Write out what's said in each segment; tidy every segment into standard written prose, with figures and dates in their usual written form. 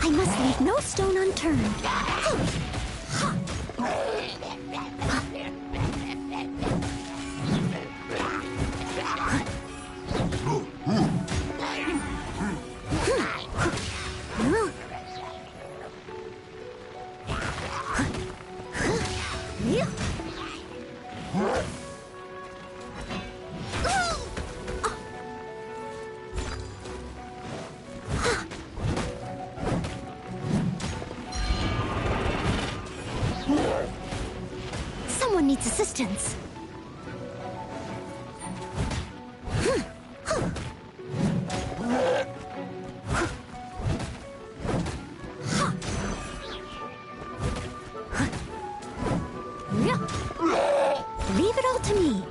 I must leave no stone unturned. Someone needs assistance. Leave it all to me.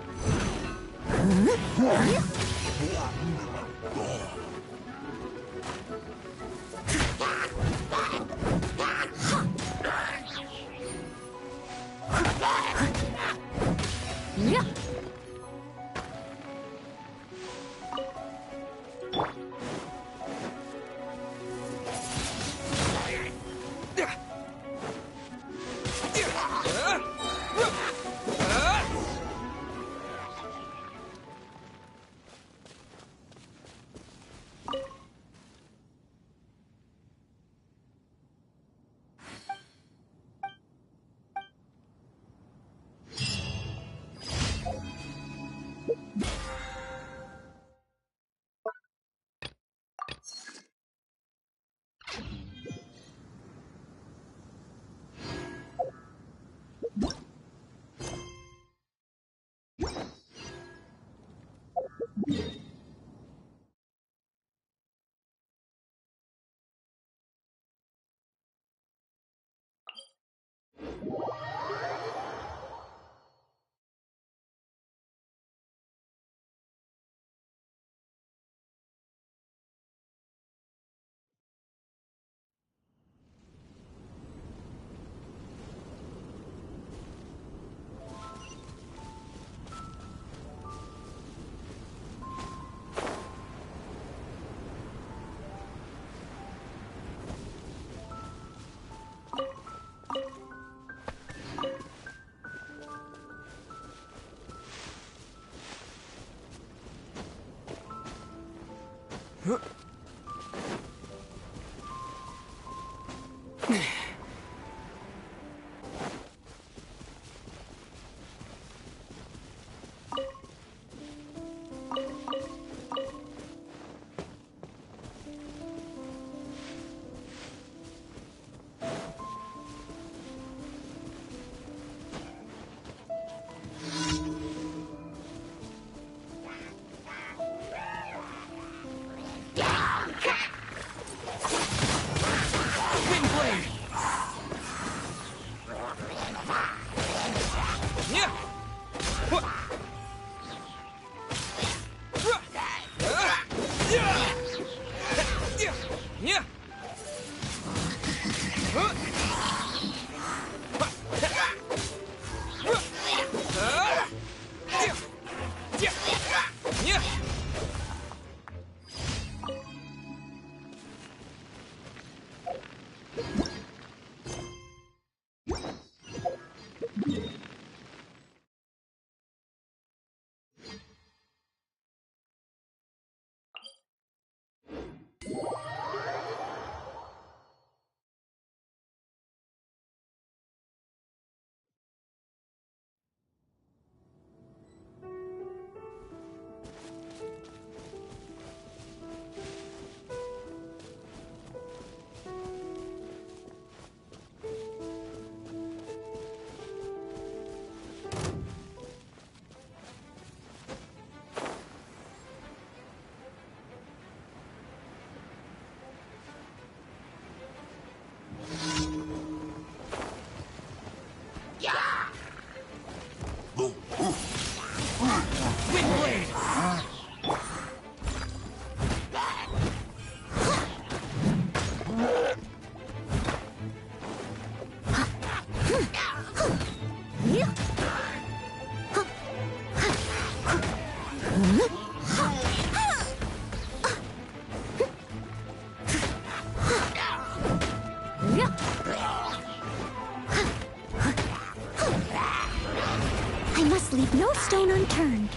I must leave no stone unturned.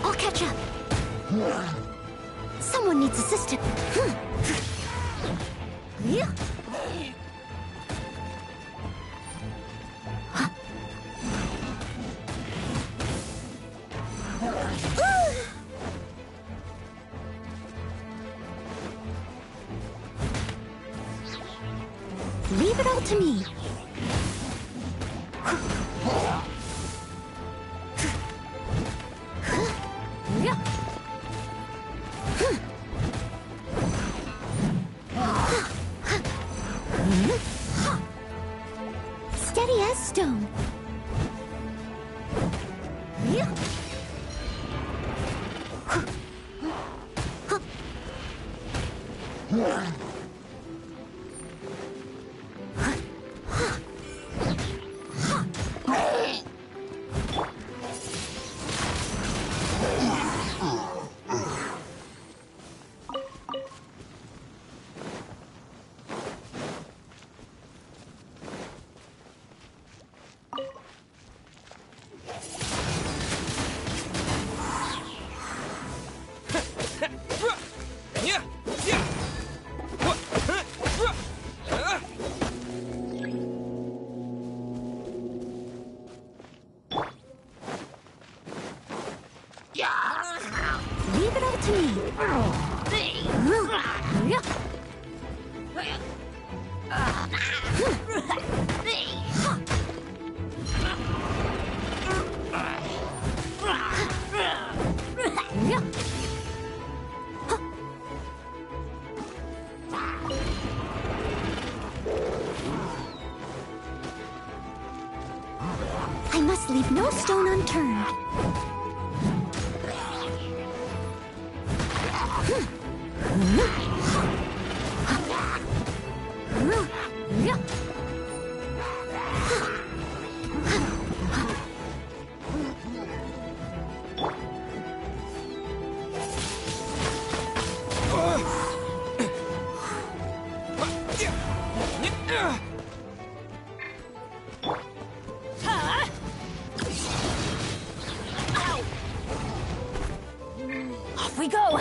I'll catch up. Someone needs assistance. Leave it all to me. Steady as stone. Leave it all to me. I must leave no stone unturned. Off we go!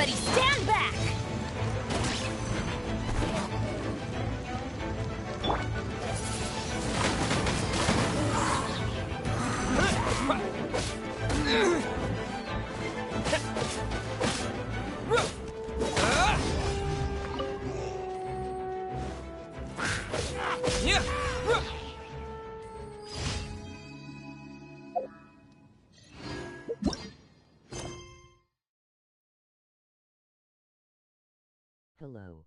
Everybody stand back! Hello.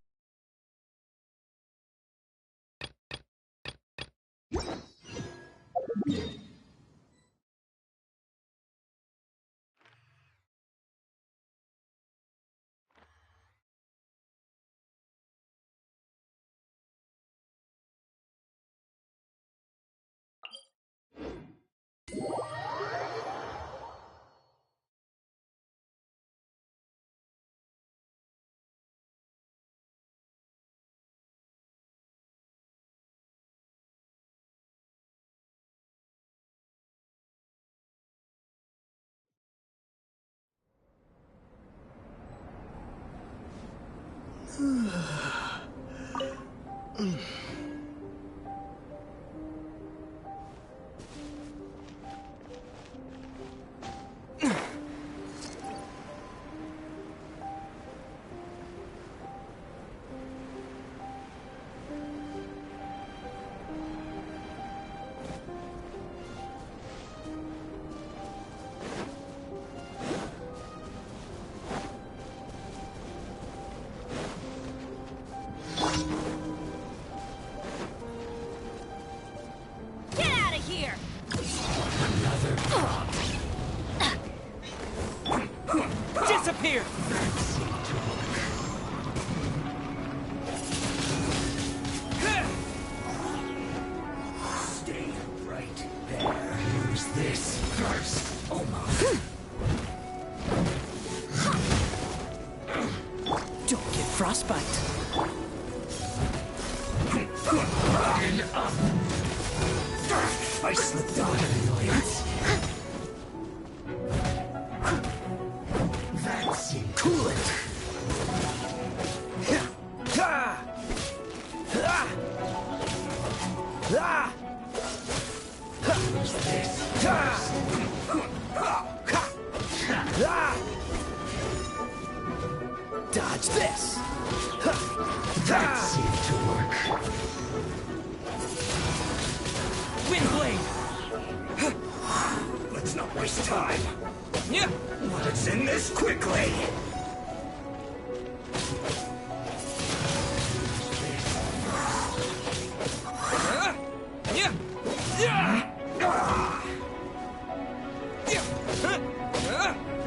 Disappear! Stay right there. Use this first. Almost. Don't get frostbite. Enough. I slipped out of the annoyance. That's it. Cool it. Use this first. Dodge this. That seemed to work. Windblade. Let's not waste time. Yeah. Let's end this quickly. Yeah. Yeah.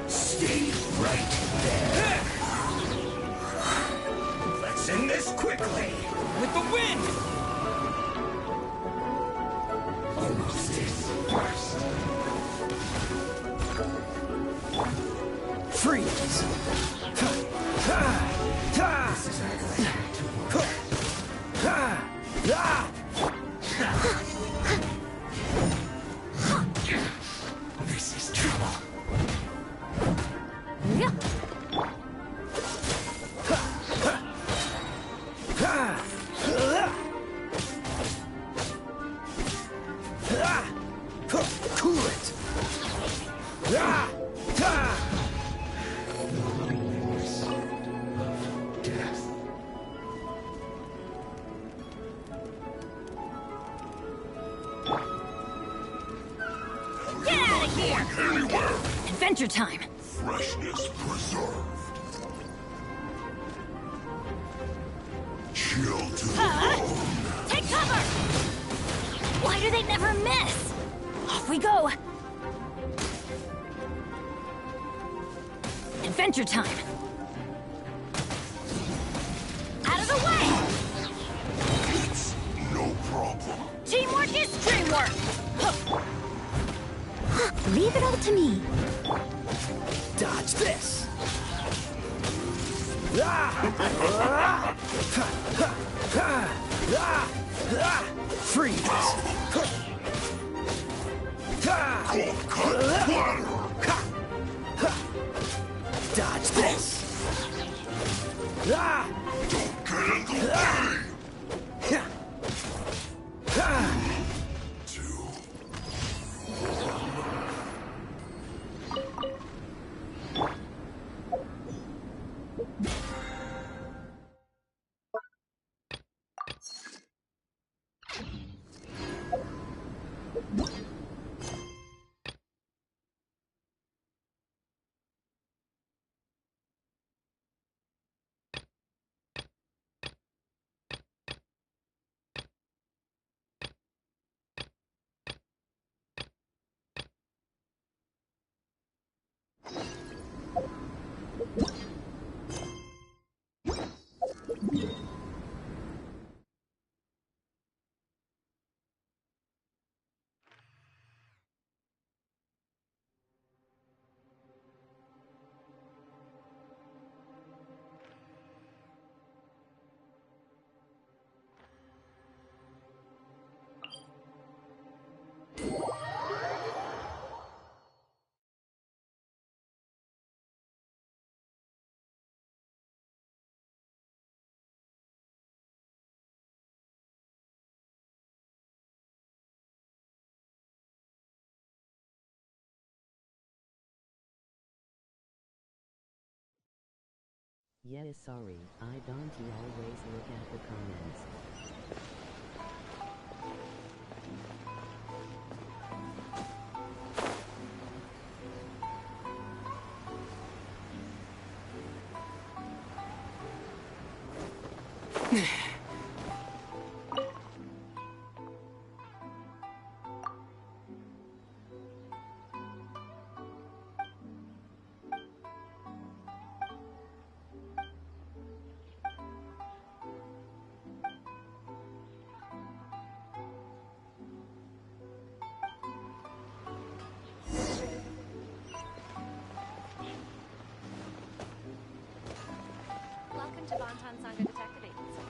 Stay right there. Let's end this quickly. With the wind. Almost is first. Freeze. This is ugly. This is trouble. Cool it. Death. Get out of here! Anywhere. Adventure time! Freshness preserved. Chill to the bone. Take cover! Why do they never miss? Off we go! Adventure time! Out of the way! It's no problem. Teamwork is dreamwork! Leave it all to me. Dodge this. Freeze. Cold cut platter. Dodge this. Yeah, sorry, I don't always look at the comments. Welcome to Bonton Sangha Detective Agency.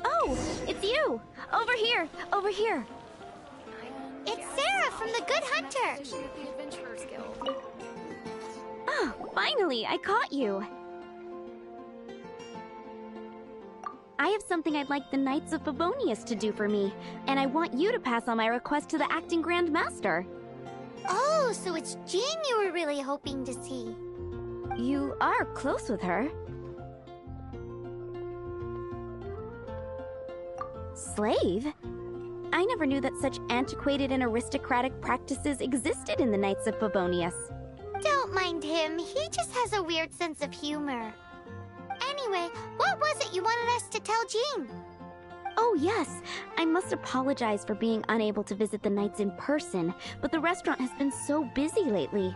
Oh, it's you! Over here! Over here! It's Sarah from the Good Hunter! Position at the Adventurers Guild. Oh, finally, I caught you! I have something I'd like the Knights of Favonius to do for me, and I want you to pass on my request to the Acting Grand Master. Oh, so it's Jean you were really hoping to see. You are close with her. Slave? I never knew that such antiquated and aristocratic practices existed in the Knights of Favonius. Don't mind him, he just has a weird sense of humor. Anyway, what was it you wanted us to tell Jean? Oh yes, I must apologize for being unable to visit the Knights in person, but the restaurant has been so busy lately.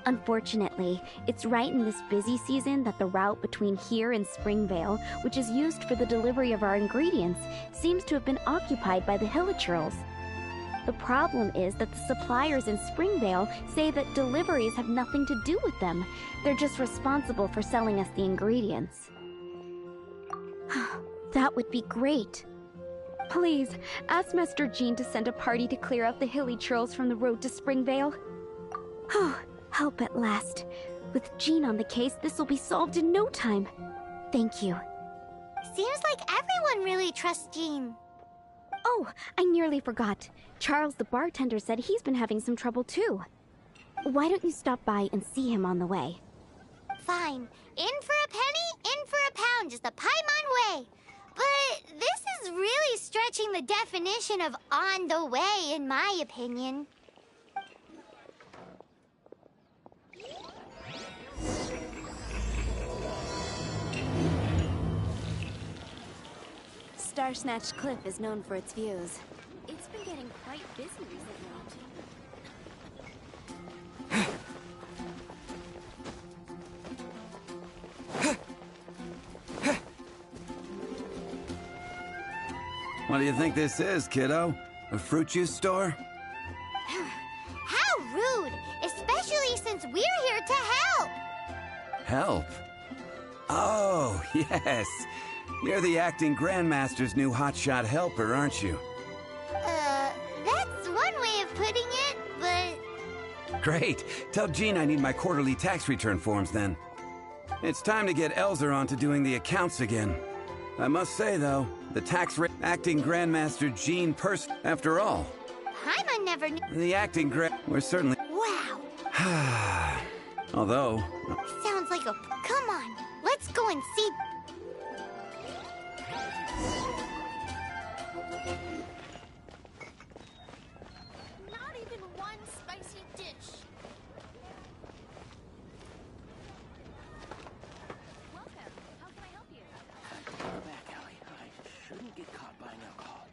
Unfortunately, it's right in this busy season that the route between here and Springvale, which is used for the delivery of our ingredients, seems to have been occupied by the Hilichurls. The problem is that the suppliers in Springvale say that deliveries have nothing to do with them. They're just responsible for selling us the ingredients. That would be great. Please, ask Master Jean to send a party to clear out the Hilichurls from the road to Springvale. Help at last. With Jean on the case, this will be solved in no time. Thank you. Seems like everyone really trusts Jean. Oh, I nearly forgot. Charles the bartender said he's been having some trouble too. Why don't you stop by and see him on the way? Fine. In for a penny, in for a pound, just a Paimon way. But this is really stretching the definition of on the way, in my opinion. Starsnatch Cliff is known for its views. It's been getting quite busy recently. What do you think this is, kiddo? A fruit juice store? How rude! Especially since we're here to help! Help? Oh, yes. You're the acting Grandmaster's new hotshot helper, aren't you? That's one way of putting it, but... Great. Tell Jean I need my quarterly tax return forms then. It's time to get Elzer on to doing the accounts again. I must say, though, the acting Grandmaster Jean person, after all. Paimon never knew... The acting we're certainly... Wow! Although... Sounds like a... Come on, let's go and see... Not even one spicy dish. Welcome. How can I help you? Go back, Allie. I shouldn't get caught buying alcohol.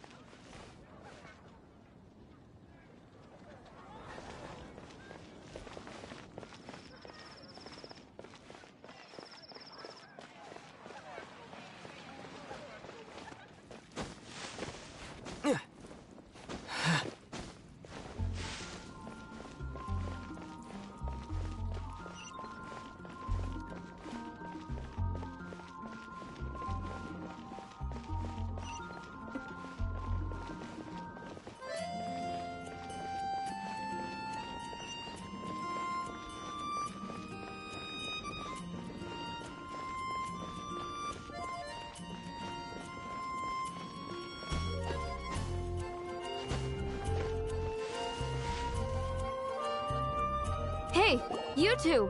Hey, you two!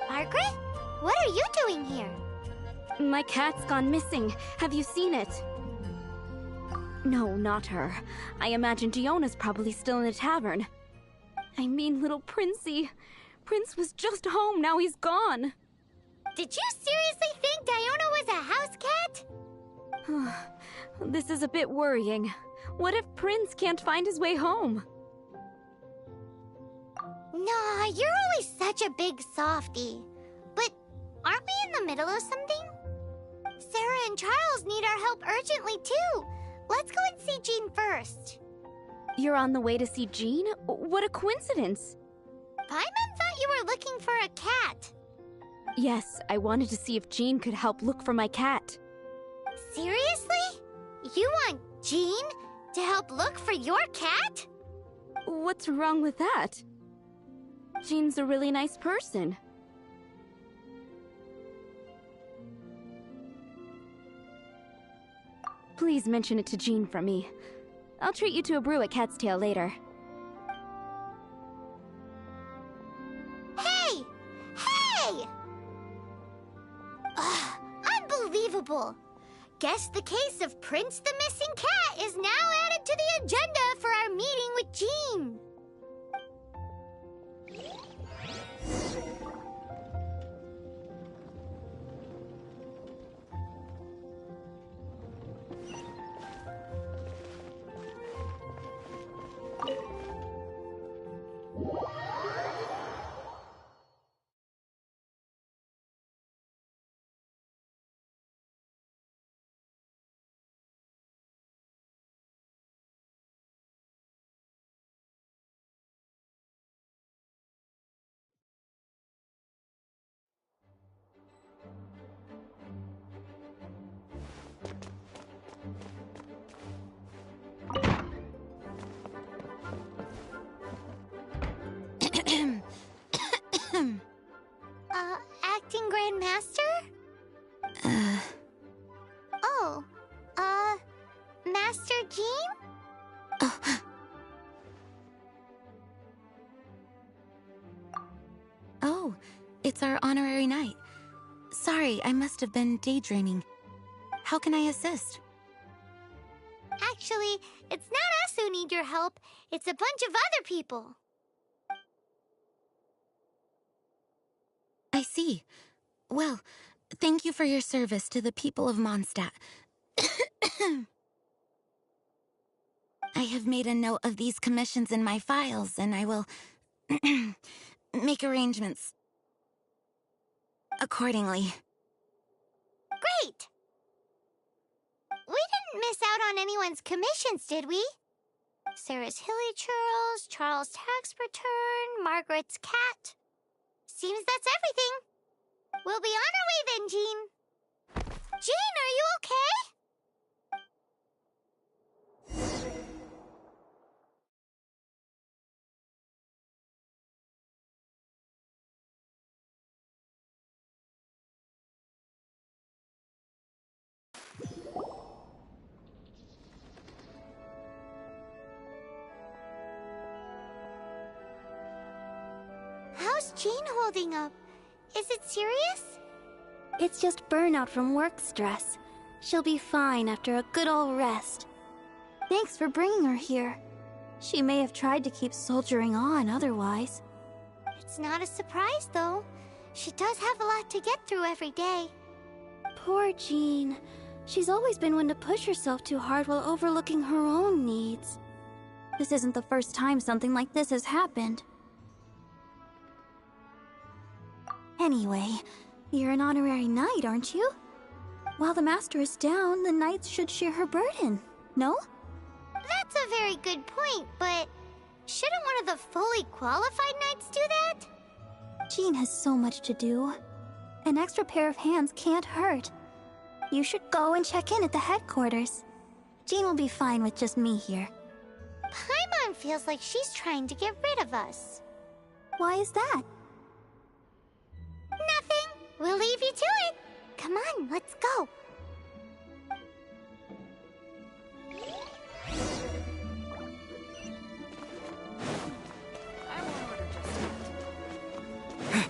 Margaret? What are you doing here? My cat's gone missing. Have you seen it? No, not her. I imagine Diona's probably still in the tavern. I mean, little Princey. Prince was just home, now he's gone. Did you seriously think Diona was a house cat? This is a bit worrying. What if Prince can't find his way home? Nah, you're always such a big softie. But aren't we in the middle of something? Sarah and Charles need our help urgently, too. Let's go and see Jean first. You're on the way to see Jean? What a coincidence! Paimon thought you were looking for a cat. Yes, I wanted to see if Jean could help look for my cat. Seriously? You want Jean to help look for your cat? What's wrong with that? Jean's a really nice person. Please mention it to Jean from me. I'll treat you to a brew at Cat's Tail later. Hey! Hey! Ugh, unbelievable! Guess the case of Prince the Missing Cat is now added to the agenda for our meeting with Jean. Grandmaster Jean? Oh, it's our honorary knight. Sorry, I must have been daydreaming. How can I assist? Actually, it's not us who need your help. It's a bunch of other people. I see. Well, thank you for your service to the people of Mondstadt. I have made a note of these commissions in my files, and I will make arrangements accordingly. Great! We didn't miss out on anyone's commissions, did we? Sarah's Hilichurls, Charles' tax return, Margaret's cat. Seems that's everything. We'll be on our way then, Jean. Jean, are you okay? How's Jean holding up? Is it serious? It's just burnout from work stress. She'll be fine after a good old rest. Thanks for bringing her here. She may have tried to keep soldiering on otherwise. It's not a surprise, though. She does have a lot to get through every day. Poor Jean. She's always been one to push herself too hard while overlooking her own needs. This isn't the first time something like this has happened. Anyway, you're an honorary knight, aren't you? While the master is down, the knights should share her burden, no? That's a very good point, but shouldn't one of the fully qualified knights do that? Jean has so much to do. An extra pair of hands can't hurt. You should go and check in at the headquarters. Jean will be fine with just me here. Paimon feels like she's trying to get rid of us. Why is that? Nothing. We'll leave you to it. Come on, let's go. I won't order just yet.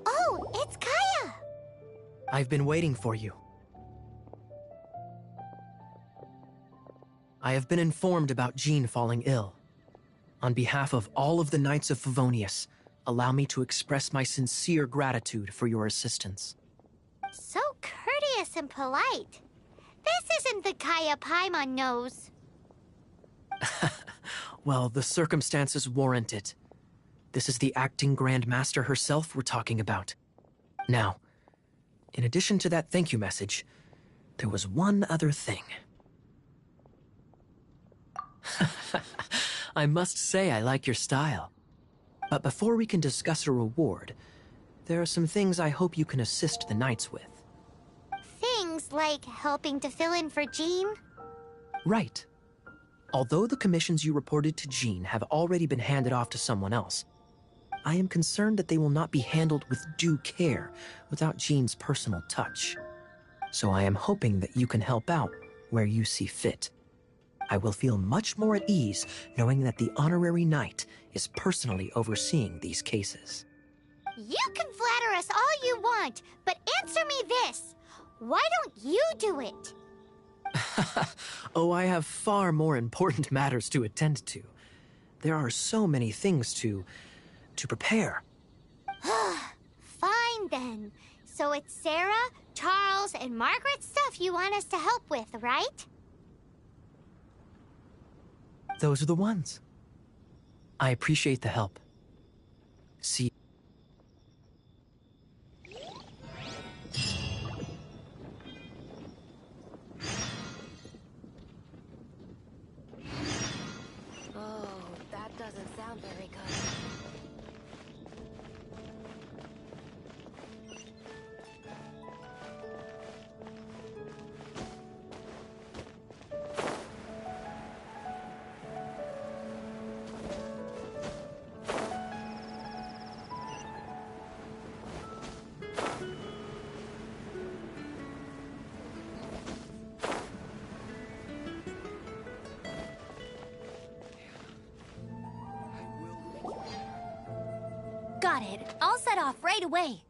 Oh, it's Kaya! I've been waiting for you. I have been informed about Jean falling ill. On behalf of all of the Knights of Favonius, allow me to express my sincere gratitude for your assistance. So courteous and polite. This isn't the Kaya Paimon knows. Well, the circumstances warrant it. This is the acting Grand Master herself we're talking about. Now, in addition to that thank you message, there was one other thing. I must say I like your style. But before we can discuss a reward, there are some things I hope you can assist the Knights with. Things like helping to fill in for Jean? Right. Although the commissions you reported to Jean have already been handed off to someone else, I am concerned that they will not be handled with due care without Jean's personal touch. So I am hoping that you can help out where you see fit. I will feel much more at ease knowing that the honorary knight is personally overseeing these cases. You can flatter us all you want, but answer me this. Why don't you do it? Oh, I have far more important matters to attend to. There are so many things to prepare. Fine then. So it's Sarah, Charles, and Margaret's stuff you want us to help with, right? Those are the ones. I appreciate the help. See. Oh, that doesn't sound very good. Got it. I'll set off right away.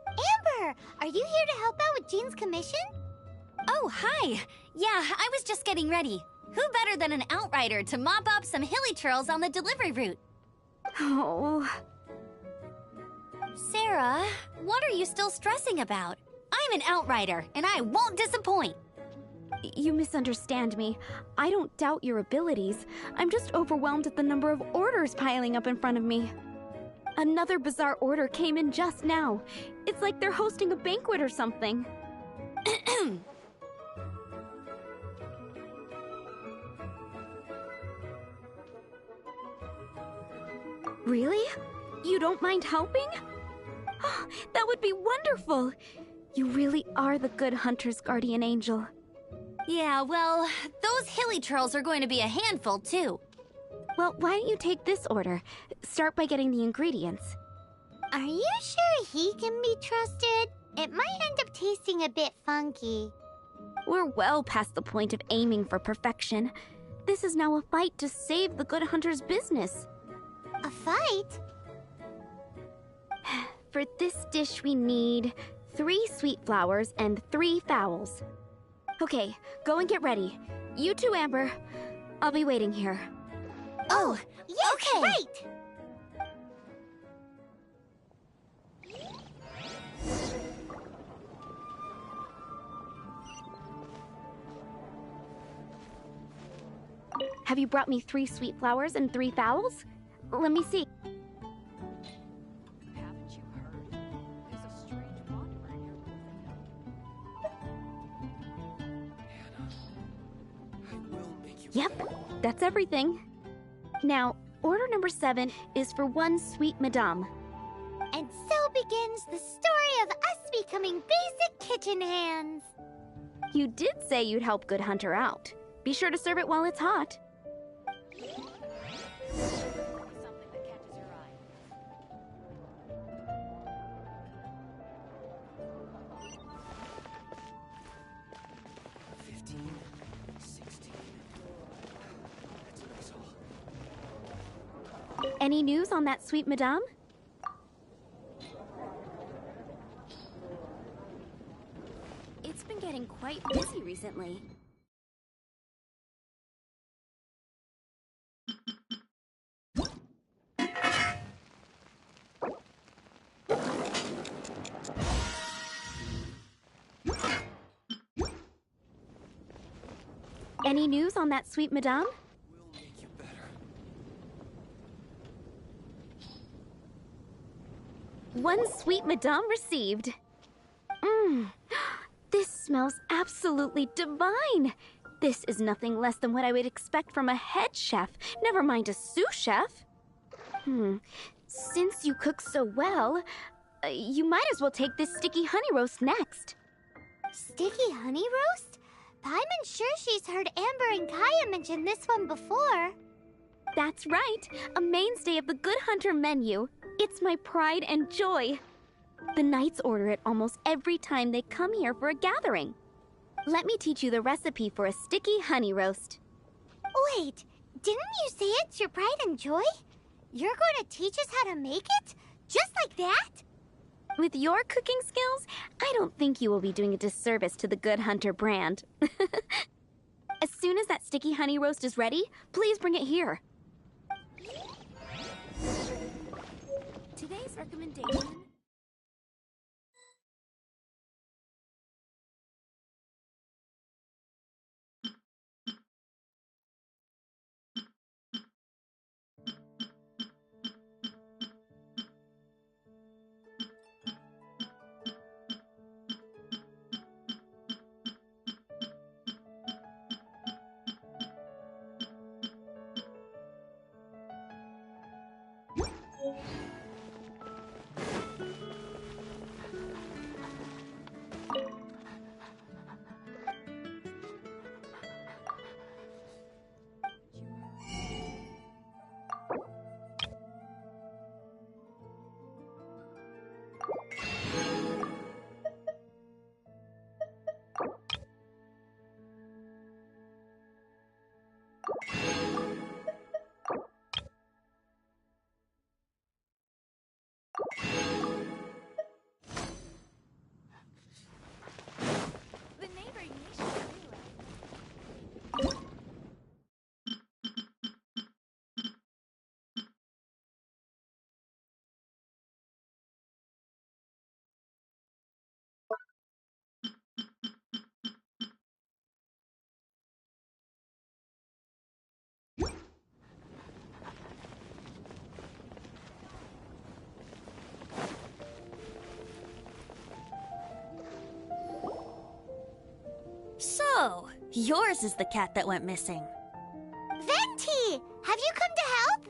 Amber, are you here to help out with Jean's commission? Oh, hi. Yeah, I was just getting ready. Who better than an outrider to mop up some hilly churls on the delivery route? Oh. Sarah, what are you still stressing about? I'm an outrider, and I won't disappoint. You misunderstand me. I don't doubt your abilities. I'm just overwhelmed at the number of orders piling up in front of me. Another bizarre order came in just now. It's like they're hosting a banquet or something. Really? You don't mind helping? That would be wonderful. You really are the good hunter's guardian angel. Yeah, well, those hilly churls are going to be a handful, too. Well, why don't you take this order? Start by getting the ingredients. Are you sure he can be trusted? It might end up tasting a bit funky. We're well past the point of aiming for perfection. This is now a fight to save the good hunter's business. A fight? For this dish, we need 3 sweet flowers and 3 fowls. Okay, go and get ready. You too, Amber. I'll be waiting here. Oh, yes, okay. Right! Have you brought me 3 sweet flowers and 3 fowls? Let me see. Haven't you heard? There's a strange wanderer near I will make you Yep, that's everything. Now, order number 7 is for 1 sweet madame. And so begins the story of us becoming basic kitchen hands. You did say you'd help Good Hunter out. Be sure to serve it while it's hot. something that catches your eye. 15, 16. That's what I saw. Any news on that sweet madame? It's been getting quite busy recently. Any news on that sweet madame? We'll make you better. 1 sweet madame received. This smells absolutely divine. This is nothing less than what I would expect from a head chef, never mind a sous chef. Since you cook so well, you might as well take this sticky honey roast next. Sticky honey roast? I'm sure she's heard Amber and Kaya mention this one before. That's right, a mainstay of the Good Hunter menu. It's my pride and joy. The knights order it almost every time they come here for a gathering. Let me teach you the recipe for a sticky honey roast. Wait, didn't you say it's your pride and joy? You're going to teach us how to make it? Just like that? With your cooking skills, I don't think you will be doing a disservice to the Good Hunter brand. As soon as that sticky honey roast is ready, please bring it here. Today's recommendation. The neighboring nation anyway. So, yours is the cat that went missing. Venti! Have you come to help?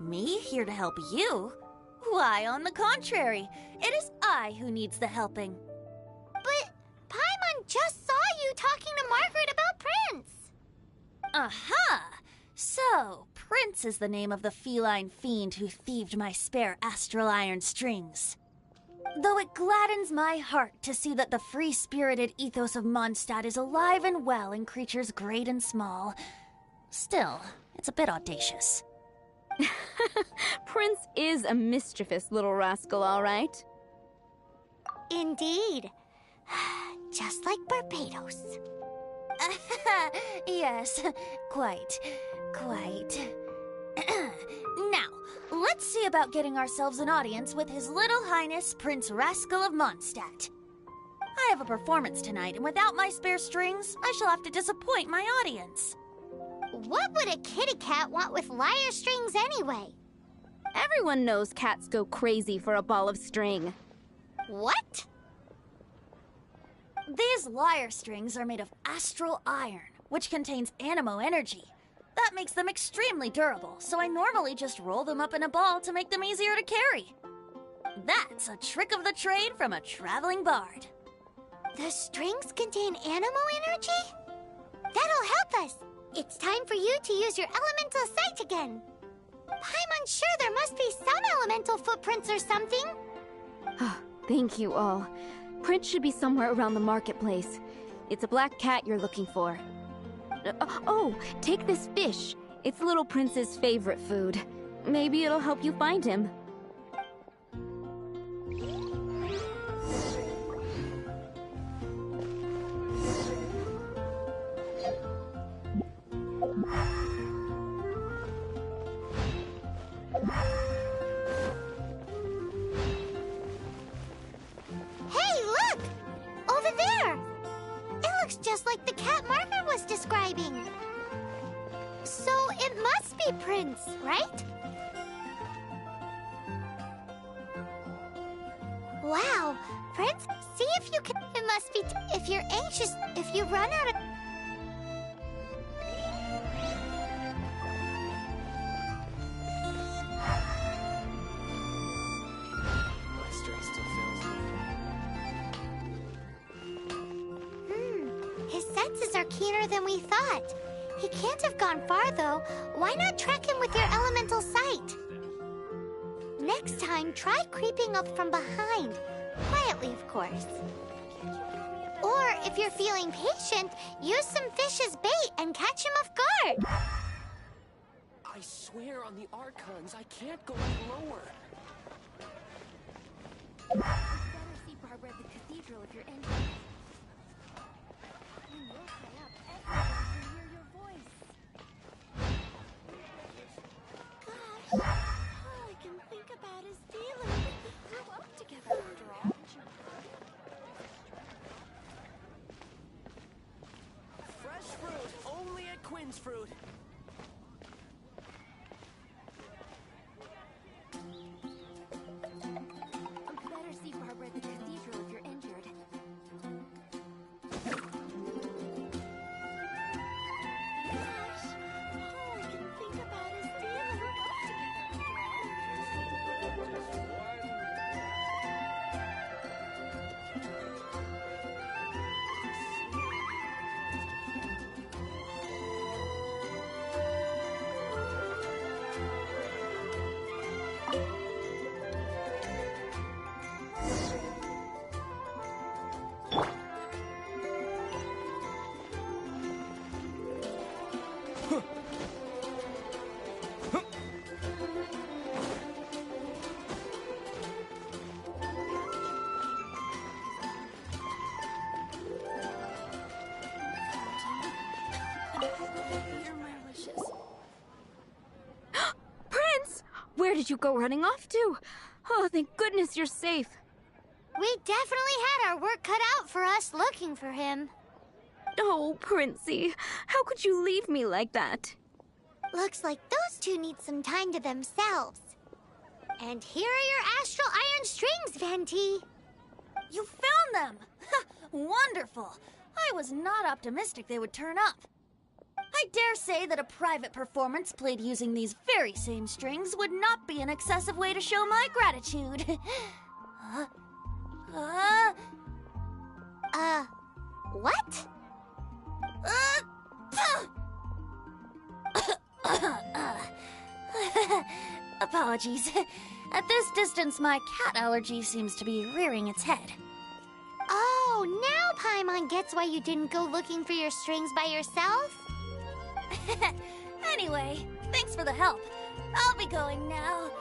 Me here to help you? Why, on the contrary, it is I who needs the helping. But Paimon just saw you talking to Margaret about Prince. Aha! So, Prince is the name of the feline fiend who thieved my spare astral iron strings. Though it gladdens my heart to see that the free-spirited ethos of Mondstadt is alive and well in creatures great and small, still, it's a bit audacious. Prince is a mischievous little rascal, all right. Indeed. Just like Barbados. Yes, quite. Now, let's see about getting ourselves an audience with His Little Highness Prince Rascal of Mondstadt. I have a performance tonight, and without my spare strings, I shall have to disappoint my audience. What would a kitty cat want with lyre strings anyway? Everyone knows cats go crazy for a ball of string. What? These lyre strings are made of astral iron, which contains animo energy. That makes them extremely durable, so I normally just roll them up in a ball to make them easier to carry. That's a trick of the trade from a traveling bard. The strings contain animo energy? That'll help us. It's time for you to use your elemental sight again. Paimon's sure there must be some elemental footprints or something. Thank you all. Prince should be somewhere around the marketplace. It's a black cat you're looking for. Oh, take this fish. It's Little Prince's favorite food. Maybe it'll help you find him. Hey, look! Over there! It looks just like the cat Margaret was describing. So it must be Prince, right? Wow, Prince, see if you can... It must be... If you're anxious, if you run out of... My strength still fails me. His senses are keener than we thought. He can't have gone far, though. Why not track him with your elemental sight? Next time, try creeping up from behind. Quietly, of course. Or, if you're feeling patient, use some fish as bait and catch him off guard. I swear on the Archons, I can't go any lower. Better see Barbara at the cathedral if you're injured. When you're high up, everyone can hear your voice. Gosh, all I can think about is dealing. We grew up together after all. Fresh fruit, only at Quinn's Fruit. Better see Barbara at the cathedral if you're injured. Gosh, all I can think about is dealing. Hear my wishes. Prince! Where did you go running off to? Oh, thank goodness you're safe. We definitely had our work cut out for us looking for him. Oh, Princey, how could you leave me like that? Looks like those two need some time to themselves. And here are your astral iron strings, Venti. You found them! Wonderful! I was not optimistic they would turn up. I dare say that a private performance played using these very same strings would not be an excessive way to show my gratitude. What? Apologies. At this distance, my cat allergy seems to be rearing its head. Oh, now Paimon gets why you didn't go looking for your strings by yourself. Anyway, thanks for the help. I'll be going now.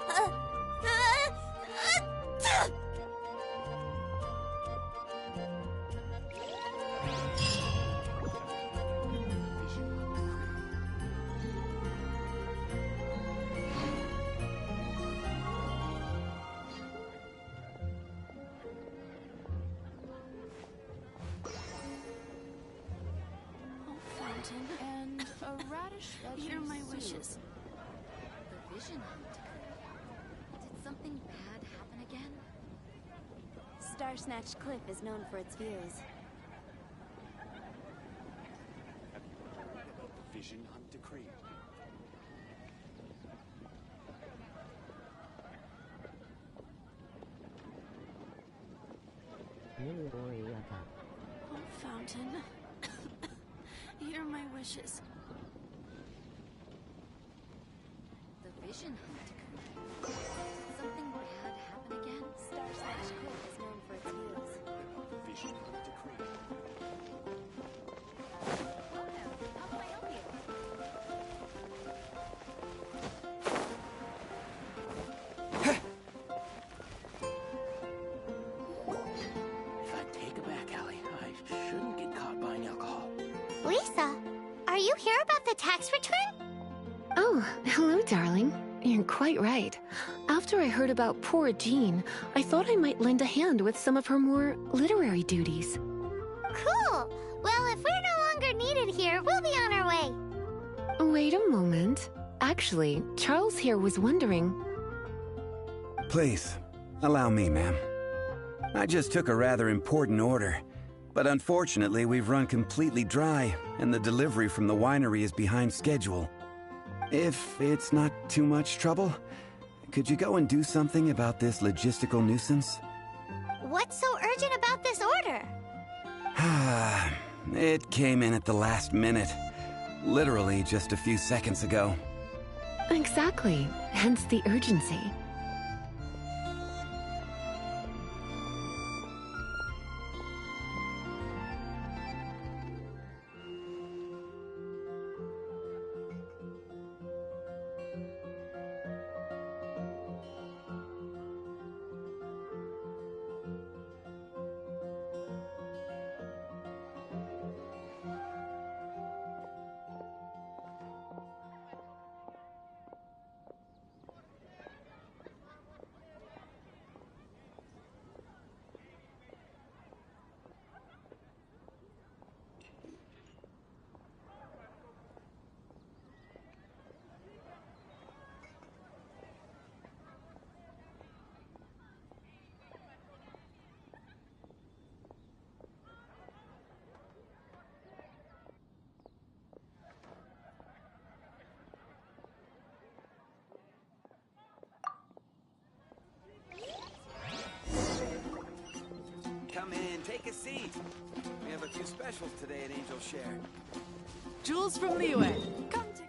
Fountain and a radish. Hear my wishes. The vision hunt. Did something bad happen again? Star Snatch Cliff is known for its views. The vision hunt decree. Oh, Fountain. Hear my wishes. The vision hunt. Did something bad happen again? Star Snatch Cliff is known for its views. The vision hunt decree. Welcome. How can I help you? If I take it back, Allie, I shouldn't get caught buying alcohol. Lisa, are you here about the tax return? Oh, hello, darling. You're quite right. After I heard about poor Jean, I thought I might lend a hand with some of her more literary duties. Cool. Well, if we're no longer needed here, we'll be on our way. Wait a moment. Actually, Charles here was wondering... Please, allow me, ma'am. I just took a rather important order. But unfortunately, we've run completely dry, and the delivery from the winery is behind schedule. If it's not too much trouble, could you go and do something about this logistical nuisance? What's so urgent about this order? It came in at the last minute. Literally just a few seconds ago. Exactly. Hence the urgency. We have a few specials today at Angel Share. Jewels from Liyue. Come to...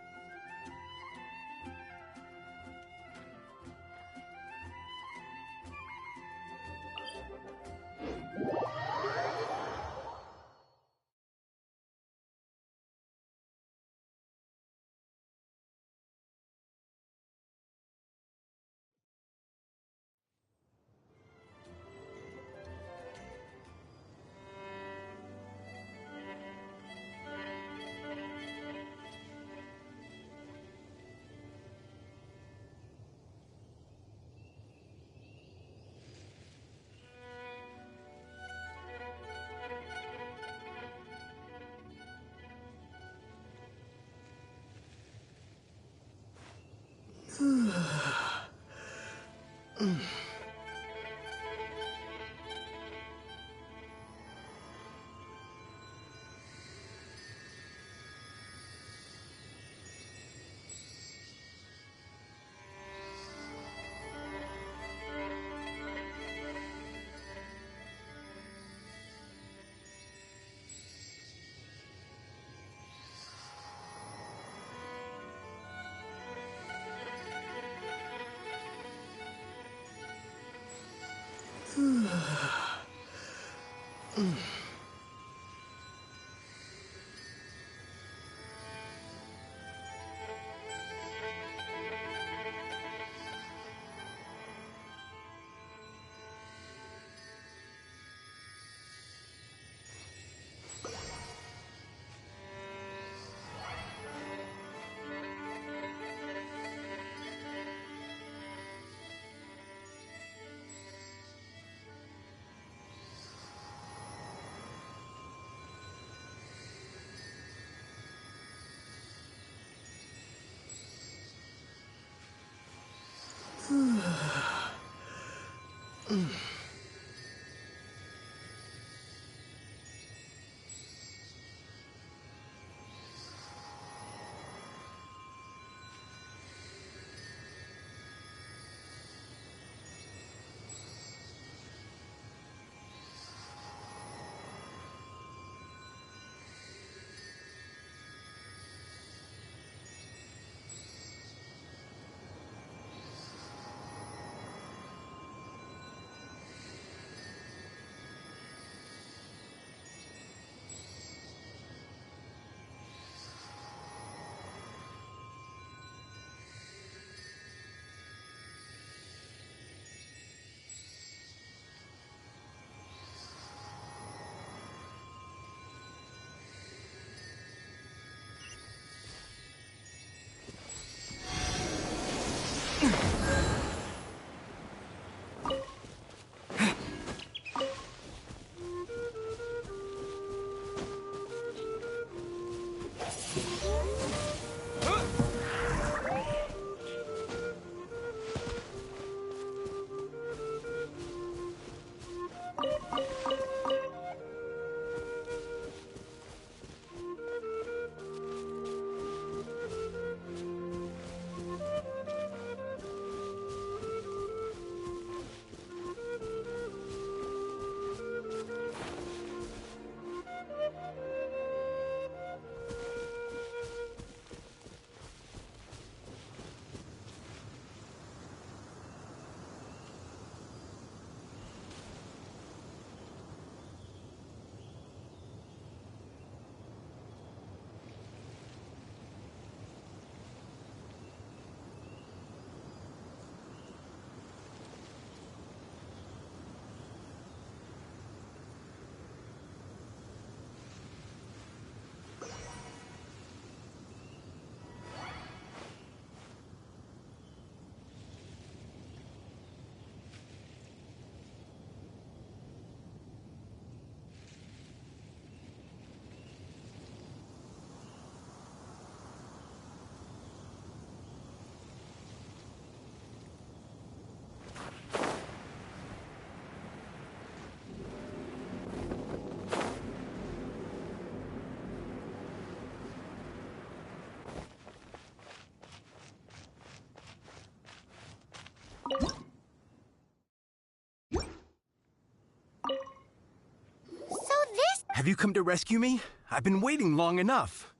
Have you come to rescue me? I've been waiting long enough.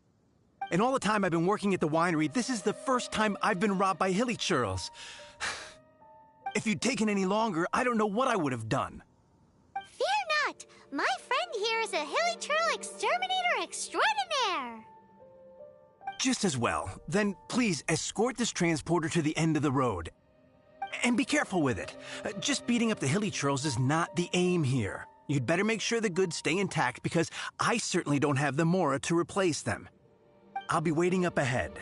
In all the time I've been working at the winery, this is the first time I've been robbed by hilly churls. If you'd taken any longer, I don't know what I would have done. Fear not! My friend here is a hilly churl exterminator extraordinaire! Just as well. Then please escort this transporter to the end of the road. And be careful with it. Just beating up the hilly churls is not the aim here. You'd better make sure the goods stay intact because I certainly don't have the Mora to replace them. I'll be waiting up ahead.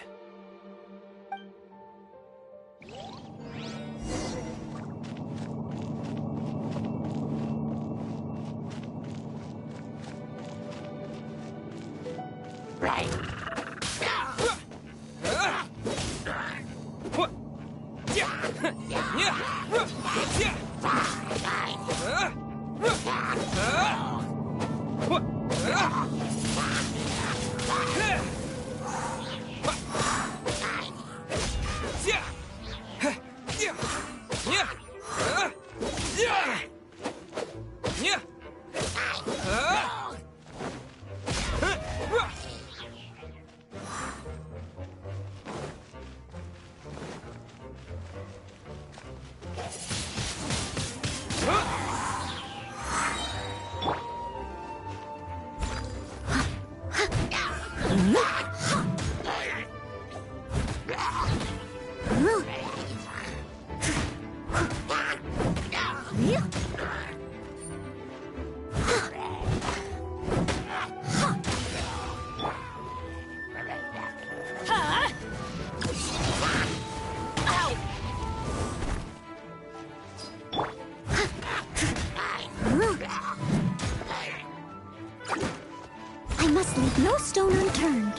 I must leave no stone unturned.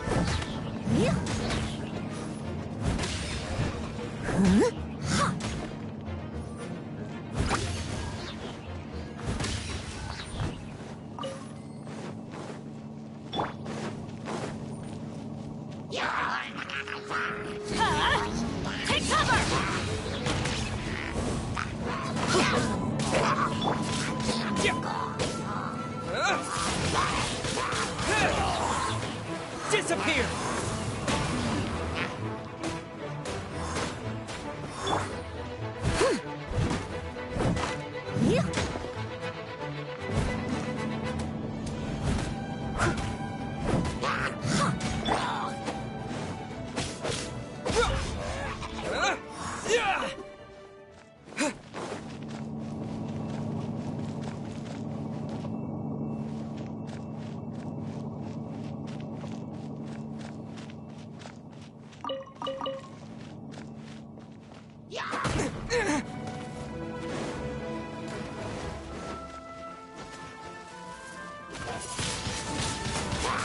Take cover! Disappear!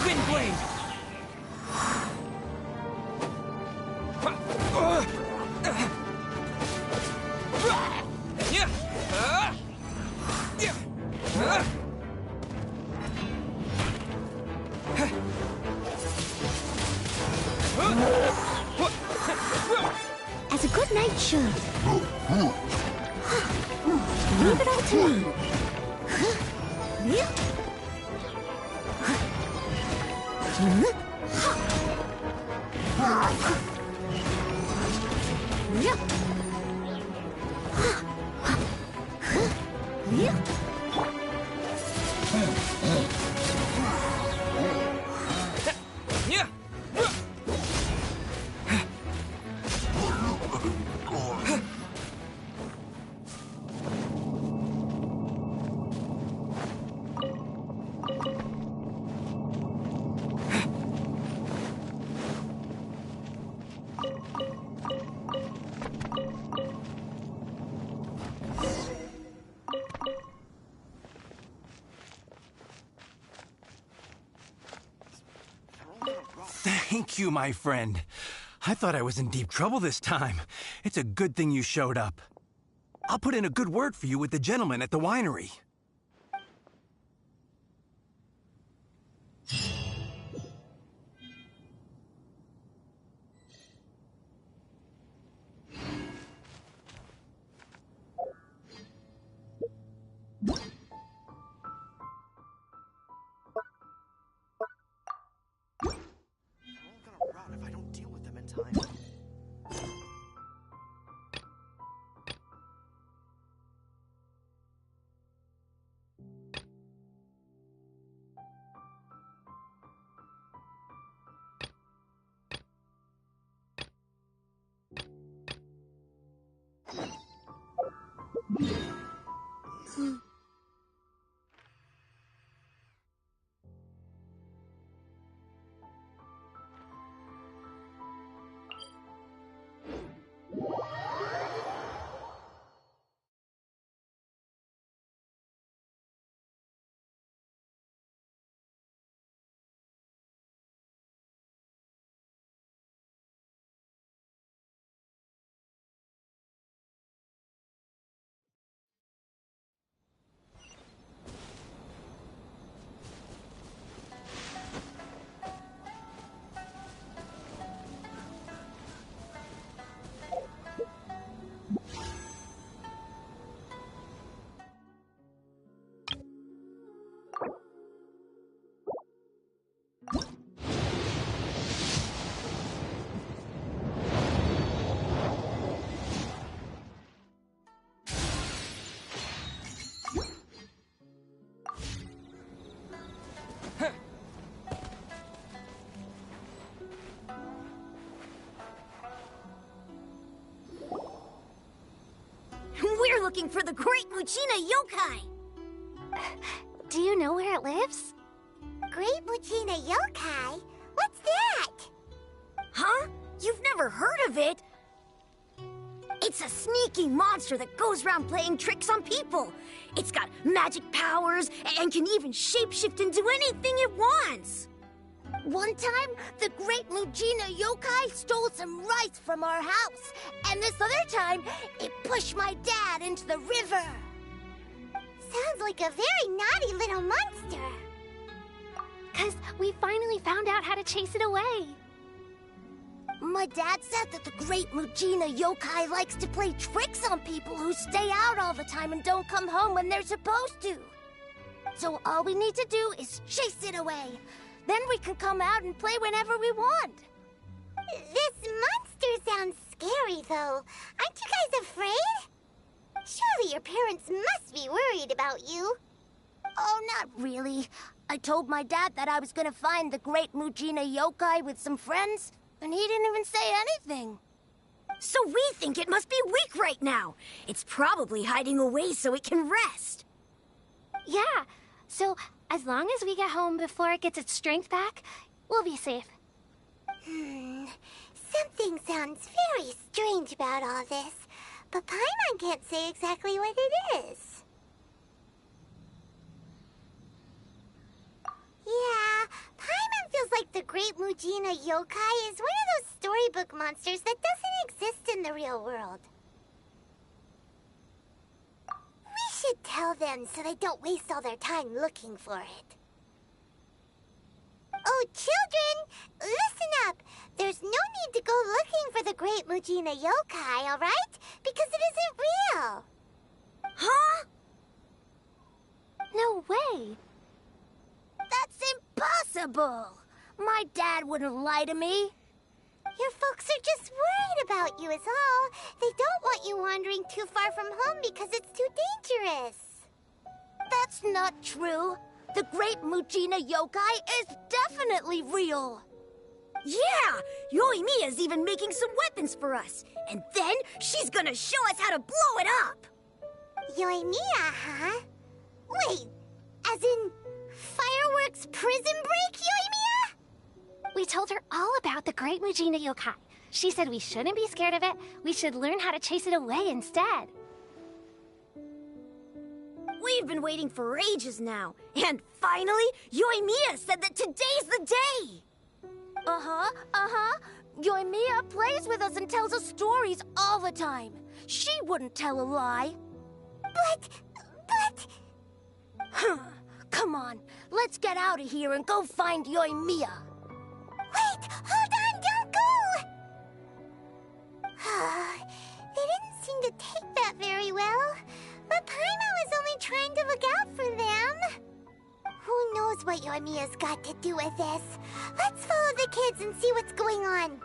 Windblade! As a good knight should. Leave it all to me. Thank you, my friend. I thought I was in deep trouble this time. It's a good thing you showed up. I'll put in a good word for you with the gentleman at the winery. time. We're looking for the Great Muchina Yokai! Do you know where it lives? Great Muchina Yokai? What's that? Huh? You've never heard of it? It's a sneaky monster that goes around playing tricks on people. It's got magic powers and can even shapeshift into anything it wants. One time, the Great Muchina Yokai stole some rice from our house. And this other time, it pushed my dad into the river. Sounds like a very naughty little monster. 'Cause we finally found out how to chase it away. My dad said that the Great Muchina Yokai likes to play tricks on people who stay out all the time and don't come home when they're supposed to. So all we need to do is chase it away. Then we can come out and play whenever we want. This monster sounds scary, though. Aren't you guys afraid? Surely your parents must be worried about you. Oh, not really. I told my dad that I was gonna find the Great Muchina Yokai with some friends, and he didn't even say anything. So we think it must be weak right now. It's probably hiding away so it can rest. Yeah, so as long as we get home before it gets its strength back, we'll be safe. Something sounds very strange about all this, but Paimon can't say exactly what it is. Yeah, Paimon feels like the Great Muchina Yokai is one of those storybook monsters that doesn't exist in the real world. We should tell them so they don't waste all their time looking for it. Oh, children, listen up. There's no need to go looking for the Great Muchina Yokai, all right? Because it isn't real. Huh? No way. That's impossible. My dad wouldn't lie to me. Your folks are just worried about you is all. They don't want you wandering too far from home because it's too dangerous. That's not true. The Great Muchina Yokai is definitely real. Yeah! Yoimiya's even making some weapons for us. And then she's gonna show us how to blow it up. Yoimiya, huh? Wait, as in fireworks prison break, Yoimiya? We told her all about the Great Muchina Yokai. She said we shouldn't be scared of it. We should learn how to chase it away instead. We've been waiting for ages now. And finally, Yoimiya said that today's the day. Yoimiya plays with us and tells us stories all the time. She wouldn't tell a lie. But... Come on, let's get out of here and go find Yoimiya. Wait, hold on, don't go! They didn't seem to take that very well. But Paimon was only trying to look out for them. Who knows what Yoimiya's got to do with this? Let's follow the kids and see what's going on.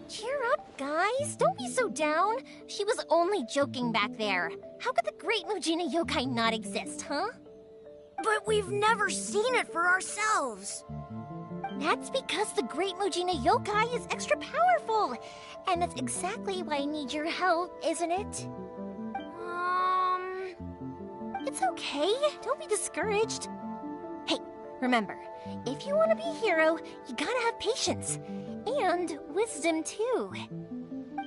Cheer up, guys. Don't be so down. She was only joking back there. How could the Great Mujina Yokai not exist, huh? But we've never seen it for ourselves. That's because the Great Mujina Yokai is extra powerful. And that's exactly why I need your help, isn't it? It's okay. Don't be discouraged. Hey, remember, if you want to be a hero, you gotta have patience. And wisdom, too.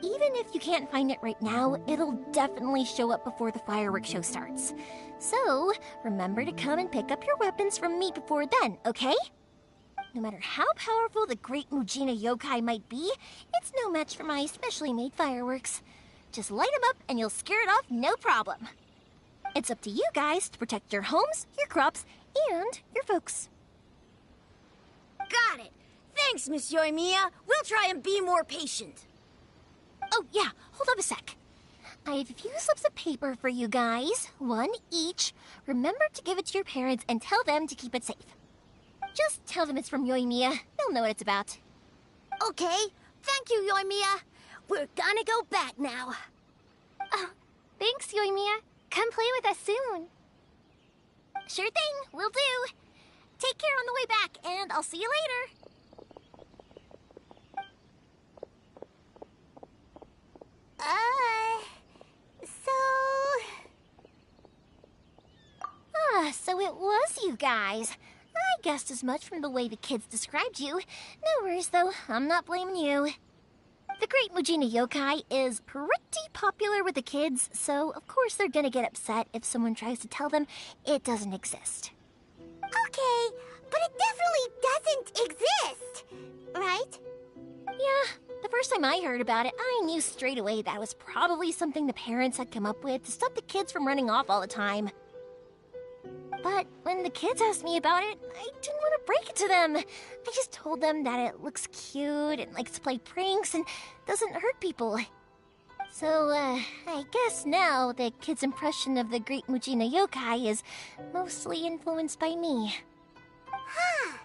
Even if you can't find it right now, it'll definitely show up before the fireworks show starts. So, remember to come and pick up your weapons from me before then, okay? No matter how powerful the Great Mujina Yokai might be, it's no match for my specially made fireworks. Just light them up and you'll scare it off no problem. It's up to you guys to protect your homes, your crops, and your folks. Got it. Thanks, Miss Yoimiya. We'll try and be more patient. Oh, yeah. Hold up a sec. I have a few slips of paper for you guys. One each. Remember to give it to your parents and tell them to keep it safe. Just tell them it's from Yoimiya. They'll know what it's about. Okay. Thank you, Yoimiya. We're gonna go back now. Oh, thanks, Yoimiya. Come play with us soon. Sure thing. Will do. Take care on the way back, and I'll see you later. So it was you guys. I guessed as much from the way the kids described you. No worries, though. I'm not blaming you. The Great Mujina Yokai is pretty popular with the kids, so of course they're gonna get upset if someone tries to tell them it doesn't exist. Okay, but it definitely doesn't exist, right? Yeah, the first time I heard about it, I knew straight away that was probably something the parents had come up with to stop the kids from running off all the time. But when the kids asked me about it, I didn't want to break it to them. I just told them that it looks cute and likes to play pranks and doesn't hurt people. So, I guess now the kid's impression of the great Mujina yokai is mostly influenced by me. Huh.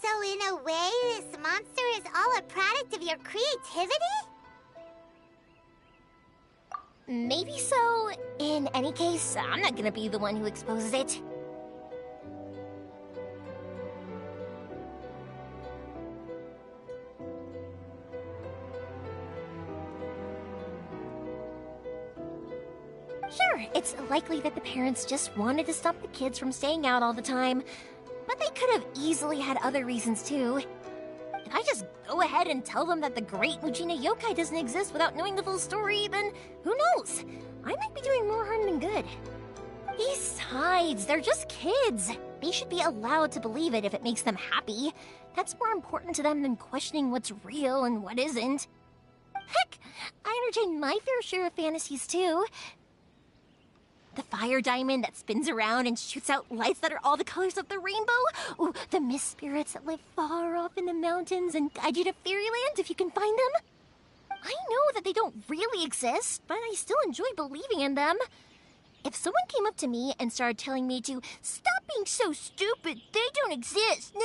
So in a way, this monster is all a product of your creativity? Maybe so. In any case, I'm not gonna be the one who exposes it. Sure, it's likely that the parents just wanted to stop the kids from staying out all the time, but they could have easily had other reasons too. If I just go ahead and tell them that the great Mujina yokai doesn't exist without knowing the full story, then who knows? I might be doing more harm than good. Besides, they're just kids. They should be allowed to believe it if it makes them happy. That's more important to them than questioning what's real and what isn't. Heck, I entertain my fair share of fantasies too. The fire diamond that spins around and shoots out lights that are all the colors of the rainbow. Ooh, the mist spirits that live far off in the mountains and guide you to fairyland if you can find them. I know that they don't really exist, but I still enjoy believing in them. If someone came up to me and started telling me to stop being so stupid, they don't exist,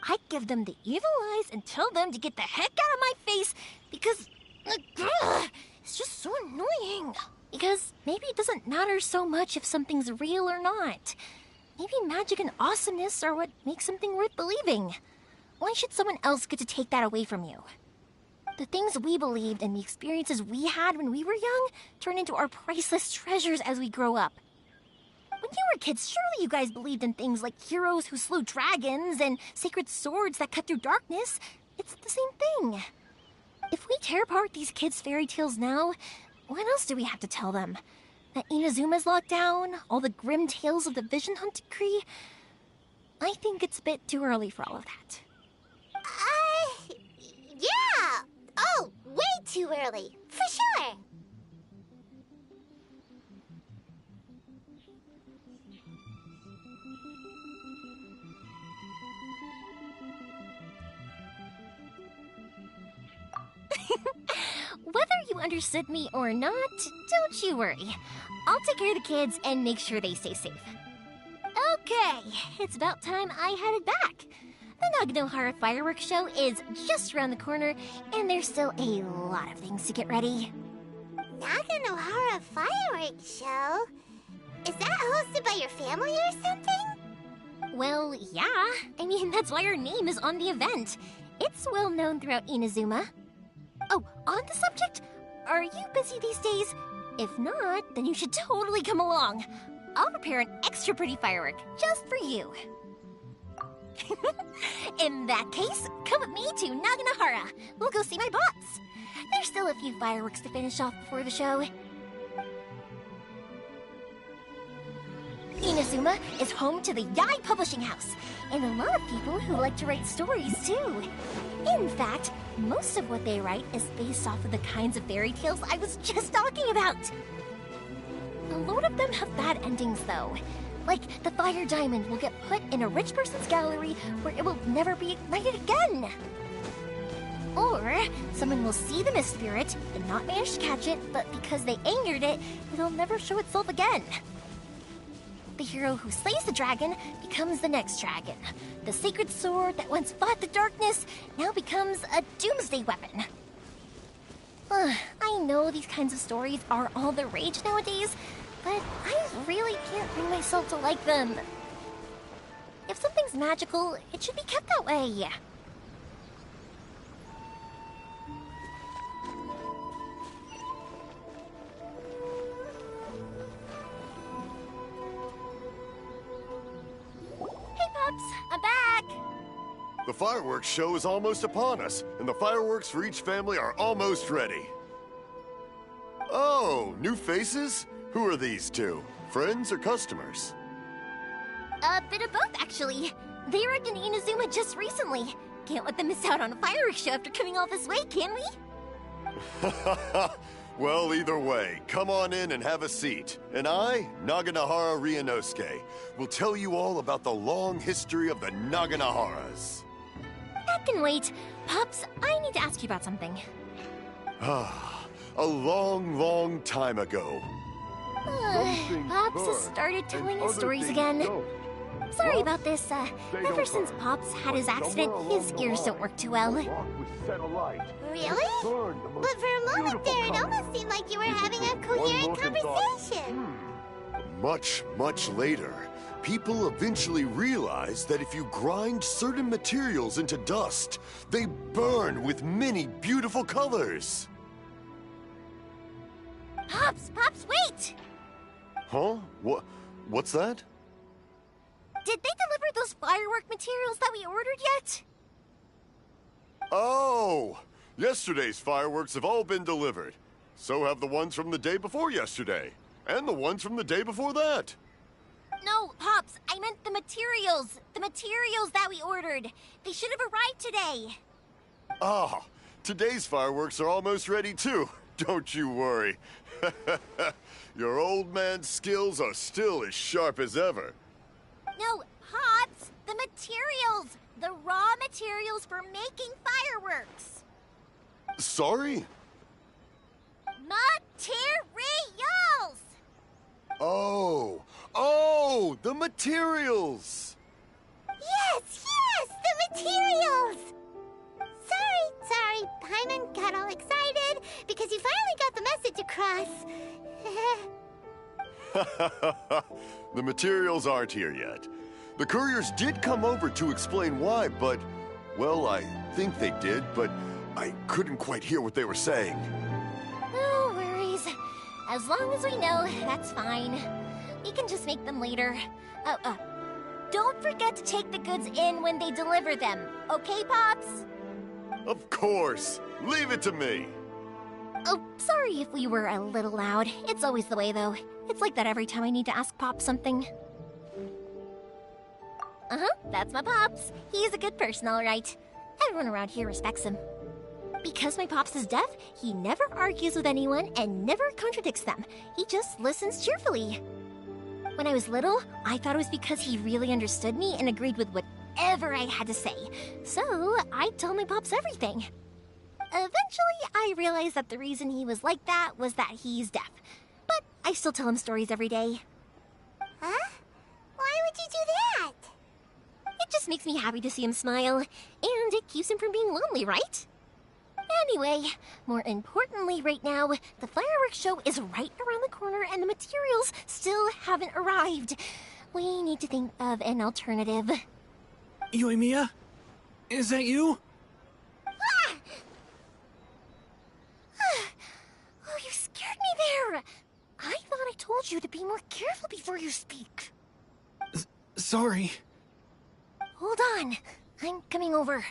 I'd give them the evil eyes and tell them to get the heck out of my face because it's just so annoying. Because maybe it doesn't matter so much if something's real or not. Maybe magic and awesomeness are what makes something worth believing. Why should someone else get to take that away from you? The things we believed and the experiences we had when we were young turn into our priceless treasures as we grow up. When you were kids, surely you guys believed in things like heroes who slew dragons and sacred swords that cut through darkness. It's the same thing. If we tear apart these kids' fairy tales now, what else do we have to tell them? That Inazuma's locked down? All the grim tales of the Vision Hunt decree? I think it's a bit too early for all of that. Yeah! Oh, way too early, for sure! Whether you understood me or not, don't you worry. I'll take care of the kids and make sure they stay safe. Okay, it's about time I headed back. The Naganohara fireworks show is just around the corner, and there's still a lot of things to get ready. Naganohara fireworks show? Is that hosted by your family or something? Well, yeah. I mean, that's why our name is on the event. It's well known throughout Inazuma. Oh, on the subject, are you busy these days? If not, then you should totally come along. I'll prepare an extra pretty firework just for you. In that case, come with me to Naganohara. We'll go see my boss. There's still a few fireworks to finish off before the show. Inazuma is home to the Yai Publishing House, and a lot of people who like to write stories too. In fact, most of what they write is based off of the kinds of fairy tales I was just talking about. A lot of them have bad endings though. Like, the fire diamond will get put in a rich person's gallery where it will never be ignited again. Or, someone will see the mist spirit and not manage to catch it, but because they angered it, it'll never show itself again. The hero who slays the dragon becomes the next dragon. The sacred sword that once fought the darkness now becomes a doomsday weapon. I know these kinds of stories are all the rage nowadays, but I really can't bring myself to like them. If something's magical, it should be kept that way. Hey, Pups, I'm back! The fireworks show is almost upon us, and the fireworks for each family are almost ready. Oh, new faces? Who are these two? Friends or customers? A bit of both, actually. They arrived in Inazuma just recently. Can't let them miss out on a fireworks show after coming all this way, can we? Well, either way, come on in and have a seat. And I, Naganohara Ryunosuke, will tell you all about the long history of the Naganoharas. That can wait. Pups, I need to ask you about something. Ah, a long, long time ago. Pops has started telling his stories again. Sorry about this. Ever since Pops had his accident, his ears don't work too well. Really? But for a moment there, it almost seemed like you were having a coherent conversation. Much, much later, people eventually realized that if you grind certain materials into dust, they burn with many beautiful colors. Pops, wait! Huh? What's that? Did they deliver those firework materials that we ordered yet? Oh! Yesterday's fireworks have all been delivered. So have the ones from the day before yesterday. And the ones from the day before that. No, Pops, I meant the materials. The materials that we ordered. They should have arrived today. Ah, today's fireworks are almost ready too. Don't you worry. Your old man's skills are still as sharp as ever. No, Pops, the materials. The raw materials for making fireworks. Sorry? Materials! Oh, the materials! Yes, the materials! Sorry, Paimon got all excited because you finally got the message across. The materials aren't here yet. The couriers did come over to explain why, but, well, I think they did, but I couldn't quite hear what they were saying. No worries. As long as we know, that's fine. We can just make them later. Don't forget to take the goods in when they deliver them, okay, Pops? Of course. Leave it to me. Oh, sorry if we were a little loud. It's always the way, though. It's like that every time I need to ask Pop something. That's my Pops. He's a good person, all right. Everyone around here respects him. Because my Pops is deaf, he never argues with anyone and never contradicts them. He just listens cheerfully. When I was little, I thought it was because he really understood me and agreed with whatever I had to say. So, I told my Pops everything. Eventually, I realized that the reason he was like that was that he's deaf. But I still tell him stories every day. Huh? Why would you do that? It just makes me happy to see him smile, and it keeps him from being lonely, right? Anyway, more importantly right now, the fireworks show is right around the corner and the materials still haven't arrived. We need to think of an alternative. Yoimiya? Is that you? Ah! Oh, you scared me there! I thought I told you to be more careful before you speak. Sorry. Hold on. I'm coming over.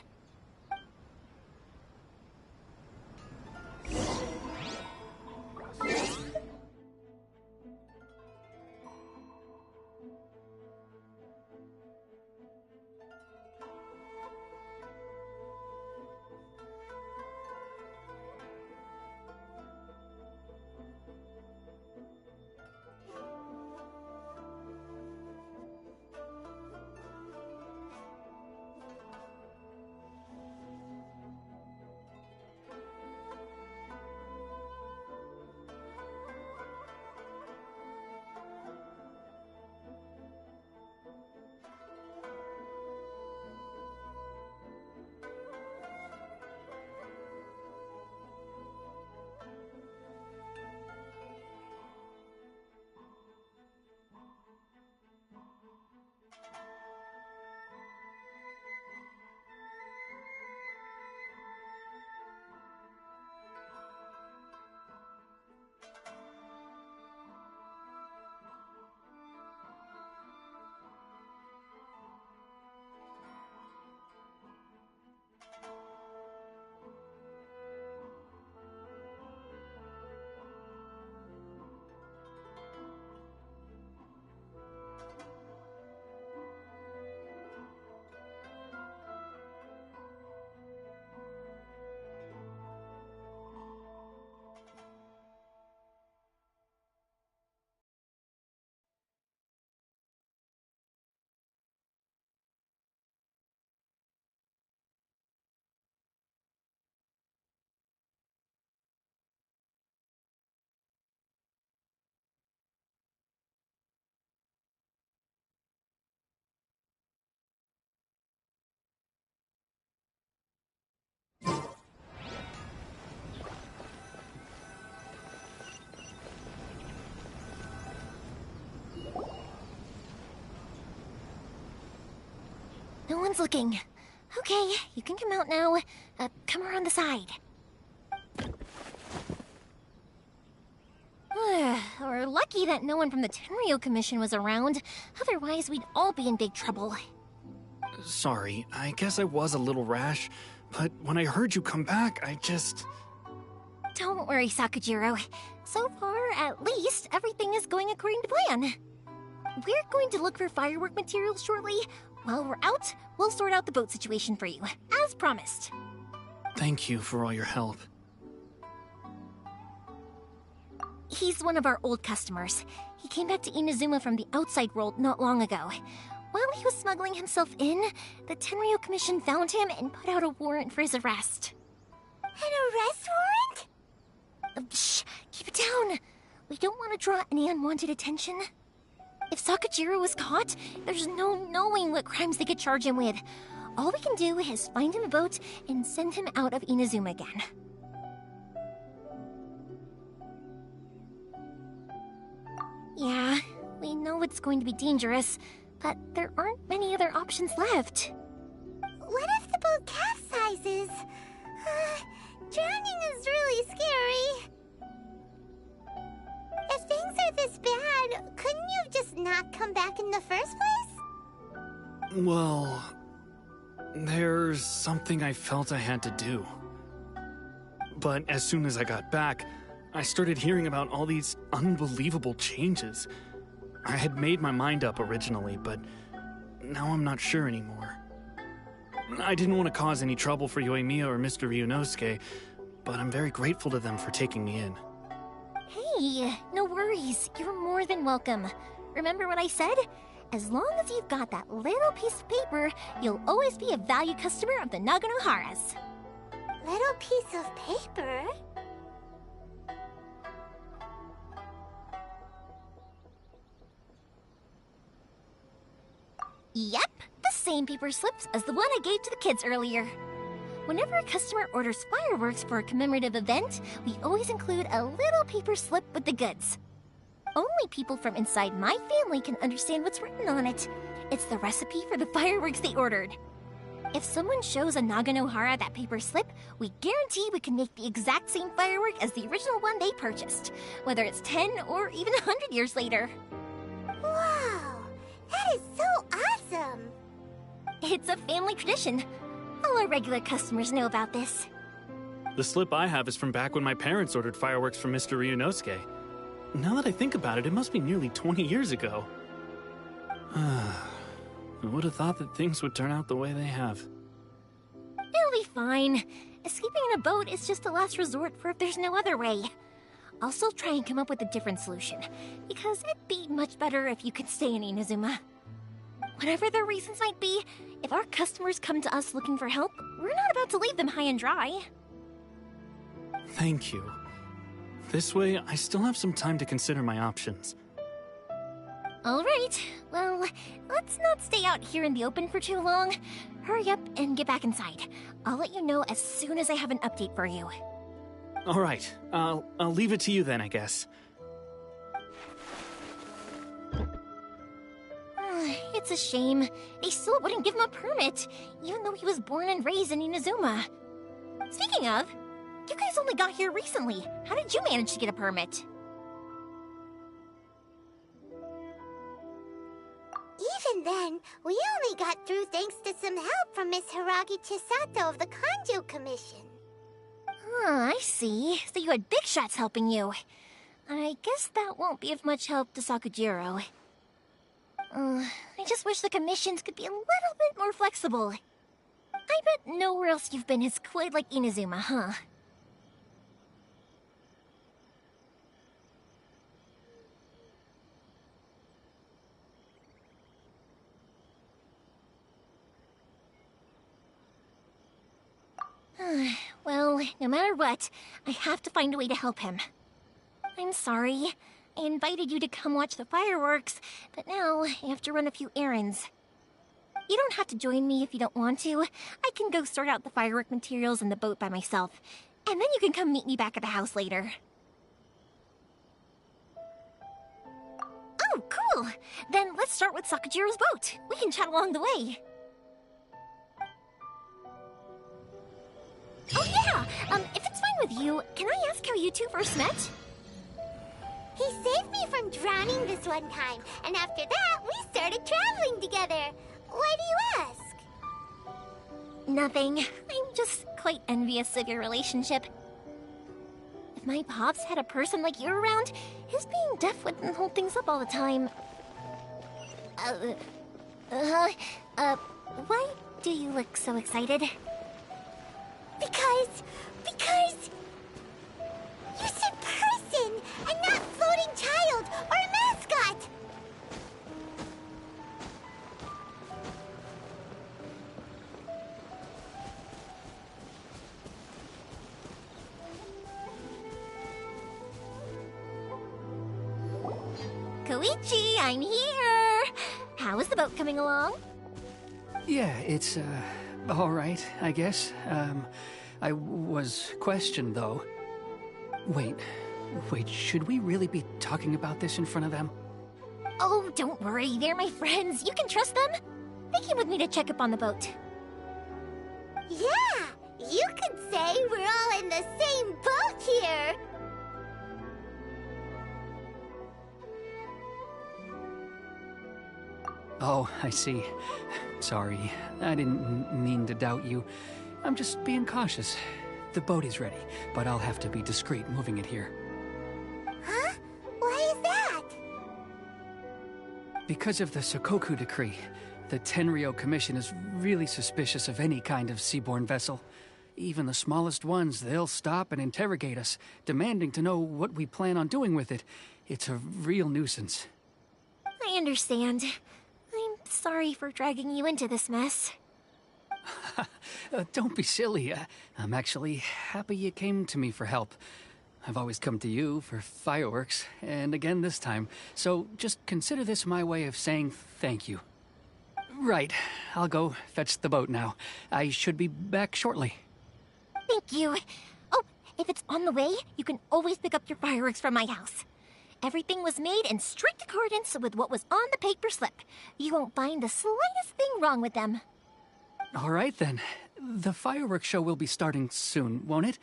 one's looking. Okay, you can come out now. Come around the side. We're lucky that no one from the Tenryo Commission was around. Otherwise, we'd all be in big trouble. Sorry, I guess I was a little rash, but when I heard you come back, I just... Don't worry, Sakujiro. So far, at least, everything is going according to plan. We're going to look for firework materials shortly. While we're out, we'll sort out the boat situation for you, as promised. Thank you for all your help. He's one of our old customers. He came back to Inazuma from the outside world not long ago. While he was smuggling himself in, the Tenryo Commission found him and put out a warrant for his arrest. An arrest warrant? Shh! Keep it down! We don't want to draw any unwanted attention. If Sakujiro was caught, there's no knowing what crimes they could charge him with. All we can do is find him a boat and send him out of Inazuma again. Yeah, we know it's going to be dangerous, but there aren't many other options left. What if the boat capsizes? Drowning is really scary. If things are this bad, couldn't you have just not come back in the first place? Well, there's something I felt I had to do. But as soon as I got back, I started hearing about all these unbelievable changes. I had made my mind up originally, but now I'm not sure anymore. I didn't want to cause any trouble for Yoimiya or Mr. Ryunosuke, but I'm very grateful to them for taking me in. Hey, no worries. You're more than welcome. Remember what I said? As long as you've got that little piece of paper, you'll always be a valued customer of the Naganoharas. Little piece of paper? Yep, the same paper slips as the one I gave to the kids earlier. Whenever a customer orders fireworks for a commemorative event, we always include a little paper slip with the goods. Only people from inside my family can understand what's written on it. It's the recipe for the fireworks they ordered. If someone shows a Naganohara that paper slip, we guarantee we can make the exact same firework as the original one they purchased, whether it's 10 or even 100 years later. Wow, that is so awesome! It's a family tradition. All our regular customers know about this. The slip I have is from back when my parents ordered fireworks from Mr. Ryunosuke. Now that I think about it, it must be nearly 20 years ago. I would have thought that things would turn out the way they have. It'll be fine. Escaping in a boat is just a last resort for if there's no other way. I'll still try and come up with a different solution, because it'd be much better if you could stay in Inazuma. Whatever their reasons might be, if our customers come to us looking for help, we're not about to leave them high and dry. Thank you. This way, I still have some time to consider my options. Alright, well, let's not stay out here in the open for too long. Hurry up and get back inside. I'll let you know as soon as I have an update for you. Alright, I'll leave it to you then, I guess. It's a shame. They still wouldn't give him a permit, even though he was born and raised in Inazuma. Speaking of, you guys only got here recently. How did you manage to get a permit? Even then, we only got through thanks to some help from Miss Hiragi Chisato of the Kanjo Commission. I see. So you had big shots helping you. I guess that won't be of much help to Sakujiro. I just wish the commissions could be a little bit more flexible. I bet nowhere else you've been is quite like Inazuma, huh? Well, no matter what, I have to find a way to help him. I'm sorry. I invited you to come watch the fireworks, but now I have to run a few errands. You don't have to join me if you don't want to. I can go sort out the firework materials and the boat by myself, and then you can come meet me back at the house later. Oh, cool! Then let's start with Sakujiro's boat. We can chat along the way. Oh yeah! If it's fine with you, can I ask how you two first met? He saved me from drowning this one time, and after that, we started traveling together. Why do you ask? Nothing. I'm just quite envious of your relationship. If my pops had a person like you around, his being deaf wouldn't hold things up all the time. Why do you look so excited? Because you said person and not floating child or a mascot. Koichi, I'm here! How is the boat coming along? Yeah, it's, alright, I guess. I was questioned, though. Wait, should we really be talking about this in front of them? Oh, don't worry, they're my friends. You can trust them. They came with me to check up on the boat. Yeah, you could say we're all in the same boat here. Oh, I see. Sorry, I didn't mean to doubt you. I'm just being cautious. The boat is ready, but I'll have to be discreet moving it here. Huh? Why is that? Because of the Sokoku decree, the Tenryo Commission is really suspicious of any kind of seaborne vessel. Even the smallest ones, they'll stop and interrogate us, demanding to know what we plan on doing with it. It's a real nuisance. I understand. I'm sorry for dragging you into this mess. Don't be silly. I'm actually happy you came to me for help. I've always come to you for fireworks, and again this time, so just consider this my way of saying thank you. Right, I'll go fetch the boat now. I should be back shortly. Thank you. Oh, if it's on the way, you can always pick up your fireworks from my house. Everything was made in strict accordance with what was on the paper slip. You won't find the slightest thing wrong with them. All right, then. The fireworks show will be starting soon, won't it?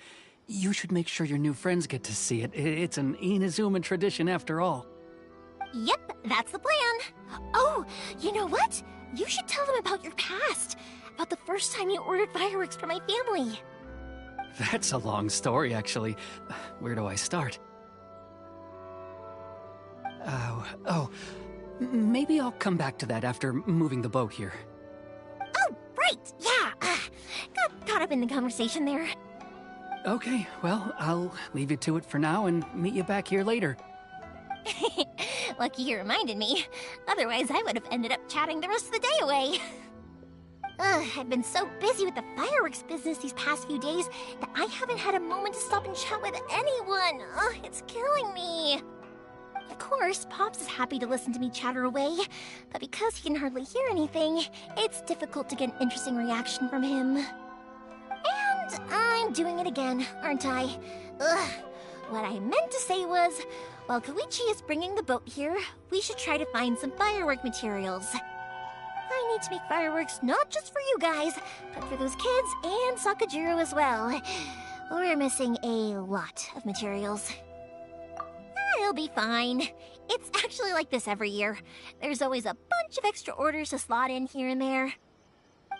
You should make sure your new friends get to see it. It's an Inazuma tradition after all. Yep, that's the plan. Oh, you know what? You should tell them about your past. About the first time you ordered fireworks for my family. That's a long story, actually. Where do I start? Maybe I'll come back to that after moving the boat here. Oh, right, yeah. Got caught up in the conversation there. Okay, well, I'll leave you to it for now and meet you back here later. Lucky you reminded me. Otherwise, I would have ended up chatting the rest of the day away. I've been so busy with the fireworks business these past few days that I haven't had a moment to stop and chat with anyone. It's killing me. Of course, Pops is happy to listen to me chatter away, but because he can hardly hear anything, it's difficult to get an interesting reaction from him. And I'm doing it again, aren't I? What I meant to say was, while Koichi is bringing the boat here, we should try to find some firework materials. I need to make fireworks not just for you guys, but for those kids and Sakajiro as well. We're missing a lot of materials. It'll be fine. It's actually like this every year. There's always a bunch of extra orders to slot in here and there.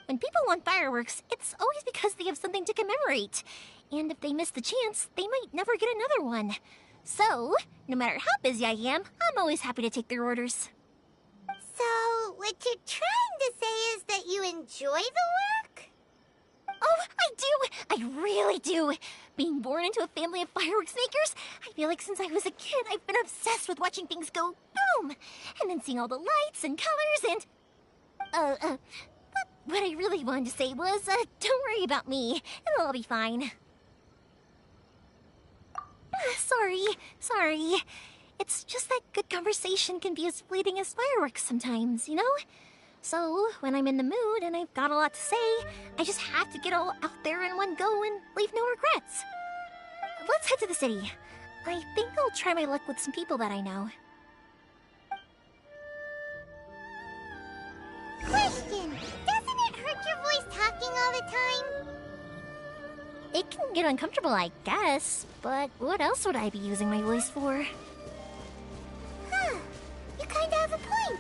When people want fireworks, it's always because they have something to commemorate. And if they miss the chance, they might never get another one. So, no matter how busy I am, I'm always happy to take their orders. So, what you're trying to say is that you enjoy the work? Oh, I do! I really do! Being born into a family of fireworks makers, I feel like since I was a kid, I've been obsessed with watching things go boom! And then seeing all the lights and colors and... But what I really wanted to say was, don't worry about me. It'll all be fine. Sorry. It's just that good conversation can be as fleeting as fireworks sometimes, you know? So, when I'm in the mood and I've got a lot to say, I just have to get all out there in one go and leave no regrets. Let's head to the city. I think I'll try my luck with some people that I know. Question! Doesn't it hurt your voice talking all the time? It can get uncomfortable, I guess, but what else would I be using my voice for? Huh. You kinda have a point.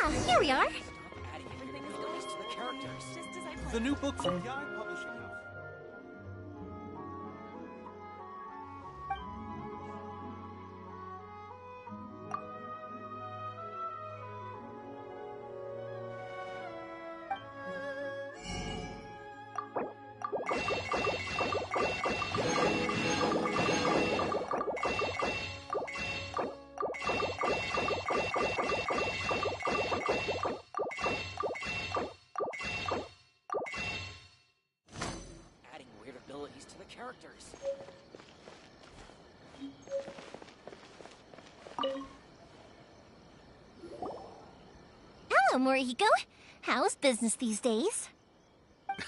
Ah, here we are. The new book from Yai Publishing House. Adding weird abilities to the characters. Hello, Morihiko. How's business these days?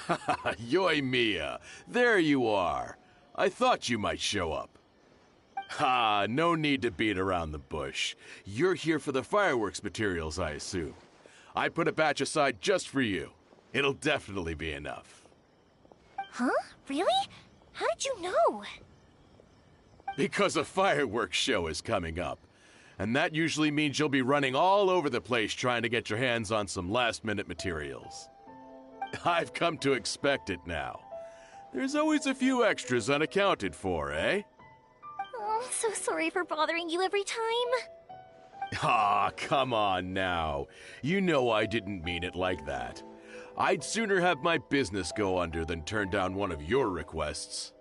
Yoimiya, there you are. I thought you might show up. Ha, no need to beat around the bush. You're here for the fireworks materials, I assume. I put a batch aside just for you. It'll definitely be enough. Huh? Really? How did you know? Because a fireworks show is coming up. And that usually means you'll be running all over the place trying to get your hands on some last-minute materials. I've come to expect it now. There's always a few extras unaccounted for, eh? Oh, I'm so sorry for bothering you every time. Ah, come on now. You know I didn't mean it like that. I'd sooner have my business go under than turn down one of your requests.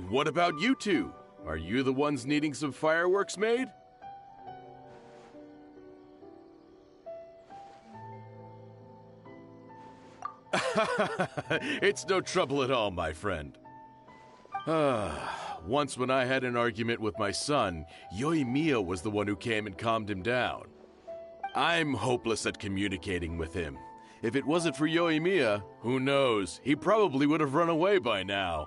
What about you two? Are you the ones needing some fireworks made? It's no trouble at all, my friend. Once when I had an argument with my son, Yoimiya was the one who came and calmed him down. I'm hopeless at communicating with him. If it wasn't for Yoimiya, who knows, he probably would have run away by now.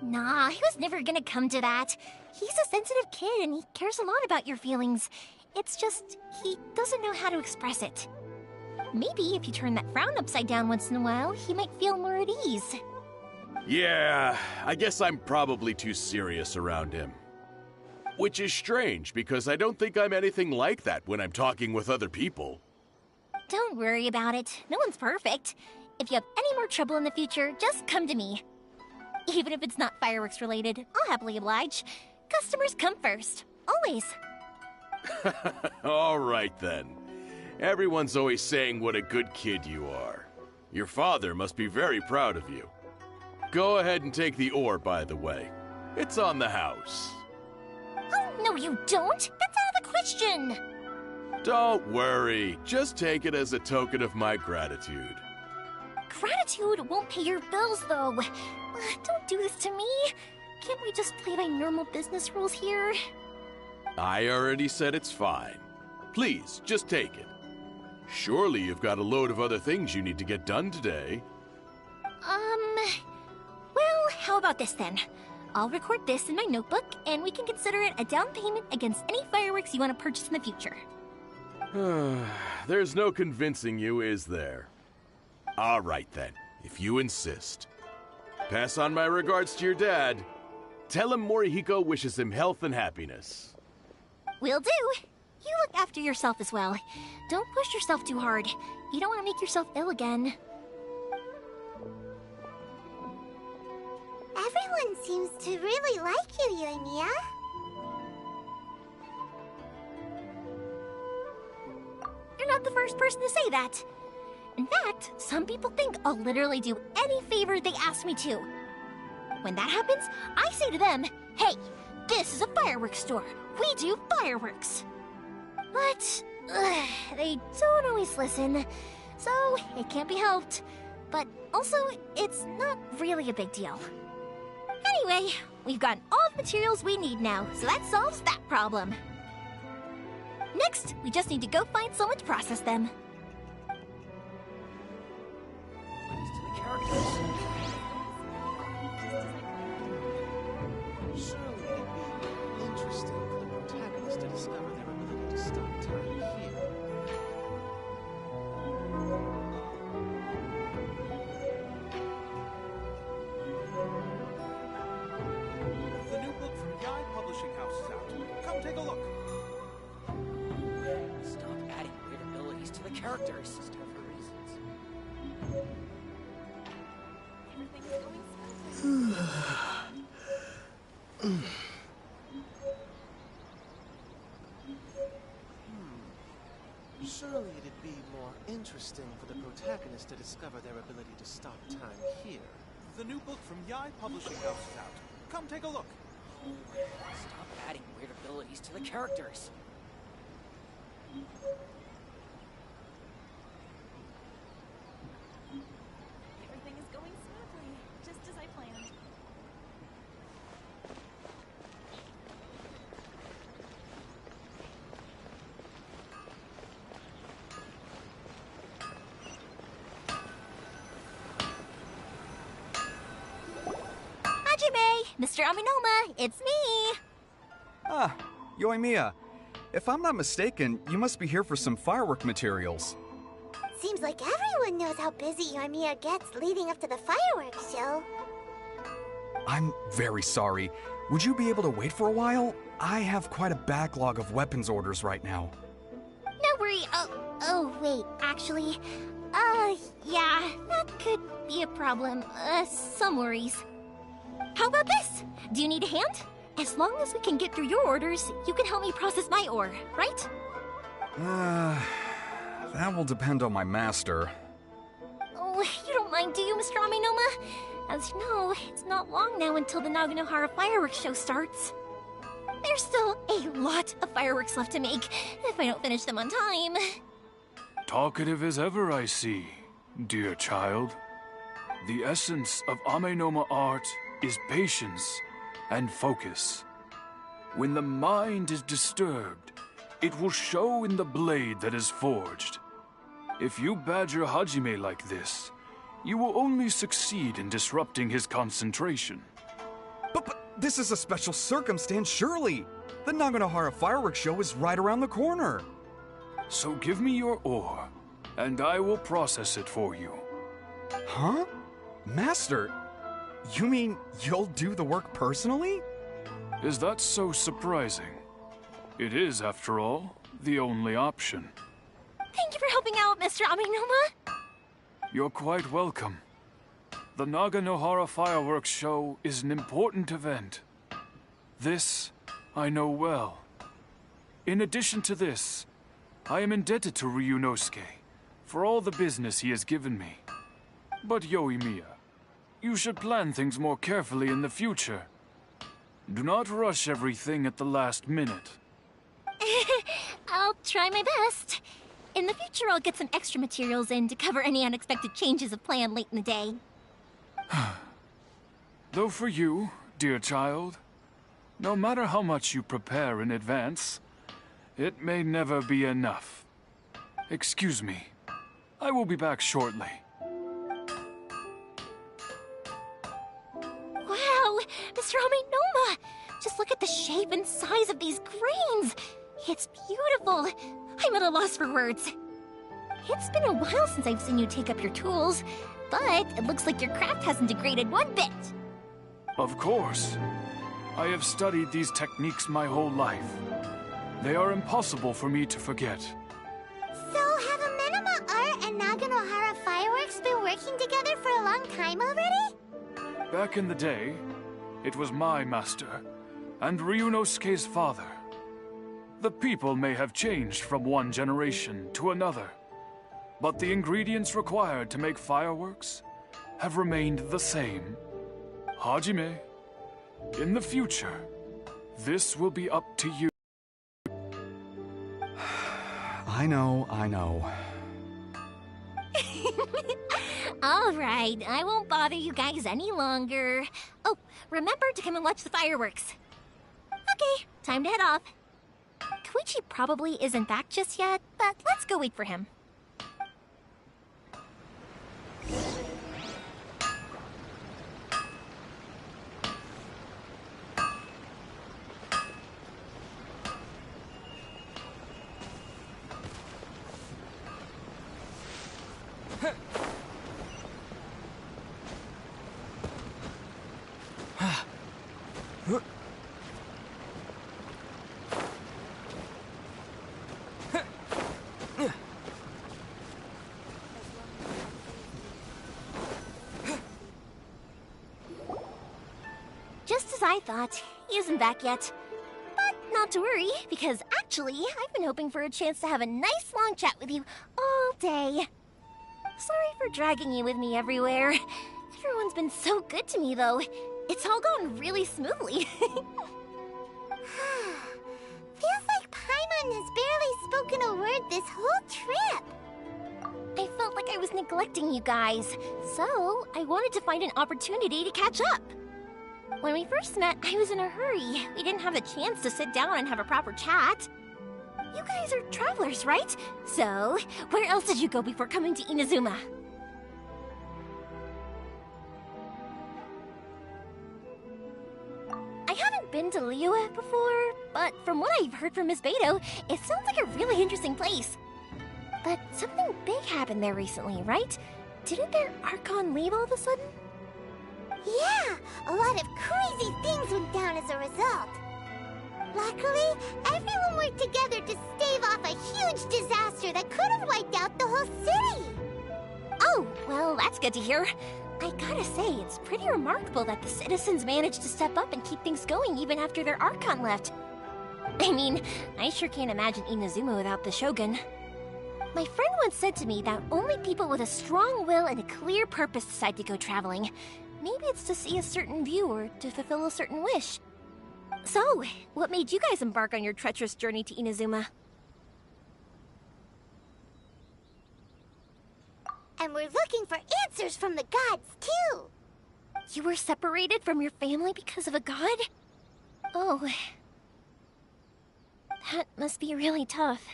Nah, he was never gonna come to that. He's a sensitive kid and he cares a lot about your feelings. It's just, he doesn't know how to express it. Maybe if you turn that frown upside down once in a while, he might feel more at ease. Yeah, I guess I'm probably too serious around him. Which is strange, because I don't think I'm anything like that when I'm talking with other people. Don't worry about it. No one's perfect. If you have any more trouble in the future, just come to me. Even if it's not fireworks related, I'll happily oblige. Customers come first. Always. All right then. Everyone's always saying what a good kid you are. Your father must be very proud of you. Go ahead and take the ore, by the way. It's on the house. Oh, no you don't! That's out of the question! Don't worry. Just take it as a token of my gratitude. Gratitude won't pay your bills, though. Don't do this to me. Can't we just play by normal business rules here? I already said it's fine. Please, just take it. Surely you've got a load of other things you need to get done today. Well, how about this then? I'll record this in my notebook, and we can consider it a down payment against any fireworks you want to purchase in the future. There's no convincing you, is there? All right then, if you insist. Pass on my regards to your dad. Tell him Morihiko wishes him health and happiness. Will do. You look after yourself as well. Don't push yourself too hard. You don't want to make yourself ill again. Everyone seems to really like you, Yoimiya. You're not the first person to say that. In fact, some people think I'll literally do any favor they ask me to. When that happens, I say to them, hey, this is a fireworks store. We do fireworks. But they don't always listen, so it can't be helped. But Also, it's not really a big deal. Anyway, we've gotten all the materials we need now, so that solves that problem. Next, we just need to go find someone to process them. Surely it'd be interesting for the protagonist to discover their ability to stop time here. The new book from Yai Publishing House is out. Come take a look. Stop adding weird abilities to the characters. Surely it'd be more interesting for the protagonist to discover their ability to stop time here. The new book from Yai Publishing House is out. Come take a look. Stop adding weird abilities to the characters. Everything is going smoothly, just as I planned. Hajime! Mr. Aminoma, it's me! Ah, Yoimiya. If I'm not mistaken, you must be here for some firework materials. Seems like everyone knows how busy Yoimiya gets leading up to the fireworks show. I'm very sorry. Would you be able to wait for a while? I have quite a backlog of weapons orders right now. No worry. Oh, wait, actually, yeah, that could be a problem. Some worries. How about this? Do you need a hand? As long as we can get through your orders, you can help me process my ore, right? That will depend on my master. Oh, you don't mind, do you, Mr. Aminoma? As you know, it's not long now until the Naganohara fireworks show starts. There's still a lot of fireworks left to make, if I don't finish them on time. Talkative as ever, I see, dear child. The essence of Amenoma art is patience and focus. When the mind is disturbed, it will show in the blade that is forged. If you badger Hajime like this, you will only succeed in disrupting his concentration. But this is a special circumstance, surely. The Naganohara fireworks show is right around the corner. So give me your ore, and I will process it for you. Huh? Master, you mean you'll do the work personally? Is that so surprising? It is, after all, the only option. Thank you for helping out, Mr. Aminoma. You're quite welcome. The Naganohara fireworks show is an important event. This I know well. In addition to this, I am indebted to Ryunosuke for all the business he has given me. But Yoimiya, you should plan things more carefully in the future. Do not rush everything at the last minute. I'll try my best. In the future, I'll get some extra materials in to cover any unexpected changes of plan late in the day. Though for you, dear child, no matter how much you prepare in advance, it may never be enough. Excuse me. I will be back shortly. Wow, Mr. Aminoma! Just look at the shape and size of these grains! It's beautiful! I'm at a loss for words. It's been a while since I've seen you take up your tools, but it looks like your craft hasn't degraded one bit. Of course. I have studied these techniques my whole life. They are impossible for me to forget. So have Amenoma Art and Naganohara Fireworks been working together for a long time already? Back in the day, it was my master and Ryunosuke's father. The people may have changed from one generation to another, but the ingredients required to make fireworks have remained the same. Hajime, in the future, this will be up to you. I know. All right, I won't bother you guys any longer. Oh, remember to come and watch the fireworks. Okay, time to head off. Koichi probably isn't back just yet, but let's go wait for him. Just as I thought, he isn't back yet. But not to worry, because actually, I've been hoping for a chance to have a nice long chat with you all day. Sorry for dragging you with me everywhere. Everyone's been so good to me, though. It's all gone really smoothly. Feels like Paimon has barely spoken a word this whole trip. I felt like I was neglecting you guys, so I wanted to find an opportunity to catch up. When we first met, I was in a hurry. We didn't have a chance to sit down and have a proper chat. You guys are travelers, right? So, where else did you go before coming to Inazuma? I haven't been to Liyue before, but from what I've heard from Miss Beto, it sounds like a really interesting place. But something big happened there recently, right? Didn't their Archon leave all of a sudden? Yeah, a lot of crazy things went down as a result. Luckily, everyone worked together to stave off a huge disaster that could have wiped out the whole city. Oh, well, that's good to hear. I gotta say, it's pretty remarkable that the citizens managed to step up and keep things going even after their Archon left. I mean, I sure can't imagine Inazuma without the Shogun. My friend once said to me that only people with a strong will and a clear purpose decide to go traveling. Maybe it's to see a certain view or to fulfill a certain wish. So, what made you guys embark on your treacherous journey to Inazuma? And we're looking for answers from the gods, too. You were separated from your family because of a god? Oh. That must be really tough.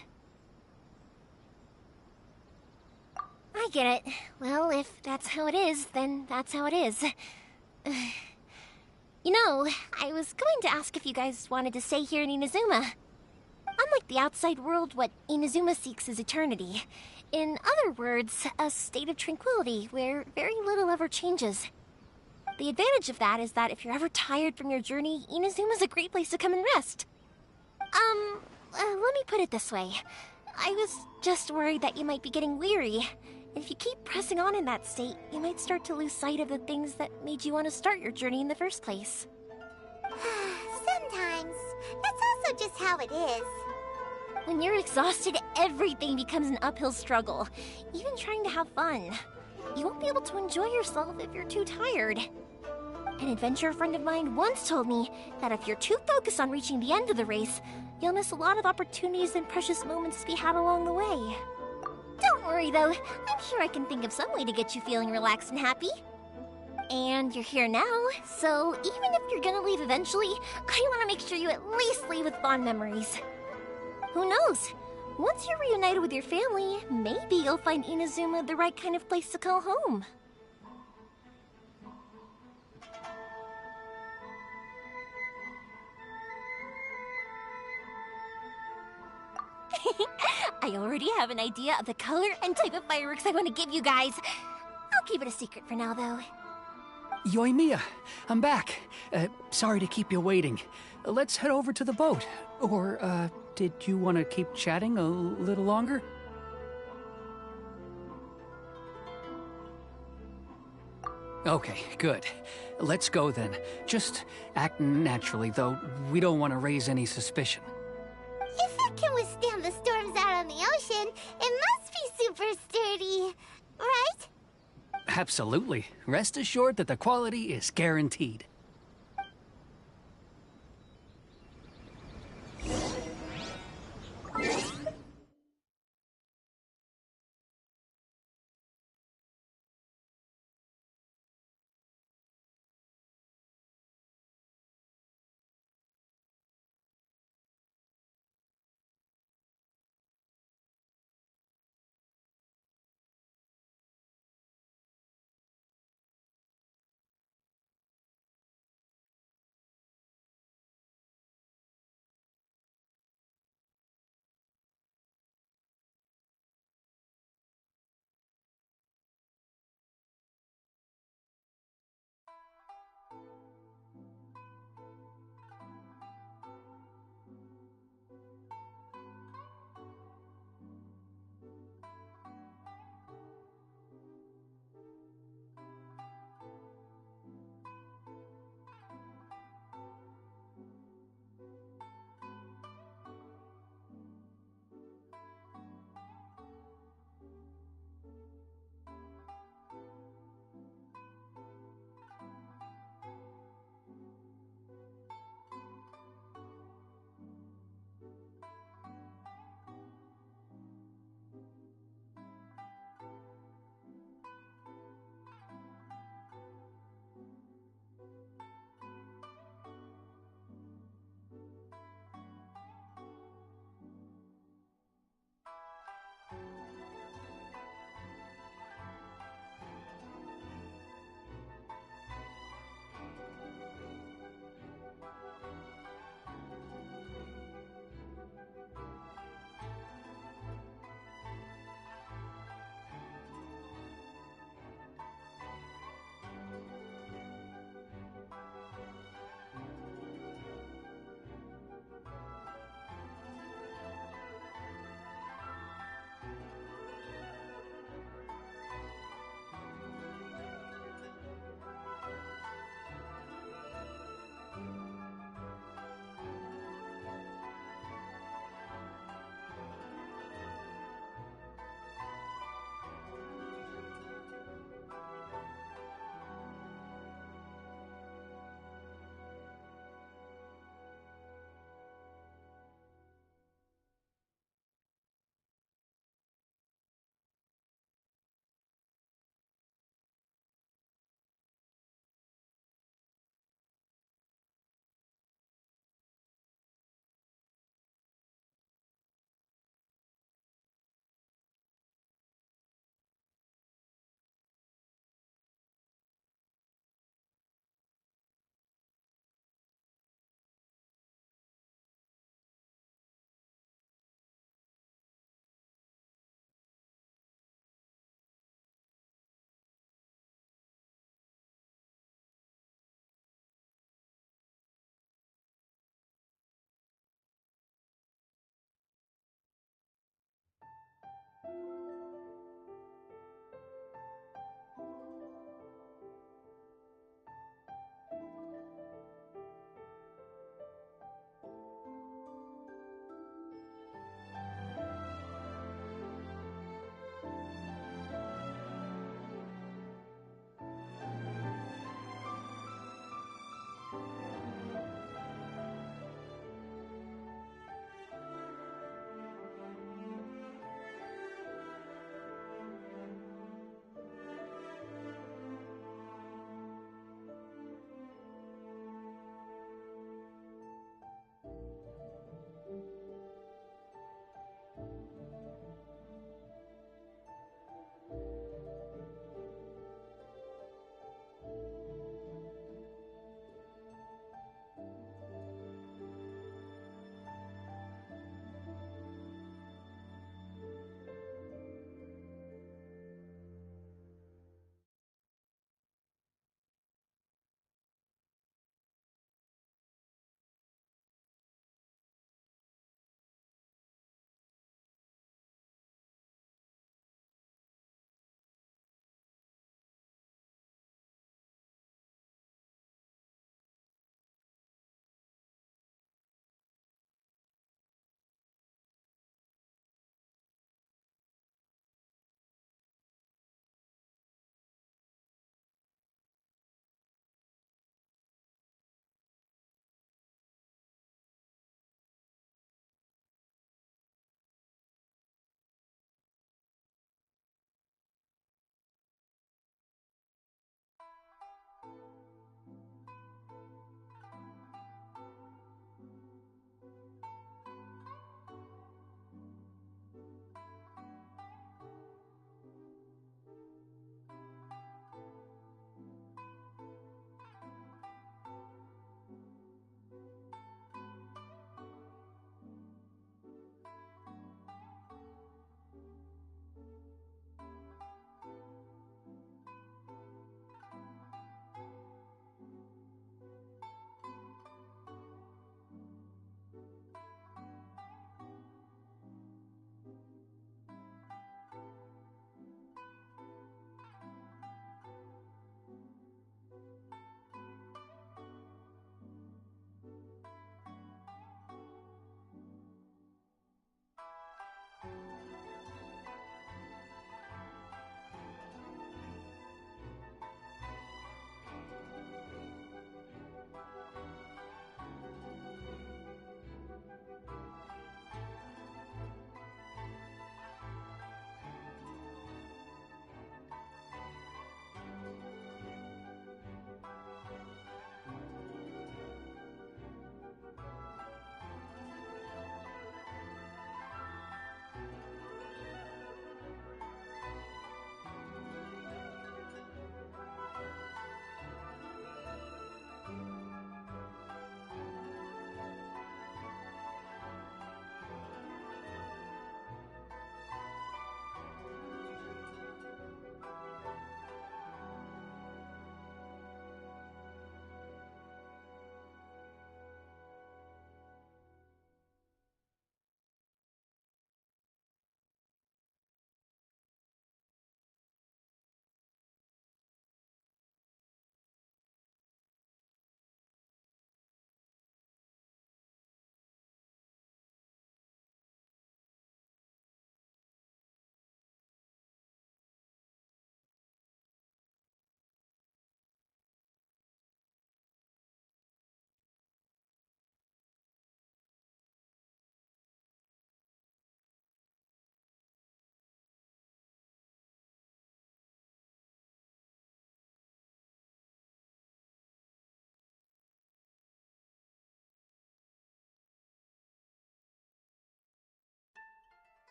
I get it. Well, if that's how it is, then that's how it is. You know, I was going to ask if you guys wanted to stay here in Inazuma. Unlike the outside world, what Inazuma seeks is eternity. In other words, a state of tranquility where very little ever changes. The advantage of that is that if you're ever tired from your journey, Inazuma's a great place to come and rest. Let me put it this way. I was just worried that you might be getting weary. And if you keep pressing on in that state, you might start to lose sight of the things that made you want to start your journey in the first place. Sometimes. That's also just how it is. When you're exhausted, everything becomes an uphill struggle. Even trying to have fun. You won't be able to enjoy yourself if you're too tired. An adventurer friend of mine once told me that if you're too focused on reaching the end of the race, you'll miss a lot of opportunities and precious moments to be had along the way. Don't worry though, I'm sure I can think of some way to get you feeling relaxed and happy. And you're here now, so even if you're gonna leave eventually, I want to make sure you at least leave with fond memories. Who knows? Once you're reunited with your family, maybe you'll find Inazuma the right kind of place to call home. I already have an idea of the color and type of fireworks I want to give you guys. I'll keep it a secret for now, though. Yoimiya, I'm back. Sorry to keep you waiting. Let's head over to the boat. Or, did you want to keep chatting a little longer? Okay, good. Let's go then. Just act naturally, though we don't want to raise any suspicion. If it can withstand the storms out on the ocean, it must be super sturdy, right? Absolutely. Rest assured that the quality is guaranteed.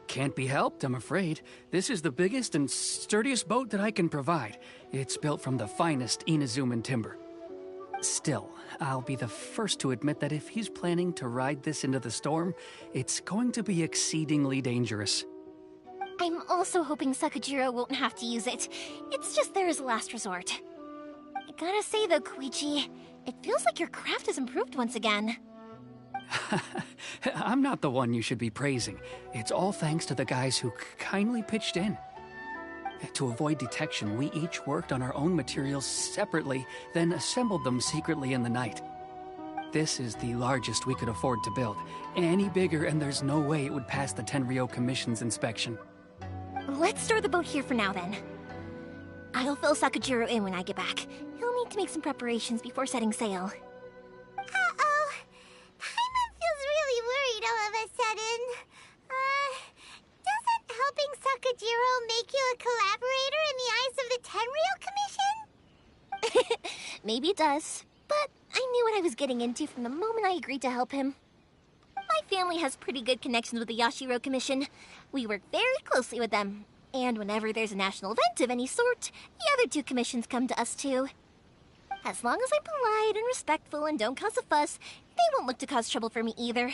Can't be helped, I'm afraid. This is the biggest and sturdiest boat that I can provide. It's built from the finest Inazuman timber. Still, I'll be the first to admit that if he's planning to ride this into the storm, it's going to be exceedingly dangerous. I'm also hoping Sakajiro won't have to use it. It's just there as a last resort. I gotta say though, Koichi, it feels like your craft has improved once again. I'm not the one you should be praising. It's all thanks to the guys who kindly pitched in. To avoid detection, we each worked on our own materials separately, then assembled them secretly in the night. This is the largest we could afford to build. Any bigger and there's no way it would pass the Tenryou Commission's inspection. Let's store the boat here for now then. I'll fill Sakajiro in when I get back. He'll need to make some preparations before setting sail. Uh-oh. Paimon feels really worried all of a sudden. Doesn't helping Sakajiro make you a collaborator in the eyes of the Tenryou Commission? Maybe it does, but I knew what I was getting into from the moment I agreed to help him. My family has pretty good connections with the Yashiro Commission. We work very closely with them. And whenever there's a national event of any sort, the other two commissions come to us too. As long as I'm polite and respectful and don't cause a fuss, they won't look to cause trouble for me either.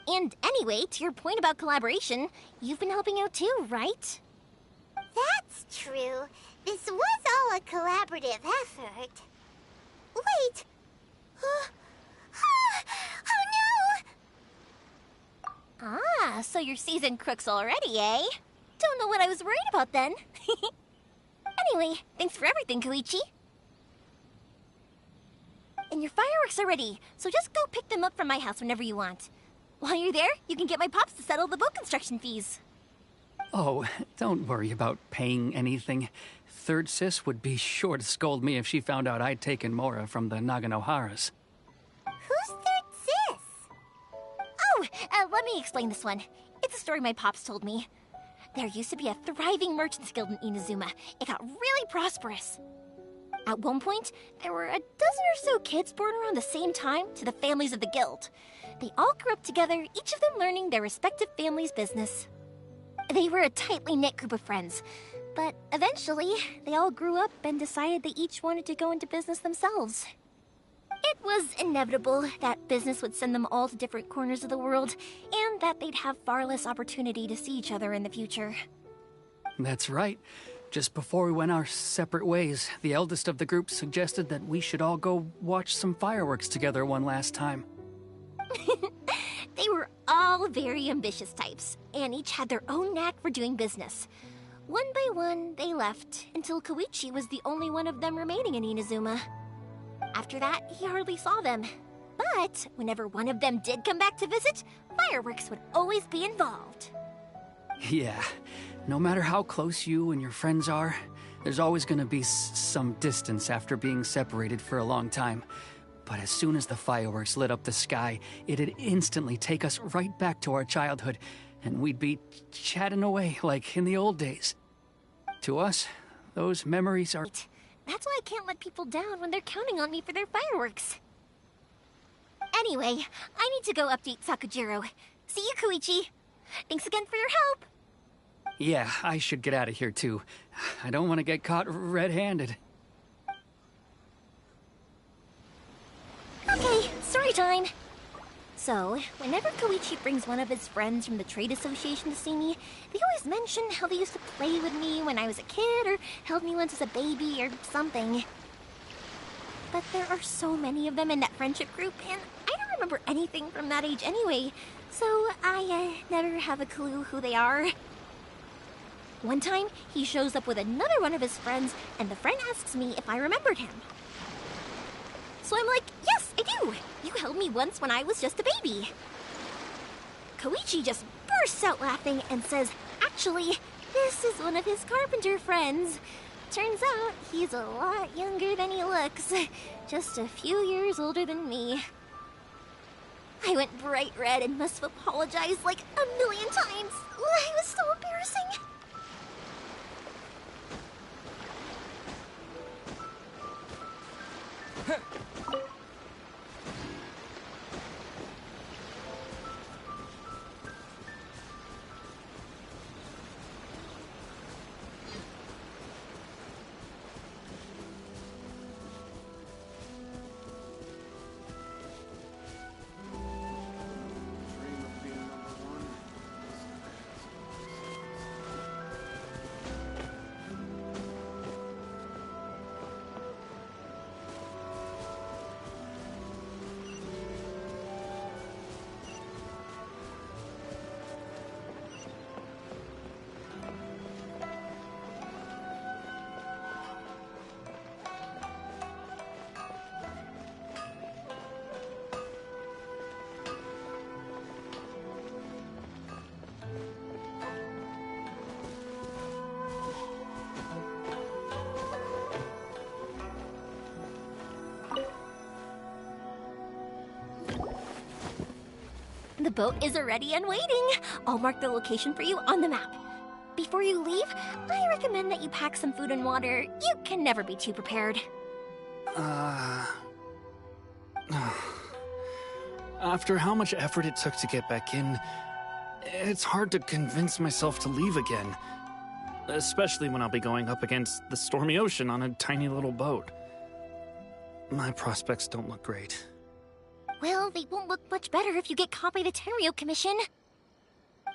And anyway, to your point about collaboration, you've been helping out too, right? That's true. This was all a collaborative effort. Wait! Oh no! Ah, so you're seasoned crooks already, eh? Don't know what I was worried about then. Anyway, thanks for everything, Koichi. And your fireworks are ready, so just go pick them up from my house whenever you want. While you're there, you can get my pops to settle the boat construction fees. Oh, don't worry about paying anything. Third Sis would be sure to scold me if she found out I'd taken Mora from the Naganoharas. Who's Third Sis? Oh, let me explain this one. It's a story my pops told me. There used to be a thriving merchants guild in Inazuma. It got really prosperous. At one point, there were a dozen or so kids born around the same time to the families of the guild. They all grew up together, each of them learning their respective family's business. They were a tightly knit group of friends, but eventually, they all grew up and decided they each wanted to go into business themselves. It was inevitable that business would send them all to different corners of the world, and that they'd have far less opportunity to see each other in the future. That's right. Just before we went our separate ways, the eldest of the group suggested that we should all go watch some fireworks together one last time. They were all very ambitious types, and each had their own knack for doing business. One by one, they left, until Koichi was the only one of them remaining in Inazuma. After that, he hardly saw them. But whenever one of them did come back to visit, fireworks would always be involved. Yeah, no matter how close you and your friends are, there's always gonna be some distance after being separated for a long time. But as soon as the fireworks lit up the sky, it'd instantly take us right back to our childhood, and we'd be chatting away like in the old days. To us, those memories are... That's why I can't let people down when they're counting on me for their fireworks. Anyway, I need to go update Sakujiro. See you, Koichi. Thanks again for your help. Yeah, I should get out of here too. I don't want to get caught red-handed. Okay, story time. So, whenever Koichi brings one of his friends from the trade association to see me, they always mention how they used to play with me when I was a kid, or held me once as a baby, or something. But there are so many of them in that friendship group, and I don't remember anything from that age anyway, so I never have a clue who they are. One time, he shows up with another one of his friends, and the friend asks me if I remembered him. So I'm like, yes, I do. You held me once when I was just a baby. Koichi just bursts out laughing and says, actually, this is one of his carpenter friends. Turns out he's a lot younger than he looks. Just a few years older than me. I went bright red and must have apologized like 1,000,000 times. It was so embarrassing. The boat is ready and waiting. I'll mark the location for you on the map. Before you leave, I recommend that you pack some food and water. You can never be too prepared. After how much effort it took to get back in, it's hard to convince myself to leave again. Especially when I'll be going up against the stormy ocean on a tiny little boat. My prospects don't look great. Well, they won't look much better if you get caught by the Tenryo Commission.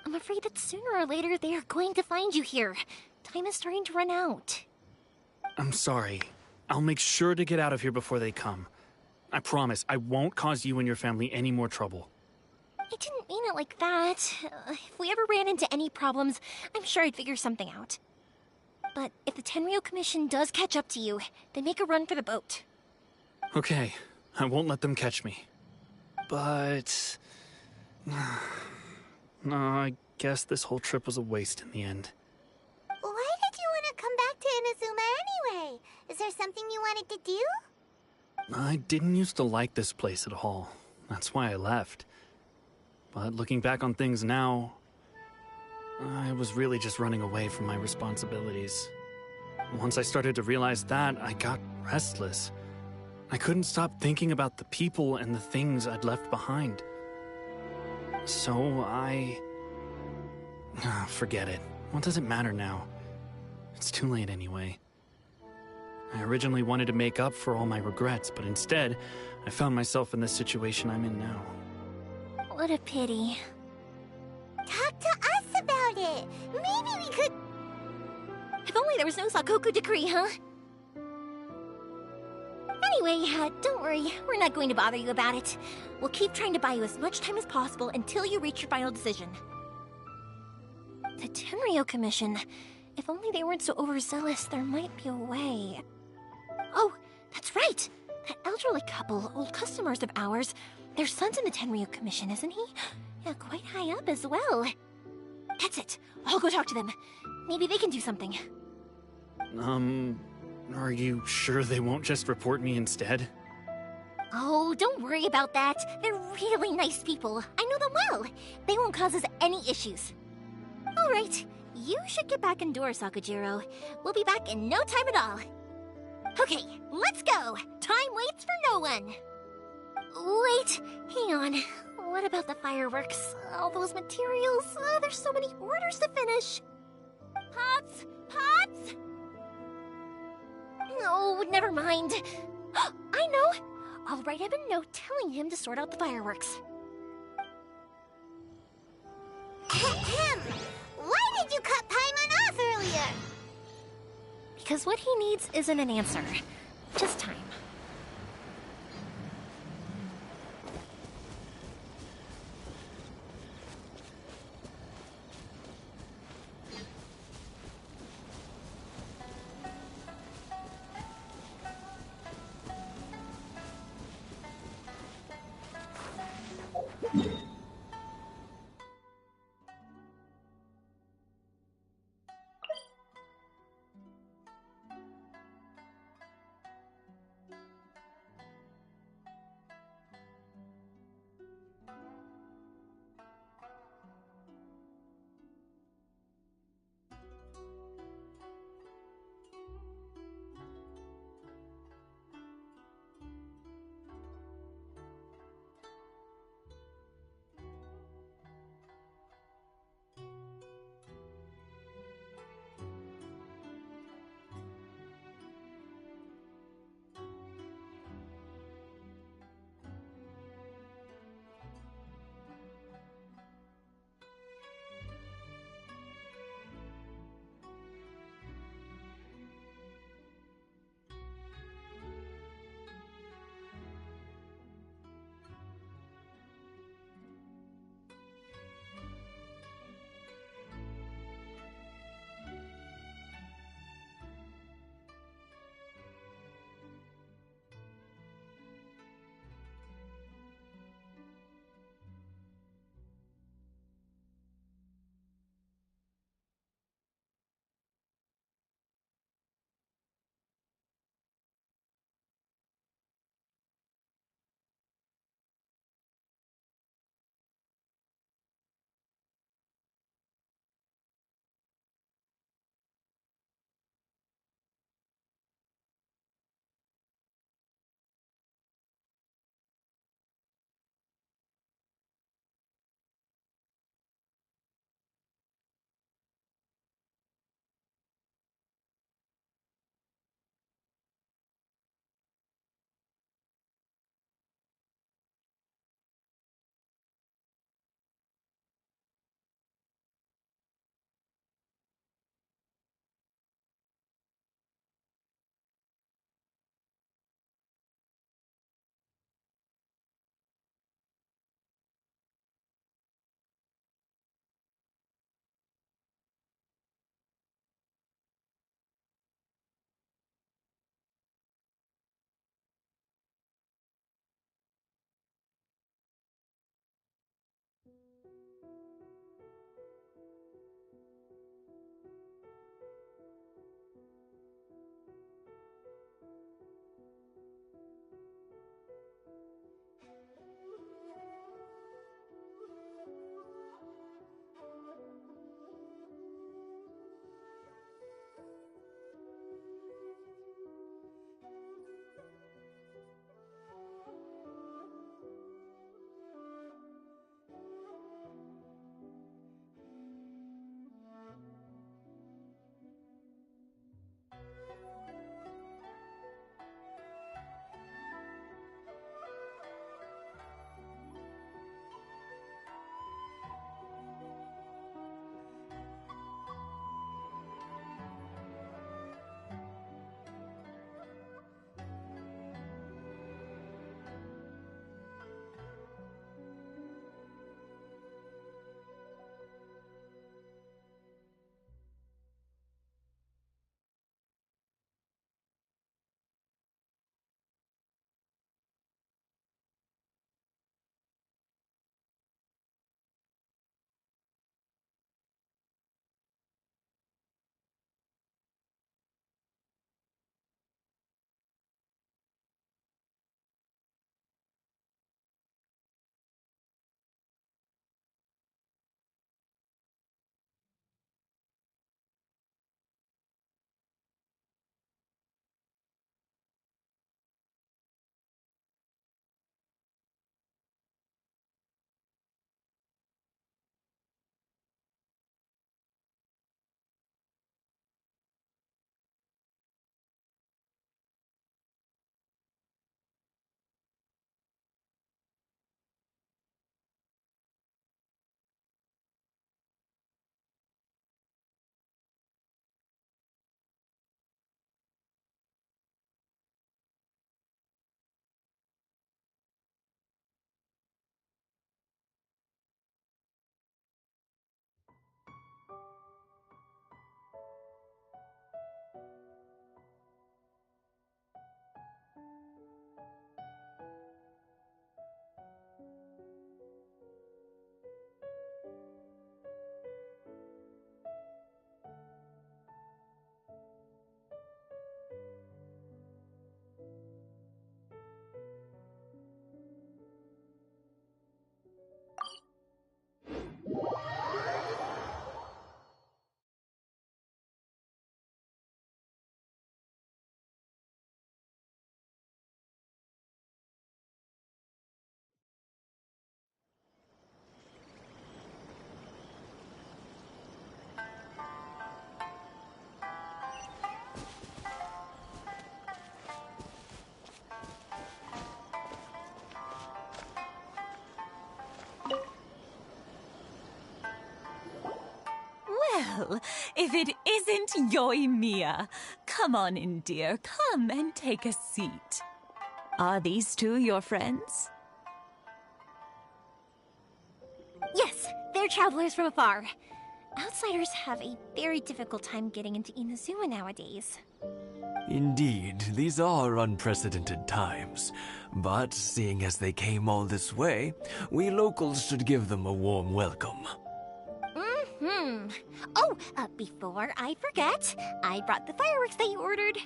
I'm afraid that sooner or later they are going to find you here. Time is starting to run out. I'm sorry. I'll make sure to get out of here before they come. I promise, I won't cause you and your family any more trouble. I didn't mean it like that. If we ever ran into any problems, I'm sure I'd figure something out. But if the Tenryo Commission does catch up to you, then make a run for the boat. Okay, I won't let them catch me. But... no, I guess this whole trip was a waste in the end. Why did you want to come back to Inazuma anyway? Is there something you wanted to do? I didn't used to like this place at all. That's why I left. But looking back on things now, I was really just running away from my responsibilities. Once I started to realize that, I got restless. I couldn't stop thinking about the people and the things I'd left behind. So forget it. What does it matter now? It's too late anyway. I originally wanted to make up for all my regrets, but instead, I found myself in the situation I'm in now. What a pity. Talk to us about it. Maybe we could... If only there was no Sakoku decree, huh? Anyway, don't worry. We're not going to bother you about it. We'll keep trying to buy you as much time as possible until you reach your final decision. The Tenryo Commission. If only they weren't so overzealous, there might be a way. Oh, that's right! That elderly couple, old customers of ours, their son's in the Tenryo Commission, isn't he? Yeah, quite high up as well. That's it. I'll go talk to them. Maybe they can do something. Are you sure they won't just report me instead? Oh, don't worry about that. They're really nice people. I know them well. They won't cause us any issues. All right. You should get back indoors, Sakujiro. We'll be back in no time at all. Okay, let's go. Time waits for no one. Wait, hang on. What about the fireworks? All those materials? There's so many orders to finish. Pops! Pops! No, never mind. I know. I'll write him a note telling him to sort out the fireworks. Why did you cut Paimon off earlier? Because what he needs isn't an answer, just time. Well, if it isn't Yoimiya. Come on in, dear. Come and take a seat. Are these two your friends? Yes, they're travelers from afar. Outsiders have a very difficult time getting into Inazuma nowadays. Indeed, these are unprecedented times. But seeing as they came all this way, we locals should give them a warm welcome. Oh, before I forget, I brought the fireworks that you ordered.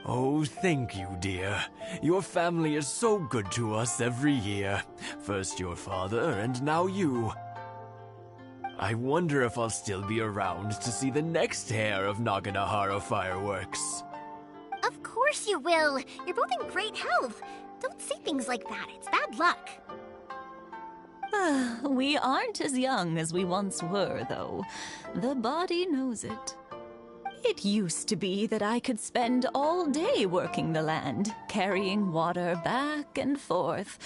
Oh, thank you, dear. Your family is so good to us every year. First your father, and now you. I wonder if I'll still be around to see the next hair of Naganohara fireworks. Of course you will. You're both in great health. Don't say things like that. It's bad luck. We aren't as young as we once were, though. The body knows it. It used to be that I could spend all day working the land, carrying water back and forth.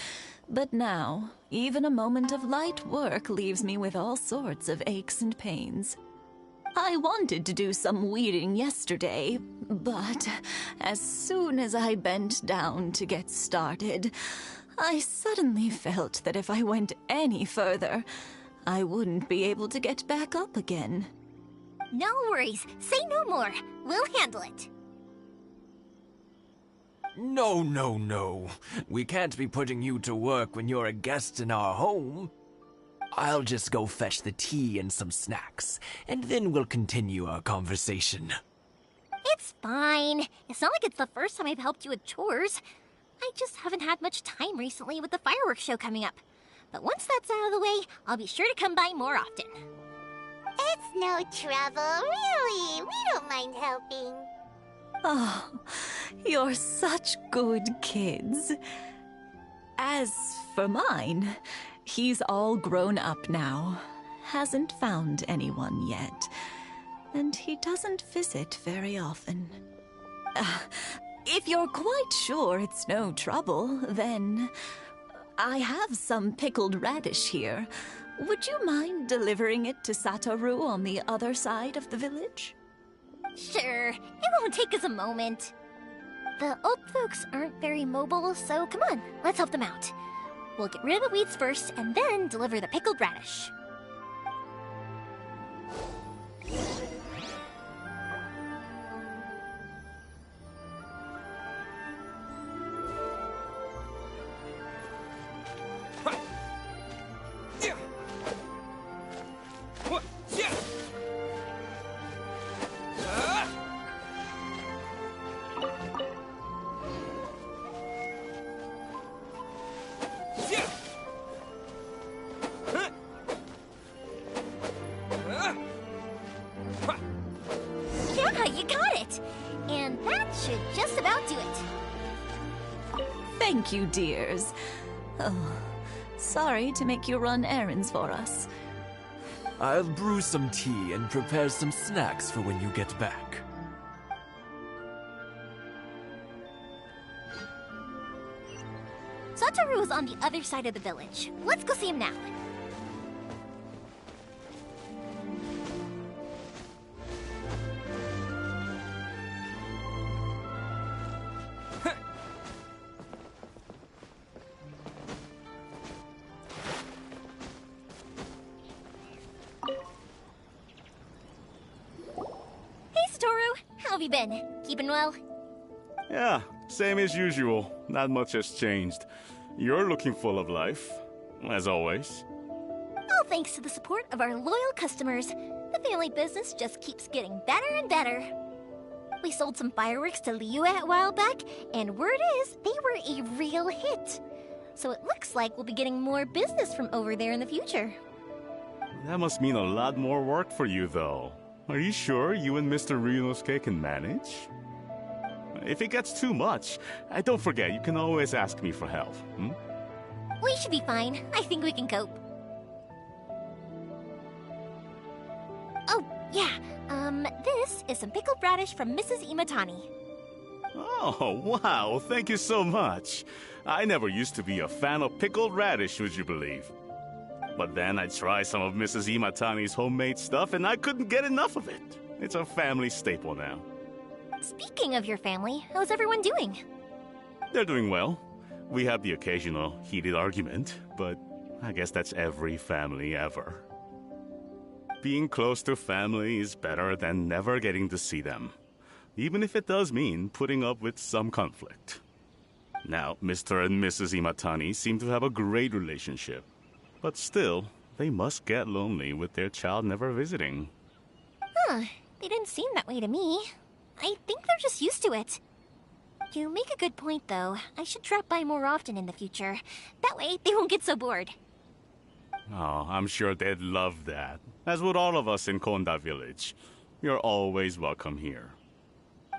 But now, even a moment of light work leaves me with all sorts of aches and pains. I wanted to do some weeding yesterday, but as soon as I bent down to get started, I suddenly felt that if I went any further, I wouldn't be able to get back up again. No worries. Say no more. We'll handle it. No, no, no. We can't be putting you to work when you're a guest in our home. I'll just go fetch the tea and some snacks, and then we'll continue our conversation. It's fine. It's not like it's the first time I've helped you with chores. I just haven't had much time recently with the fireworks show coming up. But once that's out of the way, I'll be sure to come by more often. It's no trouble, really. We don't mind helping. Oh, you're such good kids. As for mine, he's all grown up now. Hasn't found anyone yet. And he doesn't visit very often. If you're quite sure it's no trouble, then I have some pickled radish here. Would you mind delivering it to Satoru on the other side of the village? Sure, it won't take us a moment. The old folks aren't very mobile, so come on, let's help them out. We'll get rid of the weeds first, and then deliver the pickled radish. Yeah, you got it! And that should just about do it. Thank you, dears. Oh, sorry to make you run errands for us. I'll brew some tea and prepare some snacks for when you get back. Satoru is on the other side of the village. Let's go see him now. Hey, Satoru. How have you been? Keeping well? Yeah, same as usual. Not much has changed. You're looking full of life, as always. All thanks to the support of our loyal customers. The family business just keeps getting better and better. We sold some fireworks to Liyue a while back, and word is they were a real hit. So it looks like we'll be getting more business from over there in the future. That must mean a lot more work for you, though. Are you sure you and Mr. Ryunosuke can manage? If it gets too much, don't forget, you can always ask me for help. We should be fine. I think we can cope. Oh, yeah. This is some pickled radish from Mrs. Imatani. Oh, wow. Thank you so much. I never used to be a fan of pickled radish, would you believe? But then I tried some of Mrs. Imatani's homemade stuff and I couldn't get enough of it. It's a family staple now. Speaking of your family, how's everyone doing? They're doing well. We have the occasional heated argument, but I guess that's every family ever. Being close to family is better than never getting to see them, even if it does mean putting up with some conflict. Now, Mr. and Mrs. Imatani seem to have a great relationship, but still, they must get lonely with their child never visiting. Huh, they didn't seem that way to me. I think they're just used to it. You make a good point, though. I should drop by more often in the future. That way, they won't get so bored. Oh, I'm sure they'd love that, as would all of us in Konda Village. You're always welcome here.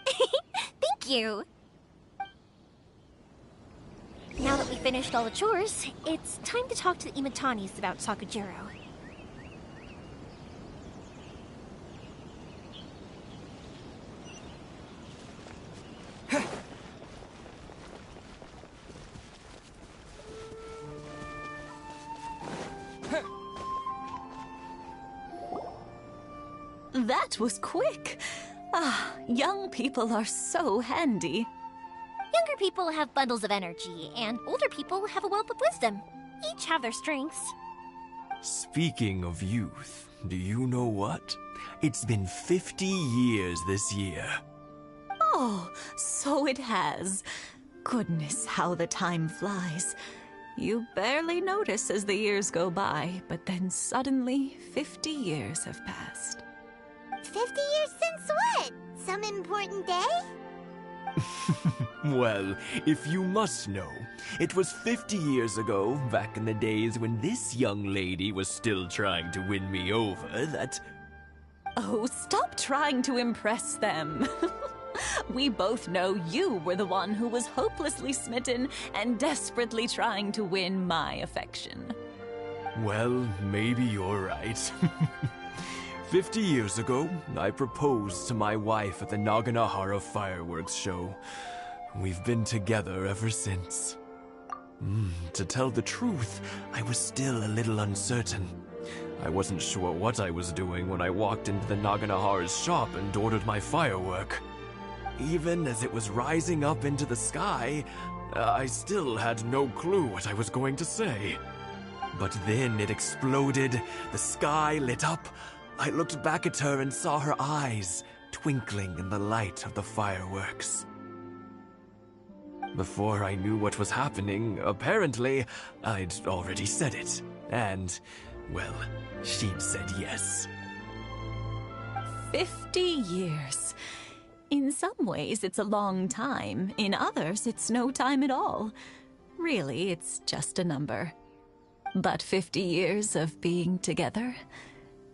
Thank you! Now that we finished all the chores, it's time to talk to the Imatanis about Sakujiro. That was quick. Ah, young people are so handy. Younger people have bundles of energy, and older people have a wealth of wisdom. Each have their strengths. Speaking of youth, do you know what? It's been 50 years this year. Oh, so it has. Goodness, how the time flies. You barely notice as the years go by, but then suddenly 50 years have passed. 50 years since what? Some important day? Well, if you must know, it was 50 years ago, back in the days when this young lady was still trying to win me over, that... Oh, stop trying to impress them. We both know you were the one who was hopelessly smitten and desperately trying to win my affection. Well, maybe you're right. 50 years ago, I proposed to my wife at the Naganahara fireworks show. We've been together ever since. To tell the truth, I was still a little uncertain. I wasn't sure what I was doing when I walked into the Naganahara's shop and ordered my firework. Even as it was rising up into the sky, I still had no clue what I was going to say. But then it exploded, the sky lit up. I looked back at her and saw her eyes twinkling in the light of the fireworks. Before I knew what was happening, apparently, I'd already said it. And, well, she'd said yes. 50 years. In some ways, it's a long time. In others, it's no time at all. Really, it's just a number. But 50 years of being together...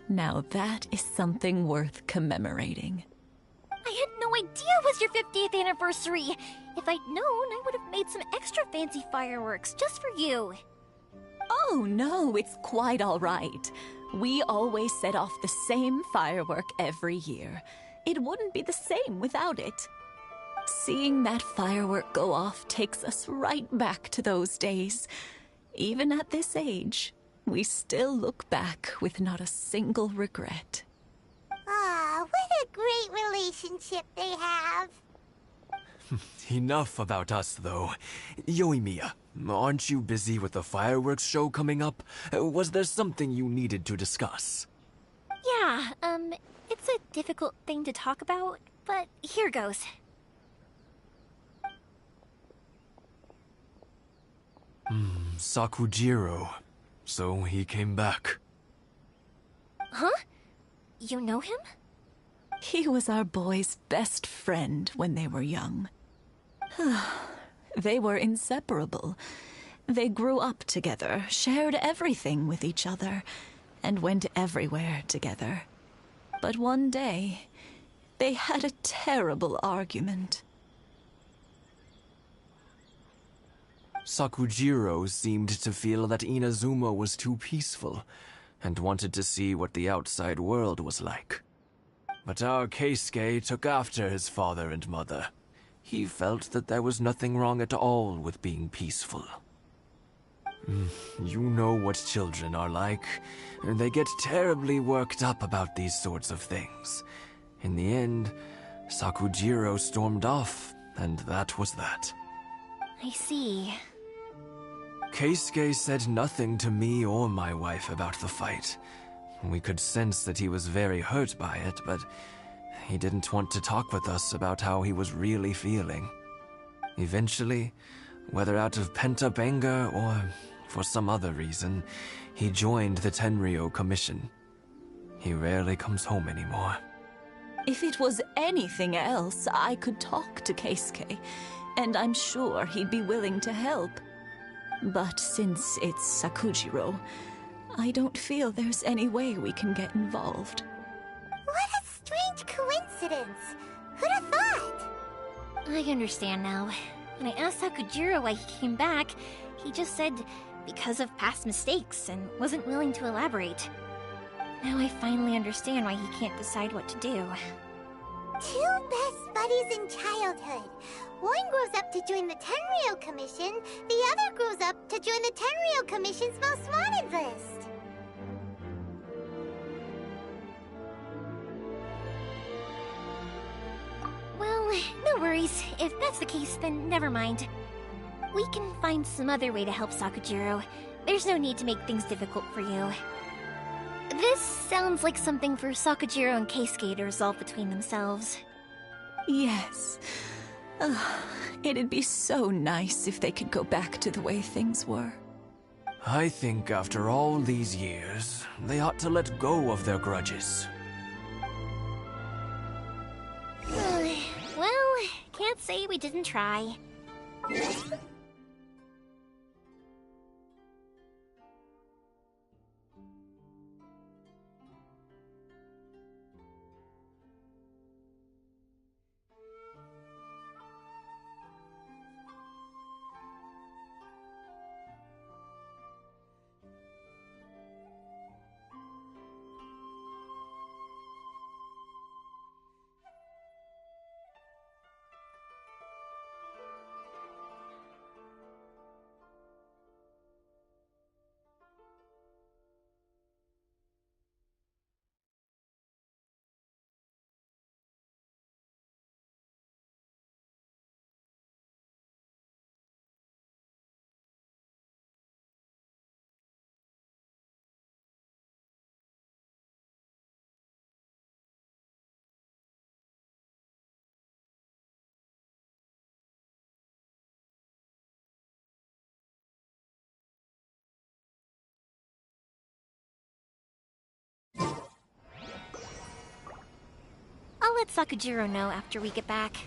Now that is something worth commemorating. I had no idea it was your 50th anniversary. If I'd known, I would have made some extra fancy fireworks just for you. Oh no, it's quite all right. We always set off the same firework every year. It wouldn't be the same without it. Seeing that firework go off takes us right back to those days. Even at this age, we still look back with not a single regret. Ah, what a great relationship they have. Enough about us, though. Yoimiya, aren't you busy with the fireworks show coming up? Was there something you needed to discuss? Yeah, it's a difficult thing to talk about, but here goes. Sakujiro. So he came back. Huh? You know him? He was our boy's best friend when they were young. They were inseparable. They grew up together, shared everything with each other, and went everywhere together. But one day, they had a terrible argument. Sakujiro seemed to feel that Inazuma was too peaceful, and wanted to see what the outside world was like. But our Keisuke took after his father and mother. He felt that there was nothing wrong at all with being peaceful. You know what children are like. They get terribly worked up about these sorts of things. In the end, Sakujiro stormed off, and that was that. I see. Keisuke said nothing to me or my wife about the fight. We could sense that he was very hurt by it, but he didn't want to talk with us about how he was really feeling. Eventually, whether out of pent-up anger or for some other reason, he joined the Tenryo Commission. He rarely comes home anymore. If it was anything else, I could talk to Keisuke, and I'm sure he'd be willing to help. But since it's Sakujiro, I don't feel there's any way we can get involved. What a strange coincidence! Who'd have thought? I understand now. When I asked Sakujiro why he came back, he just said because of past mistakes and wasn't willing to elaborate. Now I finally understand why he can't decide what to do. Two best buddies in childhood. One grows up to join the Tenryo Commission, the other grows up to join the Tenryo Commission's most wanted list. Well, no worries. If that's the case, then never mind. We can find some other way to help Sakujiro. There's no need to make things difficult for you. This sounds like something for Sakujiro and Keisuke to resolve between themselves. Yes. It'd be so nice if they could go back to the way things were. I think after all these years, they ought to let go of their grudges. Well, can't say we didn't try. I'll let Sakujiro know after we get back.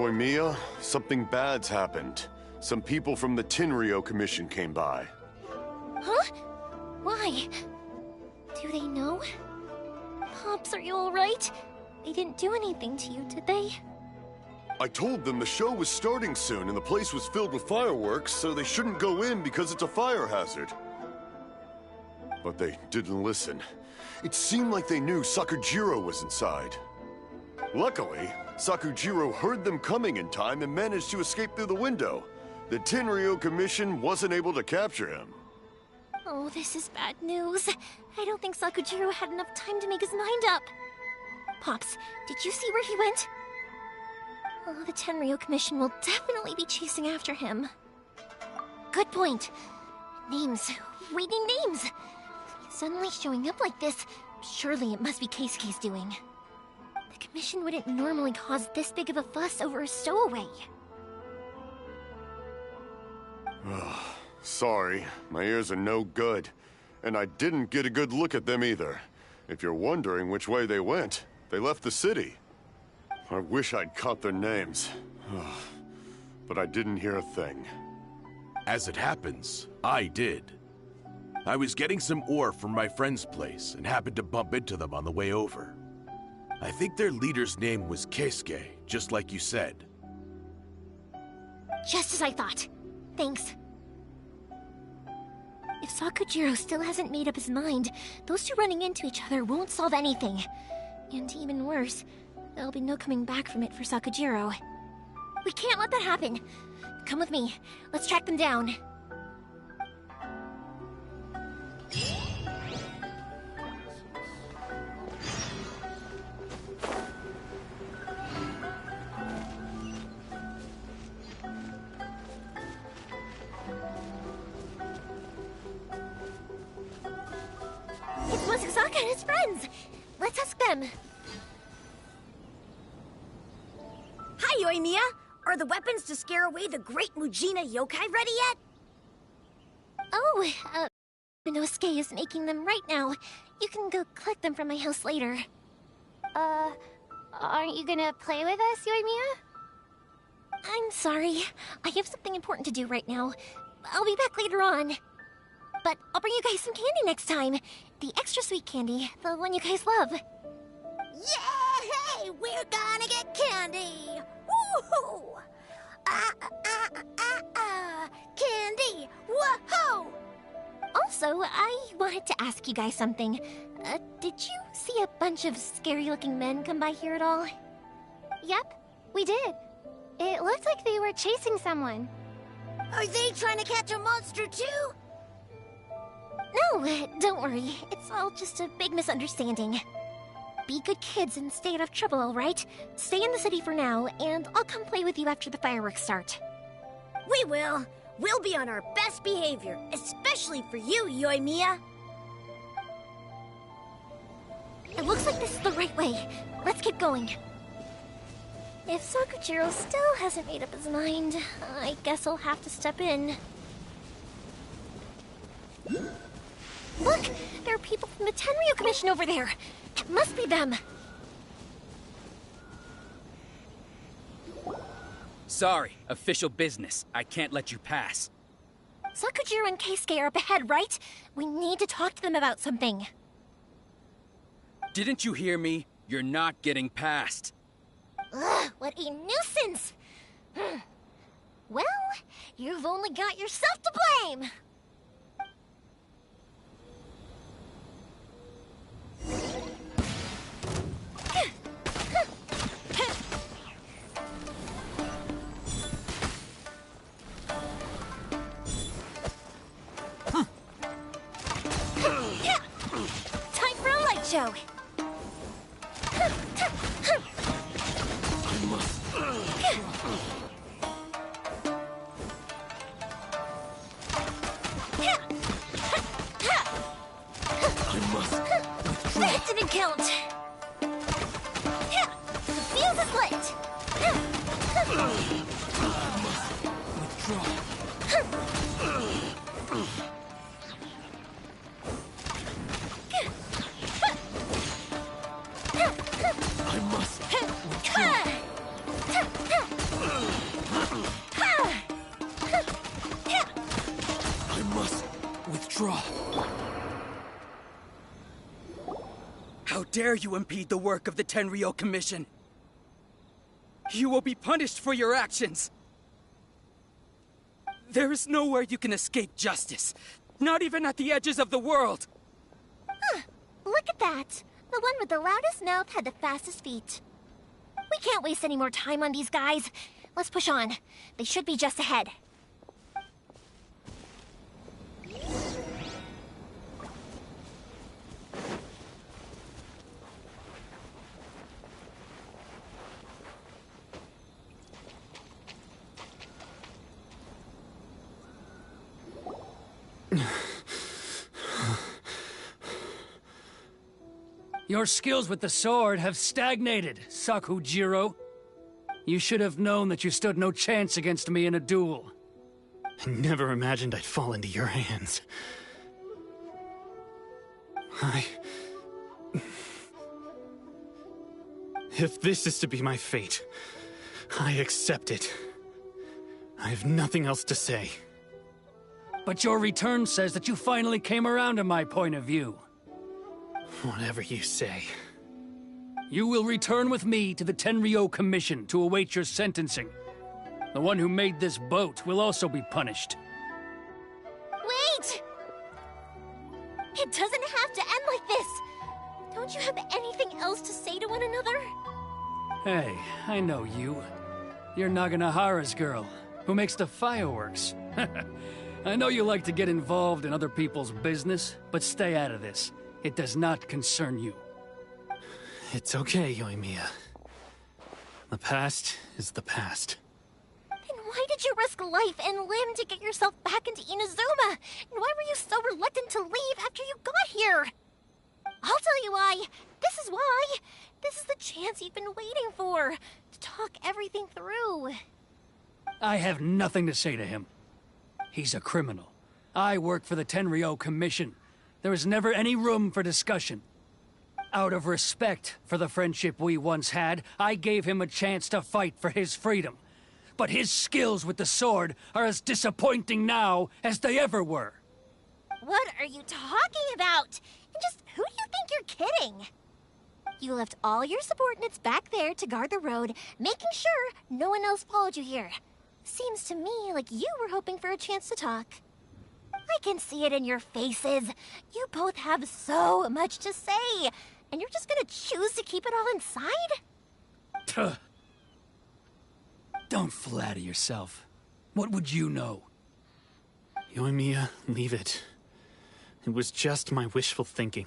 Yoimiya, something bad's happened. Some people from the Tenryou Commission came by. Huh? Why? Do they know? Pops, are you alright? They didn't do anything to you, did they? I told them the show was starting soon and the place was filled with fireworks, so they shouldn't go in because it's a fire hazard. But they didn't listen. It seemed like they knew Sakujiro was inside. Luckily, Sakujiro heard them coming in time and managed to escape through the window. The Tenryou Commission wasn't able to capture him. Oh, this is bad news. I don't think Sakujiro had enough time to make his mind up. Pops, did you see where he went? Oh, the Tenryou Commission will definitely be chasing after him. Good point. Names. We need names. Suddenly showing up like this, surely it must be Keisuke's doing. The Commission wouldn't normally cause this big of a fuss over a stowaway. Sorry, my ears are no good. And I didn't get a good look at them either. If you're wondering which way they went, they left the city. I wish I'd caught their names. But I didn't hear a thing. As it happens, I did. I was getting some ore from my friend's place and happened to bump into them on the way over. I think their leader's name was Keisuke, just like you said. Just as I thought. Thanks. If Sakujiro still hasn't made up his mind, those two running into each other won't solve anything. And even worse, there'll be no coming back from it for Sakujiro. We can't let that happen. Come with me. Let's track them down. It's Masasaka and his friends. Let's ask them. Hi, Yoimiya! Are the weapons to scare away the great Mujina yokai ready yet? Oh, Inosuke is making them right now. You can go collect them from my house later. Aren't you gonna play with us, Yoimiya? I'm sorry. I have something important to do right now. I'll be back later on. But I'll bring you guys some candy next time. The extra sweet candy, the one you guys love. Yay! We're gonna get candy! Woohoo! Candy! Woohoo! Also, I wanted to ask you guys something. Did you see a bunch of scary-looking men come by here at all? Yep, we did. It looked like they were chasing someone. Are they trying to catch a monster too? No, don't worry. It's all just a big misunderstanding. Be good kids and stay out of trouble, alright? Stay in the city for now, and I'll come play with you after the fireworks start. We will. We'll be on our best behavior, especially for you, Yoimiya. It looks like this is the right way. Let's keep going. If Sakujiro still hasn't made up his mind, I guess I'll have to step in. Look! There are people from the Tenryou Commission over there! It must be them! Sorry, official business. I can't let you pass. Sakujiro and Keisuke are up ahead, right? We need to talk to them about something. Didn't you hear me? You're not getting past. Ugh, what a nuisance! Well, you've only got yourself to blame! Time for a light show! That didn't count! The fuse is lit! Withdraw. How dare you impede the work of the Tenryou Commission? You will be punished for your actions. There is nowhere you can escape justice. Not even at the edges of the world. Huh. Look at that. The one with the loudest mouth had the fastest feet. We can't waste any more time on these guys. Let's push on. They should be just ahead. Your skills with the sword have stagnated, Sakujiro. You should have known that you stood no chance against me in a duel. I never imagined I'd fall into your hands. If this is to be my fate, I accept it. I have nothing else to say. But your return says that you finally came around to my point of view. Whatever you say. You will return with me to the Tenryou Commission to await your sentencing. The one who made this boat will also be punished. Wait! It doesn't have to end like this! Don't you have anything else to say to one another? Hey, I know you. You're Naganohara's girl, who makes the fireworks. I know you like to get involved in other people's business, but stay out of this. It does not concern you. It's okay, Yoimiya. The past is the past. Then why did you risk life and limb to get yourself back into Inazuma? And why were you so reluctant to leave after you got here? I'll tell you why. This is why. This is the chance you've been waiting for. To talk everything through. I have nothing to say to him. He's a criminal. I work for the Tenryou Commission. There was never any room for discussion. Out of respect for the friendship we once had, I gave him a chance to fight for his freedom. But his skills with the sword are as disappointing now as they ever were. What are you talking about? And just who do you think you're kidding? You left all your subordinates back there to guard the road, making sure no one else followed you here. Seems to me like you were hoping for a chance to talk. I can see it in your faces. You both have so much to say, and you're just gonna choose to keep it all inside? Don't flatter yourself. What would you know? Yoimiya, leave it. It was just my wishful thinking.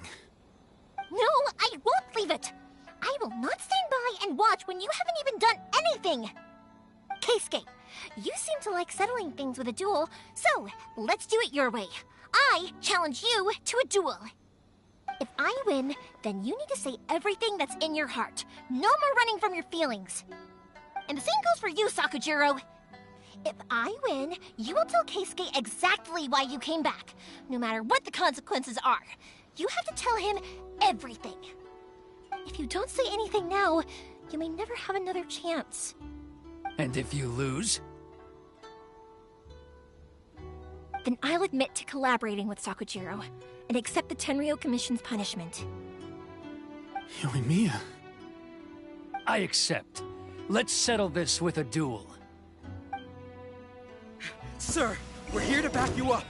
No, I won't leave it! I will not stand by and watch when you haven't even done anything! Keisuke, you seem to like settling things with a duel, so let's do it your way. I challenge you to a duel. If I win, then you need to say everything that's in your heart. No more running from your feelings. And the same goes for you, Sakujiro. If I win, you will tell Keisuke exactly why you came back, no matter what the consequences are. You have to tell him everything. If you don't say anything now, you may never have another chance. And if you lose? Then I'll admit to collaborating with Sakujiro and accept the Tenryou Commission's punishment. Yoimiya. I accept. Let's settle this with a duel. Sir, we're here to back you up.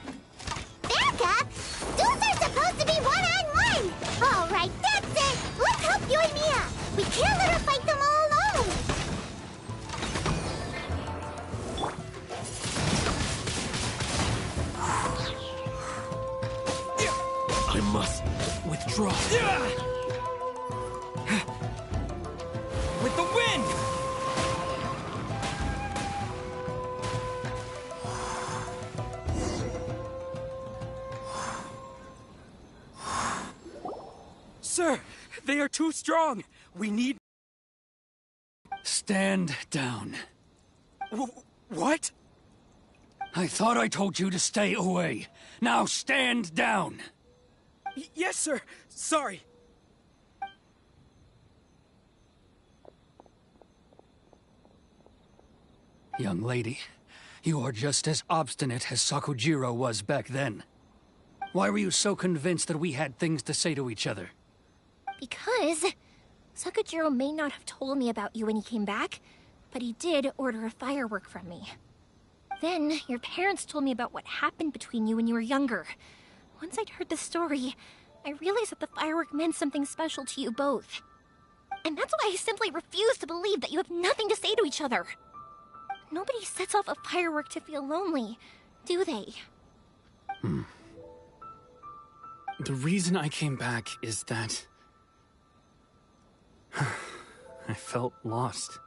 Back up? Duels are supposed to be one-on-one! All right, that's it! Let's help Yoimiya! We can't let her fight them all alone! I must withdraw. With the wind! Sir, they are too strong. We need... Stand down. What? I thought I told you to stay away. Now stand down. Yes, sir. Sorry. Young lady, you are just as obstinate as Sakujiro was back then. Why were you so convinced that we had things to say to each other? Because Sakujiro may not have told me about you when he came back, but he did order a firework from me. Then, your parents told me about what happened between you when you were younger. Once I'd heard the story, I realized that the firework meant something special to you both. And that's why I simply refuse to believe that you have nothing to say to each other. Nobody sets off a firework to feel lonely, do they? The reason I came back is that I felt lost.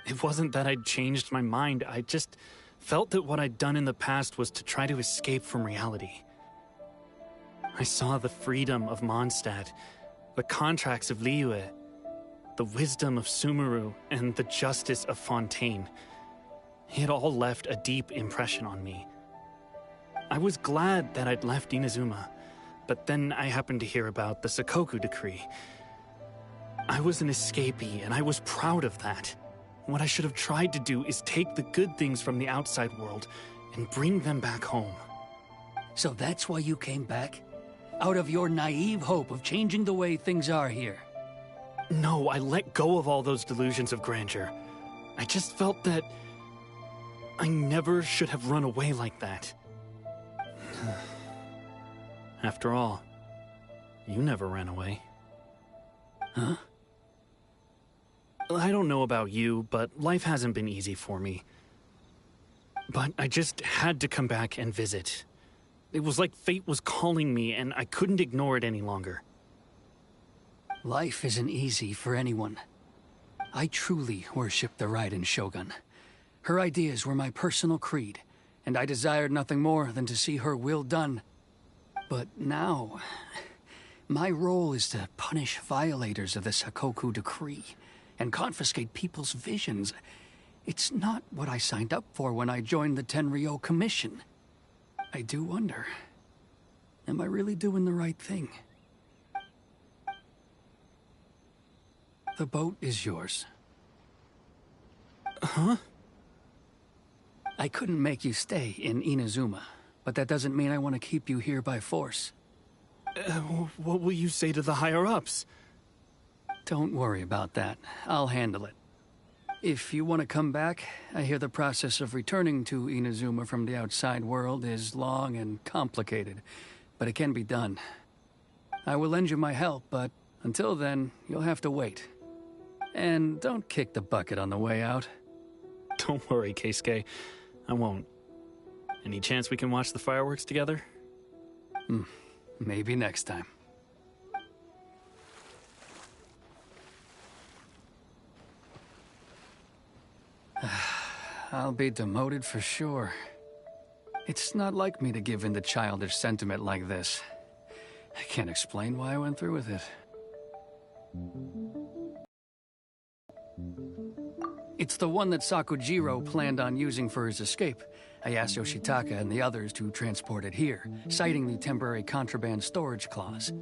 It wasn't that I'd changed my mind, I just felt that what I'd done in the past was to try to escape from reality. I saw the freedom of Mondstadt, the contracts of Liyue, the wisdom of Sumeru, and the justice of Fontaine. It all left a deep impression on me. I was glad that I'd left Inazuma, but then I happened to hear about the Sakoku decree. I was an escapee, and I was proud of that. What I should have tried to do is take the good things from the outside world and bring them back home. So that's why you came back? Out of your naive hope of changing the way things are here? No, I let go of all those delusions of grandeur. I just felt that I never should have run away like that. After all, you never ran away. Huh? I don't know about you, but life hasn't been easy for me. But I just had to come back and visit. It was like fate was calling me, and I couldn't ignore it any longer. Life isn't easy for anyone. I truly worship the Raiden Shogun. Her ideas were my personal creed, and I desired nothing more than to see her will done. But now, my role is to punish violators of the Sakoku decree and confiscate people's visions. It's not what I signed up for when I joined the Tenryou Commission. I do wonder, am I really doing the right thing? The boat is yours. Huh? I couldn't make you stay in Inazuma, but that doesn't mean I want to keep you here by force. What will you say to the higher-ups? Don't worry about that. I'll handle it. If you want to come back, I hear the process of returning to Inazuma from the outside world is long and complicated, but it can be done. I will lend you my help, but until then, you'll have to wait. And don't kick the bucket on the way out. Don't worry, Keisuke. I won't. Any chance we can watch the fireworks together? Maybe next time. I'll be demoted for sure. It's not like me to give in to childish sentiment like this. I can't explain why I went through with it. It's the one that Sakujiro planned on using for his escape. I asked Yoshitaka and the others to transport it here, citing the temporary contraband storage clause.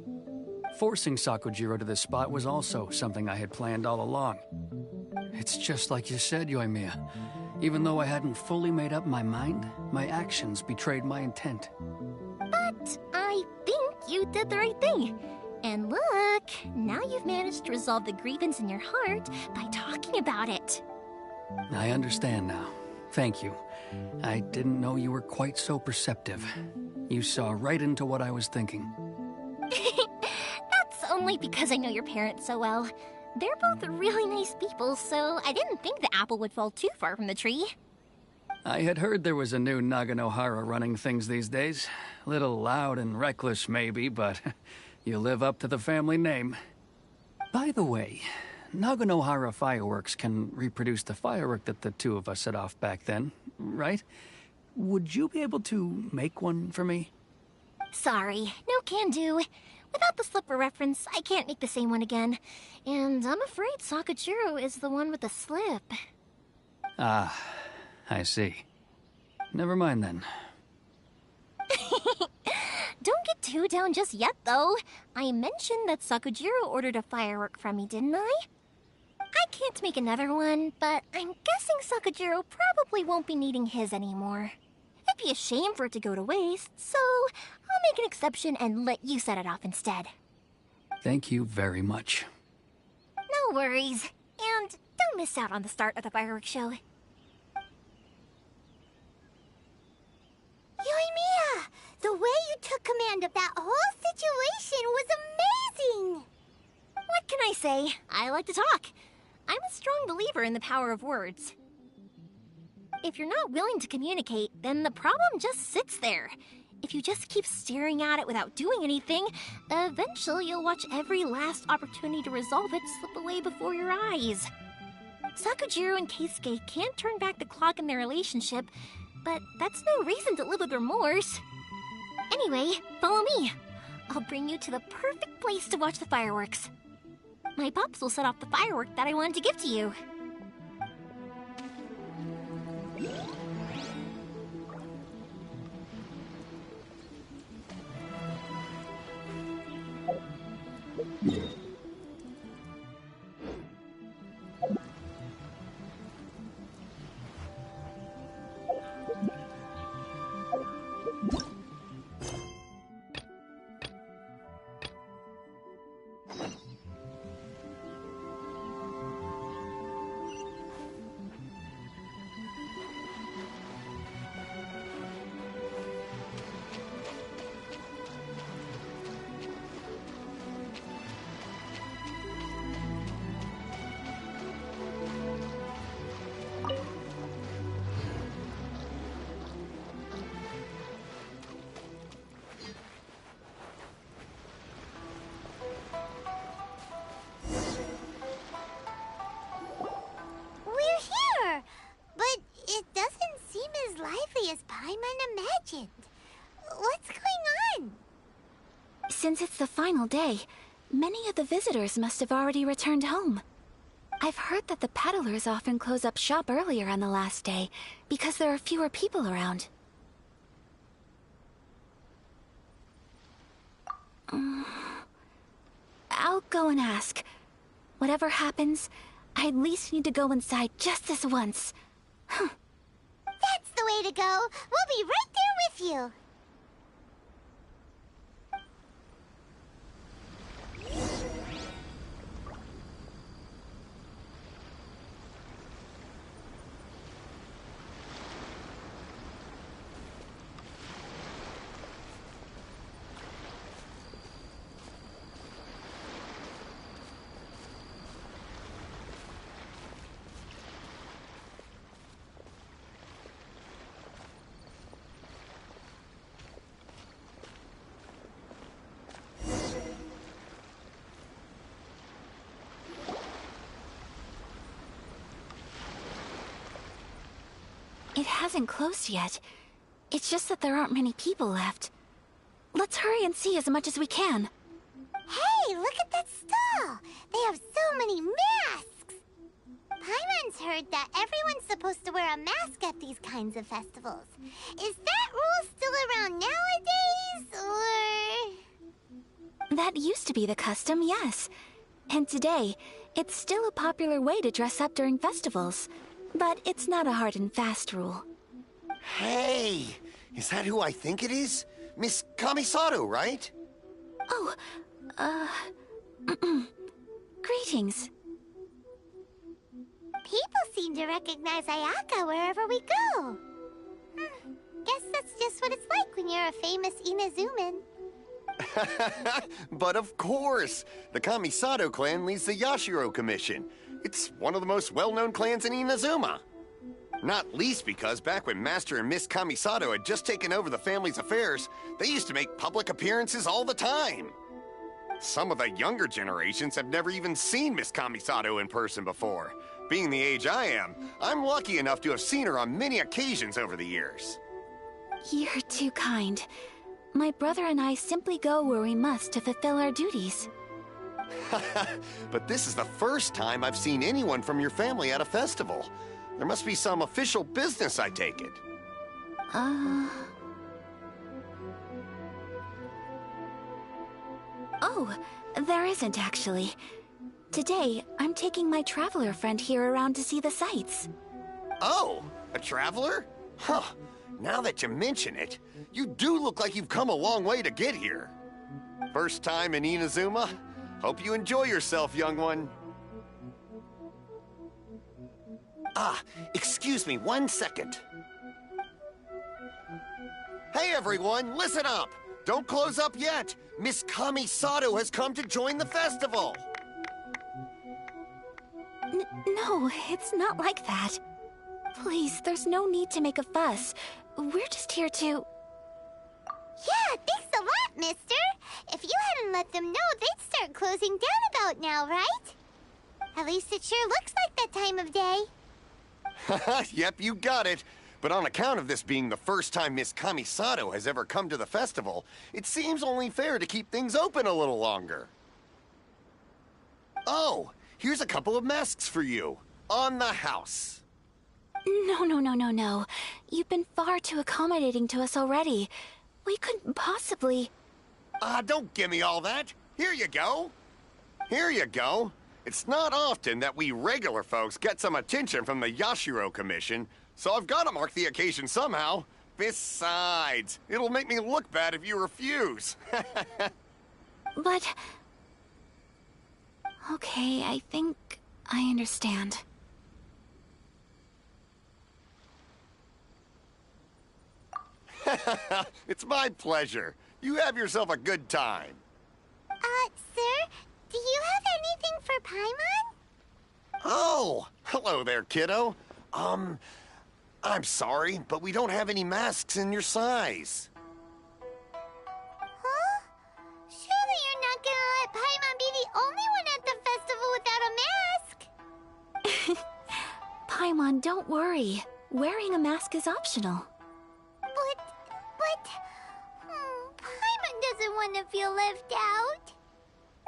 Forcing Sakujiro to this spot was also something I had planned all along. It's just like you said, Yoimiya. Even though I hadn't fully made up my mind, my actions betrayed my intent. But I think you did the right thing. And look, now you've managed to resolve the grievance in your heart by talking about it. I understand now. Thank you. I didn't know you were quite so perceptive. You saw right into what I was thinking. That's only because I know your parents so well. They're both really nice people, so I didn't think the apple would fall too far from the tree. I had heard there was a new Naganohara running things these days. Little loud and reckless, maybe, but you live up to the family name. By the way, Naganohara fireworks can reproduce the firework that the two of us set off back then, right? Would you be able to make one for me? Sorry, no can do. Without the slipper reference, I can't make the same one again. And I'm afraid Sakujiro is the one with the slip. Ah, I see. Never mind then. Don't get too down just yet, though. I mentioned that Sakujiro ordered a firework from me, didn't I? I can't make another one, but I'm guessing Sakujiro probably won't be needing his anymore. It'd be a shame for it to go to waste, so I'll make an exception and let you set it off instead. Thank you very much. No worries. And don't miss out on the start of the fireworks show. Yoimiya! The way you took command of that whole situation was amazing! What can I say? I like to talk. I'm a strong believer in the power of words. If you're not willing to communicate, then the problem just sits there. If you just keep staring at it without doing anything, eventually you'll watch every last opportunity to resolve it slip away before your eyes. Sakujiro and Keisuke can't turn back the clock in their relationship, but that's no reason to live with remorse. Anyway, follow me. I'll bring you to the perfect place to watch the fireworks. My pups will set off the firework that I wanted to give to you. What's going on? Since it's the final day, many of the visitors must have already returned home. I've heard that the peddlers often close up shop earlier on the last day because there are fewer people around. I'll go and ask. Whatever happens, I at least need to go inside just this once. That's the way to go. We'll be right there with you. It hasn't closed yet. It's just that there aren't many people left. Let's hurry and see as much as we can. Hey, look at that stall! They have so many masks! Paimon's heard that everyone's supposed to wear a mask at these kinds of festivals. Is that rule still around nowadays, or...? That used to be the custom, yes. And today, it's still a popular way to dress up during festivals. But it's not a hard and fast rule. Hey! Is that who I think it is? Miss Kamisato, right? Oh, greetings. People seem to recognize Ayaka wherever we go. Guess that's just what it's like when you're a famous Inazuman. But of course! The Kamisato clan leads the Yashiro Commission. It's one of the most well-known clans in Inazuma. Not least because back when Master and Miss Kamisato had just taken over the family's affairs, they used to make public appearances all the time. Some of the younger generations have never even seen Miss Kamisato in person before. Being the age I am, I'm lucky enough to have seen her on many occasions over the years. You're too kind. My brother and I simply go where we must to fulfill our duties. But this is the first time I've seen anyone from your family at a festival. There must be some official business, I take it. Oh, there isn't actually. Today, I'm taking my traveler friend here around to see the sights. Oh, a traveler? Huh. Now that you mention it, you do look like you've come a long way to get here. First time in Inazuma? Hope you enjoy yourself, young one. Ah, excuse me 1 second. Hey everyone, listen up! Don't close up yet! Miss Kamisato has come to join the festival! No, it's not like that. Please, there's no need to make a fuss. We're just here to... Yeah, thanks a lot, mister. If you hadn't let them know, they'd start closing down about now, right? At least it sure looks like that time of day. Yep, you got it. But on account of this being the first time Miss Kamisato has ever come to the festival, it seems only fair to keep things open a little longer. Oh, here's a couple of masks for you. On the house. No. You've been far too accommodating to us already. We couldn't possibly... Don't give me all that. Here you go. Here you go. It's not often that we regular folks get some attention from the Yashiro Commission, so I've got to mark the occasion somehow. Besides, it'll make me look bad if you refuse. But... Okay, I think I understand. It's my pleasure. You have yourself a good time. Sir, do you have anything for Paimon? Oh, hello there, kiddo. I'm sorry, but we don't have any masks in your size. Huh? Surely you're not gonna let Paimon be the only one at the festival without a mask? Paimon, don't worry. Wearing a mask is optional. But... Paimon doesn't want to feel left out.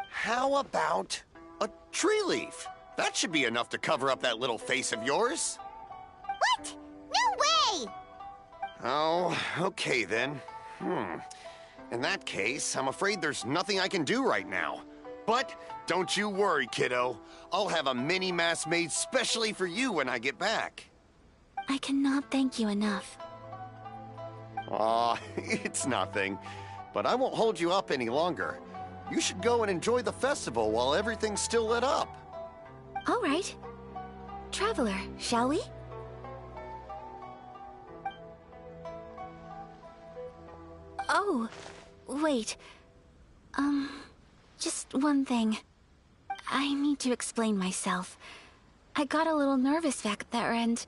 How about a tree leaf? That should be enough to cover up that little face of yours. What? No way! Oh, okay then. In that case, I'm afraid there's nothing I can do right now. But don't you worry, kiddo. I'll have a mini mask made specially for you when I get back. I cannot thank you enough. Aw, it's nothing. But I won't hold you up any longer. You should go and enjoy the festival while everything's still lit up. All right. Traveler, shall we? Oh, wait. Just one thing. I need to explain myself. I got a little nervous back there and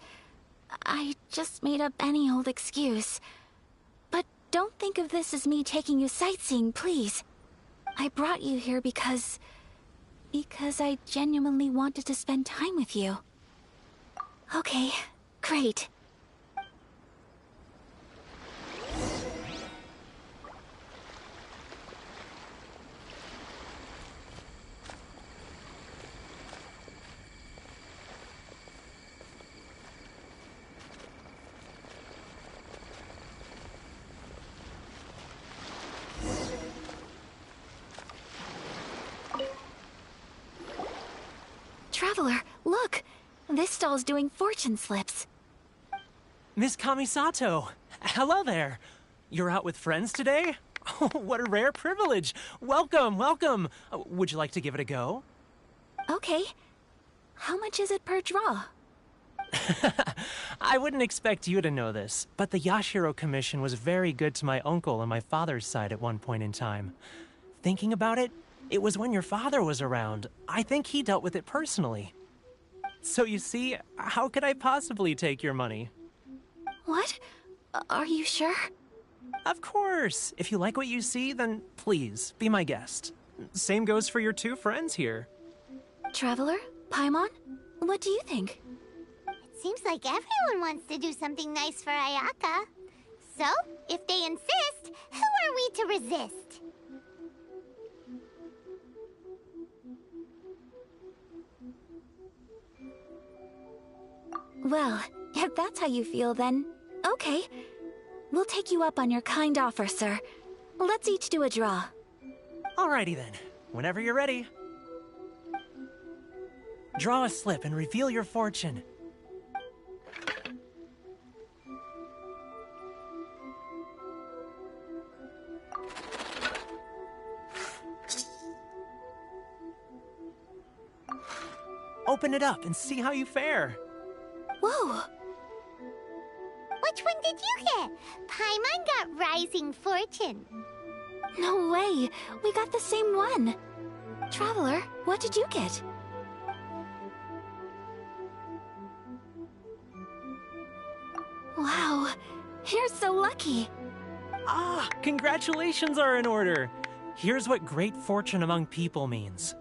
I just made up any old excuse. But don't think of this as me taking you sightseeing, please. I brought you here because I genuinely wanted to spend time with you. Okay, great. Traveler, look! This stall's doing fortune slips. Miss Kamisato! Hello there! You're out with friends today? Oh, what a rare privilege! Welcome, welcome! Would you like to give it a go? Okay. How much is it per draw? I wouldn't expect you to know this, but the Yashiro Commission was very good to my uncle on my father's side at one point in time. Thinking about it, it was when your father was around. I think he dealt with it personally. So you see, how could I possibly take your money? What? Are you sure? Of course. If you like what you see, then please, be my guest. Same goes for your two friends here. Traveler? Paimon? What do you think? It seems like everyone wants to do something nice for Ayaka. So, if they insist, who are we to resist? Well, if that's how you feel, then okay. We'll take you up on your kind offer, sir. Let's each do a draw. Alrighty then. Whenever you're ready. Draw a slip and reveal your fortune. Open it up and see how you fare. Whoa! Which one did you get? Paimon got Rising Fortune. No way! We got the same one! Traveler, what did you get? Wow, you're so lucky! Ah, congratulations are in order! Here's what great fortune among people means.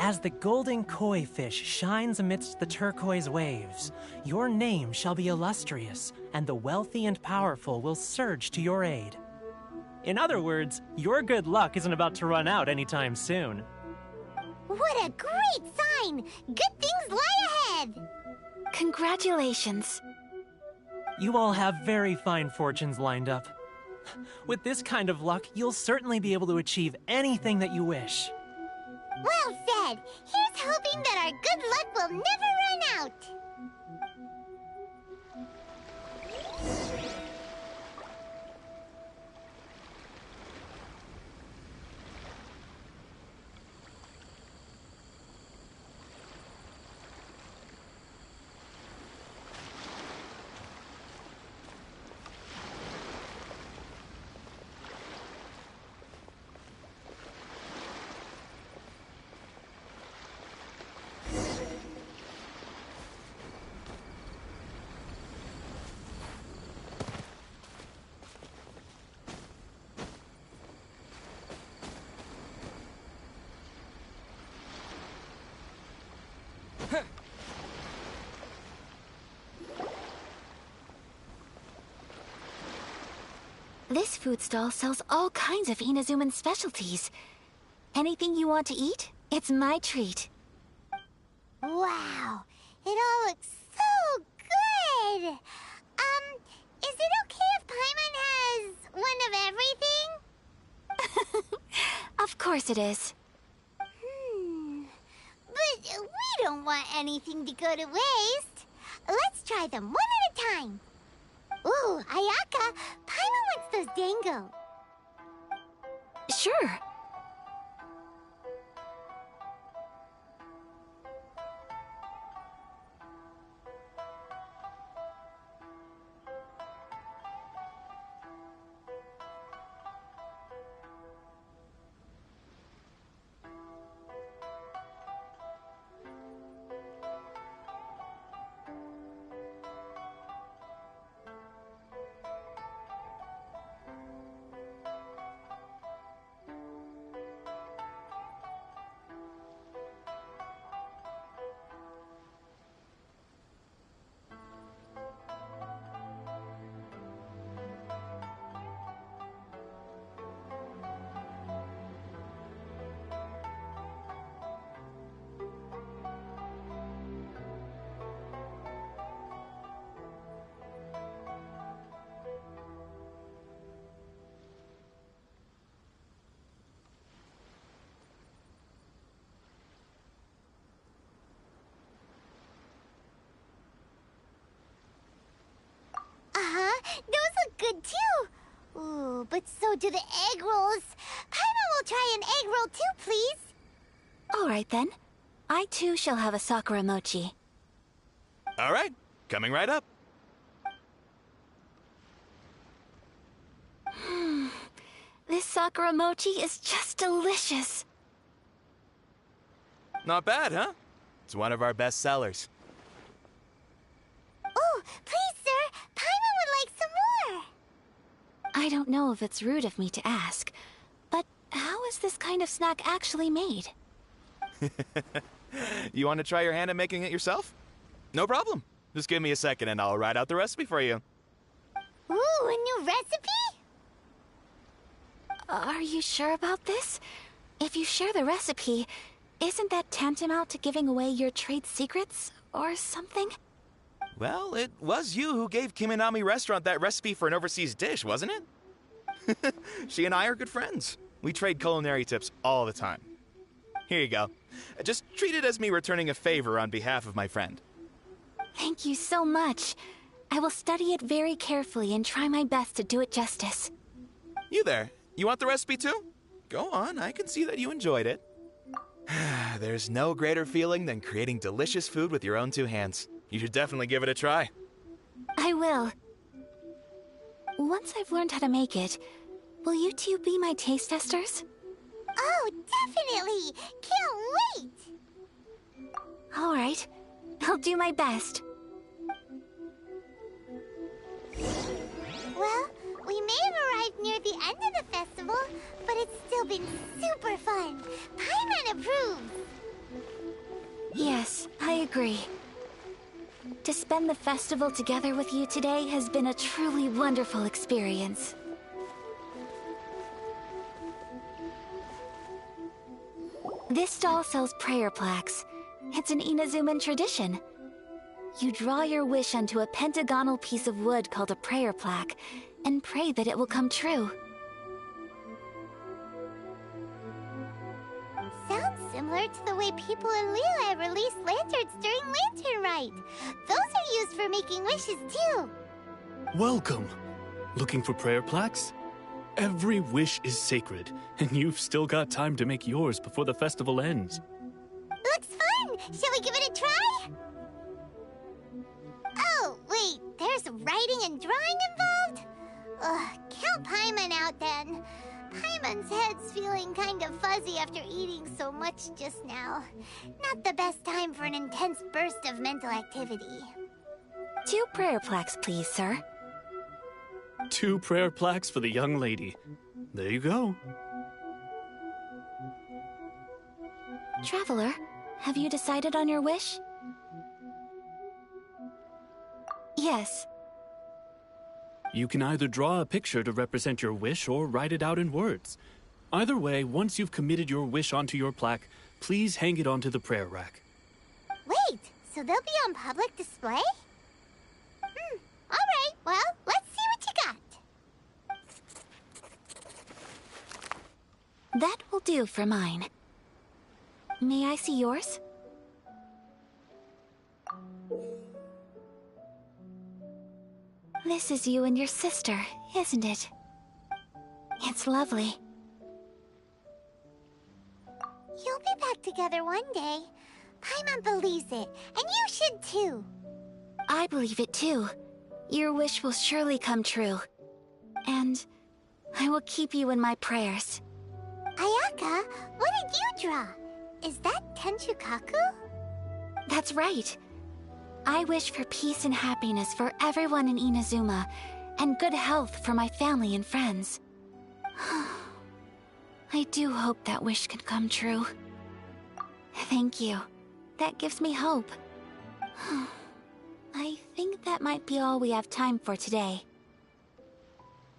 As the golden koi fish shines amidst the turquoise waves, your name shall be illustrious, and the wealthy and powerful will surge to your aid. In other words, your good luck isn't about to run out anytime soon. What a great sign! Good things lie ahead! Congratulations. You all have very fine fortunes lined up. With this kind of luck, you'll certainly be able to achieve anything that you wish. Well said! Here's hoping that our good luck will never run out! This food stall sells all kinds of Inazuman specialties. Anything you want to eat, it's my treat. Wow, it all looks so good! Is it okay if Paimon has one of everything? Of course it is. But we don't want anything to go to waste. Let's try them one at a time. Ooh, Ayaka, Paimon wants those dango. Sure. Those look good too. Ooh, but so do the egg rolls. Paimon will try an egg roll too, please. All right then. I too shall have a Sakura mochi. All right, coming right up. This Sakura mochi is just delicious. Not bad, huh? It's one of our best sellers. Oh, please, sir. Paimon would like some more. I don't know if it's rude of me to ask, but how is this kind of snack actually made? You want to try your hand at making it yourself? No problem. Just give me a second and I'll write out the recipe for you. Ooh, a new recipe? Are you sure about this? If you share the recipe, isn't that tantamount to giving away your trade secrets or something? Well, it was you who gave Kiminami Restaurant that recipe for an overseas dish, wasn't it? She and I are good friends. We trade culinary tips all the time. Here you go. Just treat it as me returning a favor on behalf of my friend. Thank you so much. I will study it very carefully and try my best to do it justice. You there. You want the recipe too? Go on, I can see that you enjoyed it. There's no greater feeling than creating delicious food with your own two hands. You should definitely give it a try. I will. Once I've learned how to make it, will you two be my taste testers? Oh, definitely! Can't wait! All right. I'll do my best. Well, we may have arrived near the end of the festival, but it's still been super fun. Paimon approves. Yes, I agree. To spend the festival together with you today has been a truly wonderful experience. This stall sells prayer plaques. It's an Inazuman tradition. You draw your wish onto a pentagonal piece of wood called a prayer plaque, and pray that it will come true. Sounds similar to the way people in Liyue release lanterns during Lantern Rite. Those are used for making wishes too. Welcome. Looking for prayer plaques? Every wish is sacred, and you've still got time to make yours before the festival ends. Looks fun! Shall we give it a try? Oh, wait, there's writing and drawing involved? Ugh, count Paimon out then. Paimon's head's feeling kind of fuzzy after eating so much just now. Not the best time for an intense burst of mental activity. 2 prayer plaques, please, sir. 2 prayer plaques for the young lady. There you go. Traveler, have you decided on your wish? Yes. You can either draw a picture to represent your wish or write it out in words. Either way, once you've committed your wish onto your plaque, please hang it onto the prayer rack. Wait, so they'll be on public display? Alright, well, let's see what you got. That will do for mine. May I see yours? This is you and your sister, isn't it? It's lovely. You'll be back together one day. Paimon believes it, and you should too. I believe it too. Your wish will surely come true. And I will keep you in my prayers. Ayaka, what did you draw? Is that Tenshukaku? That's right. I wish for peace and happiness for everyone in Inazuma, and good health for my family and friends. I do hope that wish can come true. Thank you. That gives me hope. I think that might be all we have time for today.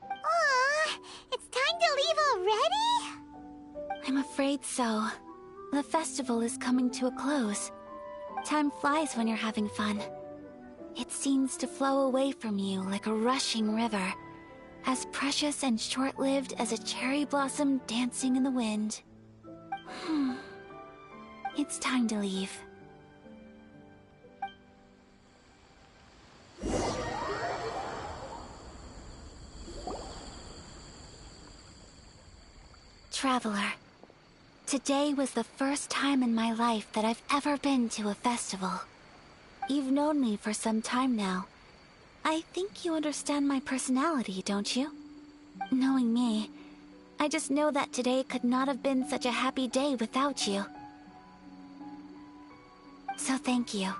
Aw, it's time to leave already? I'm afraid so. The festival is coming to a close. Time flies when you're having fun. It seems to flow away from you like a rushing river, as precious and short-lived as a cherry blossom dancing in the wind. It's time to leave. Traveler, today was the first time in my life that I've ever been to a festival. You've known me for some time now. I think you understand my personality, don't you? Knowing me, I just know that today could not have been such a happy day without you. So thank you.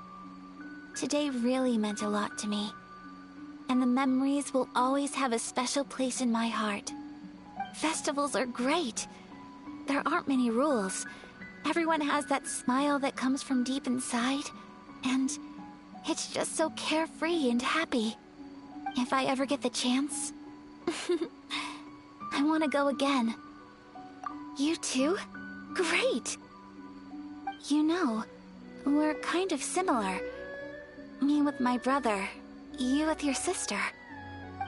Today really meant a lot to me. And the memories will always have a special place in my heart. Festivals are great. There aren't many rules. Everyone has that smile that comes from deep inside. And it's just so carefree and happy. If I ever get the chance, I want to go again. You too? Great! You know, we're kind of similar. Me with my brother, you with your sister.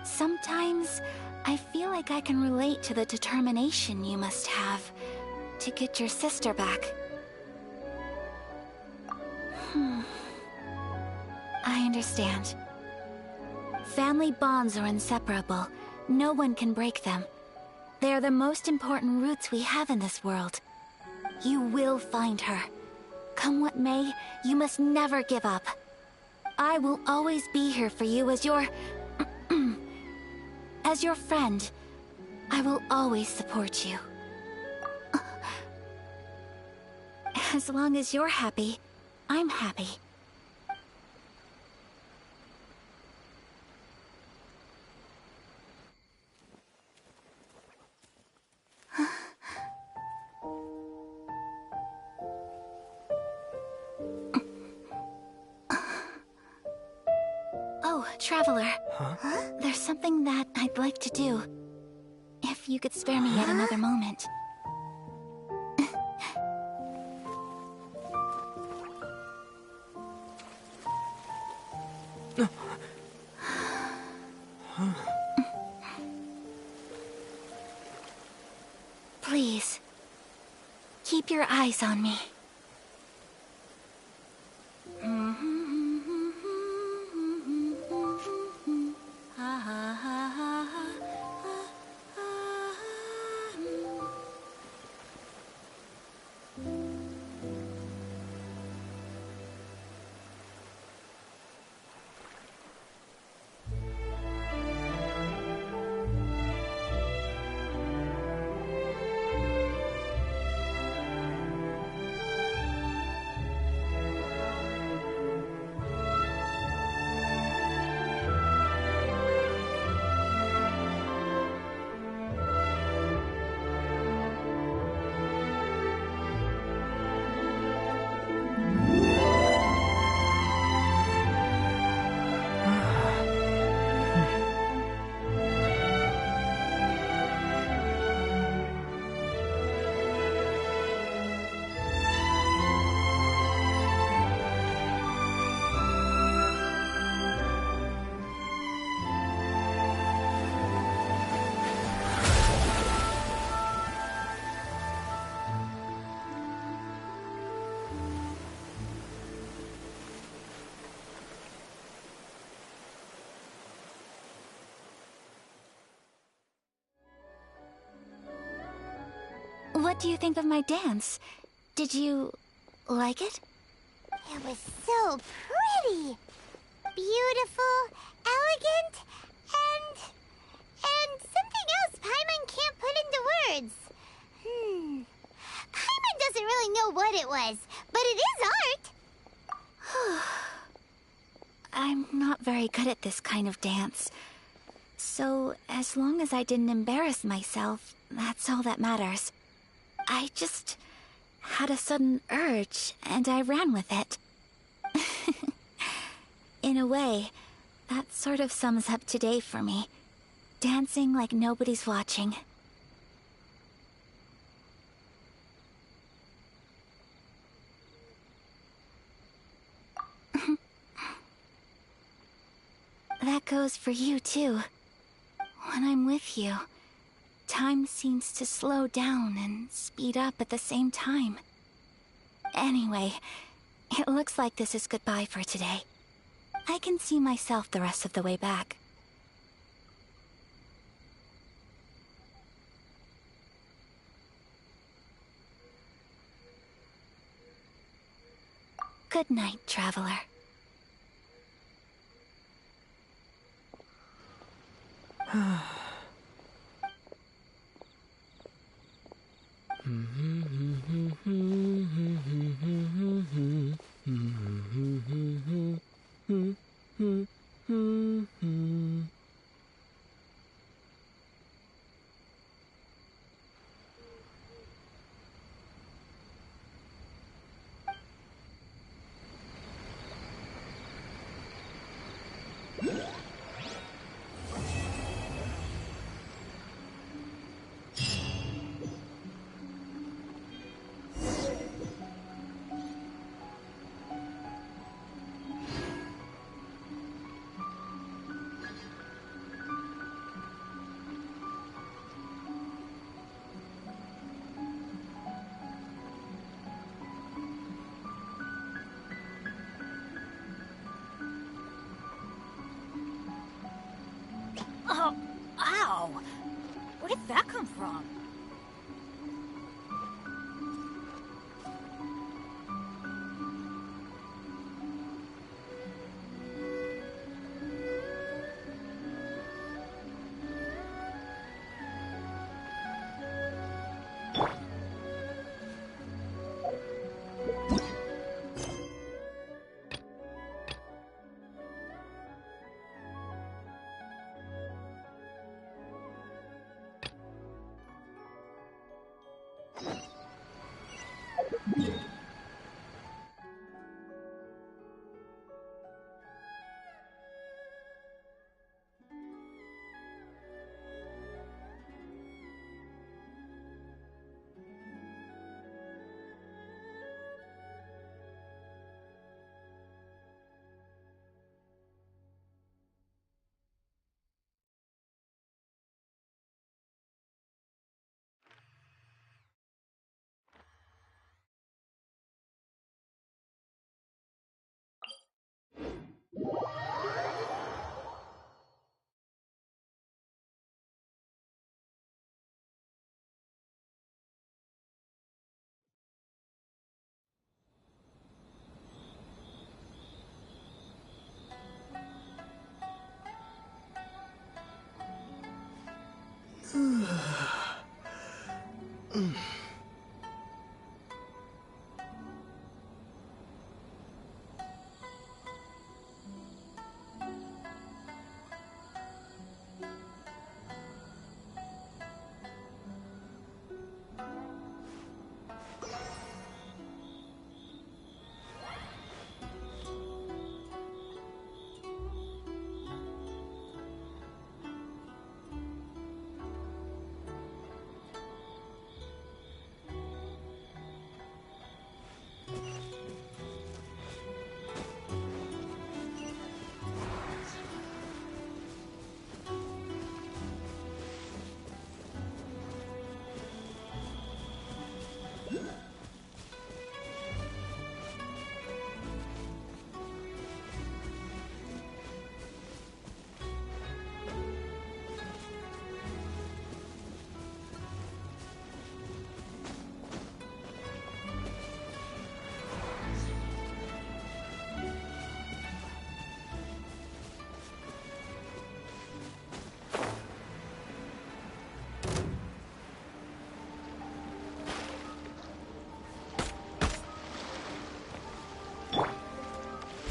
Sometimes I feel like I can relate to the determination you must have to get your sister back. I understand. Family bonds are inseparable. No one can break them. They are the most important roots we have in this world. You will find her. Come what may, you must never give up. I will always be here for you as your... as your friend. I will always support you. As long as you're happy, I'm happy. Oh, Traveler. Huh? There's something that I'd like to do. If you could spare me yet another moment. Please, keep your eyes on me. What do you think of my dance? Did you like it? It was so pretty. Beautiful, elegant, and something else Paimon can't put into words. Paimon doesn't really know what it was, but it is art. I'm not very good at this kind of dance. So, as long as I didn't embarrass myself, that's all that matters. I just had a sudden urge, and I ran with it. In a way, that sort of sums up today for me. Dancing like nobody's watching. That goes for you, too. When I'm with you, time seems to slow down and speed up at the same time. Anyway, it looks like this is goodbye for today. I can see myself the rest of the way back. Good night, Traveler. Oh, ow! Where did that come from?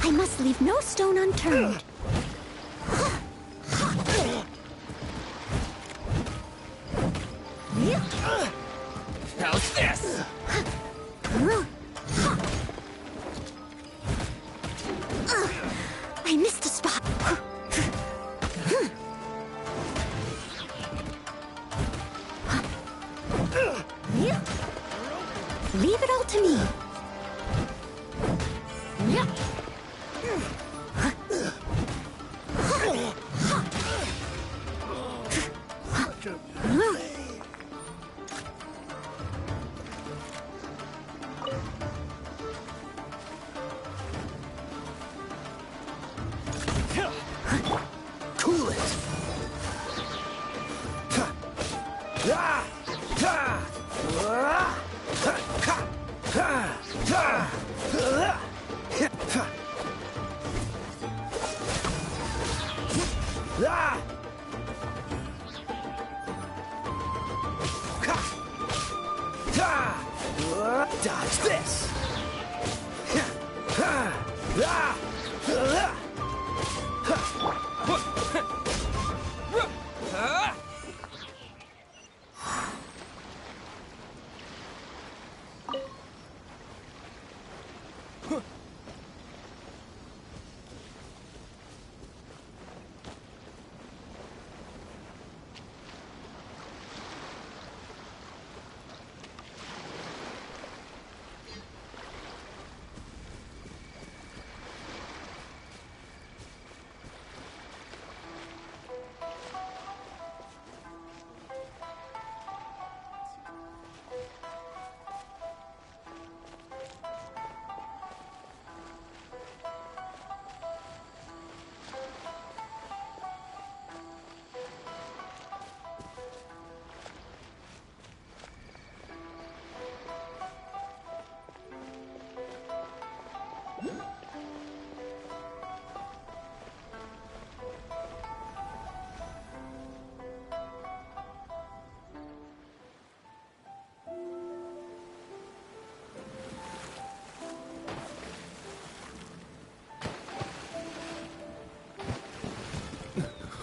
I must leave no stone unturned. How's this? I missed a spot. Leave it all to me. Cool it. Dodge this.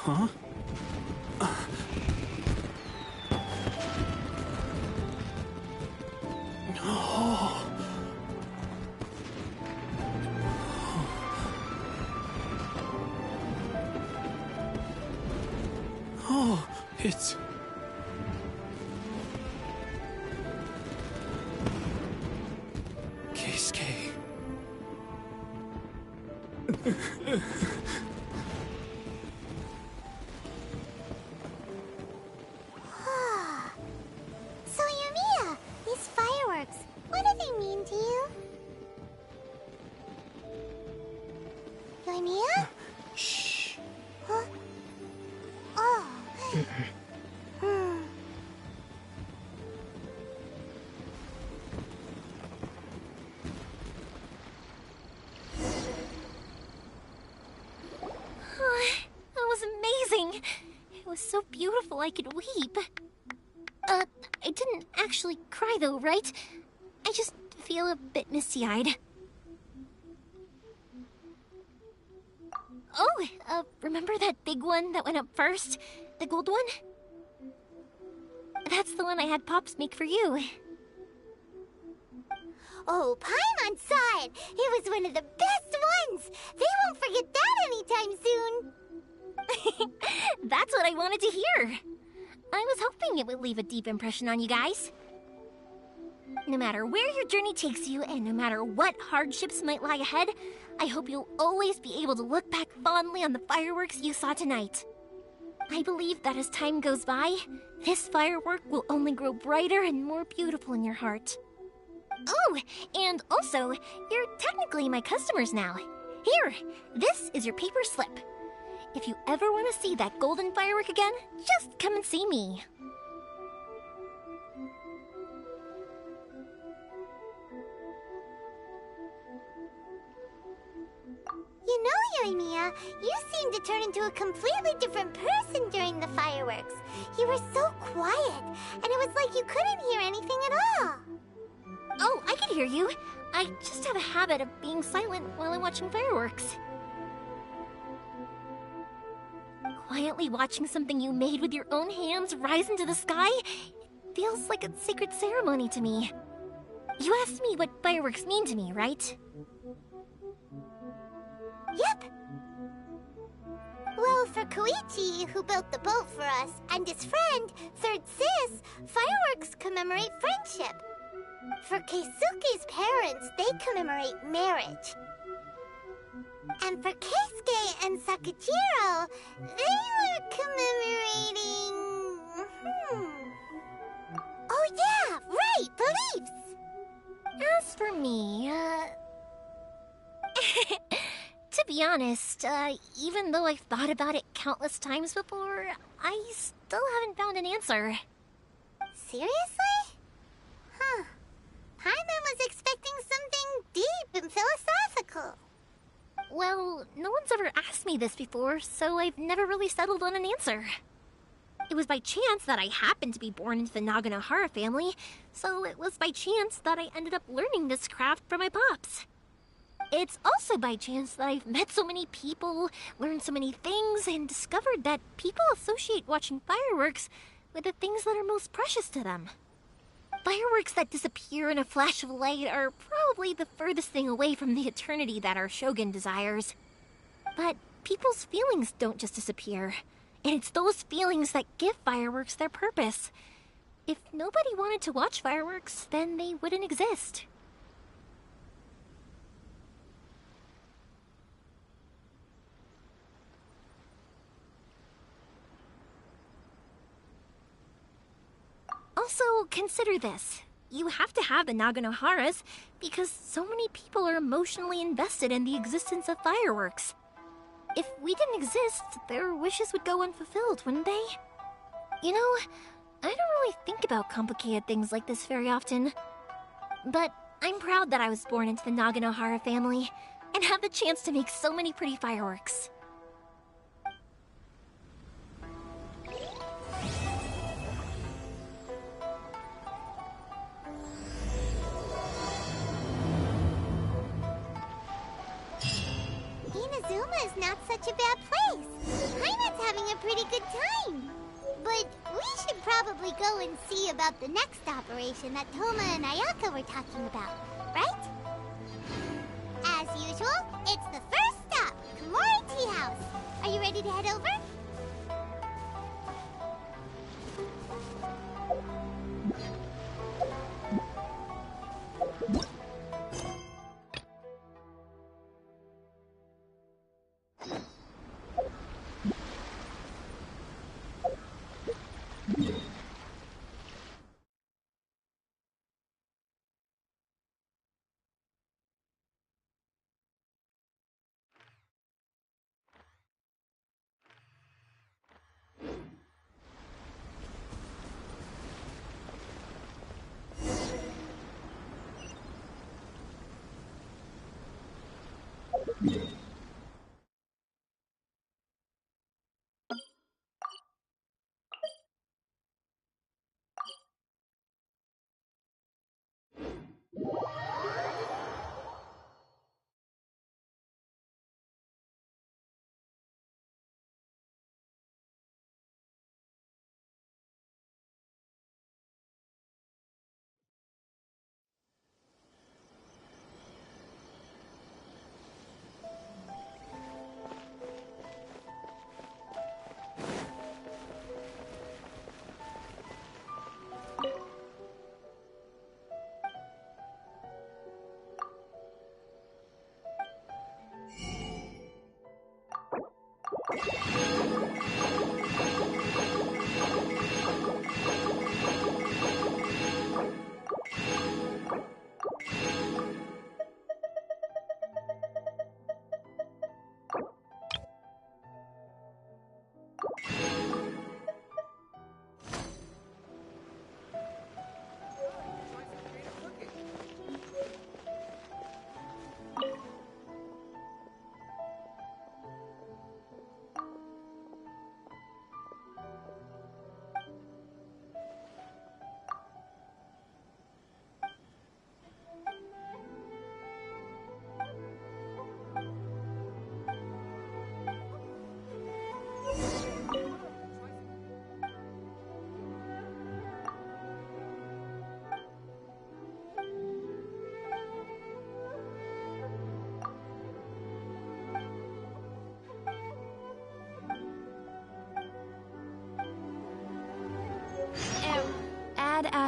Huh? Oh. It's... Keisuke. So, Yumiya, these fireworks, what do they mean to you? Yumiya? Shh. Huh? Oh. That was amazing. It was so beautiful I could weep. I didn't actually cry though, right? I just feel a bit misty-eyed. Oh, remember that big one that went up first? The gold one? That's the one I had Pops make for you. Oh, Paimon saw it! It was one of the best ones! They won't forget that anytime soon! That's what I wanted to hear. I was hoping it would leave a deep impression on you guys. No matter where your journey takes you, and no matter what hardships might lie ahead, I hope you'll always be able to look back fondly on the fireworks you saw tonight. I believe that as time goes by, this firework will only grow brighter and more beautiful in your heart. Oh, and also, you're technically my customers now. Here, this is your paper slip. If you ever want to see that golden firework again, just come and see me. You know, Yoimiya, you seemed to turn into a completely different person during the fireworks. You were so quiet, and it was like you couldn't hear anything at all. Oh, I can hear you. I just have a habit of being silent while I'm watching fireworks. Quietly watching something you made with your own hands rise into the sky feels like a sacred ceremony to me. You asked me what fireworks mean to me, right? Yep. Well, for Koichi, who built the boat for us, and his friend, Third Sis, fireworks commemorate friendship. For Keisuke's parents, they commemorate marriage. And for Keisuke and Sakujiro, they were commemorating... Oh yeah, right, beliefs! As for me, to be honest, even though I've thought about it countless times before, I still haven't found an answer. Seriously? Huh. Paimon was expecting something deep and philosophical. Well, no one's ever asked me this before, so I've never really settled on an answer. It was by chance that I happened to be born into the Naganohara family, so it was by chance that I ended up learning this craft from my pops. It's also by chance that I've met so many people, learned so many things, and discovered that people associate watching fireworks with the things that are most precious to them. Fireworks that disappear in a flash of light are probably the furthest thing away from the eternity that our shogun desires. But people's feelings don't just disappear, and it's those feelings that give fireworks their purpose. If nobody wanted to watch fireworks, then they wouldn't exist. Also, consider this. You have to have the Naganoharas because so many people are emotionally invested in the existence of fireworks. If we didn't exist, their wishes would go unfulfilled, wouldn't they? You know, I don't really think about complicated things like this very often. But I'm proud that I was born into the Naganohara family and have the chance to make so many pretty fireworks. Inazuma is not such a bad place. Paimon's having a pretty good time. But we should probably go and see about the next operation that Toma and Ayaka were talking about, right? As usual, it's the first stop, Komori Tea House. Are you ready to head over?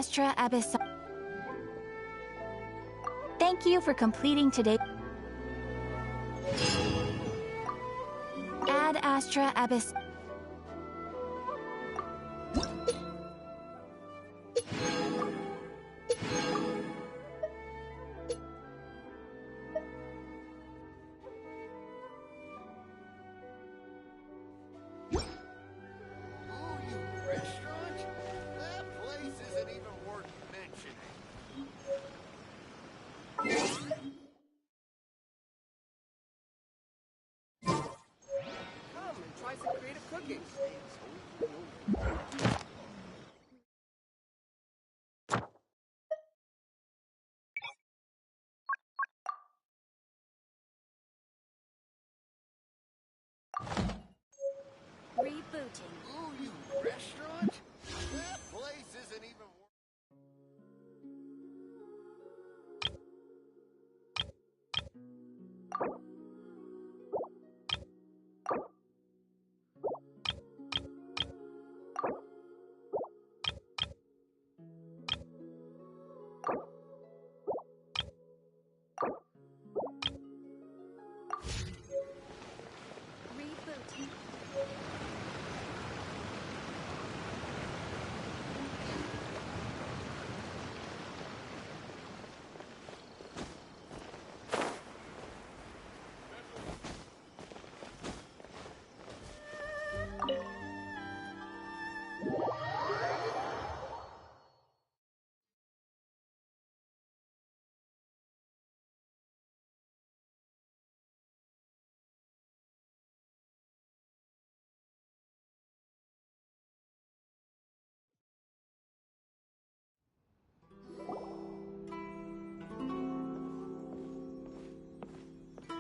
Astra Abyss. Thank you for completing today. Ad Astra Abyss. Restaurant? That place isn't even worth mentioning. Come and try some creative cooking. Rebooting. Ooh, you restaurant? That place isn't even worth... Rebooting.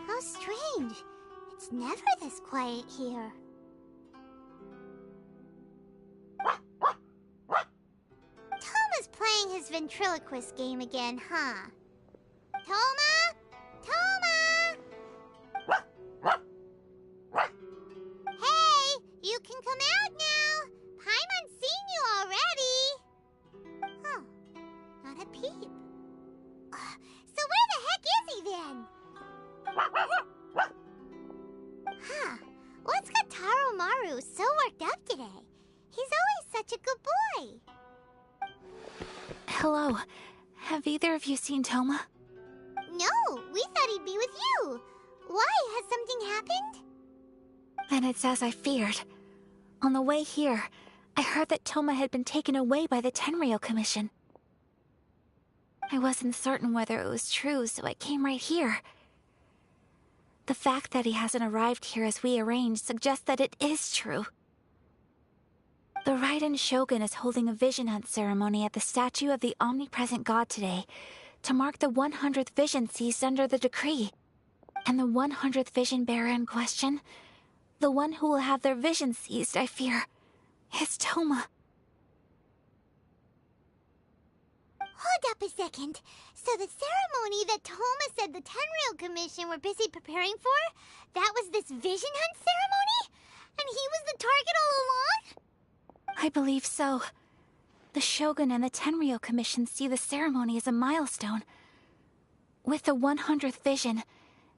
How strange. It's never this quiet here. Toma's playing his ventriloquist game again, huh? Toma? Toma! Hey, you can come out now. Paimon's seen you already. Huh. Not a peep. So where the heck is he then? Huh. What's got Taro Maru so worked up today? He's always such a good boy. Hello. Have either of you seen Toma? No, we thought he'd be with you. Why? Has something happened? Then it's as I feared. On the way here, I heard that Toma had been taken away by the Tenryou Commission. I wasn't certain whether it was true, so I came right here. The fact that he hasn't arrived here as we arranged suggests that it is true. The Raiden Shogun is holding a vision hunt ceremony at the statue of the omnipresent god today to mark the 100th vision seized under the decree. And the 100th vision bearer in question, the one who will have their vision seized, I fear, is Toma. Hold up a second. So the ceremony that Toma said the Tenryou Commission were busy preparing for, that was this vision hunt ceremony? And he was the target all along? I believe so. The Shogun and the Tenryou Commission see the ceremony as a milestone. With the 100th vision,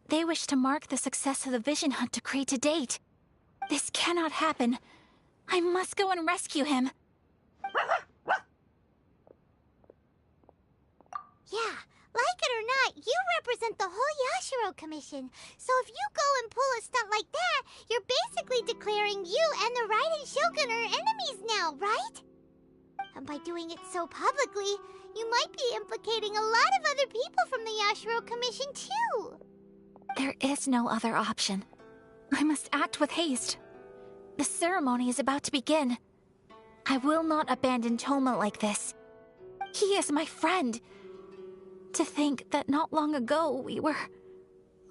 they wish to mark the success of the vision hunt decree to date. This cannot happen. I must go and rescue him. Yeah, like it or not, you represent the whole Yashiro Commission. So if you go and pull a stunt like that, you're basically declaring you and the Raiden Shogun are enemies now, right? And by doing it so publicly, you might be implicating a lot of other people from the Yashiro Commission too. There is no other option. I must act with haste. The ceremony is about to begin. I will not abandon Toma like this. He is my friend. To think that not long ago we were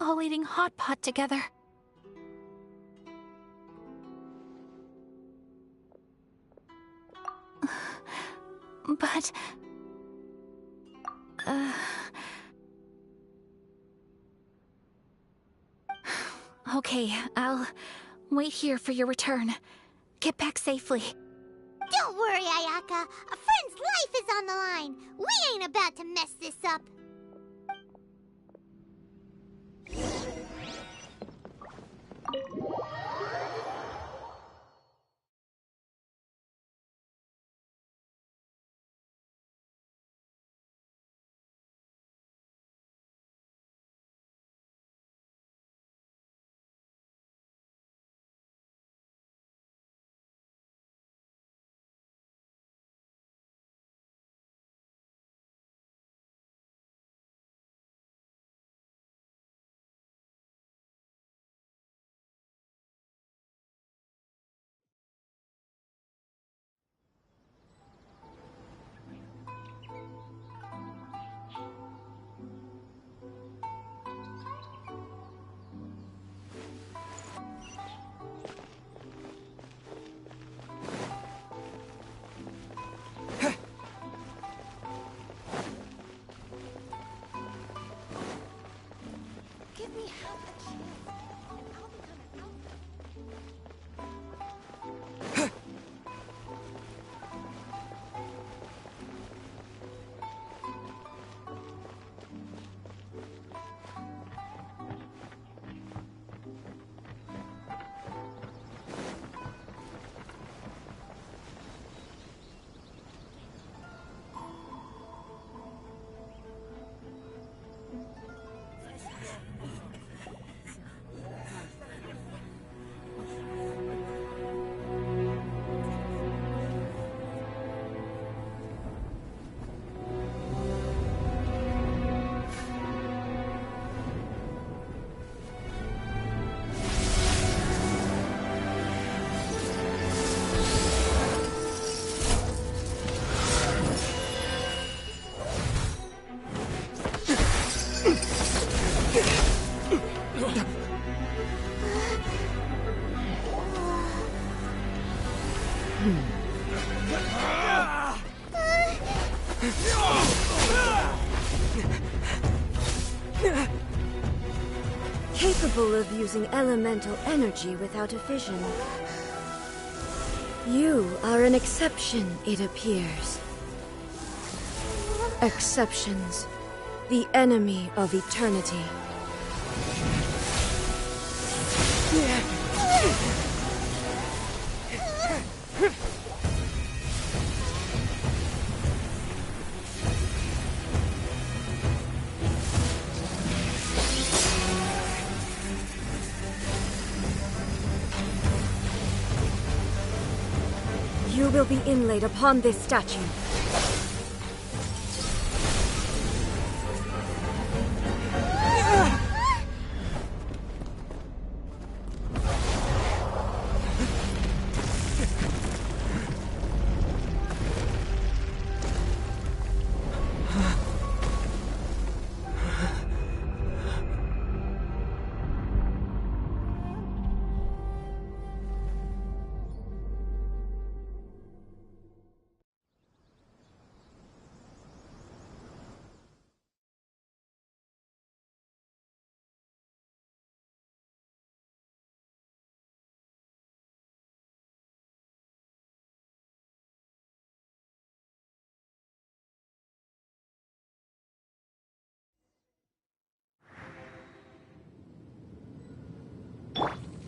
all eating hot pot together. But... Okay, I'll wait here for your return. Get back safely. Don't worry, Ayaka. A friend's life is on the line. We ain't about to mess this up. Give me half a chance. I'll become an alpha. Capable of using elemental energy without a fission. You are an exception, it appears. Exceptions. The enemy of eternity. You will be inlaid upon this statue.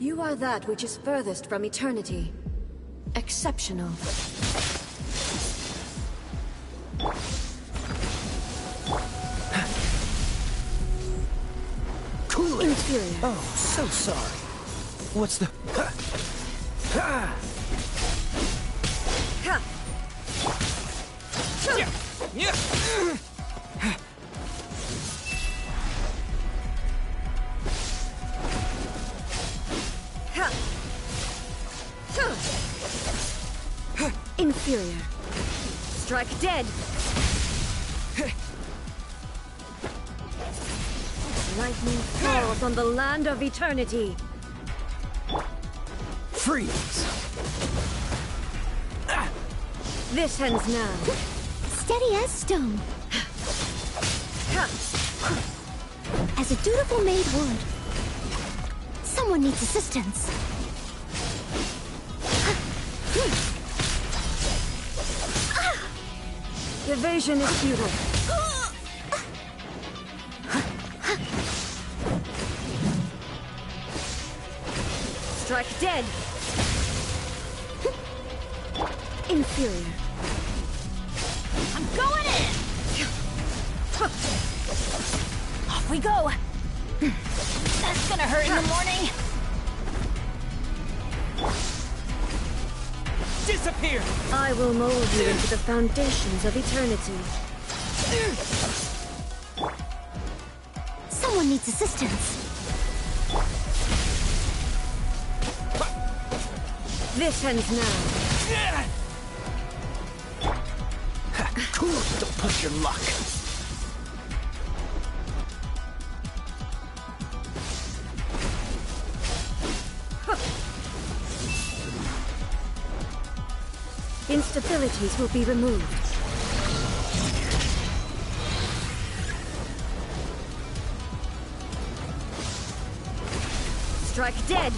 You are that which is furthest from eternity. Exceptional. Cool it. Inferior. Oh, so sorry. What's the... Inferior. Strike dead. Lightning falls on the land of eternity. Freeze. This ends now. Steady as stone. As a dutiful maid would. Someone needs assistance. Evasion is futile. Strike dead. Inferior. I'm going in! Off we go! That's gonna hurt in the morning! Disappear! I will mold you into the foundations of eternity. Someone needs assistance. This ends now. Cool to push your luck. Instabilities will be removed. Strike dead!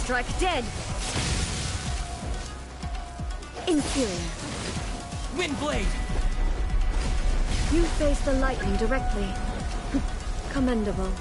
Strike dead! Inferior. Windblade! You face the lightning directly. Commendable.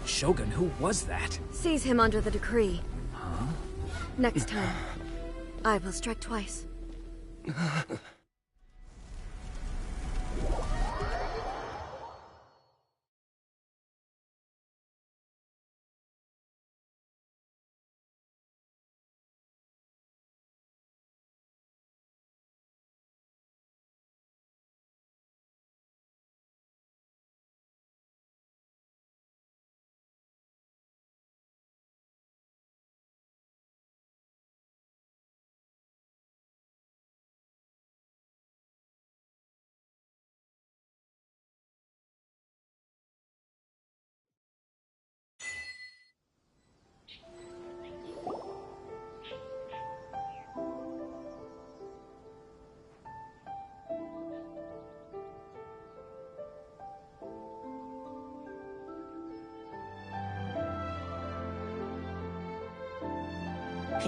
Shogun, who was that? Seize him under the decree. Huh? Next time, I will strike twice.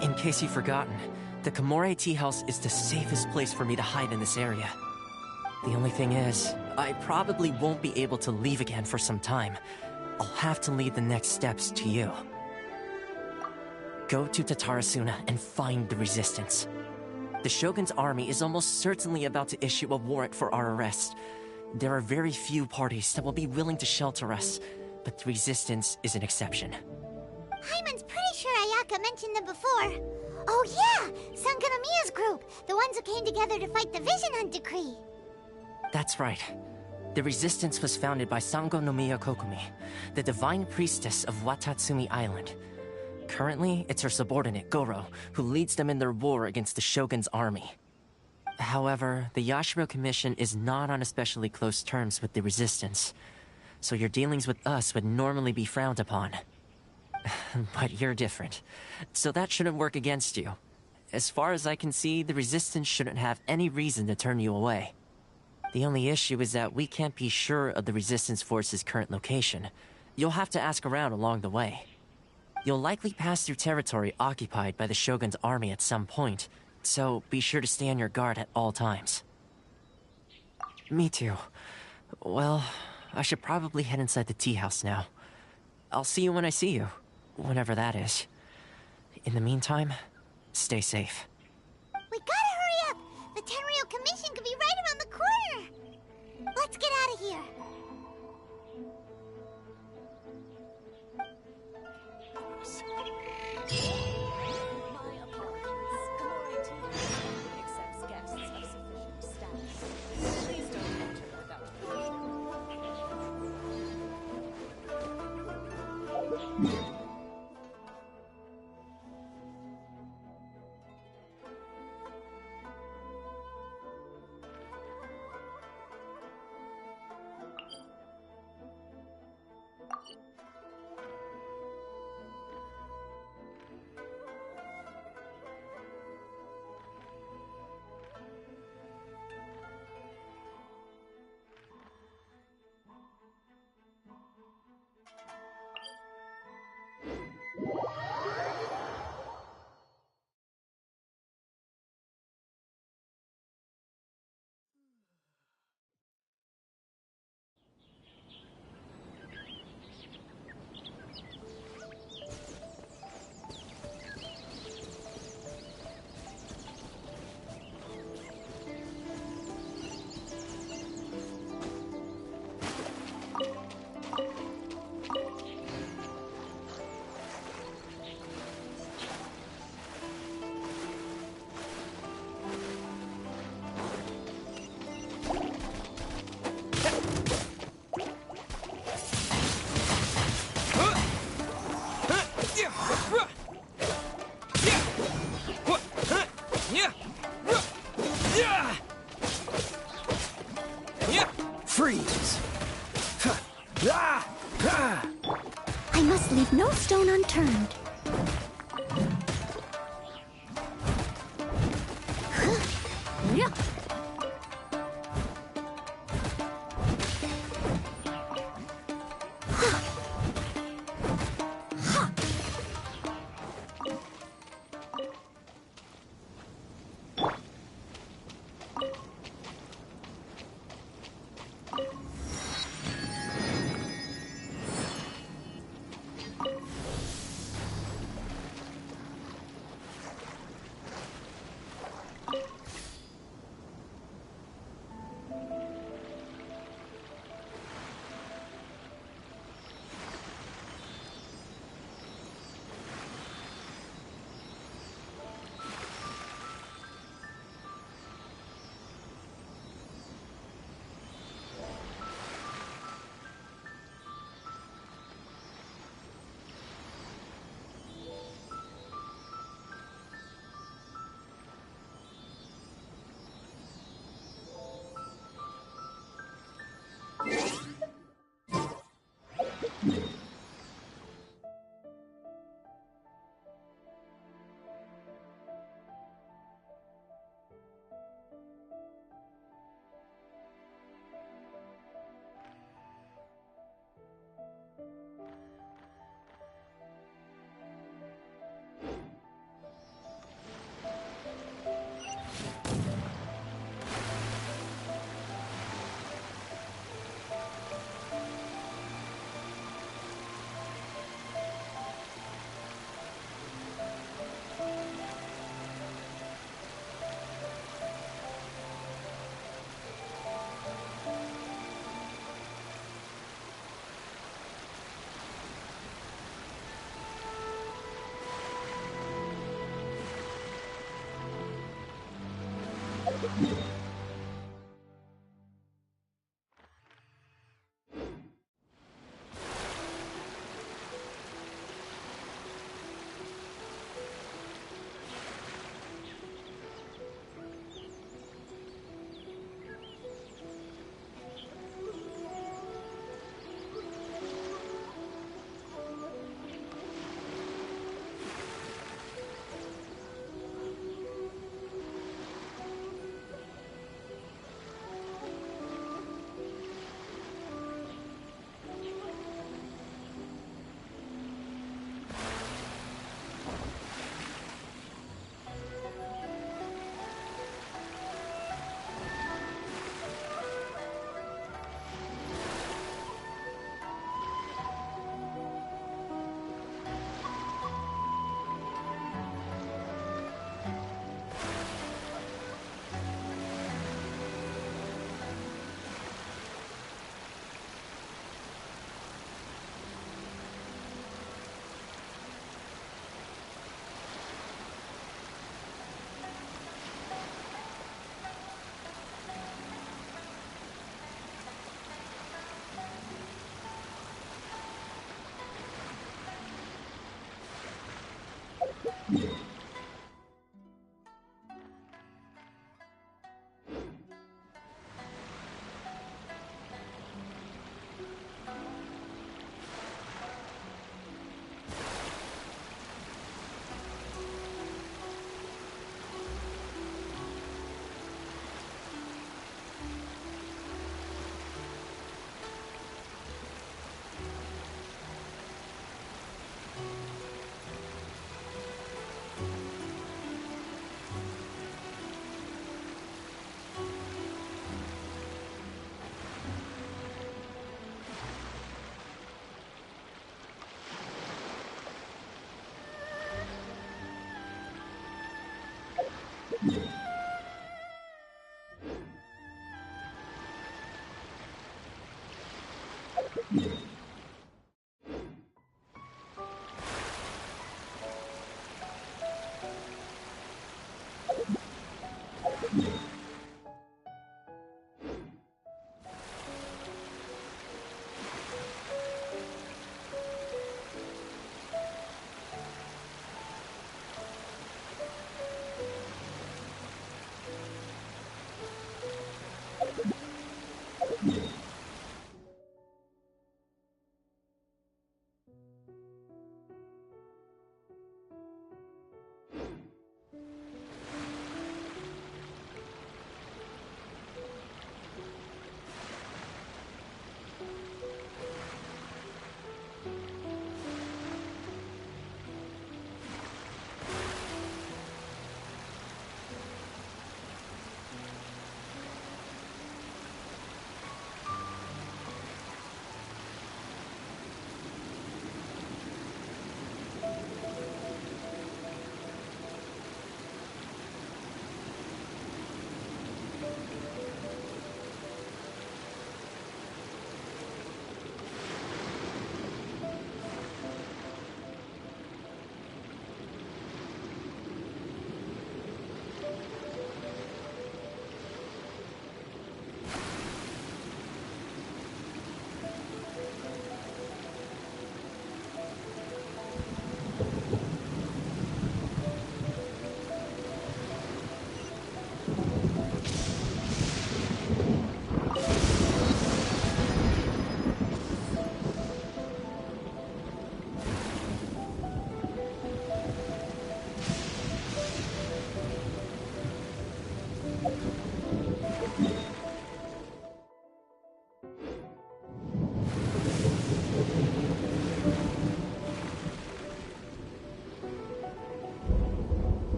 In case you've forgotten, the Komore Tea House is the safest place for me to hide in this area. The only thing is, I probably won't be able to leave again for some time. I'll have to leave the next steps to you. Go to Tatarasuna and find the Resistance. The Shogun's army is almost certainly about to issue a warrant for our arrest. There are very few parties that will be willing to shelter us, but the Resistance is an exception. Hyman's pretty sure Ayaka mentioned them before. Oh yeah! Sango no Miya's group! The ones who came together to fight the Vision Hunt Decree! That's right. The Resistance was founded by Sango no Miya Kokumi, the divine priestess of Watatsumi Island. Currently, it's her subordinate, Goro, who leads them in their war against the Shogun's army. However, the Yashiro Commission is not on especially close terms with the Resistance, so your dealings with us would normally be frowned upon. But you're different, so that shouldn't work against you. As far as I can see, the Resistance shouldn't have any reason to turn you away. The only issue is that we can't be sure of the Resistance Force's current location. You'll have to ask around along the way. You'll likely pass through territory occupied by the Shogun's army at some point, so be sure to stay on your guard at all times. Me too. Well, I should probably head inside the tea house now. I'll see you when I see you, whenever that is. In the meantime, stay safe. We gotta hurry up! The Tenryou Commission could be right around the corner! Let's get out of here! Accepts guests of sufficient status. Please don't enter without permission. Freeze! I must leave no stone unturned.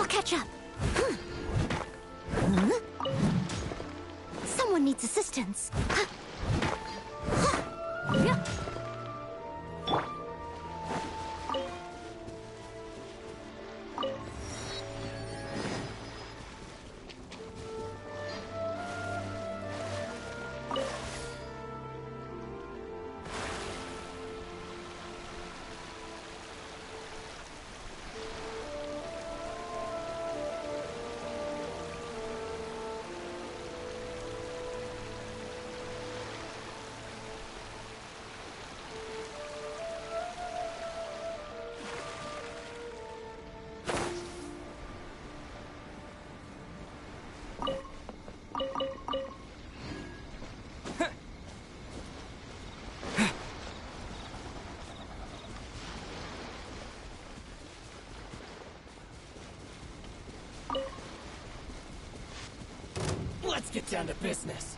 catch up. Someone needs assistance. Let's get down to business.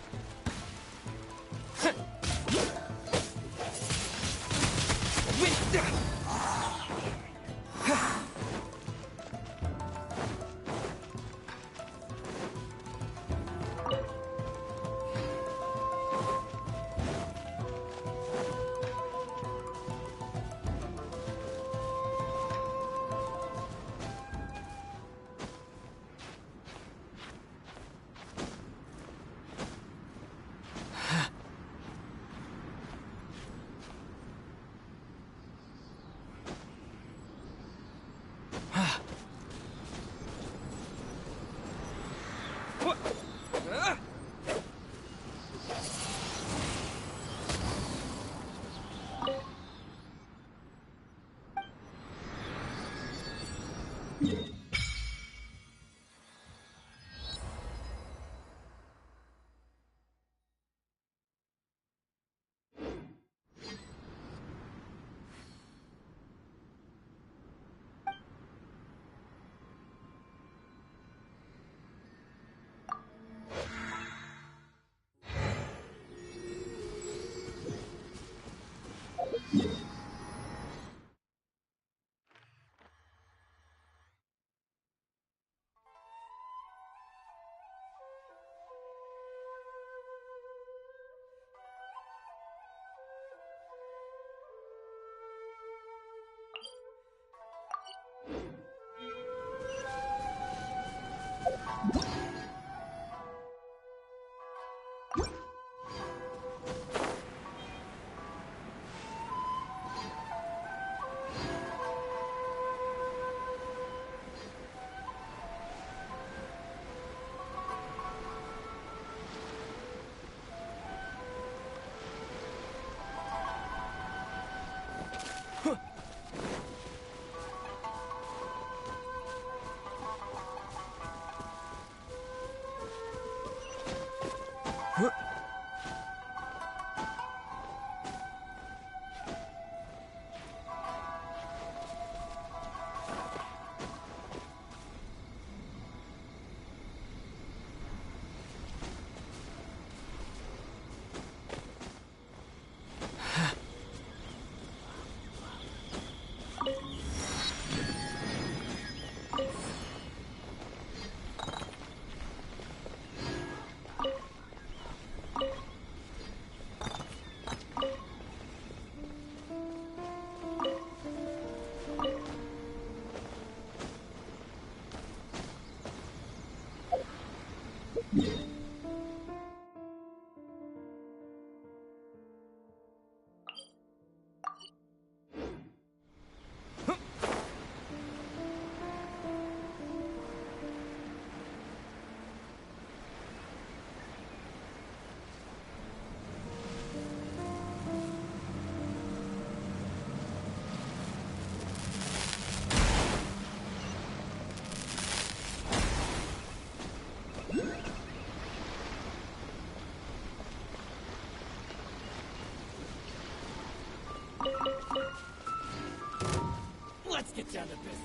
Let's get down to business.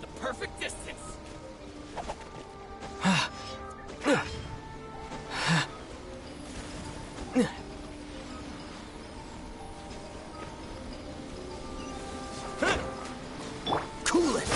The perfect distance. Cool it!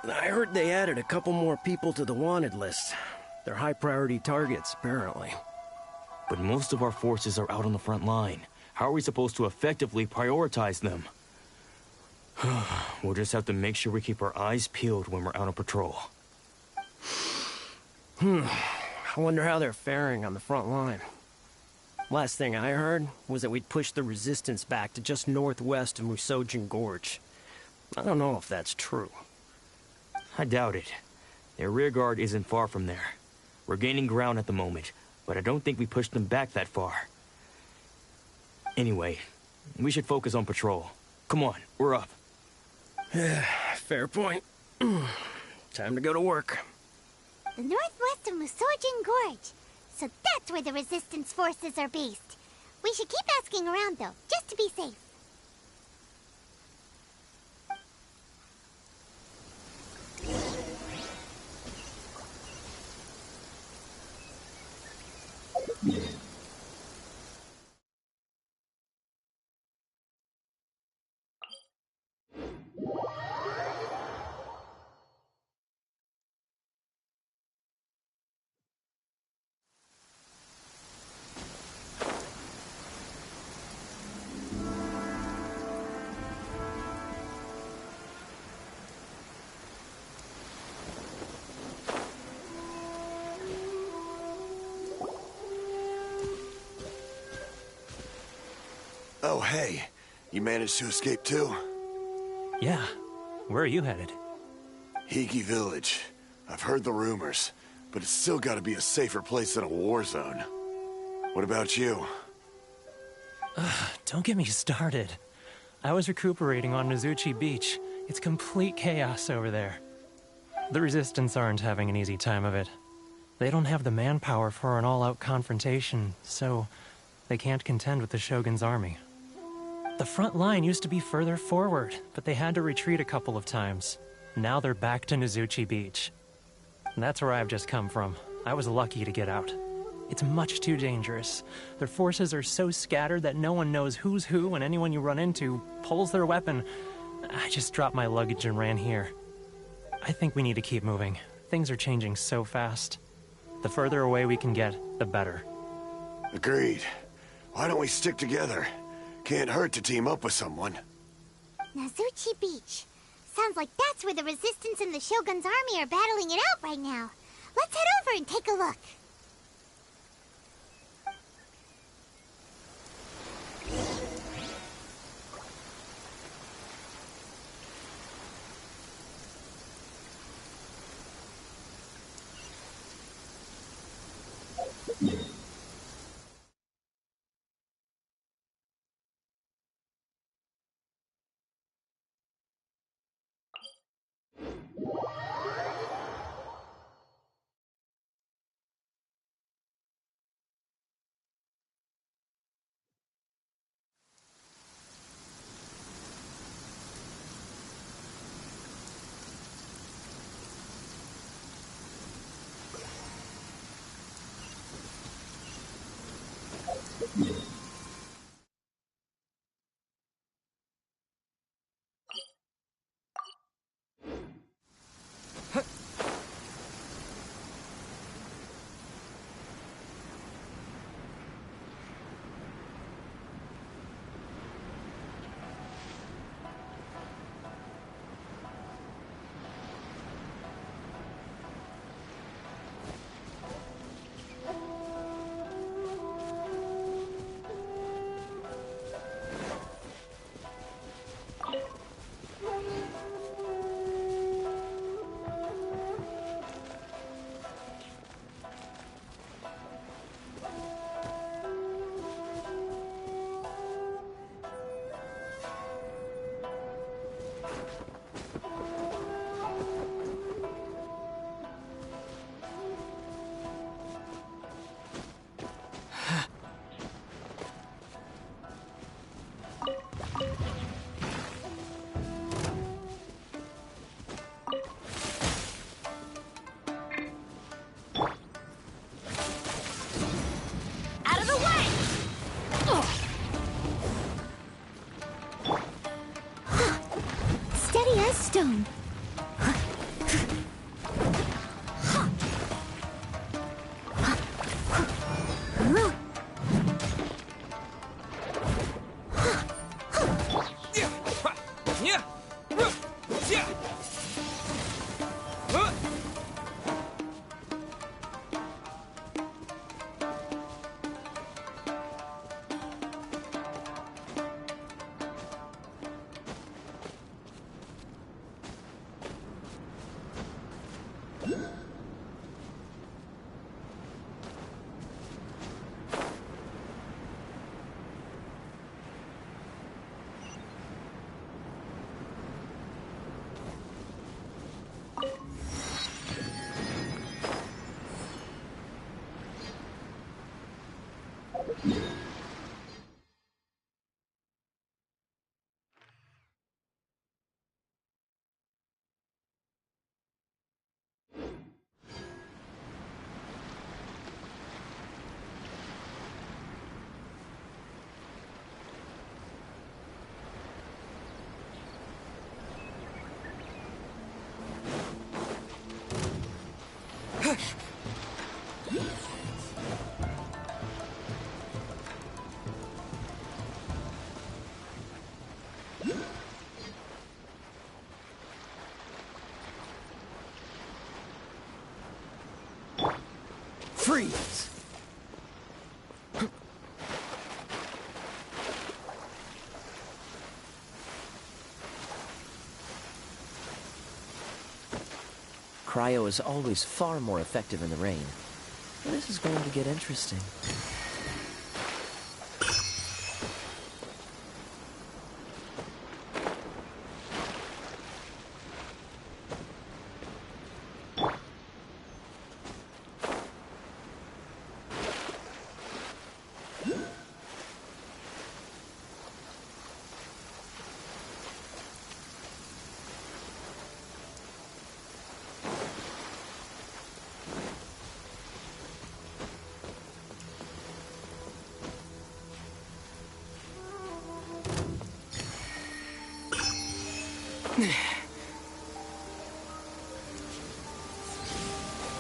I heard they added a couple more people to the wanted list. They're high priority targets, apparently. But most of our forces are out on the front line. How are we supposed to effectively prioritize them? We'll just have to make sure we keep our eyes peeled when we're out on patrol. I wonder how they're faring on the front line. Last thing I heard was that we'd pushed the resistance back to just northwest of Musojin Gorge. I don't know if that's true. I doubt it. Their rear guard isn't far from there. We're gaining ground at the moment, but I don't think we pushed them back that far. Anyway, we should focus on patrol. Come on, we're up. Fair point. Time to go to work. The northwest of Musojin Gorge. So that's where the resistance forces are based. We should keep asking around, though, just to be safe. Oh, hey. You managed to escape too? Yeah. Where are you headed? Higi Village. I've heard the rumors, but it's still gotta be a safer place than a war zone. What about you? Don't get me started. I was recuperating on Mizuchi Beach. It's complete chaos over there. The Resistance aren't having an easy time of it. They don't have the manpower for an all-out confrontation, so they can't contend with the Shogun's army. The front line used to be further forward, but they had to retreat a couple of times. Now they're back to Mizuchi Beach. That's where I've just come from. I was lucky to get out. It's much too dangerous. Their forces are so scattered that no one knows who's who, and anyone you run into pulls their weapon. I just dropped my luggage and ran here. I think we need to keep moving. Things are changing so fast. The further away we can get, the better. Agreed. Why don't we stick together? Can't hurt to team up with someone. Mizuchi Beach. Sounds like that's where the Resistance and the Shogun's army are battling it out right now. Let's head over and take a look. Freeze! Cryo is always far more effective in the rain. This is going to get interesting.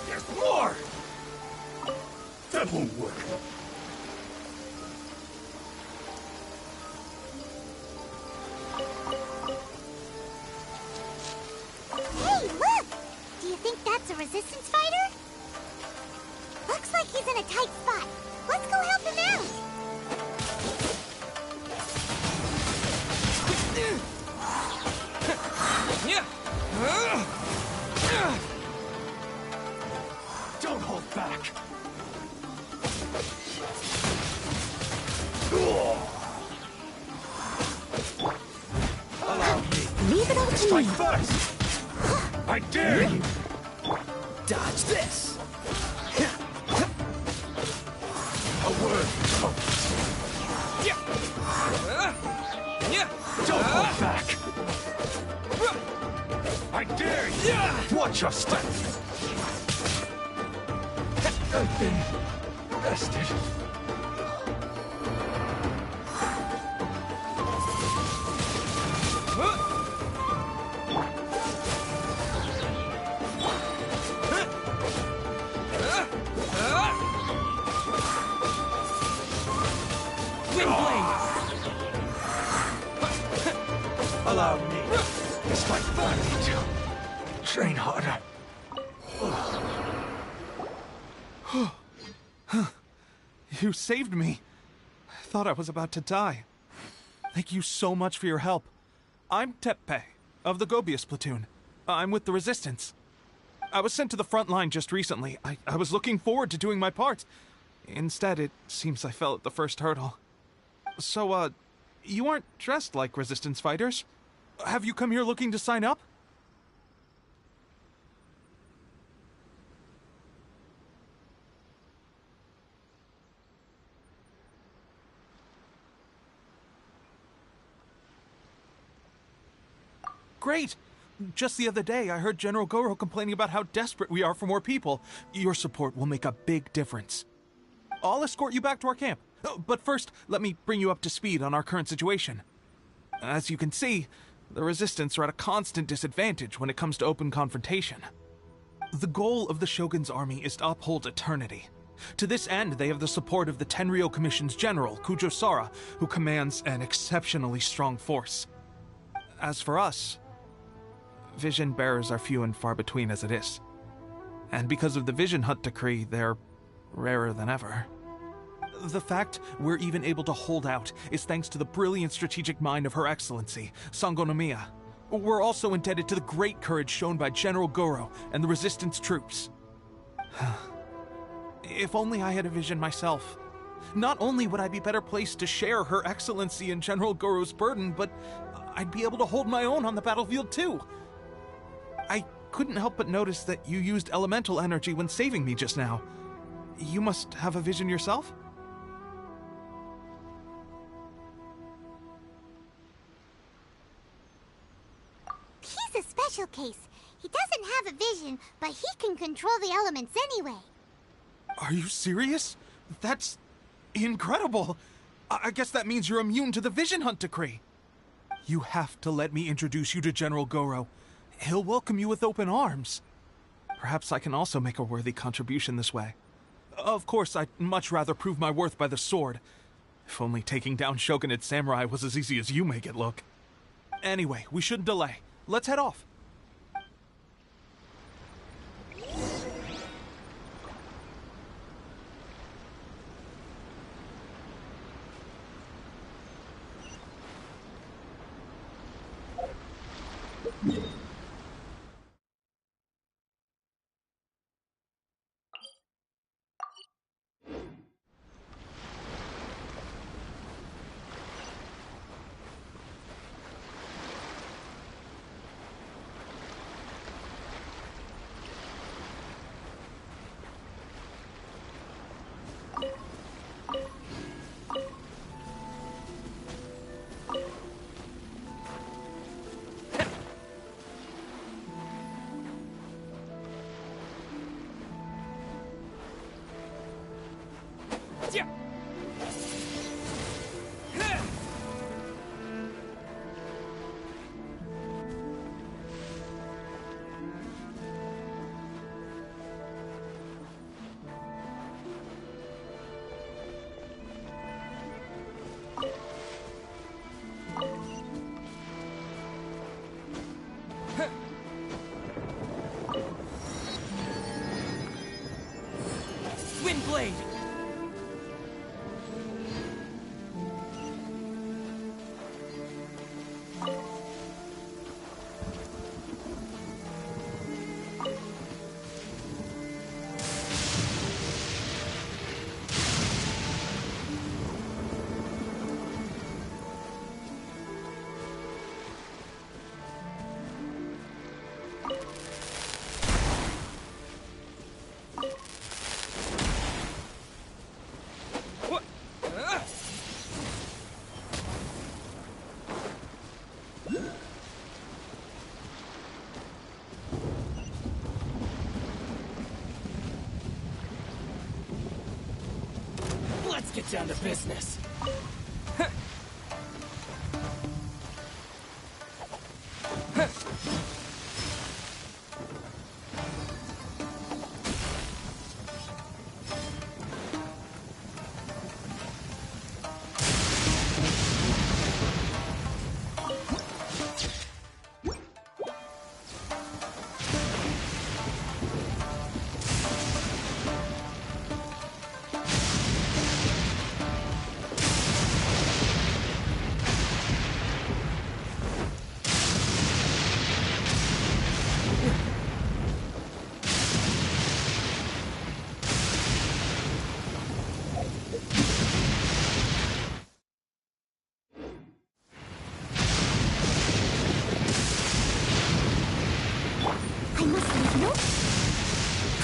There's more! That won't work. Hey, look! Do you think that's a resistance fighter? Looks like he's in a tight spot. Let's go help him out! Don't hold back. Allow me. Leave it all to Strike me. first. I dare you. Dodge this! A word. Don't hold back. I dare you. Watch your step. I've been bested. Allow me. It's like burning to train harder. You saved me. I thought I was about to die. Thank you so much for your help. I'm Tepe, of the Gobius platoon. I'm with the Resistance. I was sent to the front line just recently. I was looking forward to doing my part. Instead, it seems I fell at the first hurdle. So, you aren't dressed like Resistance fighters. Have you come here looking to sign up? Great! Just the other day, I heard General Goro complaining about how desperate we are for more people. Your support will make a big difference. I'll escort you back to our camp. But first, let me bring you up to speed on our current situation. As you can see, the Resistance are at a constant disadvantage when it comes to open confrontation. The goal of the Shogun's army is to uphold eternity. To this end, they have the support of the Tenryou Commission's general, Kujo Sara, who commands an exceptionally strong force. As for us, vision bearers are few and far between as it is. And because of the Vision Hut decree, they're rarer than ever. The fact we're even able to hold out is thanks to the brilliant strategic mind of Her Excellency, Sango Nomiya. We're also indebted to the great courage shown by General Goro and the Resistance troops. If only I had a vision myself. Not only would I be better placed to share Her Excellency and General Goro's burden, but I'd be able to hold my own on the battlefield too. I couldn't help but notice that you used elemental energy when saving me just now. You must have a vision yourself? special case. He doesn't have a vision, but he can control the elements anyway. Are you serious? That's incredible. I guess that means you're immune to the Vision Hunt decree. You have to let me introduce you to General Goro. He'll welcome you with open arms. Perhaps I can also make a worthy contribution this way. Of course, I'd much rather prove my worth by the sword. If only taking down Shogunate samurai was as easy as you make it look. Anyway, we shouldn't delay. Let's head off. Windblade! Let's get down to business.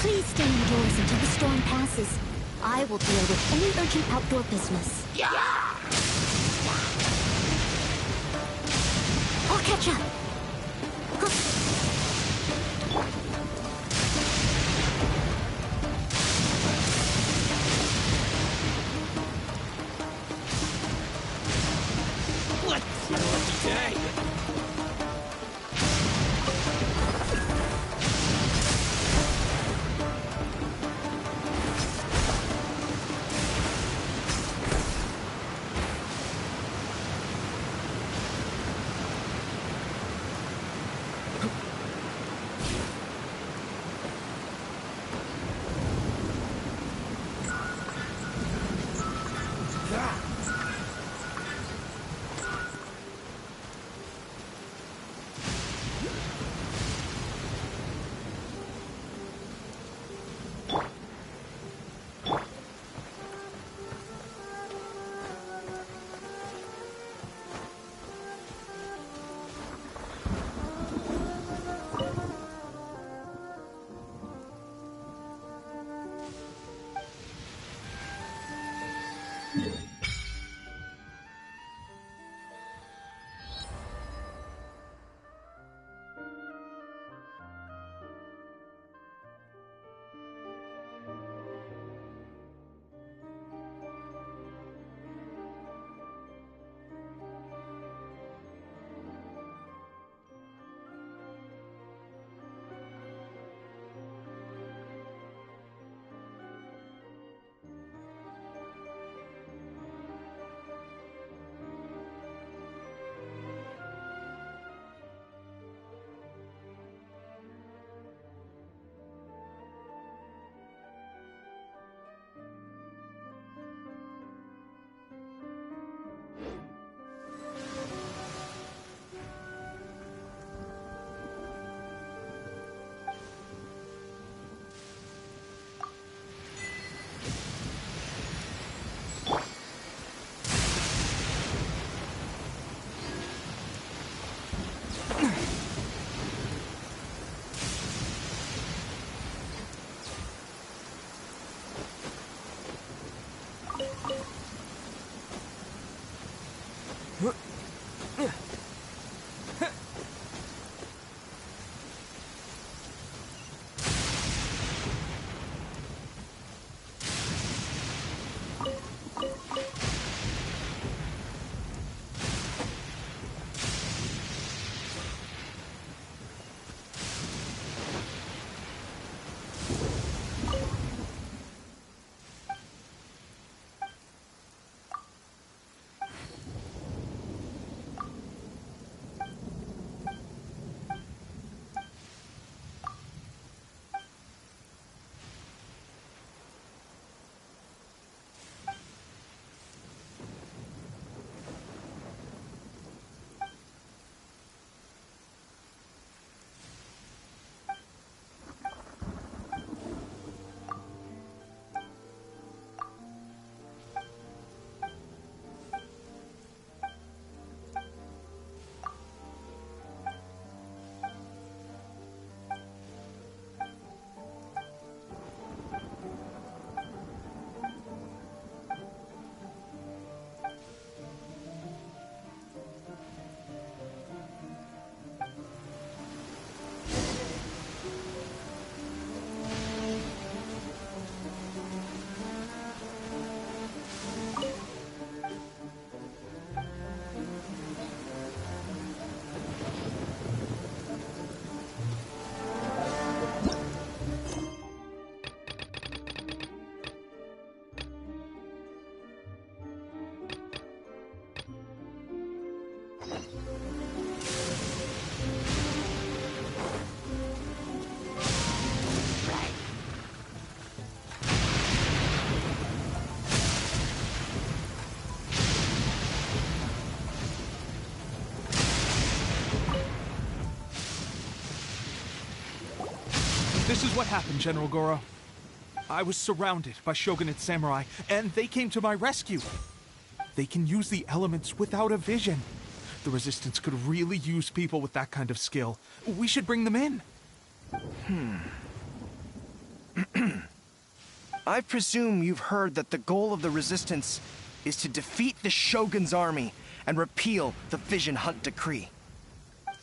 Please stay indoors until the storm passes. I will deal with any urgent outdoor business. I'll catch up. Let's your lucky day. This is what happened, General Goro. I was surrounded by Shogunate samurai, and they came to my rescue. They can use the elements without a vision. The Resistance could really use people with that kind of skill. We should bring them in. I presume you've heard that the goal of the Resistance is to defeat the Shogun's army and repeal the Vision Hunt Decree.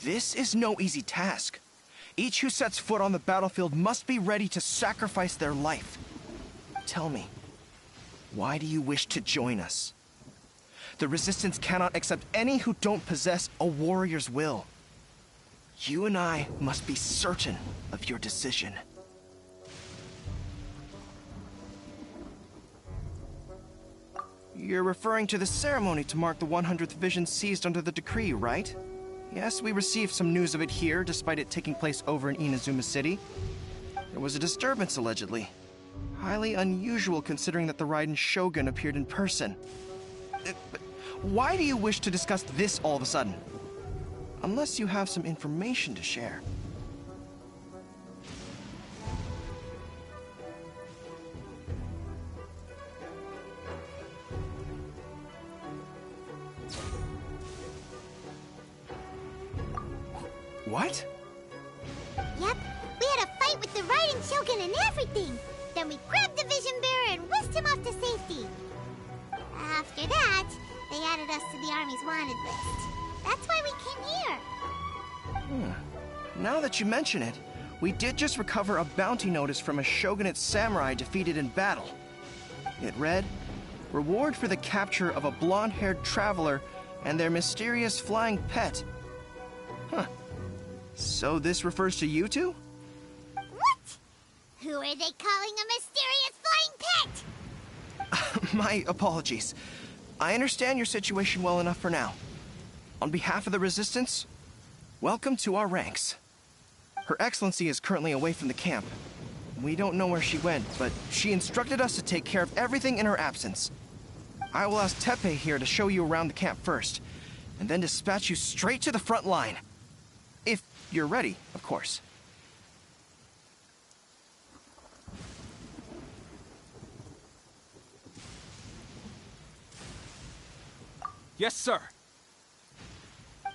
This is no easy task. Each who sets foot on the battlefield must be ready to sacrifice their life. Tell me, why do you wish to join us? The Resistance cannot accept any who don't possess a warrior's will. You and I must be certain of your decision. You're referring to the ceremony to mark the 100th vision seized under the decree, right? Yes, we received some news of it here, despite it taking place over in Inazuma City. There was a disturbance, allegedly. Highly unusual considering that the Raiden Shogun appeared in person. Why do you wish to discuss this all of a sudden? Unless you have some information to share. What? Yep, we had a fight with the Raiden Shogun and everything. Then we grabbed the Vision Bearer and whisked him off to safety. After that, they added us to the Army's wanted list. That's why we came here. Now that you mention it, we did just recover a bounty notice from a Shogunate samurai defeated in battle. It read, "Reward for the capture of a blonde-haired traveler and their mysterious flying pet." Huh. So this refers to you two? What? Who are they calling a mysterious flying pet? My apologies. I understand your situation well enough for now. On behalf of the Resistance, welcome to our ranks. Her Excellency is currently away from the camp. We don't know where she went, but she instructed us to take care of everything in her absence. I will ask Teppei here to show you around the camp first, and then dispatch you straight to the front line. If you're ready, of course. Yes, sir.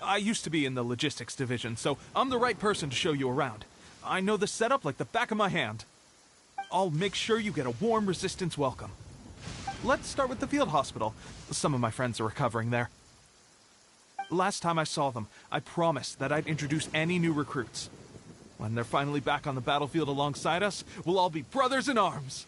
I used to be in the logistics division, so I'm the right person to show you around. I know the setup like the back of my hand. I'll make sure you get a warm Resistance welcome. Let's start with the field hospital. Some of my friends are recovering there. Last time I saw them, I promised that I'd introduce any new recruits. When they're finally back on the battlefield alongside us, we'll all be brothers in arms.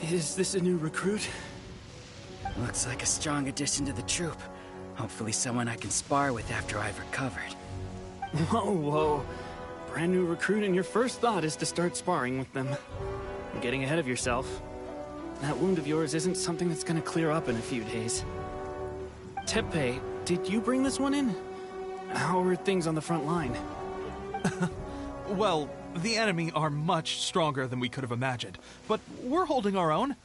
Is this a new recruit? Looks like a strong addition to the troop. Hopefully someone I can spar with after I've recovered. Whoa, whoa. Brand new recruit and your first thought is to start sparring with them. You're getting ahead of yourself. That wound of yours isn't something that's gonna clear up in a few days. Teppei, did you bring this one in? How are things on the front line? Well, the enemy are much stronger than we could have imagined, but we're holding our own.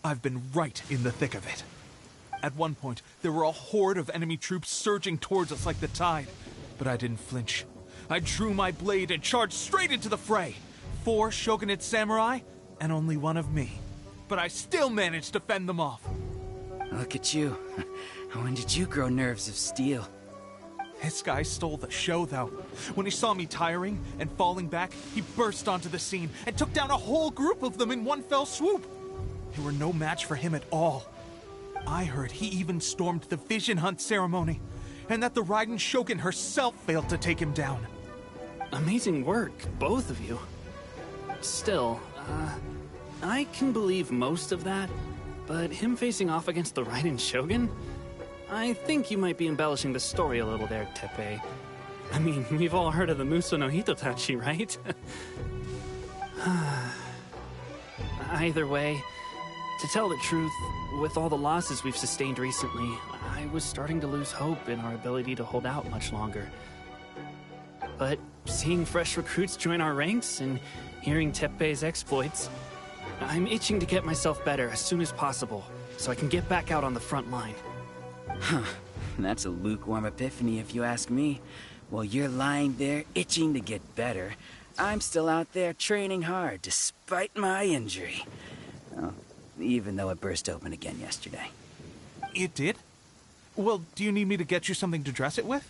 I've been right in the thick of it. At one point, there were a horde of enemy troops surging towards us like the tide, but I didn't flinch. I drew my blade and charged straight into the fray. 4 shogunate samurai, and only one of me. But I still managed to fend them off. Look at you. When did you grow nerves of steel? This guy stole the show, though. When he saw me tiring and falling back, he burst onto the scene and took down a whole group of them in one fell swoop. They were no match for him at all. I heard he even stormed the vision hunt ceremony, and that the Raiden Shogun herself failed to take him down. Amazing work, both of you. Still, I can believe most of that, but him facing off against the Raiden Shogun? I think you might be embellishing the story a little there, Teppei. I mean, we've all heard of the Muso no Hitotachi, right? Either way, to tell the truth, with all the losses we've sustained recently, I was starting to lose hope in our ability to hold out much longer. But seeing fresh recruits join our ranks and hearing Teppei's exploits, I'm itching to get myself better as soon as possible, so I can get back out on the front line. Huh. That's a lukewarm epiphany if you ask me. While you're lying there itching to get better, I'm still out there training hard despite my injury. Oh, even though it burst open again yesterday. It did? Well, do you need me to get you something to dress it with?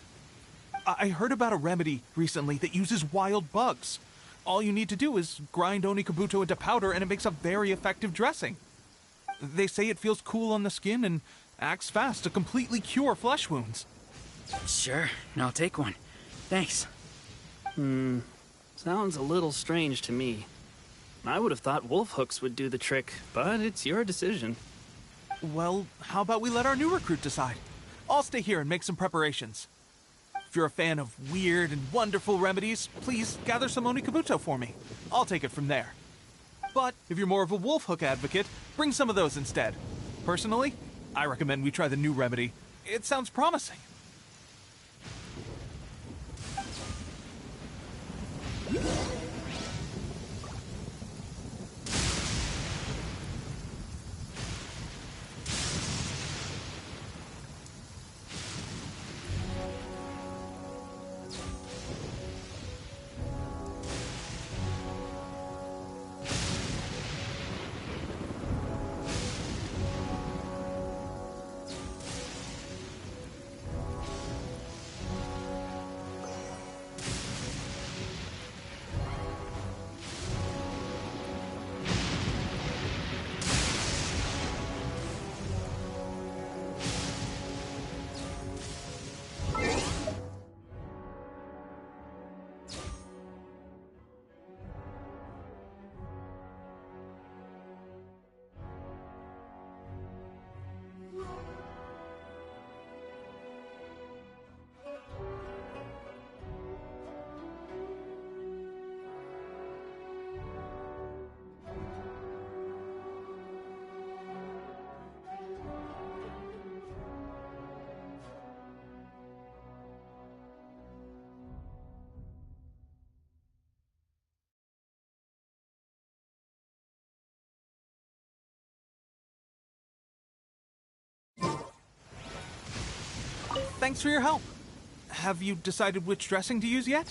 I heard about a remedy recently that uses wild bugs. All you need to do is grind Onikabuto into powder and it makes a very effective dressing. They say it feels cool on the skin and acts fast to completely cure flesh wounds. Sure, I'll take one. Thanks. Sounds a little strange to me. I would have thought wolf hooks would do the trick, but it's your decision. Well, how about we let our new recruit decide? I'll stay here and make some preparations. If you're a fan of weird and wonderful remedies, please gather some Onikabuto for me. I'll take it from there. But if you're more of a wolf hook advocate, bring some of those instead. Personally, I recommend we try the new remedy. It sounds promising. thanks for your help. Have you decided which dressing to use yet?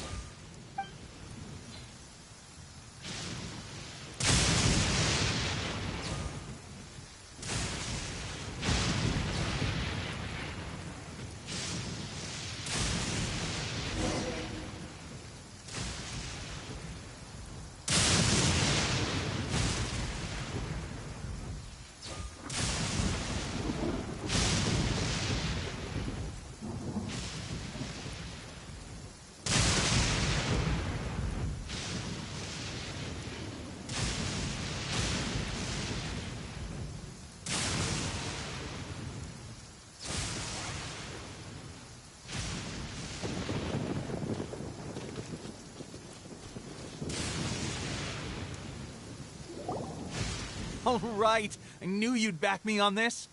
All right, I knew you'd back me on this.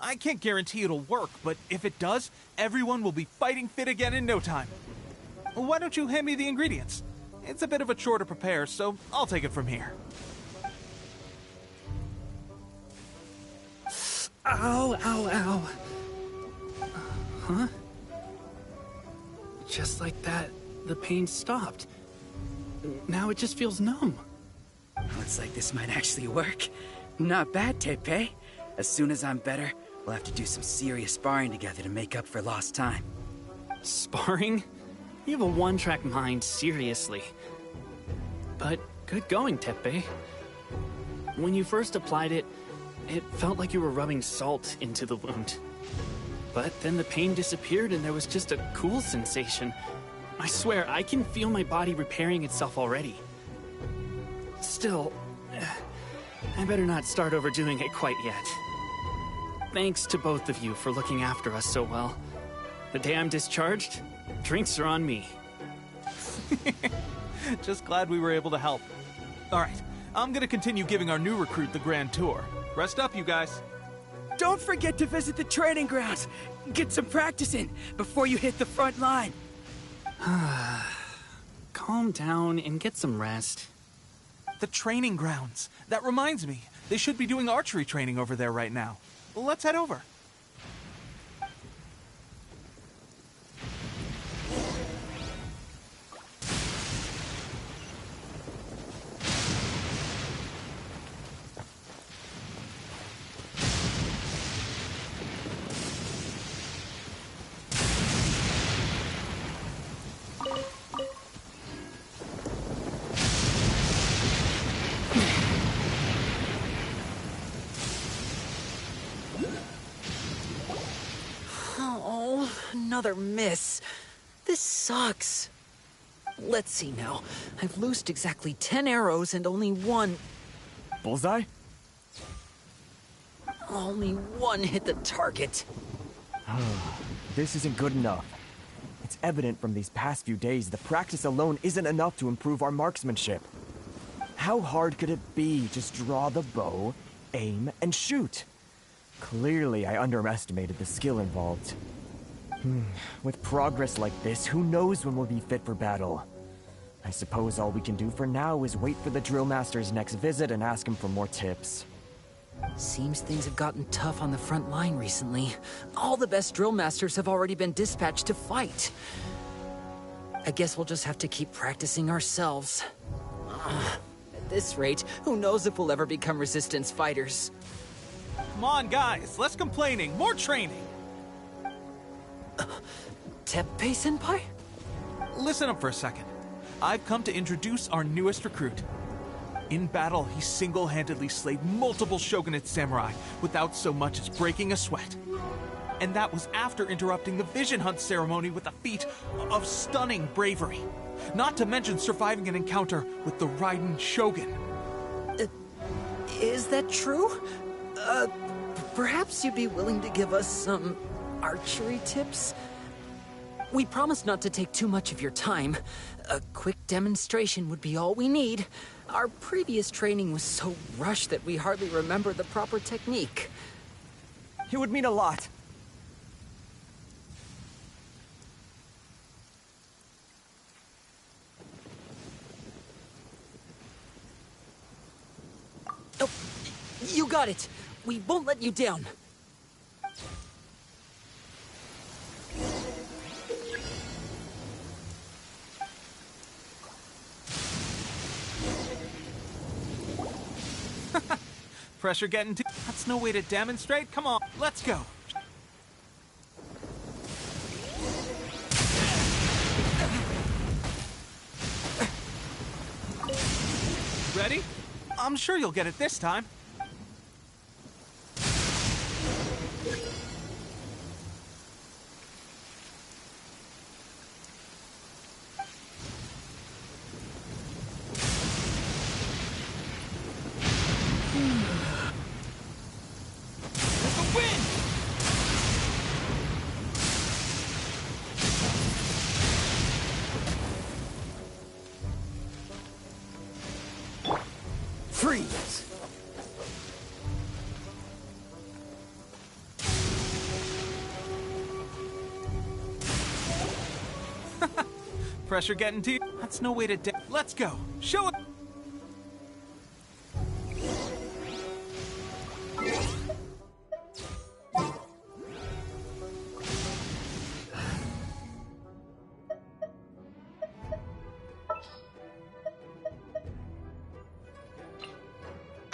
I can't guarantee it'll work, but if it does, everyone will be fighting fit again in no time. Why don't you hand me the ingredients? It's a bit of a chore to prepare, so I'll take it from here. Ow, ow, ow. Huh? Just like that, the pain stopped. Now it just feels numb. Looks like this might actually work. Not bad, Tepe. As soon as I'm better, we'll have to do some serious sparring together to make up for lost time. Sparring? You have a one-track mind, seriously. But good going, Tepe. When you first applied it, it felt like you were rubbing salt into the wound. But then the pain disappeared and there was just a cool sensation. I swear, I can feel my body repairing itself already. Still, I better not start overdoing it quite yet. Thanks to both of you for looking after us so well. The day I'm discharged, drinks are on me. Just glad we were able to help. All right, I'm gonna continue giving our new recruit the grand tour. Rest up, you guys. Don't forget to visit the training grounds. Get some practice in before you hit the front line. Calm down and get some rest. The training grounds. That reminds me, they should be doing archery training over there right now. Let's head over. Another miss. This sucks. Let's see now. I've loosed exactly 10 arrows and only one... Bullseye? Only one hit the target. This isn't good enough. It's evident from these past few days the practice alone isn't enough to improve our marksmanship. How hard could it be? Just draw the bow, aim, and shoot. Clearly, I underestimated the skill involved. With progress like this, who knows when we'll be fit for battle? I suppose all we can do for now is wait for the drill master's next visit and ask him for more tips. Seems things have gotten tough on the front line recently. All the best drill masters have already been dispatched to fight. I guess we'll just have to keep practicing ourselves. At this rate, who knows if we'll ever become resistance fighters. Come on, guys, less complaining, more training. Teppei-senpai? Listen up for a second. I've come to introduce our newest recruit. In battle, he single-handedly slayed multiple shogunate samurai without so much as breaking a sweat. And that was after interrupting the vision hunt ceremony with a feat of stunning bravery. Not to mention surviving an encounter with the Raiden Shogun. Is that true? Perhaps you'd be willing to give us some archery tips? We promise not to take too much of your time. A quick demonstration would be all we need. Our previous training was so rushed that we hardly remember the proper technique. It would mean a lot. Oh, you got it. We won't let you down. Pressure getting too... That's no way to demonstrate. Come on, let's go. Ready? I'm sure you'll get it this time. Freeze! Pressure getting to you. That's no way to Let's go. Show it.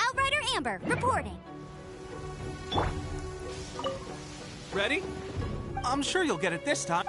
Outrider Amber, reporting. Ready? I'm sure you'll get it this time.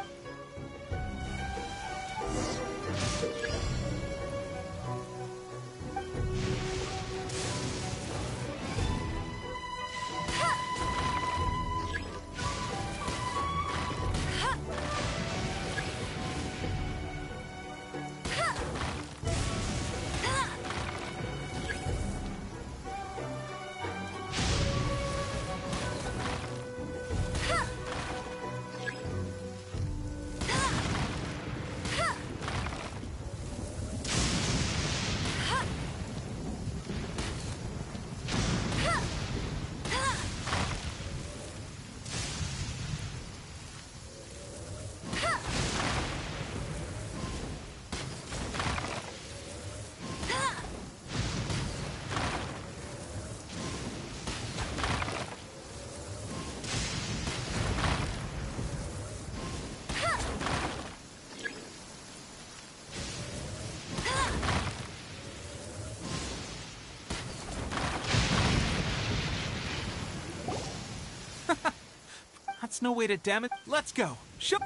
That's no way to damage. Let's go. Show.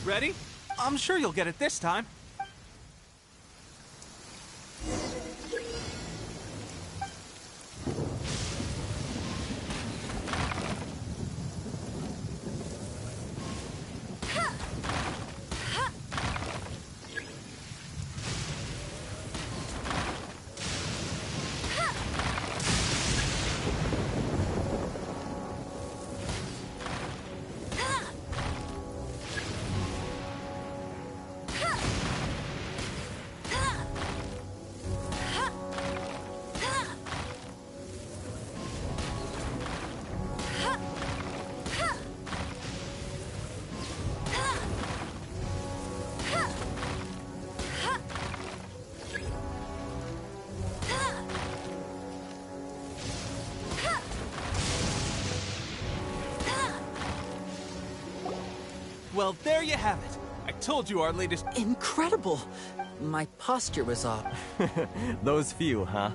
Ready? I'm sure you'll get it this time. Well, there you have it. I told you our latest... Incredible! My posture was off. Those few, huh?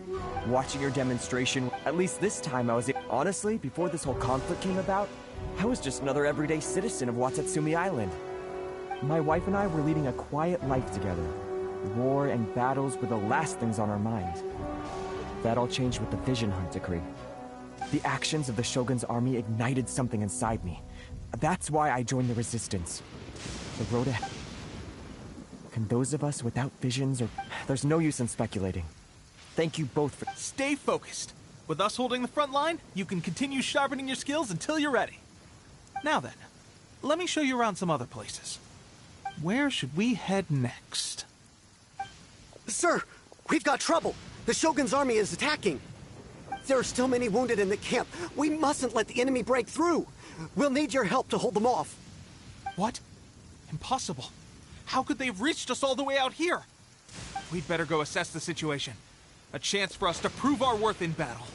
Watching your demonstration, at least this time I was... Honestly, before this whole conflict came about, I was just another everyday citizen of Watatsumi Island. My wife and I were leading a quiet life together. War and battles were the last things on our mind. That all changed with the Vision Hunt decree. The actions of the Shogun's army ignited something inside me. That's why I joined the Resistance. The road ahead. Can those of us without visions or... There's no use in speculating. Thank you both for... Stay focused. With us holding the front line, you can continue sharpening your skills until you're ready. Now then, let me show you around some other places. Where should we head next? Sir, we've got trouble. The Shogun's army is attacking. There are still many wounded in the camp. We mustn't let the enemy break through. We'll need your help to hold them off. What? Impossible. How could they have reached us all the way out here? We'd better go assess the situation. A chance for us to prove our worth in battle.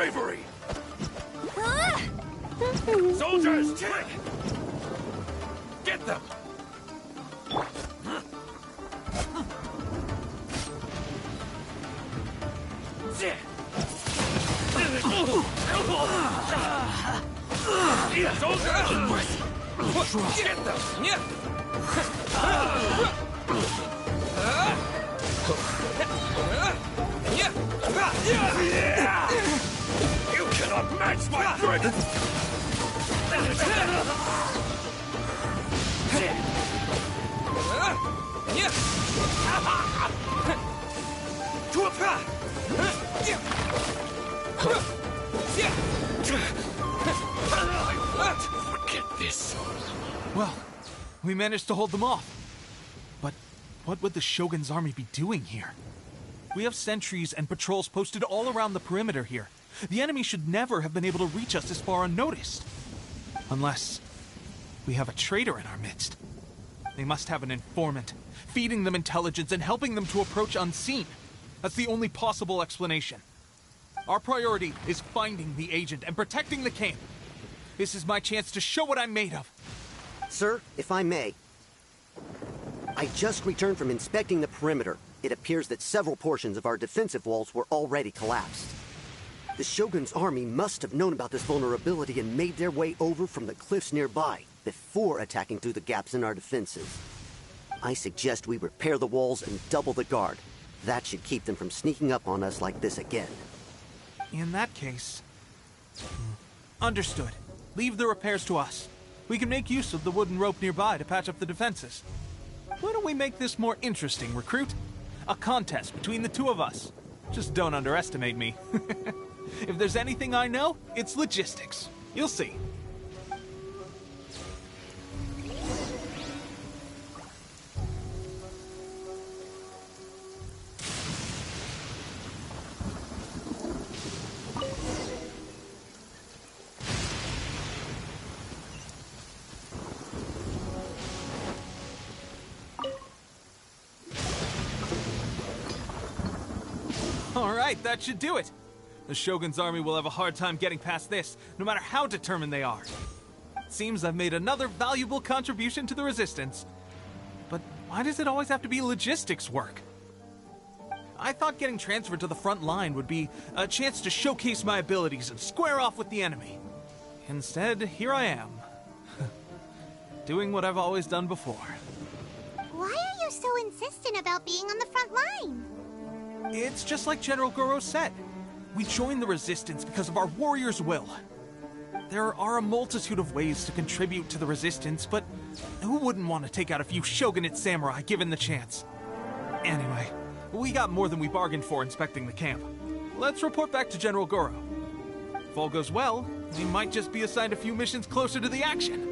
bravery! Soldiers, check! Get them! Soldiers! Get them! You cannot match my strength! Forget this. Well, we managed to hold them off. But what would the Shogun's army be doing here? We have sentries and patrols posted all around the perimeter here. The enemy should never have been able to reach us this far unnoticed. Unless we have a traitor in our midst. They must have an informant, feeding them intelligence and helping them to approach unseen. That's the only possible explanation. Our priority is finding the agent and protecting the camp. This is my chance to show what I'm made of. Sir, if I may. I just returned from inspecting the perimeter. It appears that several portions of our defensive walls were already collapsed. The Shogun's army must have known about this vulnerability and made their way over from the cliffs nearby before attacking through the gaps in our defenses. I suggest we repair the walls and double the guard. That should keep them from sneaking up on us like this again. In that case... Understood. Leave the repairs to us. We can make use of the wooden rope nearby to patch up the defenses. Why don't we make this more interesting, recruit? A contest between the two of us. Just don't underestimate me. If there's anything I know, it's logistics. You'll see. All right, that should do it. The Shogun's army will have a hard time getting past this, no matter how determined they are. Seems I've made another valuable contribution to the Resistance. But why does it always have to be logistics work? I thought getting transferred to the front line would be a chance to showcase my abilities and square off with the enemy. Instead, here I am. Doing what I've always done before. Why are you so insistent about being on the front line? It's just like General Goro said. We joined the Resistance because of our warriors' will. There are a multitude of ways to contribute to the Resistance, but who wouldn't want to take out a few shogunate samurai given the chance? Anyway, we got more than we bargained for inspecting the camp. Let's report back to General Goro. If all goes well, we might just be assigned a few missions closer to the action.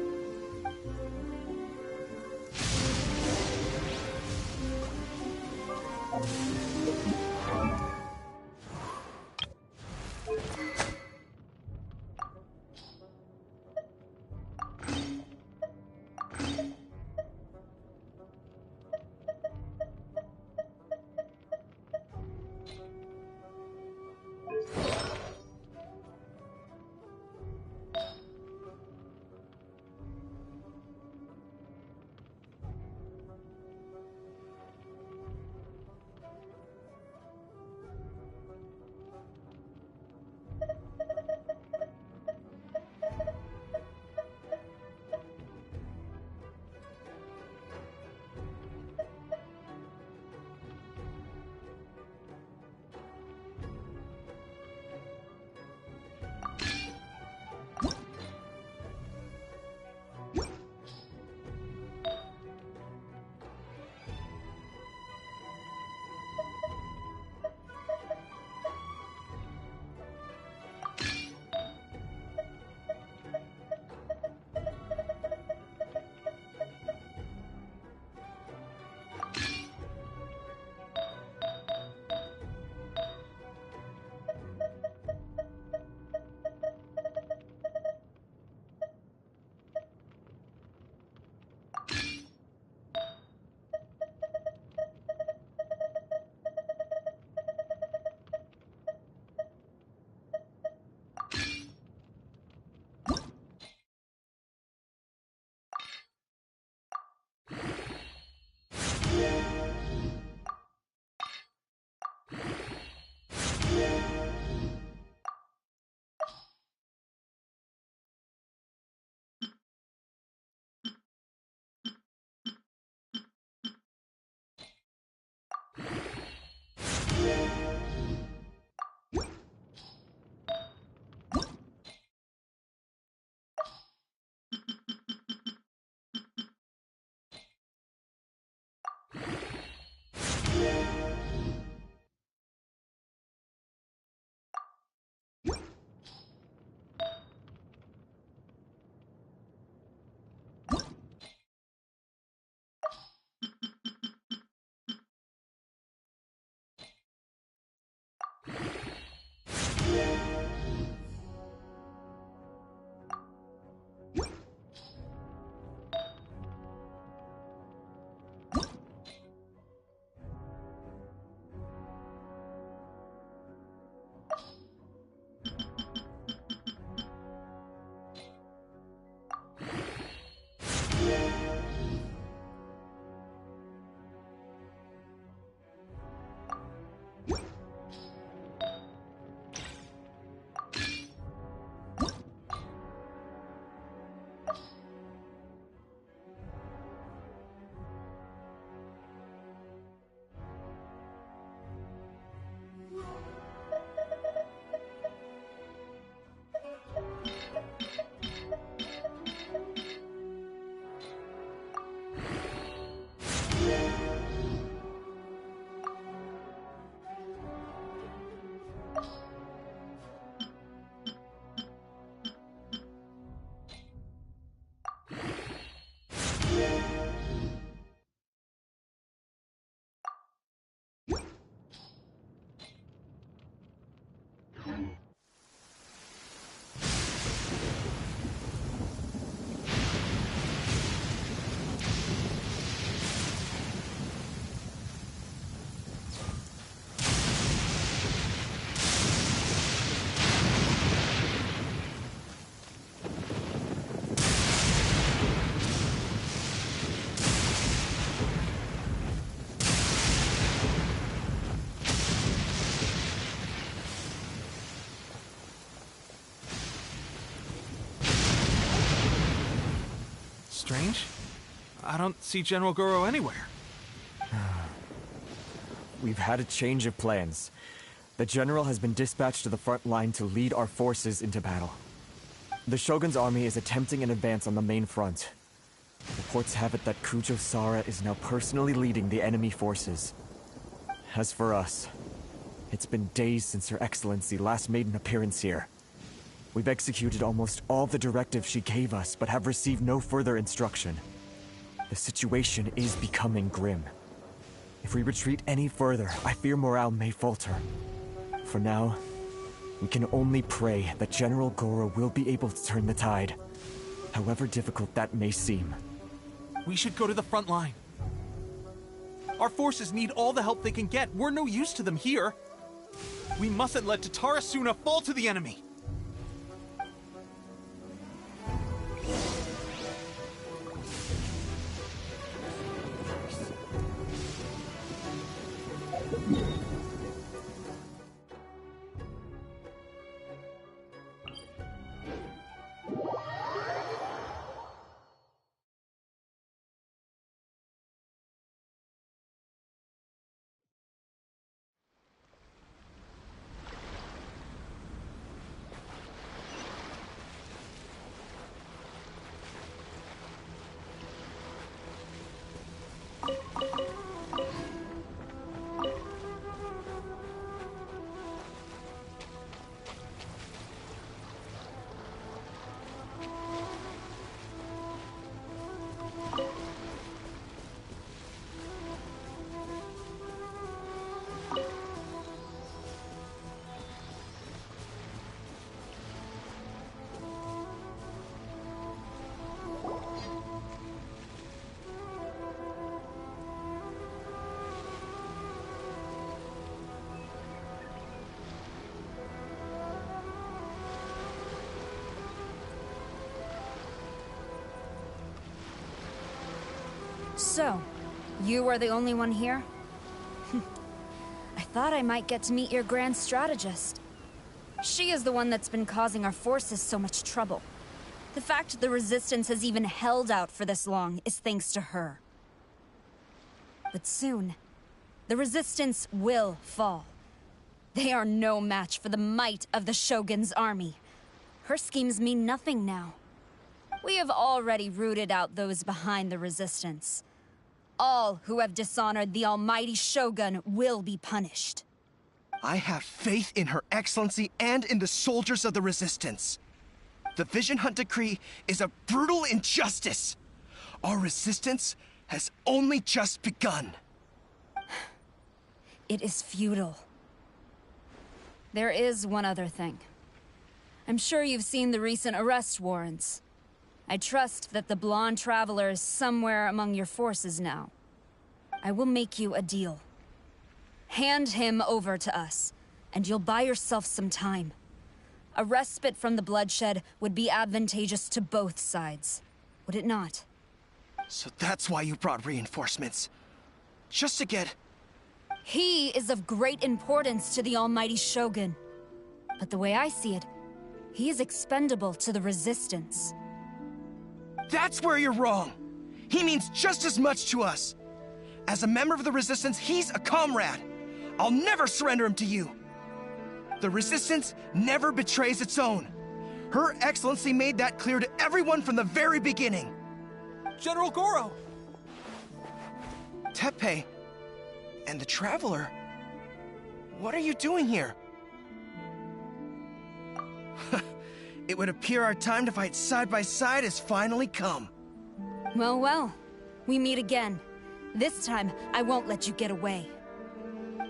strange. I don't see General Goro anywhere. We've had a change of plans. The General has been dispatched to the front line to lead our forces into battle. The Shogun's army is attempting an advance on the main front. Reports have it that Kujo Sara is now personally leading the enemy forces. As for us, it's been days since Her Excellency last made an appearance here. We've executed almost all the directives she gave us, but have received no further instruction. The situation is becoming grim. If we retreat any further, I fear morale may falter. For now, we can only pray that General Goro will be able to turn the tide, however difficult that may seem. We should go to the front line. Our forces need all the help they can get. We're no use to them here. We mustn't let Tatara Suna fall to the enemy. So, you are the only one here? I thought I might get to meet your grand strategist. She is the one that's been causing our forces so much trouble. The fact the Resistance has even held out for this long is thanks to her. But soon, the Resistance will fall. They are no match for the might of the Shogun's army. Her schemes mean nothing now. We have already rooted out those behind the Resistance. All who have dishonored the almighty Shogun will be punished. I have faith in Her Excellency and in the soldiers of the Resistance. The Vision Hunt Decree is a brutal injustice. Our resistance has only just begun. It is futile. There is one other thing. I'm sure you've seen the recent arrest warrants. I trust that the blonde traveler is somewhere among your forces now. I will make you a deal. Hand him over to us, and you'll buy yourself some time. A respite from the bloodshed would be advantageous to both sides, would it not? So that's why you brought reinforcements. Just to get... He is of great importance to the almighty Shogun. But the way I see it, he is expendable to the Resistance. That's where you're wrong. He means just as much to us. As a member of the Resistance, he's a comrade. I'll never surrender him to you. The Resistance never betrays its own. Her Excellency made that clear to everyone from the very beginning. General Goro! Teppei and the Traveler, what are you doing here? It would appear our time to fight side by side has finally come. Well, well. We meet again. This time, I won't let you get away.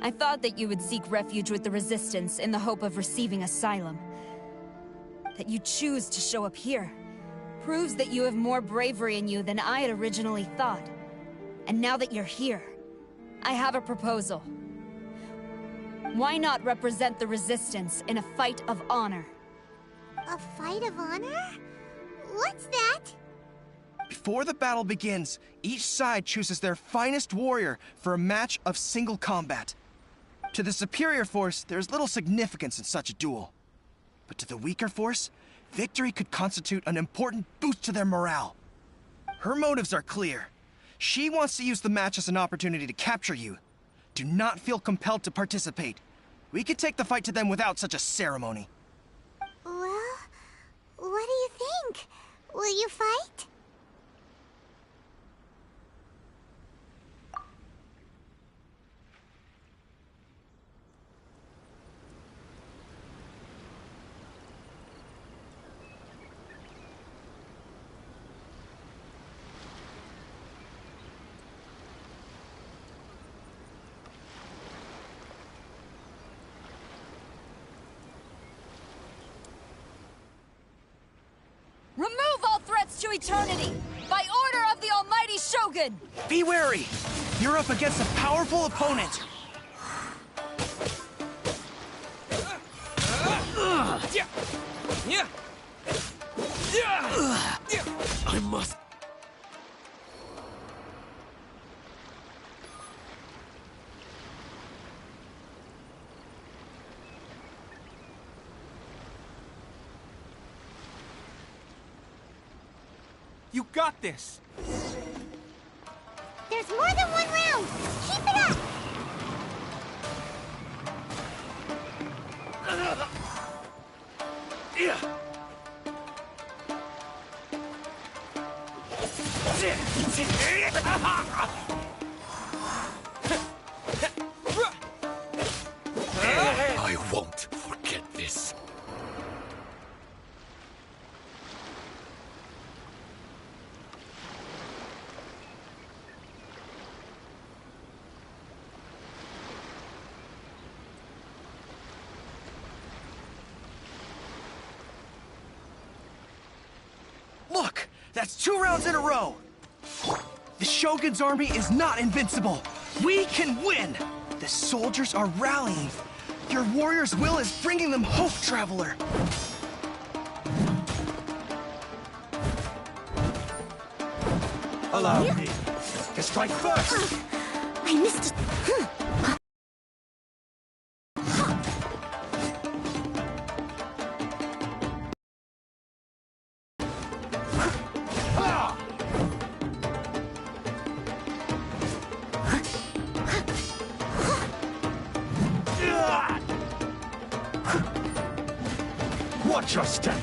I thought that you would seek refuge with the Resistance in the hope of receiving asylum. That you choose to show up here proves that you have more bravery in you than I had originally thought. And now that you're here, I have a proposal. Why not represent the Resistance in a fight of honor? A fight of honor? What's that? Before the battle begins, each side chooses their finest warrior for a match of single combat. To the superior force, there's little significance in such a duel. But to the weaker force, victory could constitute an important boost to their morale. Her motives are clear. She wants to use the match as an opportunity to capture you. Do not feel compelled to participate. We could take the fight to them without such a ceremony. Well, what do you think? Will you fight? Remove all threats to eternity! By order of the Almighty Shogun! Be wary! You're up against a powerful opponent! I must... You got this! There's more than one round! Keep it up! I won't forget this. Look! That's 2 rounds in a row! The Shogun's army is not invincible! We can win! The soldiers are rallying! Your warrior's will is bringing them hope, Traveler! Allow me to strike first! I missed it. Watch your step!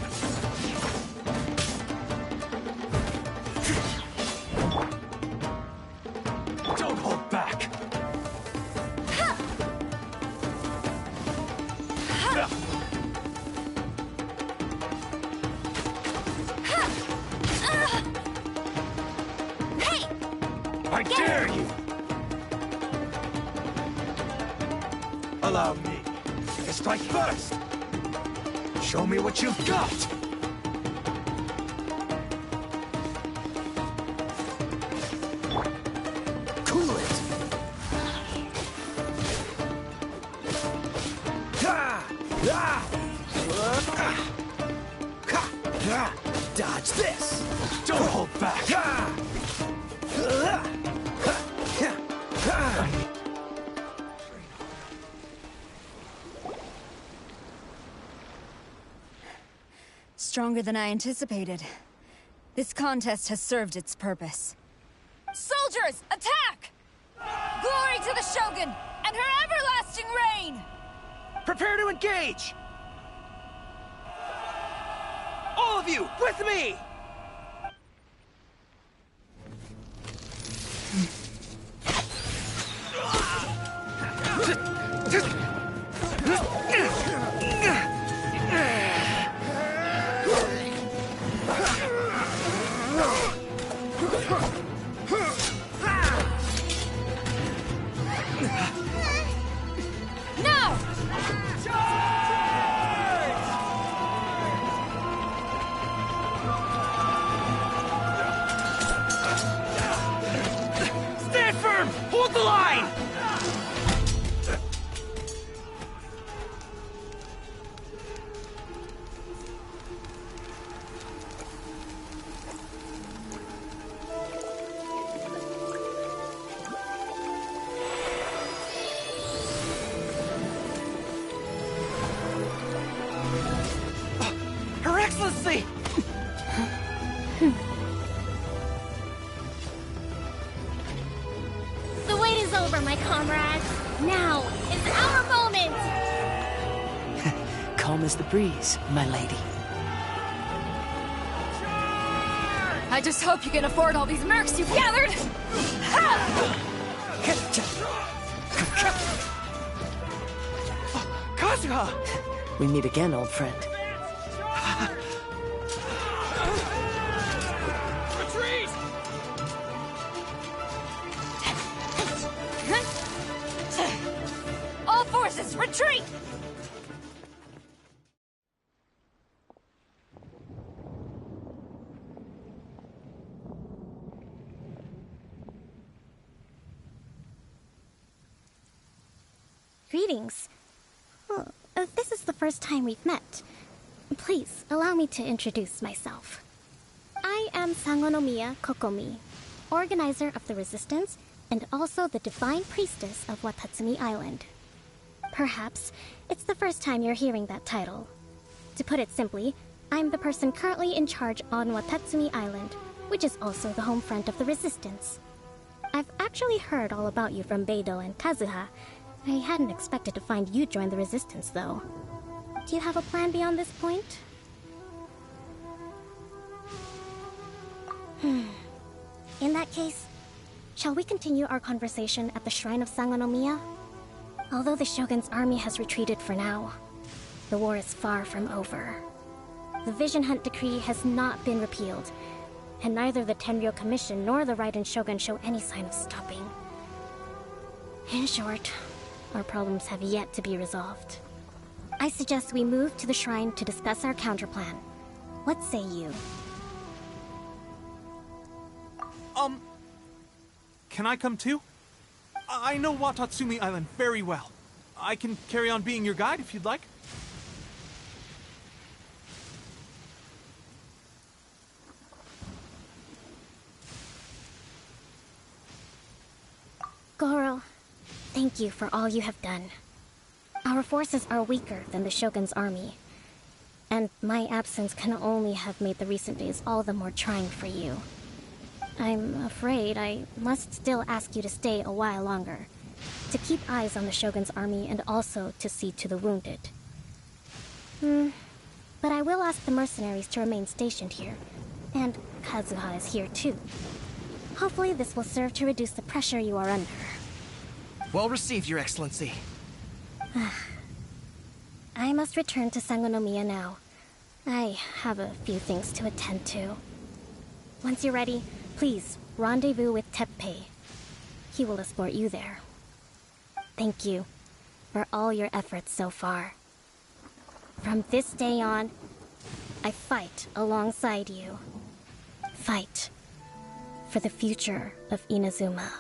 Don't hold back! Hey! I dare you! Allow me to strike first! Show me what you've got! Cool it! Dodge this! Don't hold back! Stronger than I anticipated. This contest has served its purpose. Soldiers, attack! Glory to the Shogun and her everlasting reign! Prepare to engage! All of you, with me! No! Stand firm! Hold the line! Her Excellency! Now is our moment! Calm as the breeze, my lady. I just hope you can afford all these mercs you've gathered! Kazuha! We meet again, old friend. Retreat! All forces, retreat! Greetings. Well, this is the first time we've met. Please, allow me to introduce myself. I am Sangonomiya Kokomi, organizer of the Resistance and also the Divine Priestess of Watatsumi Island. Perhaps it's the first time you're hearing that title. To put it simply, I'm the person currently in charge on Watatsumi Island, which is also the home front of the Resistance. I've actually heard all about you from Beidou and Kazuha. I hadn't expected to find you join the Resistance, though. Do you have a plan beyond this point? In that case, shall we continue our conversation at the Shrine of Sangonomiya? Although the Shogun's army has retreated for now, the war is far from over. The Vision Hunt Decree has not been repealed, and neither the Tenryou Commission nor the Raiden Shogun show any sign of stopping. In short, our problems have yet to be resolved. I suggest we move to the shrine to discuss our counterplan. What say you? Can I come too? I know Watatsumi Island very well. I can carry on being your guide if you'd like. Goro, thank you for all you have done. Our forces are weaker than the Shogun's army, and my absence can only have made the recent days all the more trying for you. I'm afraid I must still ask you to stay a while longer, to keep eyes on the Shogun's army and also to see to the wounded. But I will ask the mercenaries to remain stationed here, and Kazuha is here too. Hopefully this will serve to reduce the pressure you are under. Well received, Your Excellency. I must return to Sangonomiya now. I have a few things to attend to. Once you're ready, please rendezvous with Teppei. He will escort you there. Thank you for all your efforts so far. From this day on, I fight alongside you. Fight for the future of Inazuma.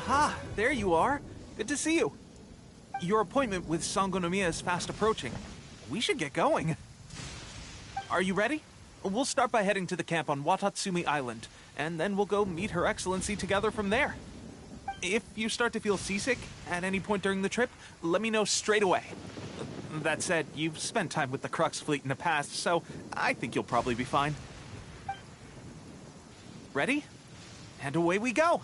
Aha, there you are. Good to see you. Your appointment with Sangonomiya is fast approaching. We should get going. Are you ready? We'll start by heading to the camp on Watatsumi Island, and then we'll go meet Her Excellency together from there. If you start to feel seasick at any point during the trip, let me know straight away. That said, you've spent time with the Crux fleet in the past, so I think you'll probably be fine. Ready? And away we go!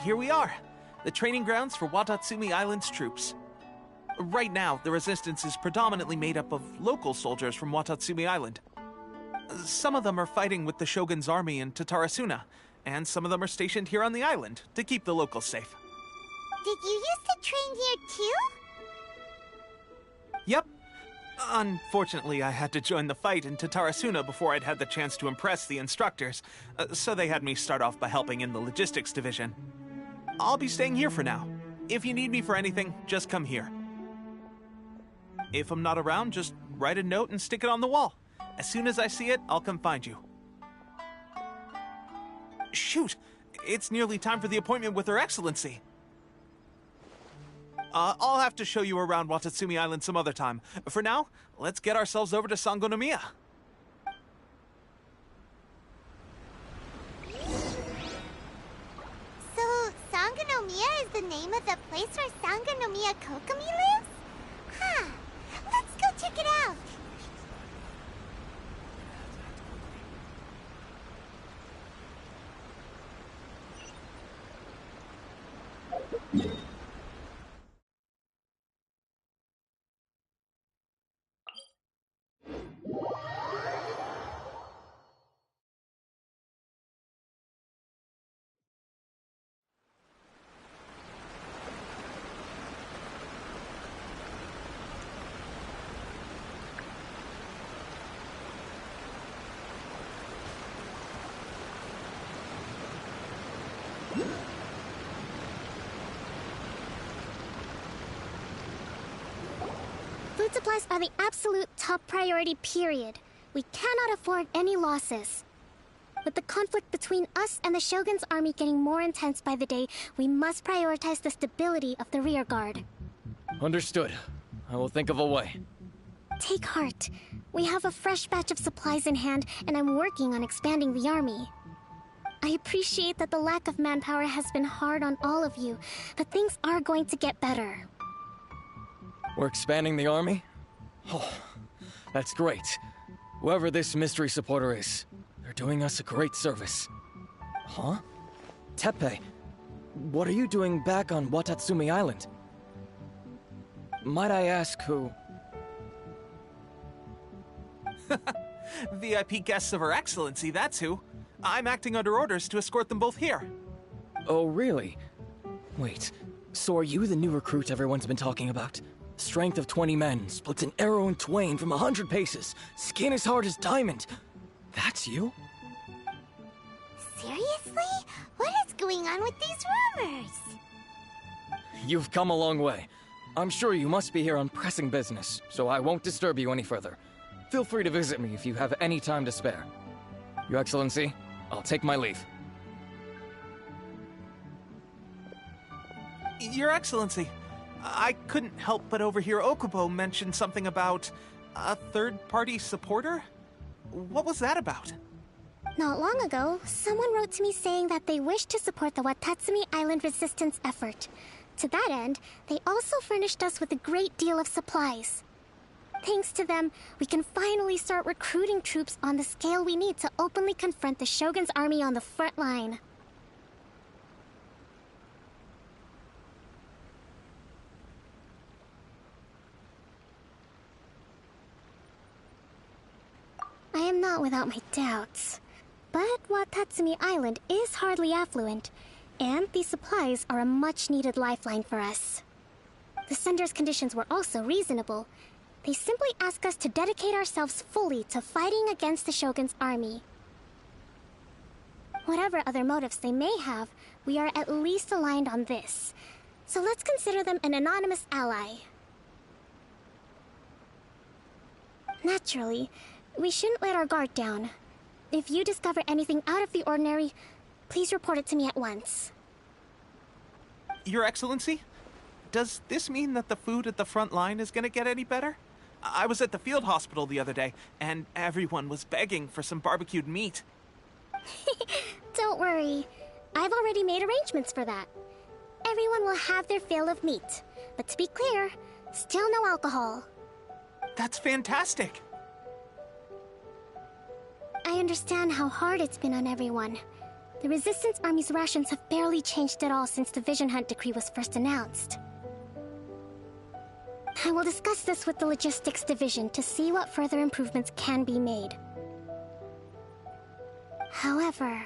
Here we are, the training grounds for Watatsumi Island's troops. Right now, the resistance is predominantly made up of local soldiers from Watatsumi Island. Some of them are fighting with the Shogun's army in Tatarasuna, and some of them are stationed here on the island to keep the locals safe. Did you used to train here too? Yep. Unfortunately, I had to join the fight in Tatarasuna before I'd had the chance to impress the instructors, so they had me start off by helping in the logistics division. I'll be staying here for now. If you need me for anything, just come here. If I'm not around, just write a note and stick it on the wall. As soon as I see it, I'll come find you. Shoot! It's nearly time for the appointment with Her Excellency. I'll have to show you around Watatsumi Island some other time. For now, let's get ourselves over to Sangonomiya. So, Sangonomiya is the name of the place where Sangonomiya Kokomi lives? Huh. Let's go check it out. Food supplies are the absolute top priority, period. We cannot afford any losses. With the conflict between us and the Shogun's army getting more intense by the day, we must prioritize the stability of the rear guard. Understood. I will think of a way. Take heart. We have a fresh batch of supplies in hand, and I'm working on expanding the army. I appreciate that the lack of manpower has been hard on all of you, but things are going to get better. We're expanding the army? Oh, that's great. Whoever this mystery supporter is, they're doing us a great service. Huh? Teppei, what are you doing back on Watatsumi Island? Might I ask who? VIP guests of Her Excellency, that's who. I'm acting under orders to escort them both here. Oh, really? Wait, so are you the new recruit everyone's been talking about? Strength of 20 men, splits an arrow in twain from 100 paces, skin as hard as diamond. That's you? Seriously? What is going on with these rumors? You've come a long way. I'm sure you must be here on pressing business, so I won't disturb you any further. Feel free to visit me if you have any time to spare. Your Excellency, I'll take my leave. Your Excellency, I couldn't help but overhear Okubo mention something about a third-party supporter? What was that about? Not long ago, someone wrote to me saying that they wish to support the Watatsumi Island resistance effort. To that end, they also furnished us with a great deal of supplies. Thanks to them, we can finally start recruiting troops on the scale we need to openly confront the Shogun's army on the front line. I am not without my doubts. But Watatsumi Island is hardly affluent, and these supplies are a much-needed lifeline for us. The sender's conditions were also reasonable. They simply ask us to dedicate ourselves fully to fighting against the Shogun's army. Whatever other motives they may have, we are at least aligned on this. So let's consider them an anonymous ally. Naturally, we shouldn't let our guard down. If you discover anything out of the ordinary, please report it to me at once. Your Excellency, does this mean that the food at the front line is gonna get any better? I was at the field hospital the other day, and everyone was begging for some barbecued meat. Don't worry. I've already made arrangements for that. Everyone will have their fill of meat. But to be clear, still no alcohol. That's fantastic! I understand how hard it's been on everyone. The Resistance Army's rations have barely changed at all since the Vision Hunt decree was first announced. I will discuss this with the Logistics Division to see what further improvements can be made. However,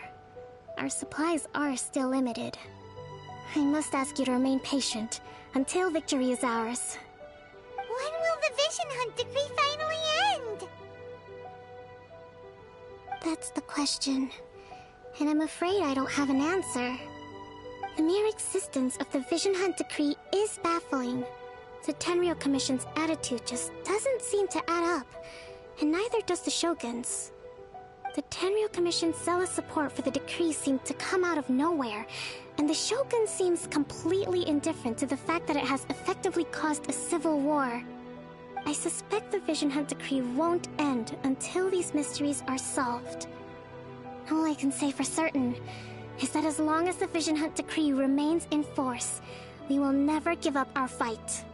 our supplies are still limited. I must ask you to remain patient until victory is ours. When will the Vision Hunt decree finally end? That's the question, and I'm afraid I don't have an answer. The mere existence of the Vision Hunt decree is baffling. The Tenryou Commission's attitude just doesn't seem to add up, and neither does the Shogun's. The Tenryou Commission's zealous support for the decree seemed to come out of nowhere, and the Shogun seems completely indifferent to the fact that it has effectively caused a civil war. I suspect the Vision Hunt decree won't end until these mysteries are solved. All I can say for certain is that as long as the Vision Hunt decree remains in force, we will never give up our fight.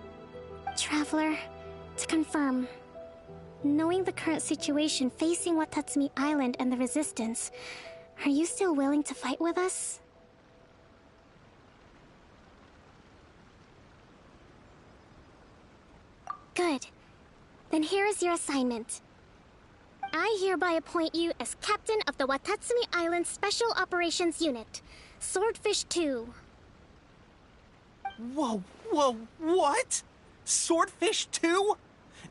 Traveler, to confirm, knowing the current situation facing Watatsumi Island and the Resistance, are you still willing to fight with us? Good. Then here is your assignment. I hereby appoint you as captain of the Watatsumi Island Special Operations Unit, Swordfish 2. Whoa, what? Swordfish 2?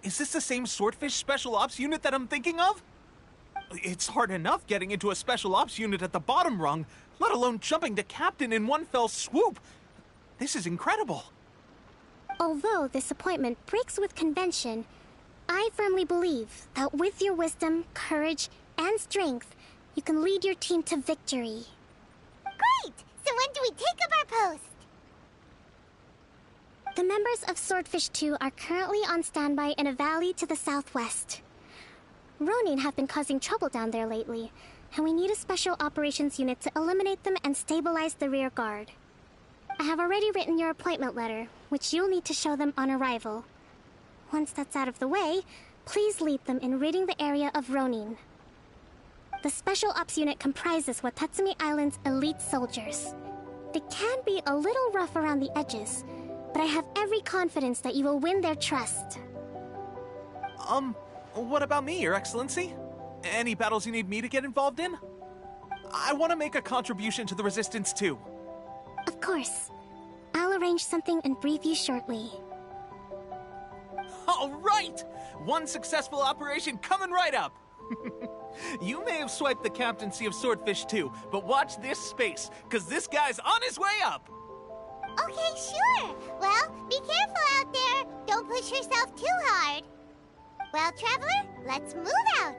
Is this the same Swordfish Special Ops unit that I'm thinking of? It's hard enough getting into a Special Ops unit at the bottom rung, let alone jumping to captain in one fell swoop. This is incredible. Although this appointment breaks with convention, I firmly believe that with your wisdom, courage, and strength, you can lead your team to victory. Great! So when do we take up our post? The members of Swordfish 2 are currently on standby in a valley to the southwest. Ronin have been causing trouble down there lately, and we need a special operations unit to eliminate them and stabilize the rear guard. I have already written your appointment letter, which you'll need to show them on arrival. Once that's out of the way, please lead them in ridding the area of Ronin. The Special Ops unit comprises Watatsumi Island's elite soldiers. They can be a little rough around the edges, but I have every confidence that you will win their trust. What about me, Your Excellency? Any battles you need me to get involved in? I want to make a contribution to the Resistance too. Of course. I'll arrange something and brief you shortly. All right! One successful operation coming right up! You may have swiped the captaincy of Swordfish 2, but watch this space, because this guy's on his way up! Okay, sure. Well, be careful out there. Don't push yourself too hard. Well, Traveler, let's move out.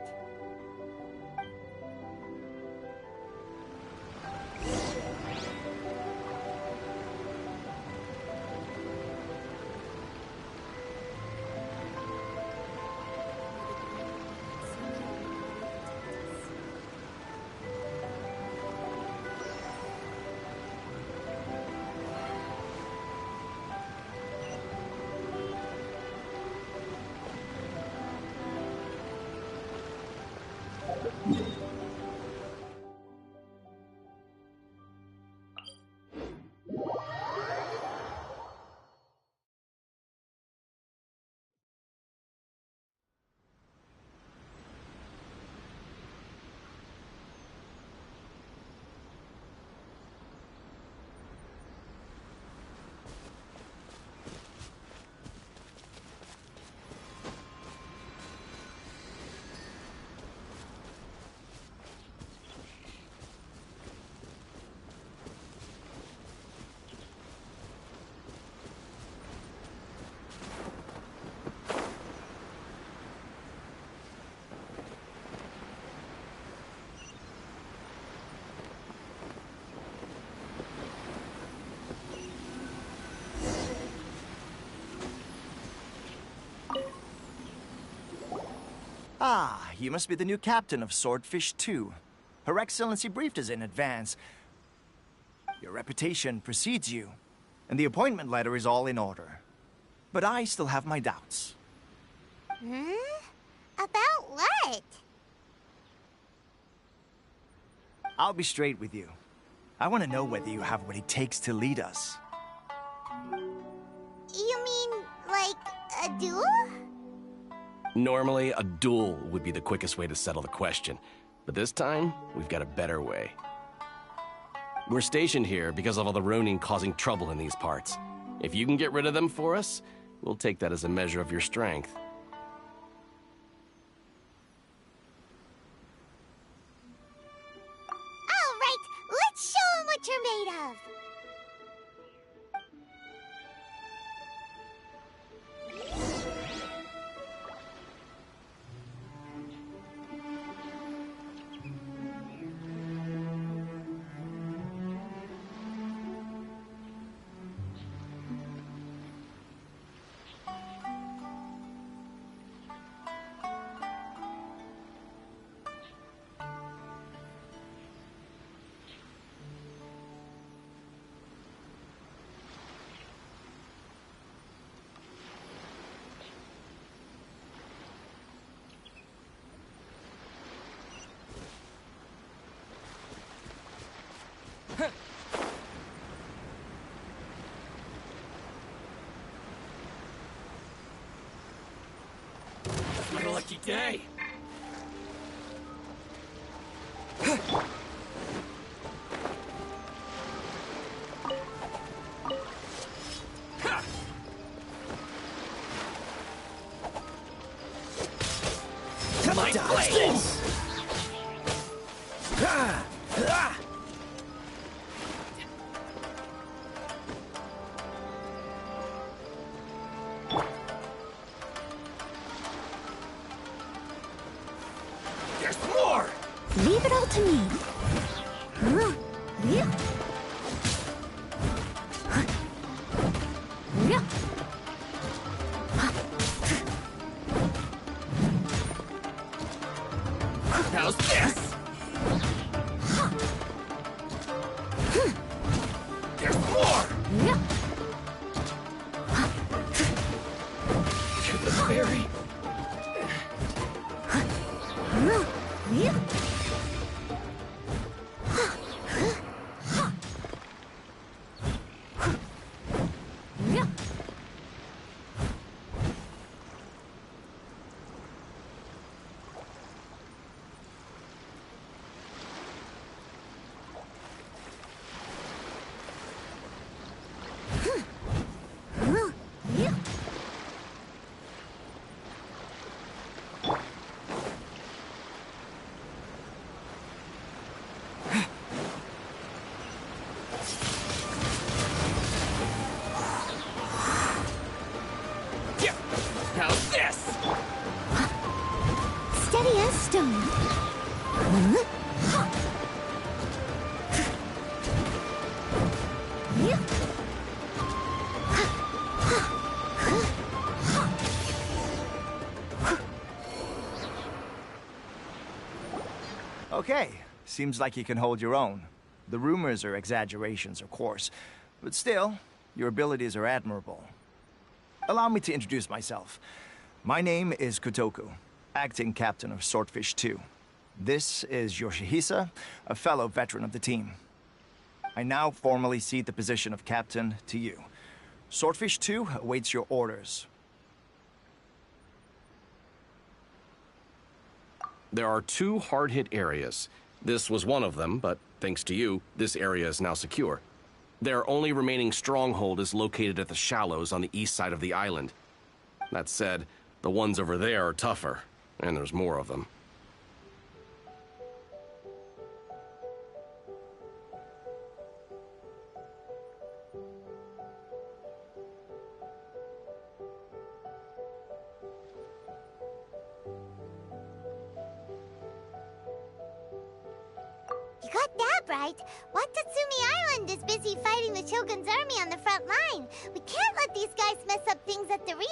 Ah, you must be the new captain of Swordfish 2. Her Excellency briefed us in advance. Your reputation precedes you, and the appointment letter is all in order. But I still have my doubts. About what? I'll be straight with you. I want to know whether you have what it takes to lead us. You mean, like, a duel? Normally, a duel would be the quickest way to settle the question. But this time, we've got a better way. We're stationed here because of all the Ronin causing trouble in these parts. If you can get rid of them for us, we'll take that as a measure of your strength. All right, let's show 'em what you're made of. What a lucky day! My blades! to me. How's this? There's more! To the fairy. How's this? Steady as stone. Okay, seems like you can hold your own. The rumors are exaggerations, of course, but still, your abilities are admirable. Allow me to introduce myself. My name is Kotoku, acting captain of Swordfish 2. This is Yoshihisa, a fellow veteran of the team. I now formally cede the position of captain to you. Swordfish 2 awaits your orders. There are 2 hard-hit areas. This was one of them, but thanks to you, this area is now secure. Their only remaining stronghold is located at the shallows on the east side of the island. That said, the ones over there are tougher, and there's more of them. You got that right. Watatsumi Island is busy fighting the Shogun's army on the front line. We can't let these guys mess up things at the rear.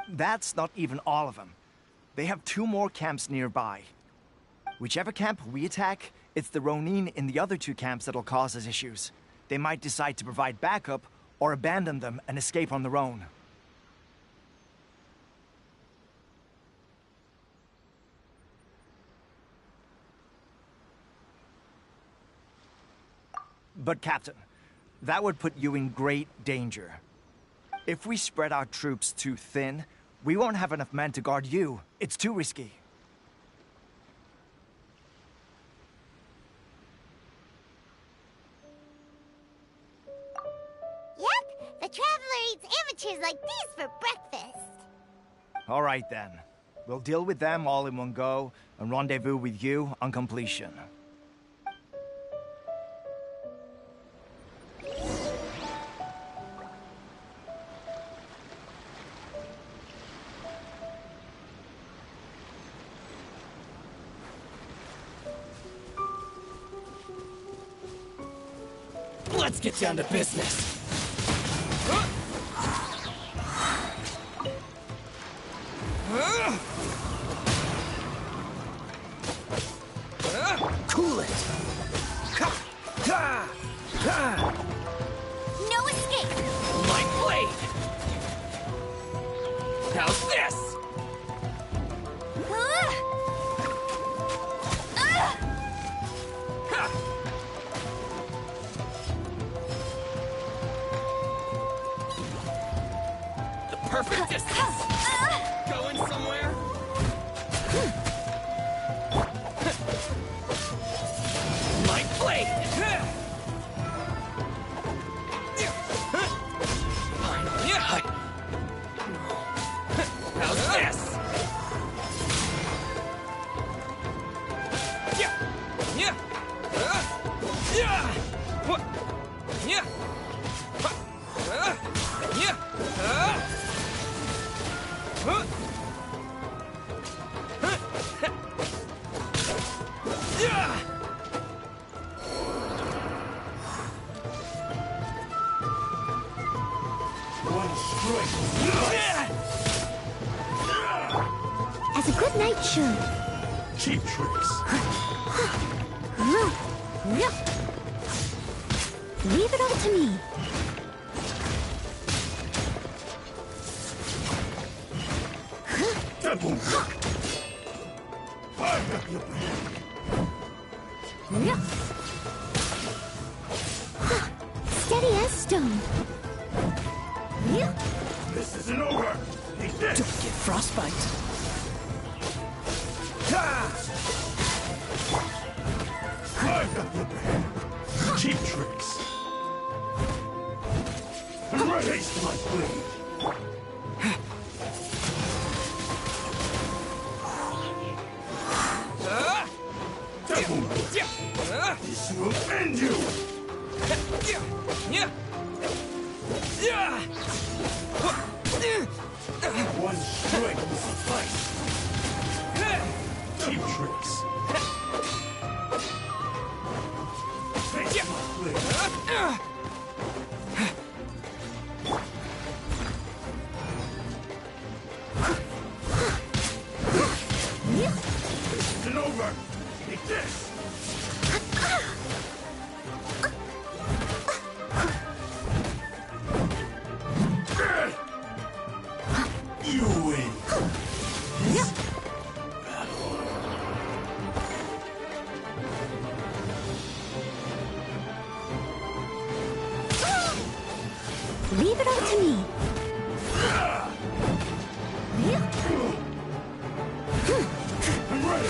That's not even all of them. They have 2 more camps nearby. Whichever camp we attack, it's the Ronin in the other 2 camps that'll cause us issues. They might decide to provide backup or abandon them and escape on their own. But Captain, that would put you in great danger. If we spread our troops too thin, we won't have enough men to guard you. It's too risky. Yep, the Traveler eats amateurs like these for breakfast. All right then. We'll deal with them all in one go and rendezvous with you on completion. Let's get down to business. Cool it! No escape! My blade! How's this? The perfect distance! Going somewhere? My blade! Finally! How's this? Yeah! Yeah! Yeah! What? Yeah! Yeah! Yeah! One strike. As a good knight should. Cheap tricks. Leave it all to me. Double. I've got your back. Steady as stone. This isn't over. Take this. Don't get frostbite. I've got your back. Cheap tricks. Taste my blade. This will end you! One strike will suffice. Cheap tricks. Taste my blade. This isn't over. Take this. You win. Leave it all to me. I'm ready.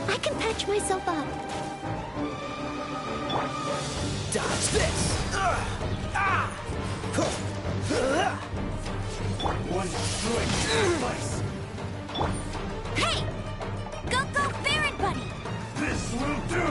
I can patch myself up. Dodge this. One strike suffice. Hey! Go, go, Baron Buddy! This will do.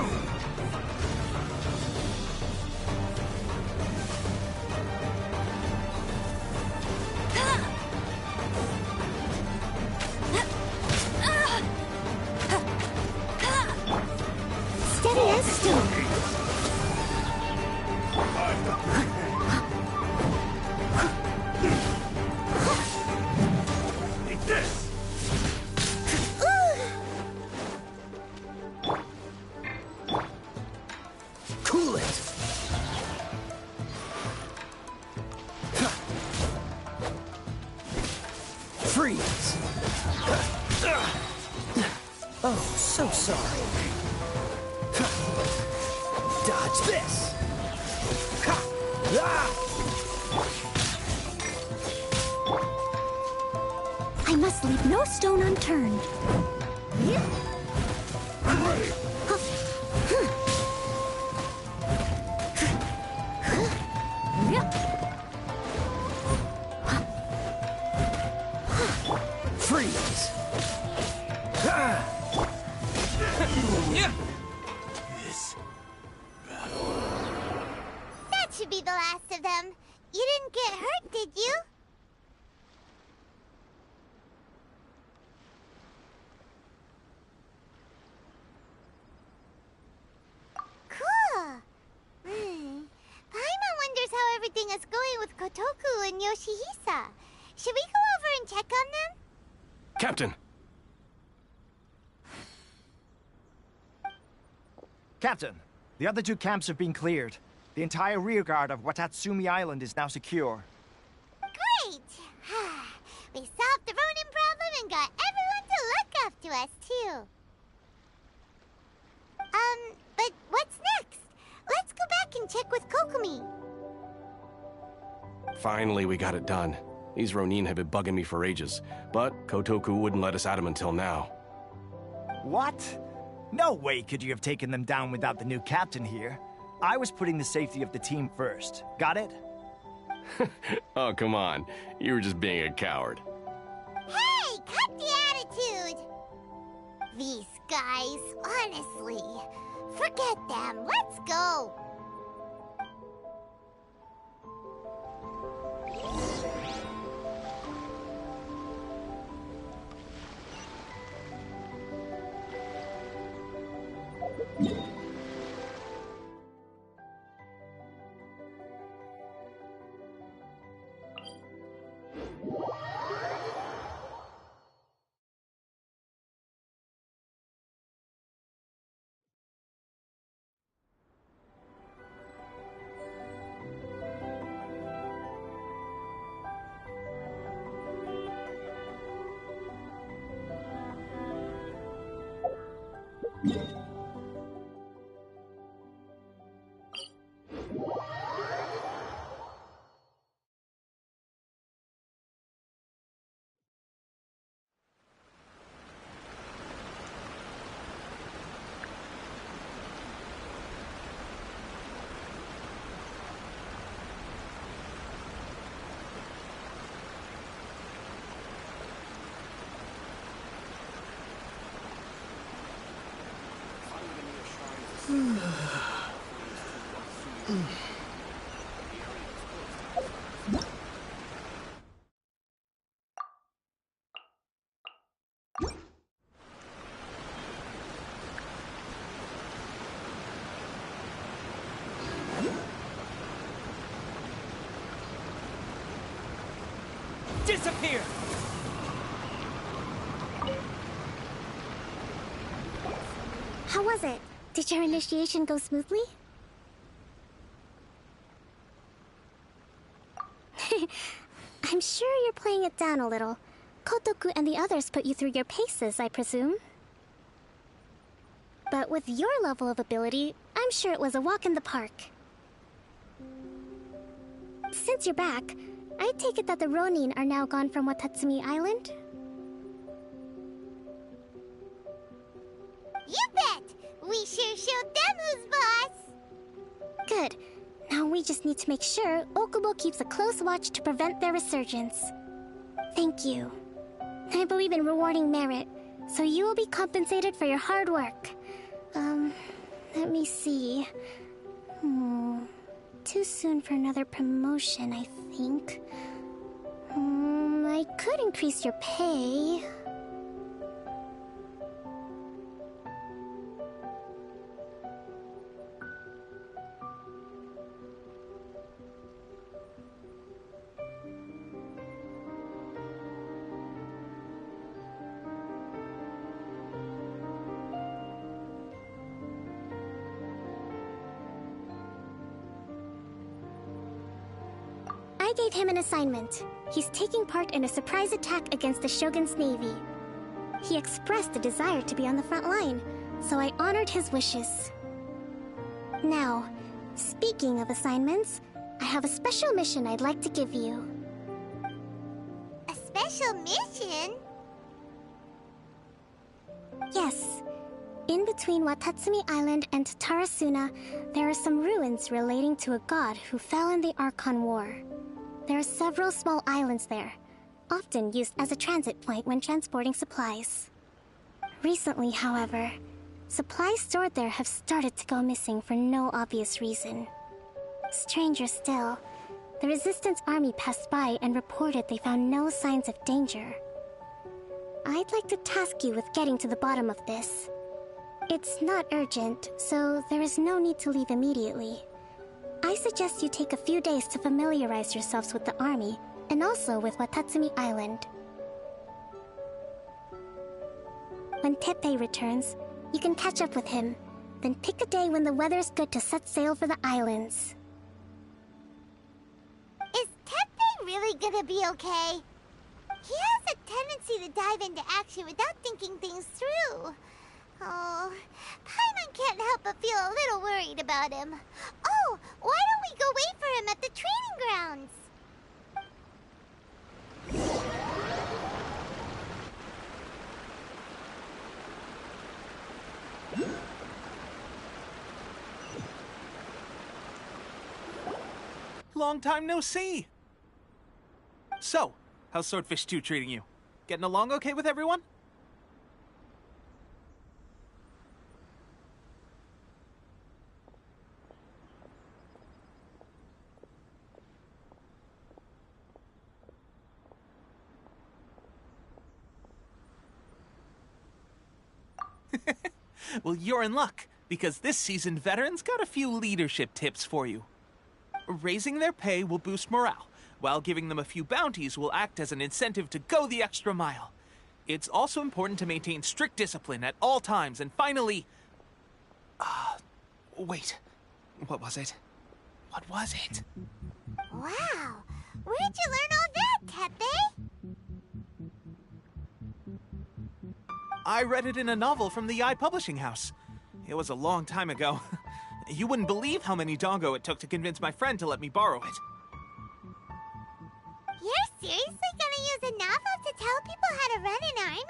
freeze! Oh, so sorry. Dodge this! Ha! Ah! I must leave no stone unturned. Freeze! This That should be the last of them. You didn't get hurt, did you? Cool. Paimon wonders how everything is going with Kotoku and Yoshihisa. Should we go over and check on them? Captain! Captain, the other two camps have been cleared. The entire rearguard of Watatsumi Island is now secure. Great! We solved the Ronin problem and got everyone to look after us, too. But what's next? Let's go back and check with Kokomi. Finally, we got it done. These Ronin have been bugging me for ages, but Kotoku wouldn't let us at him until now. What? No way could you have taken them down without the new captain here. I was putting the safety of the team first. Got it? Oh, come on. You were just being a coward. Hey, cut the attitude! These guys, honestly. Forget them. Let's go. Disappear! How was it? Did your initiation go smoothly? I'm sure you're playing it down a little. Kotoku and the others put you through your paces, I presume. But with your level of ability, I'm sure it was a walk in the park. Since you're back, I take it that the Ronin are now gone from Watatsumi Island? You bet! We sure showed them who's boss! Good. Now we just need to make sure Okubo keeps a close watch to prevent their resurgence. Thank you. I believe in rewarding merit, so you will be compensated for your hard work. Let me see. Too soon for another promotion, I think. I could increase your pay. I gave him an assignment. He's taking part in a surprise attack against the Shogun's navy. He expressed a desire to be on the front line, so I honored his wishes. Now, speaking of assignments, I have a special mission I'd like to give you. A special mission? Yes. In between Watatsumi Island and Tarasuna, there are some ruins relating to a god who fell in the Archon War. There are several small islands there, often used as a transit point when transporting supplies. Recently, however, supplies stored there have started to go missing for no obvious reason. Stranger still, the Resistance army passed by and reported they found no signs of danger. I'd like to task you with getting to the bottom of this. It's not urgent, so there is no need to leave immediately. I suggest you take a few days to familiarize yourselves with the army, and also with Watatsumi Island. When Teppei returns, you can catch up with him, then pick a day when the weather's good to set sail for the islands. Is Teppei really gonna be okay? He has a tendency to dive into action without thinking things through. Oh, Paimon can't help but feel a little worried about him. Oh, why don't we go wait for him at the training grounds? Long time no see! So, how's Swordfish 2 treating you? Getting along okay with everyone? Well, you're in luck, because this seasoned veteran's got a few leadership tips for you. Raising their pay will boost morale, while giving them a few bounties will act as an incentive to go the extra mile. It's also important to maintain strict discipline at all times, and finally... wait. What was it? What was it? Wow! Where'd you learn all that, Teppei? I read it in a novel from the Yae Publishing House. It was a long time ago. You wouldn't believe how many dongo it took to convince my friend to let me borrow it. You're seriously gonna use a novel to tell people how to run an army?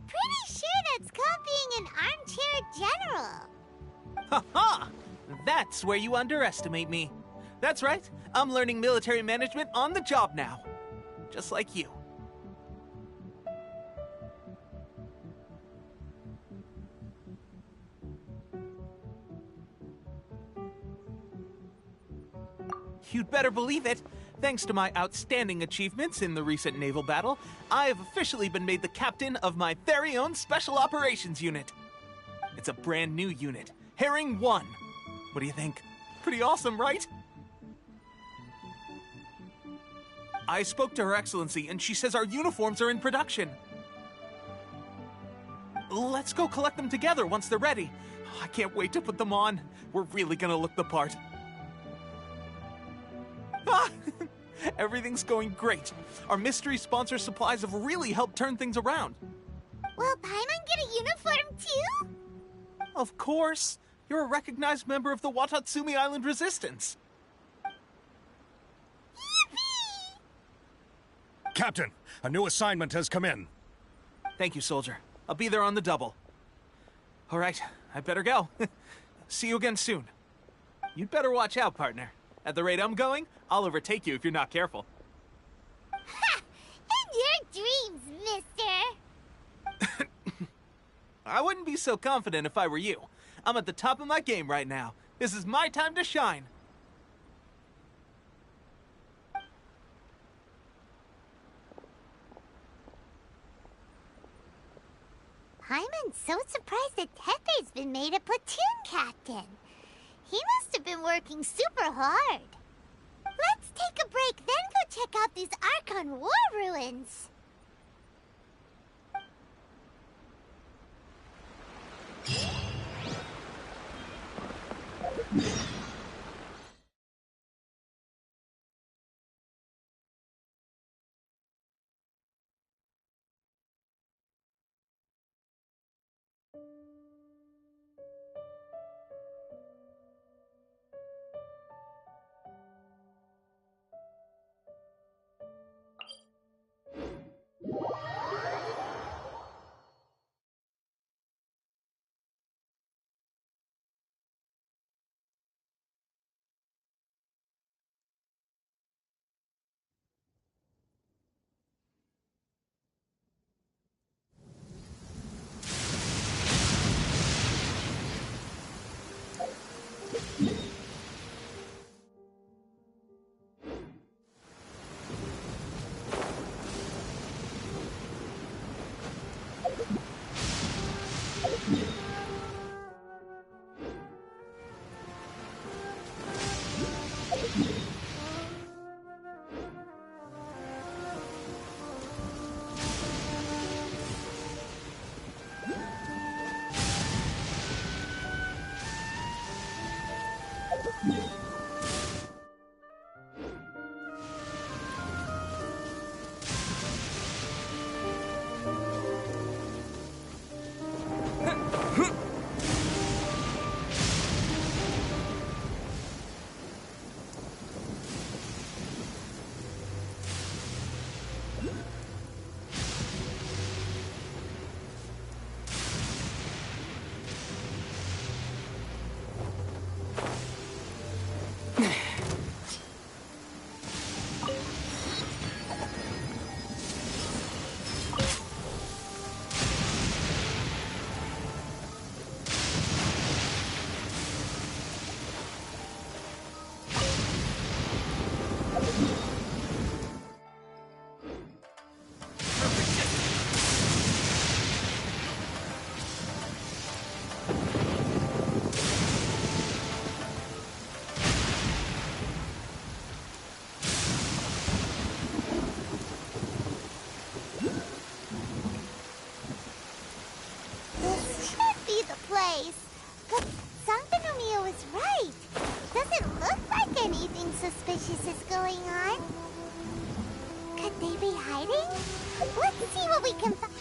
Pretty sure that's called being an armchair general. Ha ha! That's where you underestimate me. That's right, I'm learning military management on the job now. Just like you. You'd better believe it. Thanks to my outstanding achievements in the recent naval battle, I have officially been made the captain of my very own Special Operations Unit. It's a brand new unit, Herring 1. What do you think? Pretty awesome, right? I spoke to Her Excellency, and she says our uniforms are in production. Let's go collect them together once they're ready. I can't wait to put them on. We're really gonna look the part. Everything's going great. Our mystery sponsor supplies have really helped turn things around. Will Paimon get a uniform too? Of course. You're a recognized member of the Watatsumi Island Resistance. Yippee! Captain, a new assignment has come in. Thank you, soldier. I'll be there on the double. All right, I better go. See you again soon. You'd better watch out, partner. At the rate I'm going, I'll overtake you if you're not careful. Ha! In your dreams, mister! I wouldn't be so confident if I were you. I'm at the top of my game right now. This is my time to shine. Paimon's so surprised that Teppei's been made a platoon captain. He must have been working super hard. Let's take a break, then go check out these Archon War ruins. This should be the place. But Sankanomiya was right. Doesn't look like anything suspicious is going on. Could they be hiding? Let's see what we can find.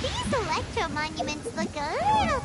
These electro monuments look a little...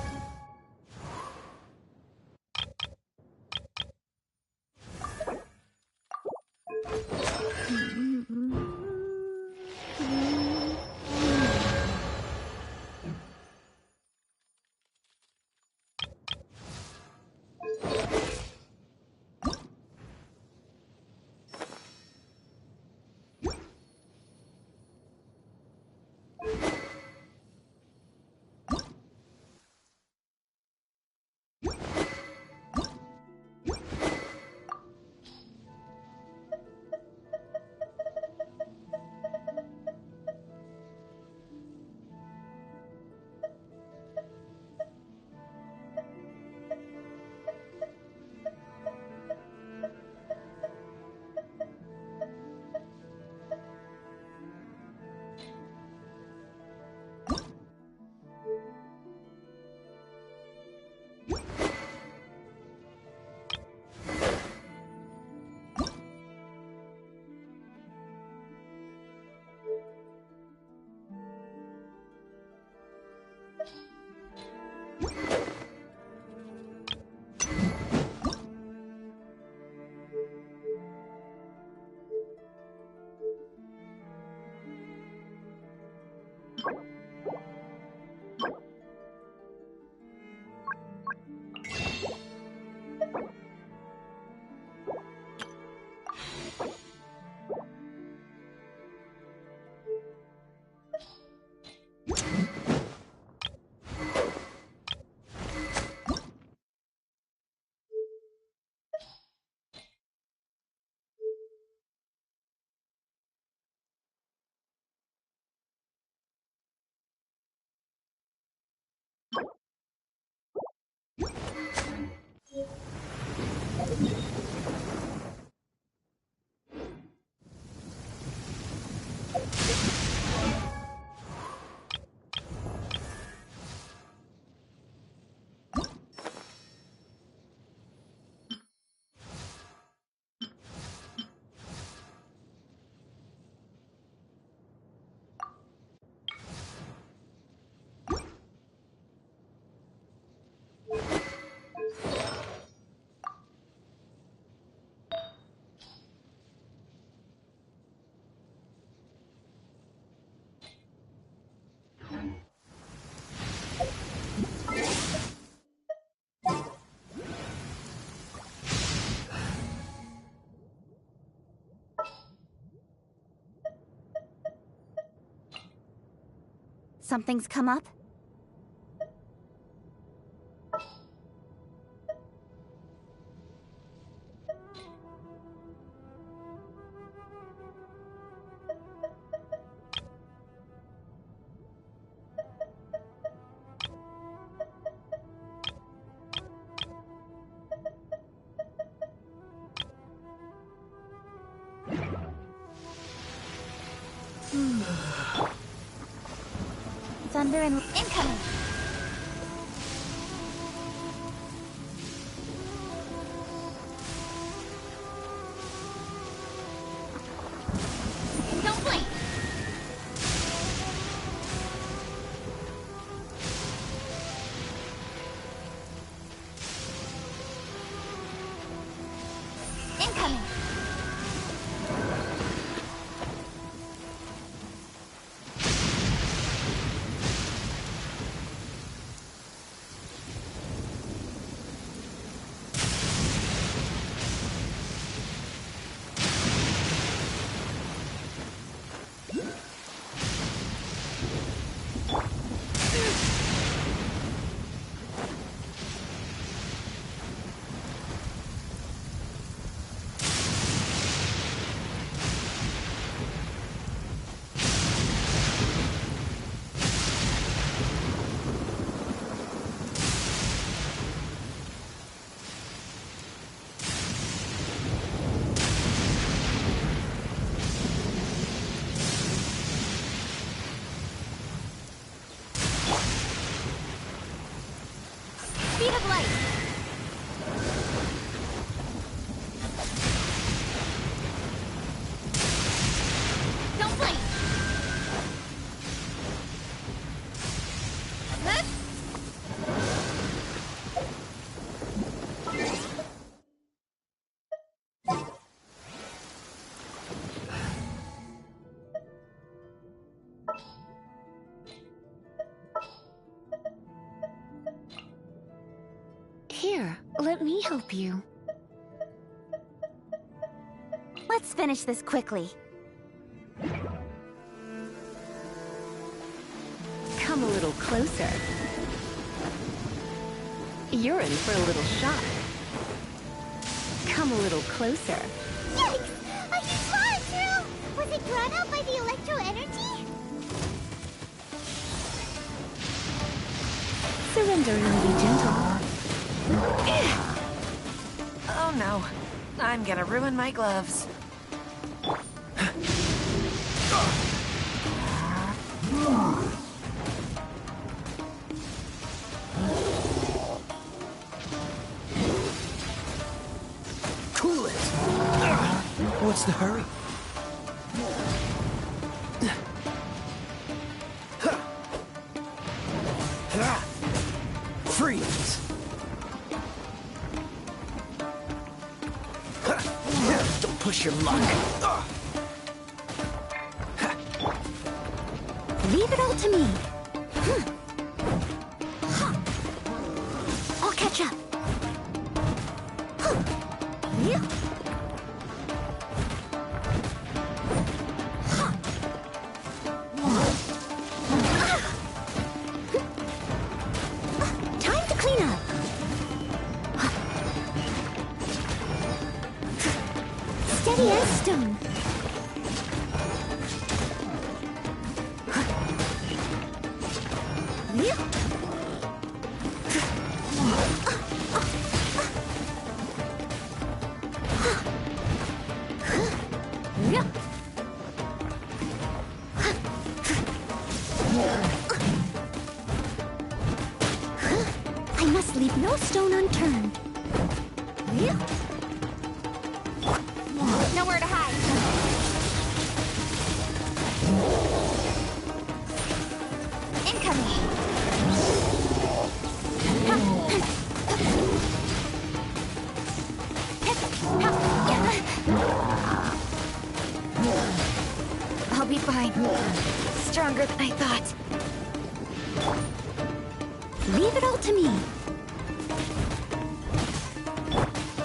Something's come up? Thunder and incoming! Don't blink! Incoming! Speed of light! Don't blink! Here, let me help you. Let's finish this quickly. Come a little closer. You're in for a little shock. Come a little closer. Yikes! A huge monster! Was it drawn out by the electro energy? Surrender and be gentle. Oh no. I'm gonna ruin my gloves. Cool it! What's the hurry? Freeze! Don't push your luck. Leave it all to me. I'll catch up. Time to clean up. Steady as stone. I must leave no stone unturned. Nowhere to hide. Incoming. I'll be fine. Stronger than I thought. Leave it all to me.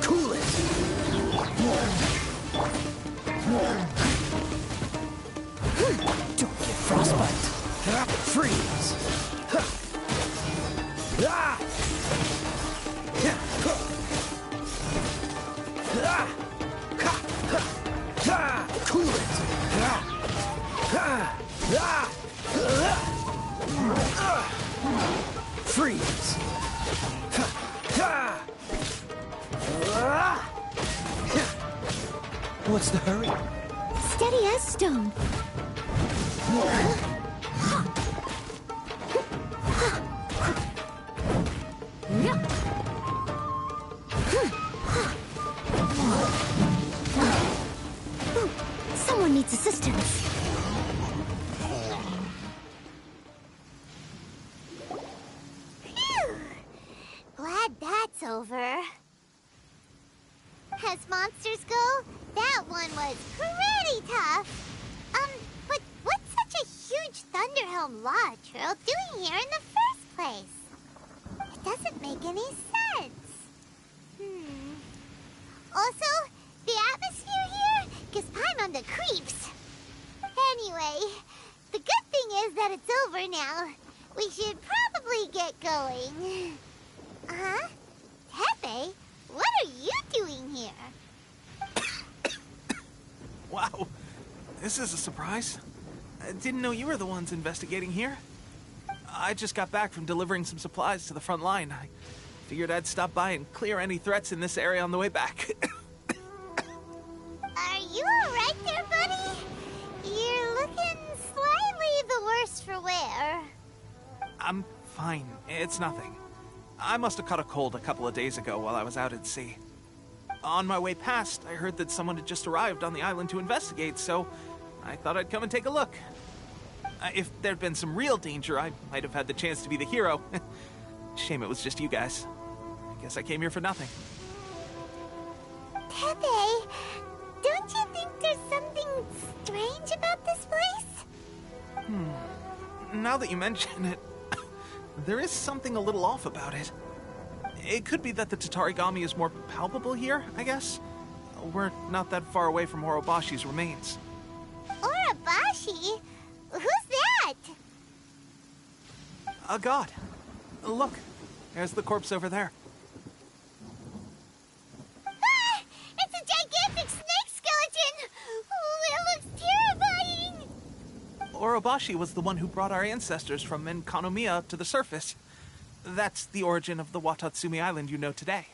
Cool it! Don't get frostbite. Freeze! Ah! Cool it! Freeze! What's the hurry? Steady as stone. Someone needs assistance. Phew. Glad that's over. As monsters go, that one was pretty tough. But what's such a huge Thunderhelm Law Trail doing here in the first place? It doesn't make any sense. Also, the atmosphere here gives Paimon the creeps. Anyway, the good thing is that it's over now. We should probably get going. Huh? Tepe, what are you doing here? Wow, this is a surprise. I didn't know you were the ones investigating here. I just got back from delivering some supplies to the front line. I figured I'd stop by and clear any threats in this area on the way back. Are you alright there, buddy? You're looking slightly the worse for wear. I'm fine. It's nothing. I must have caught a cold a couple of days ago while I was out at sea. On my way past, I heard that someone had just arrived on the island to investigate, so I thought I'd come and take a look. If there'd been some real danger, I might have had the chance to be the hero. Shame it was just you guys. I guess I came here for nothing. Tepe, don't you think there's something strange about this place? Now that you mention it, there is something a little off about it. It could be that the Tatarigami is more palpable here, I guess. We're not that far away from Orobashi's remains. Orobashi? Who's that? A god. Look, there's the corpse over there. Ah! It's a gigantic snake skeleton! Oh, it looks terrifying! Orobashi was the one who brought our ancestors from Enkanomiya to the surface. That's the origin of the Watatsumi Island you know today.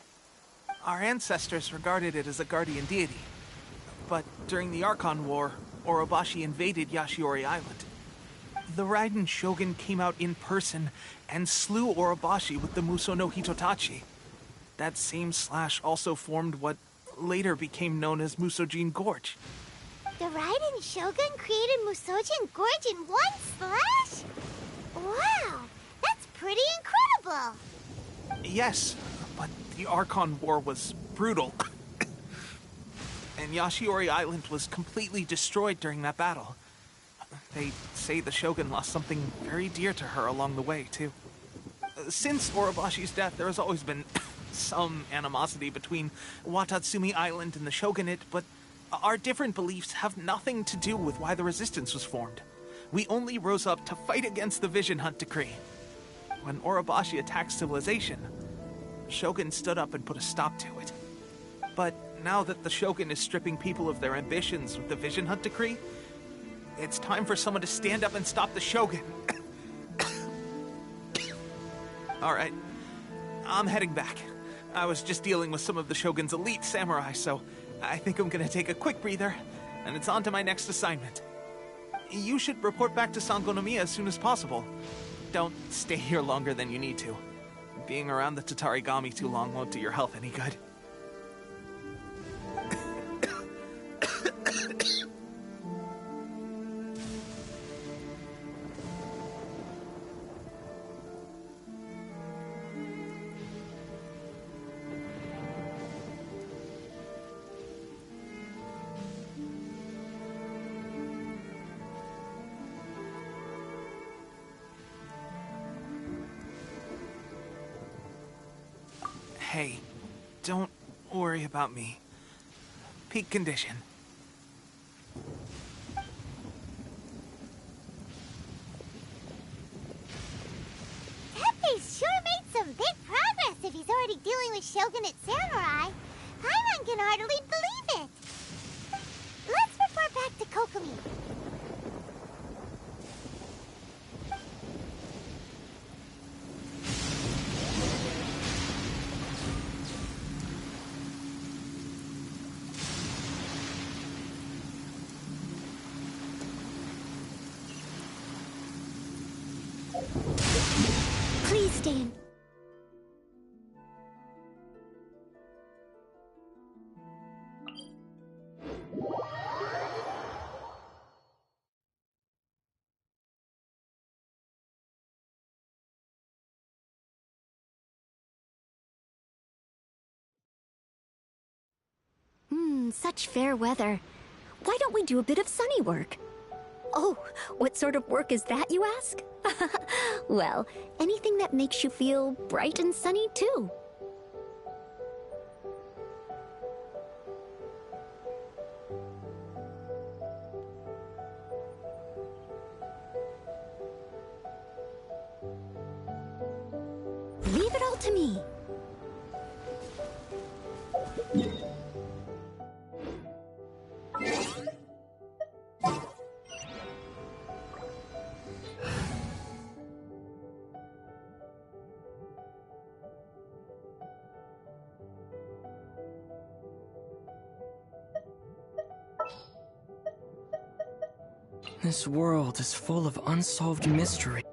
Our ancestors regarded it as a guardian deity. But during the Archon War, Orobashi invaded Yashiori Island. The Raiden Shogun came out in person and slew Orobashi with the Muso no Hitotachi. That same slash also formed what later became known as Musojin Gorge. The Raiden Shogun created Musojin Gorge in one slash? Wow, that's pretty incredible! Yes, but the Archon War was brutal. And Yashiori Island was completely destroyed during that battle. They say the Shogun lost something very dear to her along the way, too. Since Orobashi's death, there has always been some animosity between Watatsumi Island and the Shogunate, but our different beliefs have nothing to do with why the resistance was formed. We only rose up to fight against the Vision Hunt Decree. When Orobashi attacked civilization, Shogun stood up and put a stop to it. But now that the Shogun is stripping people of their ambitions with the Vision Hunt Decree, it's time for someone to stand up and stop the Shogun. Alright, I'm heading back. I was just dealing with some of the Shogun's elite samurai, so I think I'm gonna take a quick breather, and it's on to my next assignment. You should report back to Sangonomiya as soon as possible. Don't stay here longer than you need to. Being around the Tatarigami too long won't do your health any good. Hey, don't worry about me. Peak condition. some big progress if he's already dealing with Shogunate samurai. Paimon can hardly believe it. Let's report back to Kokomi. Please stand. Such fair weather. Why don't we do a bit of sunny work? Oh, what sort of work is that, you ask? Well, anything that makes you feel bright and sunny, too. Leave it all to me. This world is full of unsolved mystery.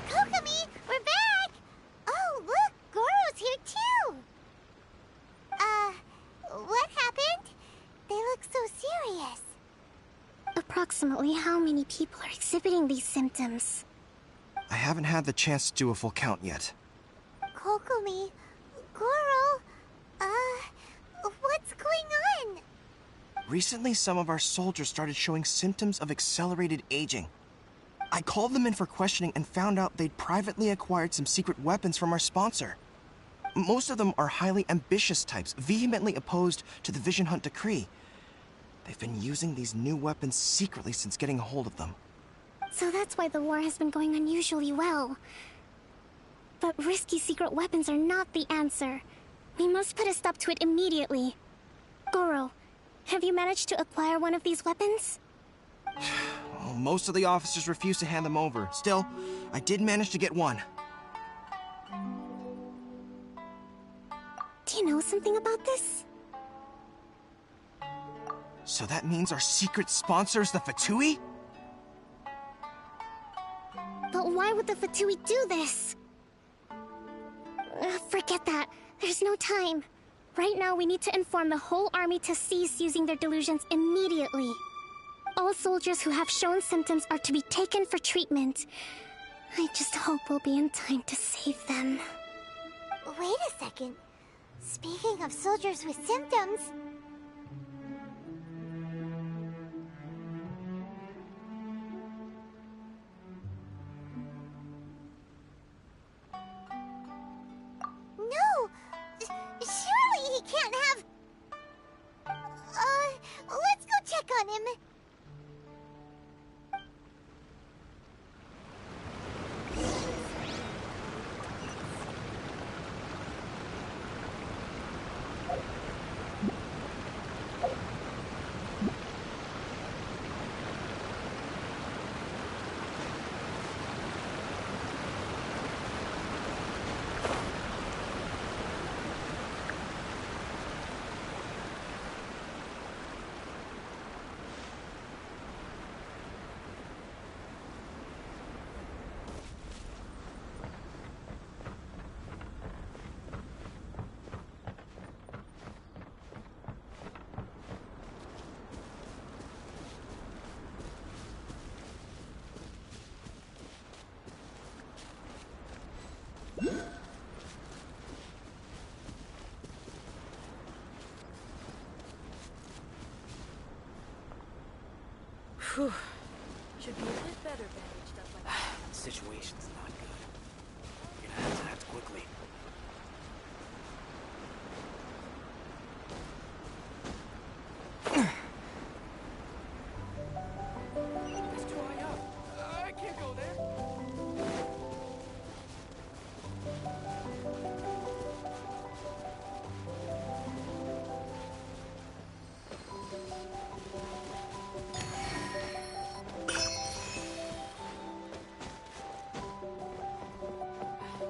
Kokomi, we're back! Oh, look, Goro's here too! What happened? They look so serious. Approximately how many people are exhibiting these symptoms? I haven't had the chance to do a full count yet. Kokomi, Goro, what's going on? Recently, some of our soldiers started showing symptoms of accelerated aging. I called them in for questioning and found out they'd privately acquired some secret weapons from our sponsor. Most of them are highly ambitious types, vehemently opposed to the Vision Hunt decree. They've been using these new weapons secretly since getting a hold of them. So that's why the war has been going unusually well. But risky secret weapons are not the answer. We must put a stop to it immediately. Goro, have you managed to acquire one of these weapons? Well, most of the officers refuse to hand them over. Still, I did manage to get one. Do you know something about this? So that means our secret sponsor is the Fatui? But why would the Fatui do this? Forget that. There's no time. Right now, we need to inform the whole army to cease using their delusions immediately. All soldiers who have shown symptoms are to be taken for treatment. I just hope we'll be in time to save them. Wait a second. Speaking of soldiers with symptoms... No! Surely he can't have... let's go check on him. Whew. Should be a bit better bandaged up like that. The situation's not good. You're gonna have to act quickly. It's too high up. I can't go there.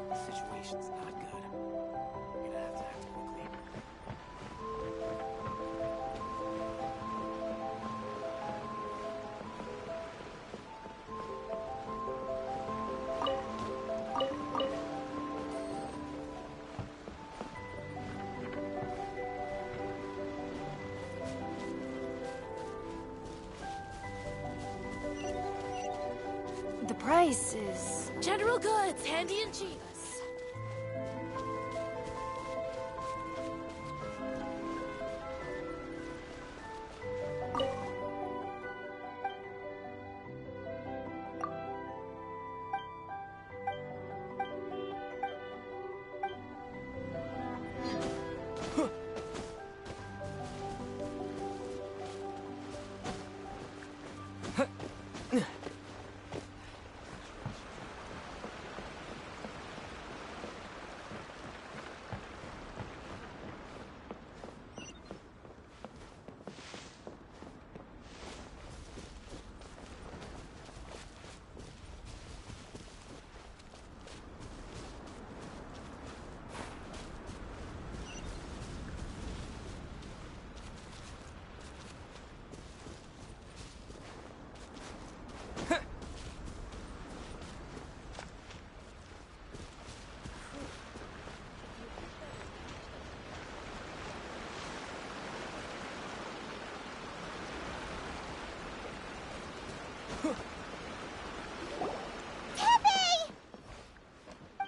The situation's not good. You're gonna have to act quickly. The price is general goods, handy and cheap.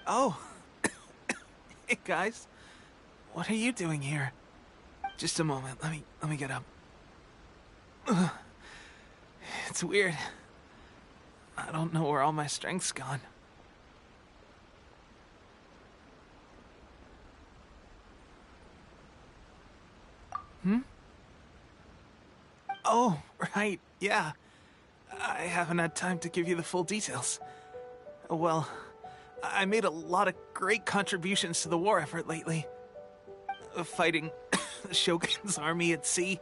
Oh. Hey, guys. What are you doing here? Just a moment. Let me get up. Ugh. It's weird. I don't know where all my strength's gone. Oh, right. Yeah. I haven't had time to give you the full details. Well, I made a lot of great contributions to the war effort lately. Fighting the Shogun's army at sea,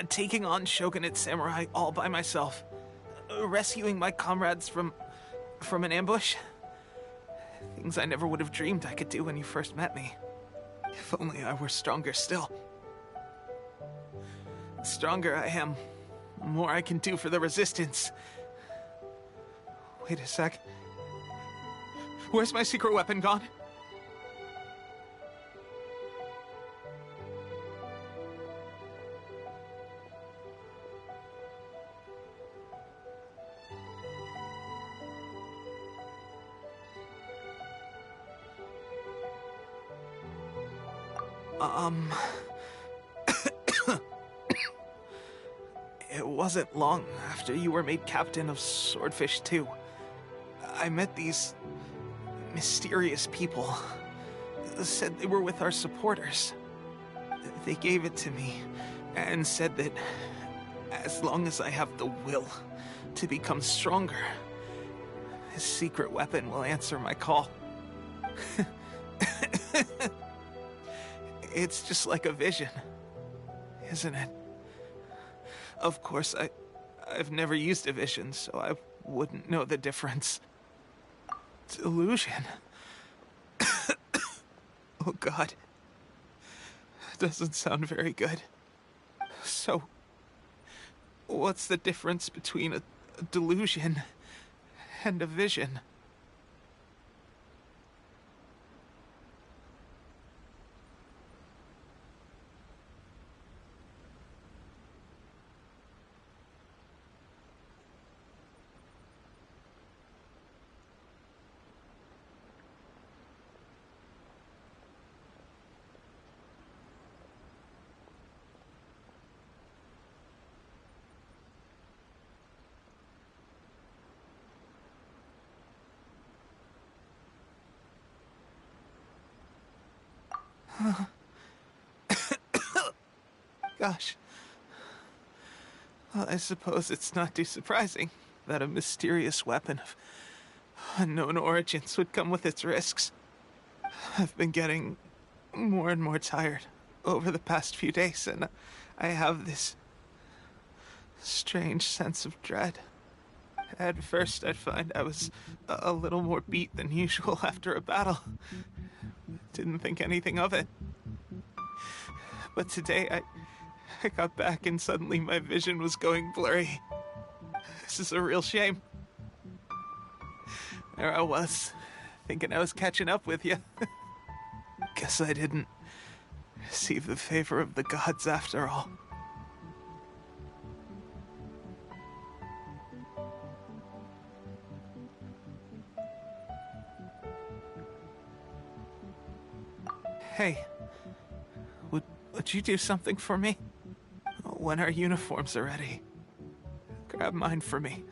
taking on Shogunate samurai all by myself, rescuing my comrades from an ambush. Things I never would have dreamed I could do when you first met me. If only I were stronger still. The stronger I am, the more I can do for the Resistance. Wait a sec. Where's my secret weapon gone? It wasn't long after you were made captain of Swordfish 2. I met these mysterious people. Said they were with our supporters. They gave it to me and said that as long as I have the will to become stronger, this secret weapon will answer my call. It's just like a vision, isn't it? Of course, I've never used a vision, so I wouldn't know the difference. Delusion. Oh God. Doesn't sound very good. So, what's the difference between a delusion and a vision? Gosh. Well, I suppose it's not too surprising that a mysterious weapon of unknown origins would come with its risks. I've been getting more and more tired over the past few days, and I have this strange sense of dread. At first, I'd find I was a little more beat than usual after a battle. Didn't think anything of it. But today, I got back and suddenly my vision was going blurry. This is a real shame. There I was, thinking I was catching up with you. Guess I didn't receive the favor of the gods after all. Hey, would you do something for me? When our uniforms are ready, grab mine for me.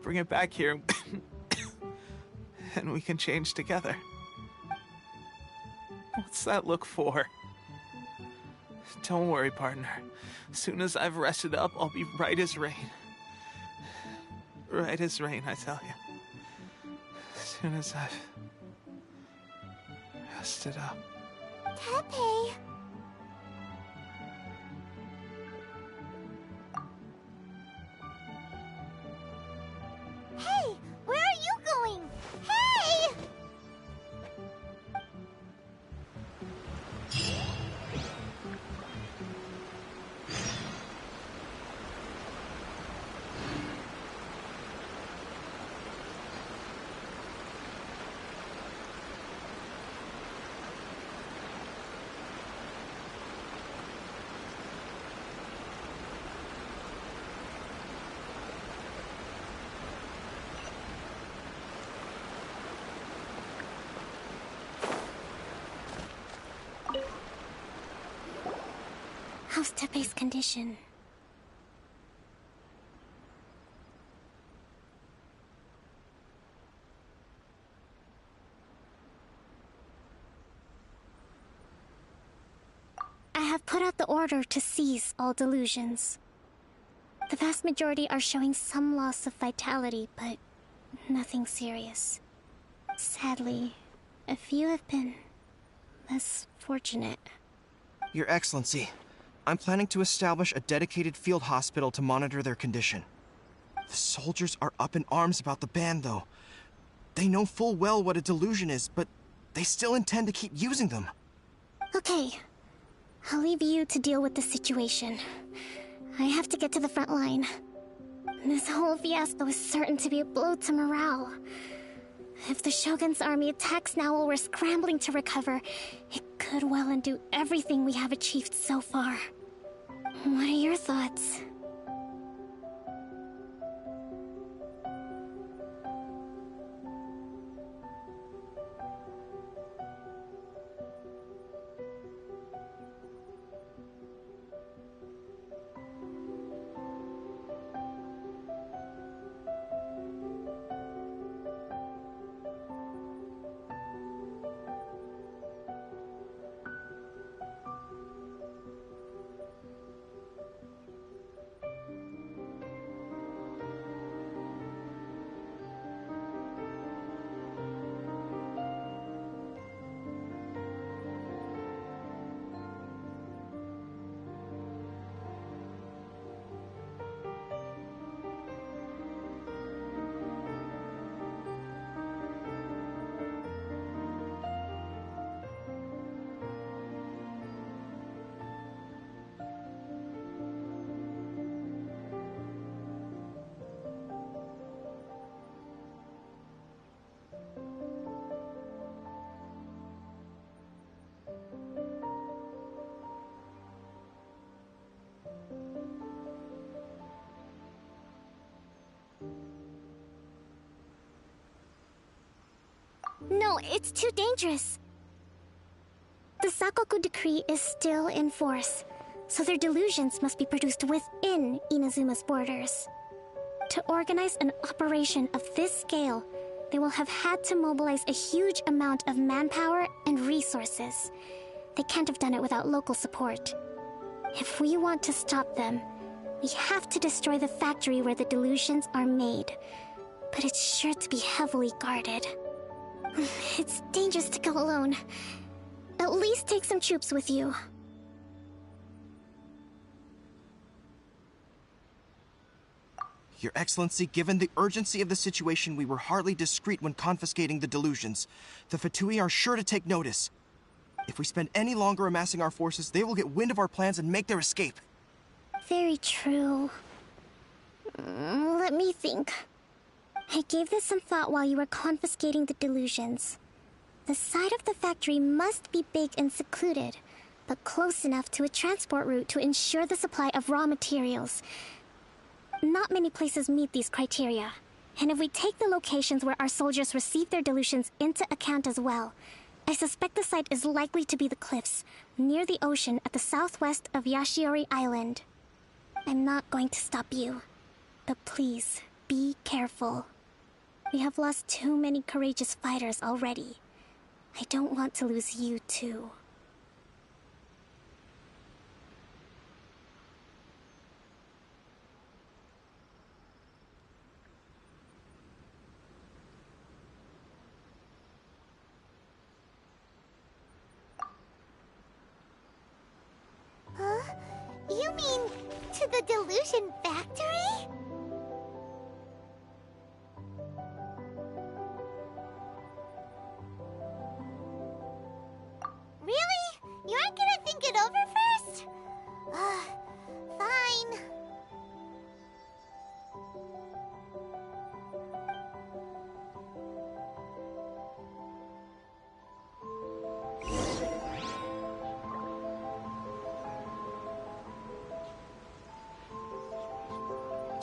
Bring it back here, and we can change together. What's that look for? Don't worry, partner. As soon as I've rested up, I'll be right as rain. Right as rain, I tell you. As soon as I've rested up. Tepe! Hey! Where are you going? Hey! How's Tepe's condition? I have put out the order to cease all delusions. The vast majority are showing some loss of vitality, but nothing serious. Sadly, a few have been less fortunate. Your Excellency, I'm planning to establish a dedicated field hospital to monitor their condition. The soldiers are up in arms about the ban, though. They know full well what a delusion is, but they still intend to keep using them. Okay. I'll leave you to deal with the situation. I have to get to the front line. This whole fiasco is certain to be a blow to morale. If the Shogun's army attacks now while we're scrambling to recover, it could well undo everything we have achieved so far. What are your thoughts? No, it's too dangerous. The Sakoku decree is still in force, so their delusions must be produced within Inazuma's borders. To organize an operation of this scale, they will have had to mobilize a huge amount of manpower and resources. They can't have done it without local support. If we want to stop them, we have to destroy the factory where the delusions are made. But it's sure to be heavily guarded. It's dangerous to go alone. At least take some troops with you. Your Excellency, given the urgency of the situation, we were hardly discreet when confiscating the delusions. The Fatui are sure to take notice. If we spend any longer amassing our forces, they will get wind of our plans and make their escape. Very true. Let me think. I gave this some thought while you were confiscating the delusions. The side of the factory must be big and secluded, but close enough to a transport route to ensure the supply of raw materials. Not many places meet these criteria, and if we take the locations where our soldiers receive their delusions into account as well, I suspect the site is likely to be the cliffs, near the ocean at the southwest of Yashiori Island. I'm not going to stop you, but please, be careful. We have lost too many courageous fighters already. I don't want to lose you too. Huh? You mean to the Delusion Factory? Really? You aren't gonna think it over first? Fine.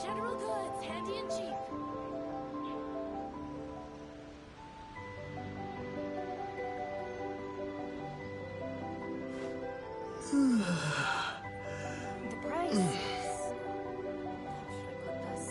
General goods, handy and cheap. The price is... How should I put this?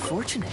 unfortunate.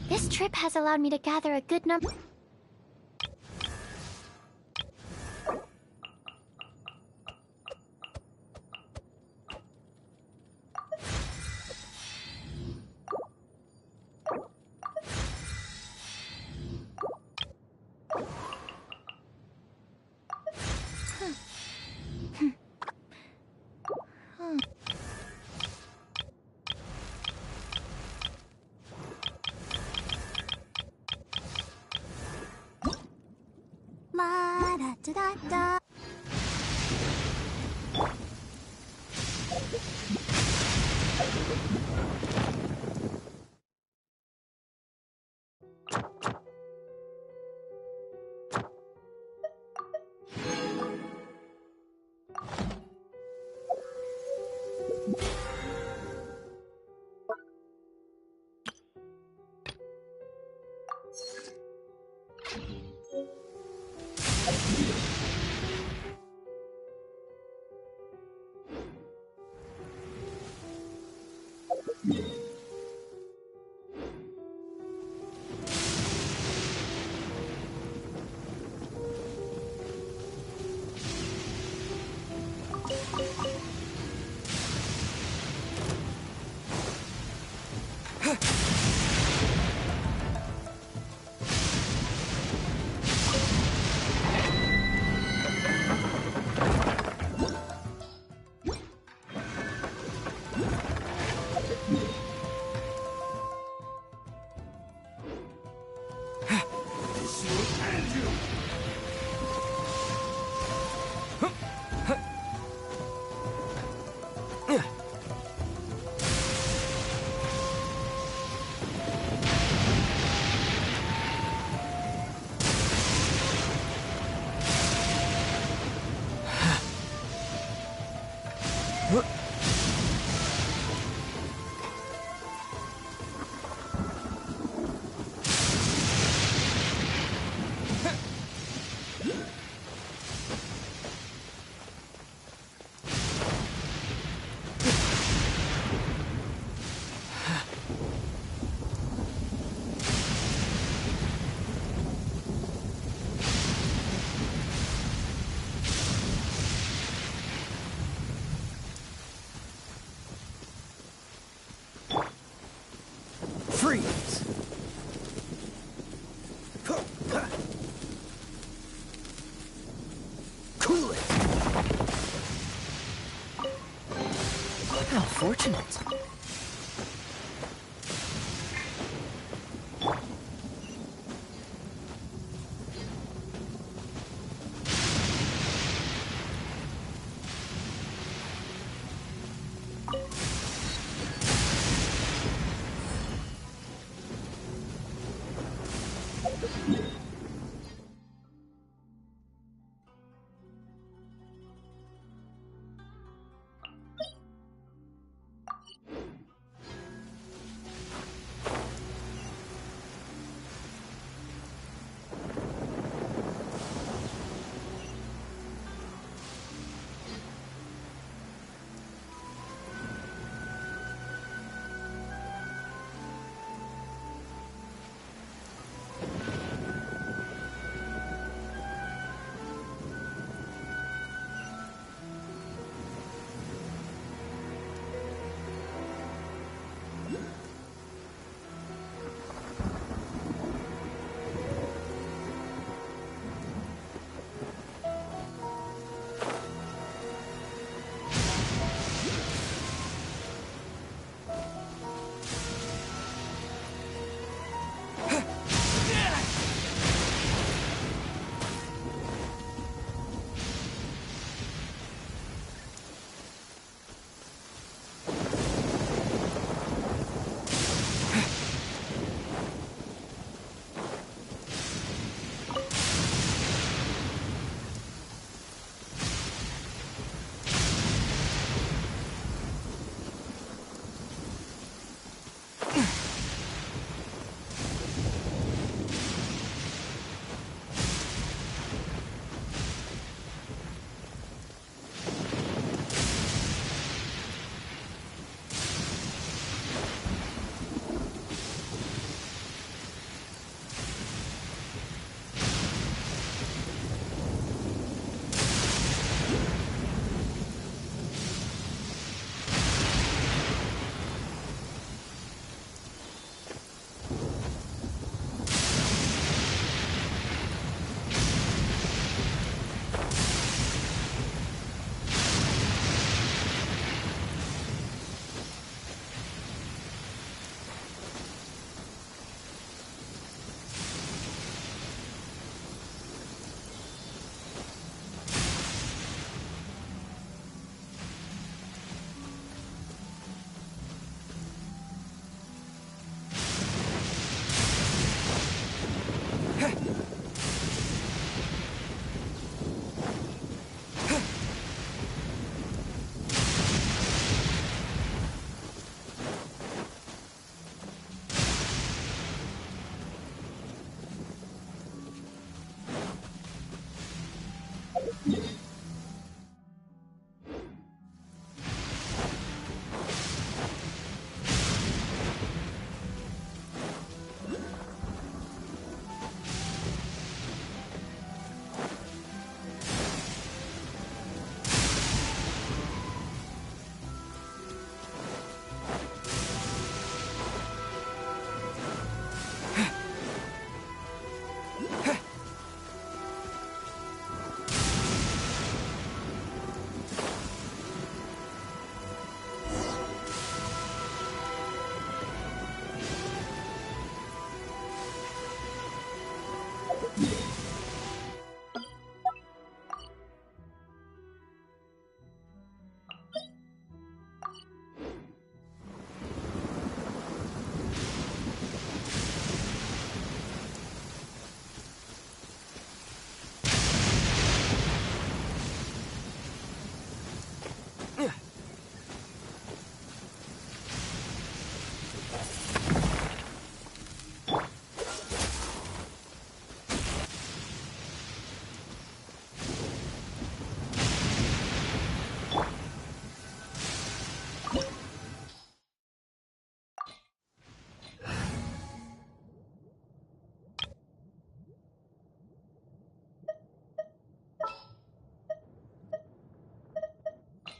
This trip has allowed me to gather a good number. La da da da da.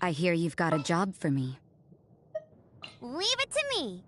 I hear you've got a job for me. Leave it to me.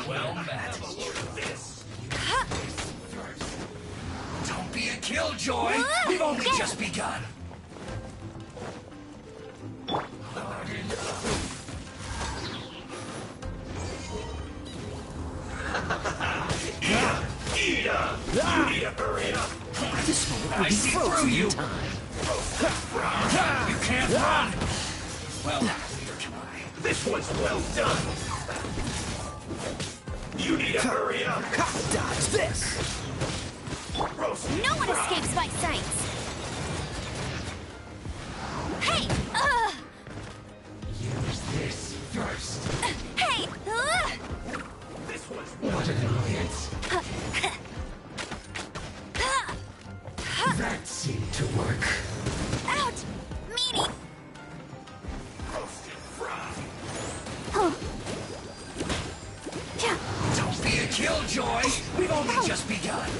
Well met. Don't be a killjoy. We've only just begun. Eat up! You need to hurry up! This one will I be see frozen through you! in time. You can't run! Well, neither can I. This one's well done! You need to hurry up! Dodge this! No one escapes my sights! Hey! Use this first. Hey! This one's what an annoyance. That seemed to work. Ouch! Meanie! Roasted fry. Oh. Don't be a killjoy! We've only just begun!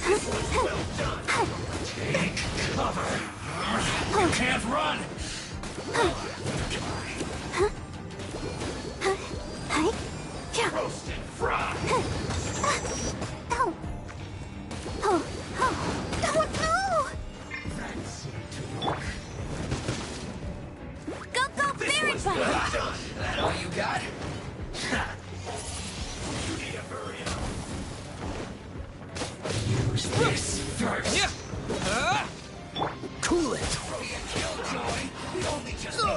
This was well done! Take cover! You can't run! Roasted fry! Oh. Oh. Oh. Oh, no! That seemed to work. Go, Fairy Well Bite! done! That all you got? You need to hurry up. Use this first. Cool it! Don't be a killjoy! We've only just begun!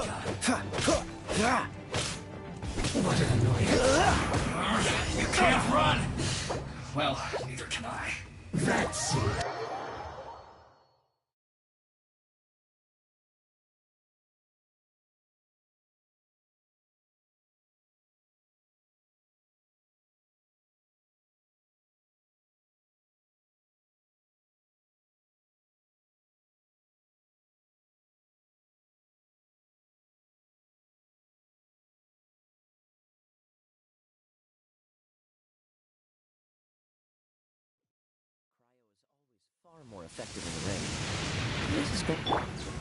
What an annoyance! You can't run! Well, neither can I. That's it. Far more effective in the ring. This is great.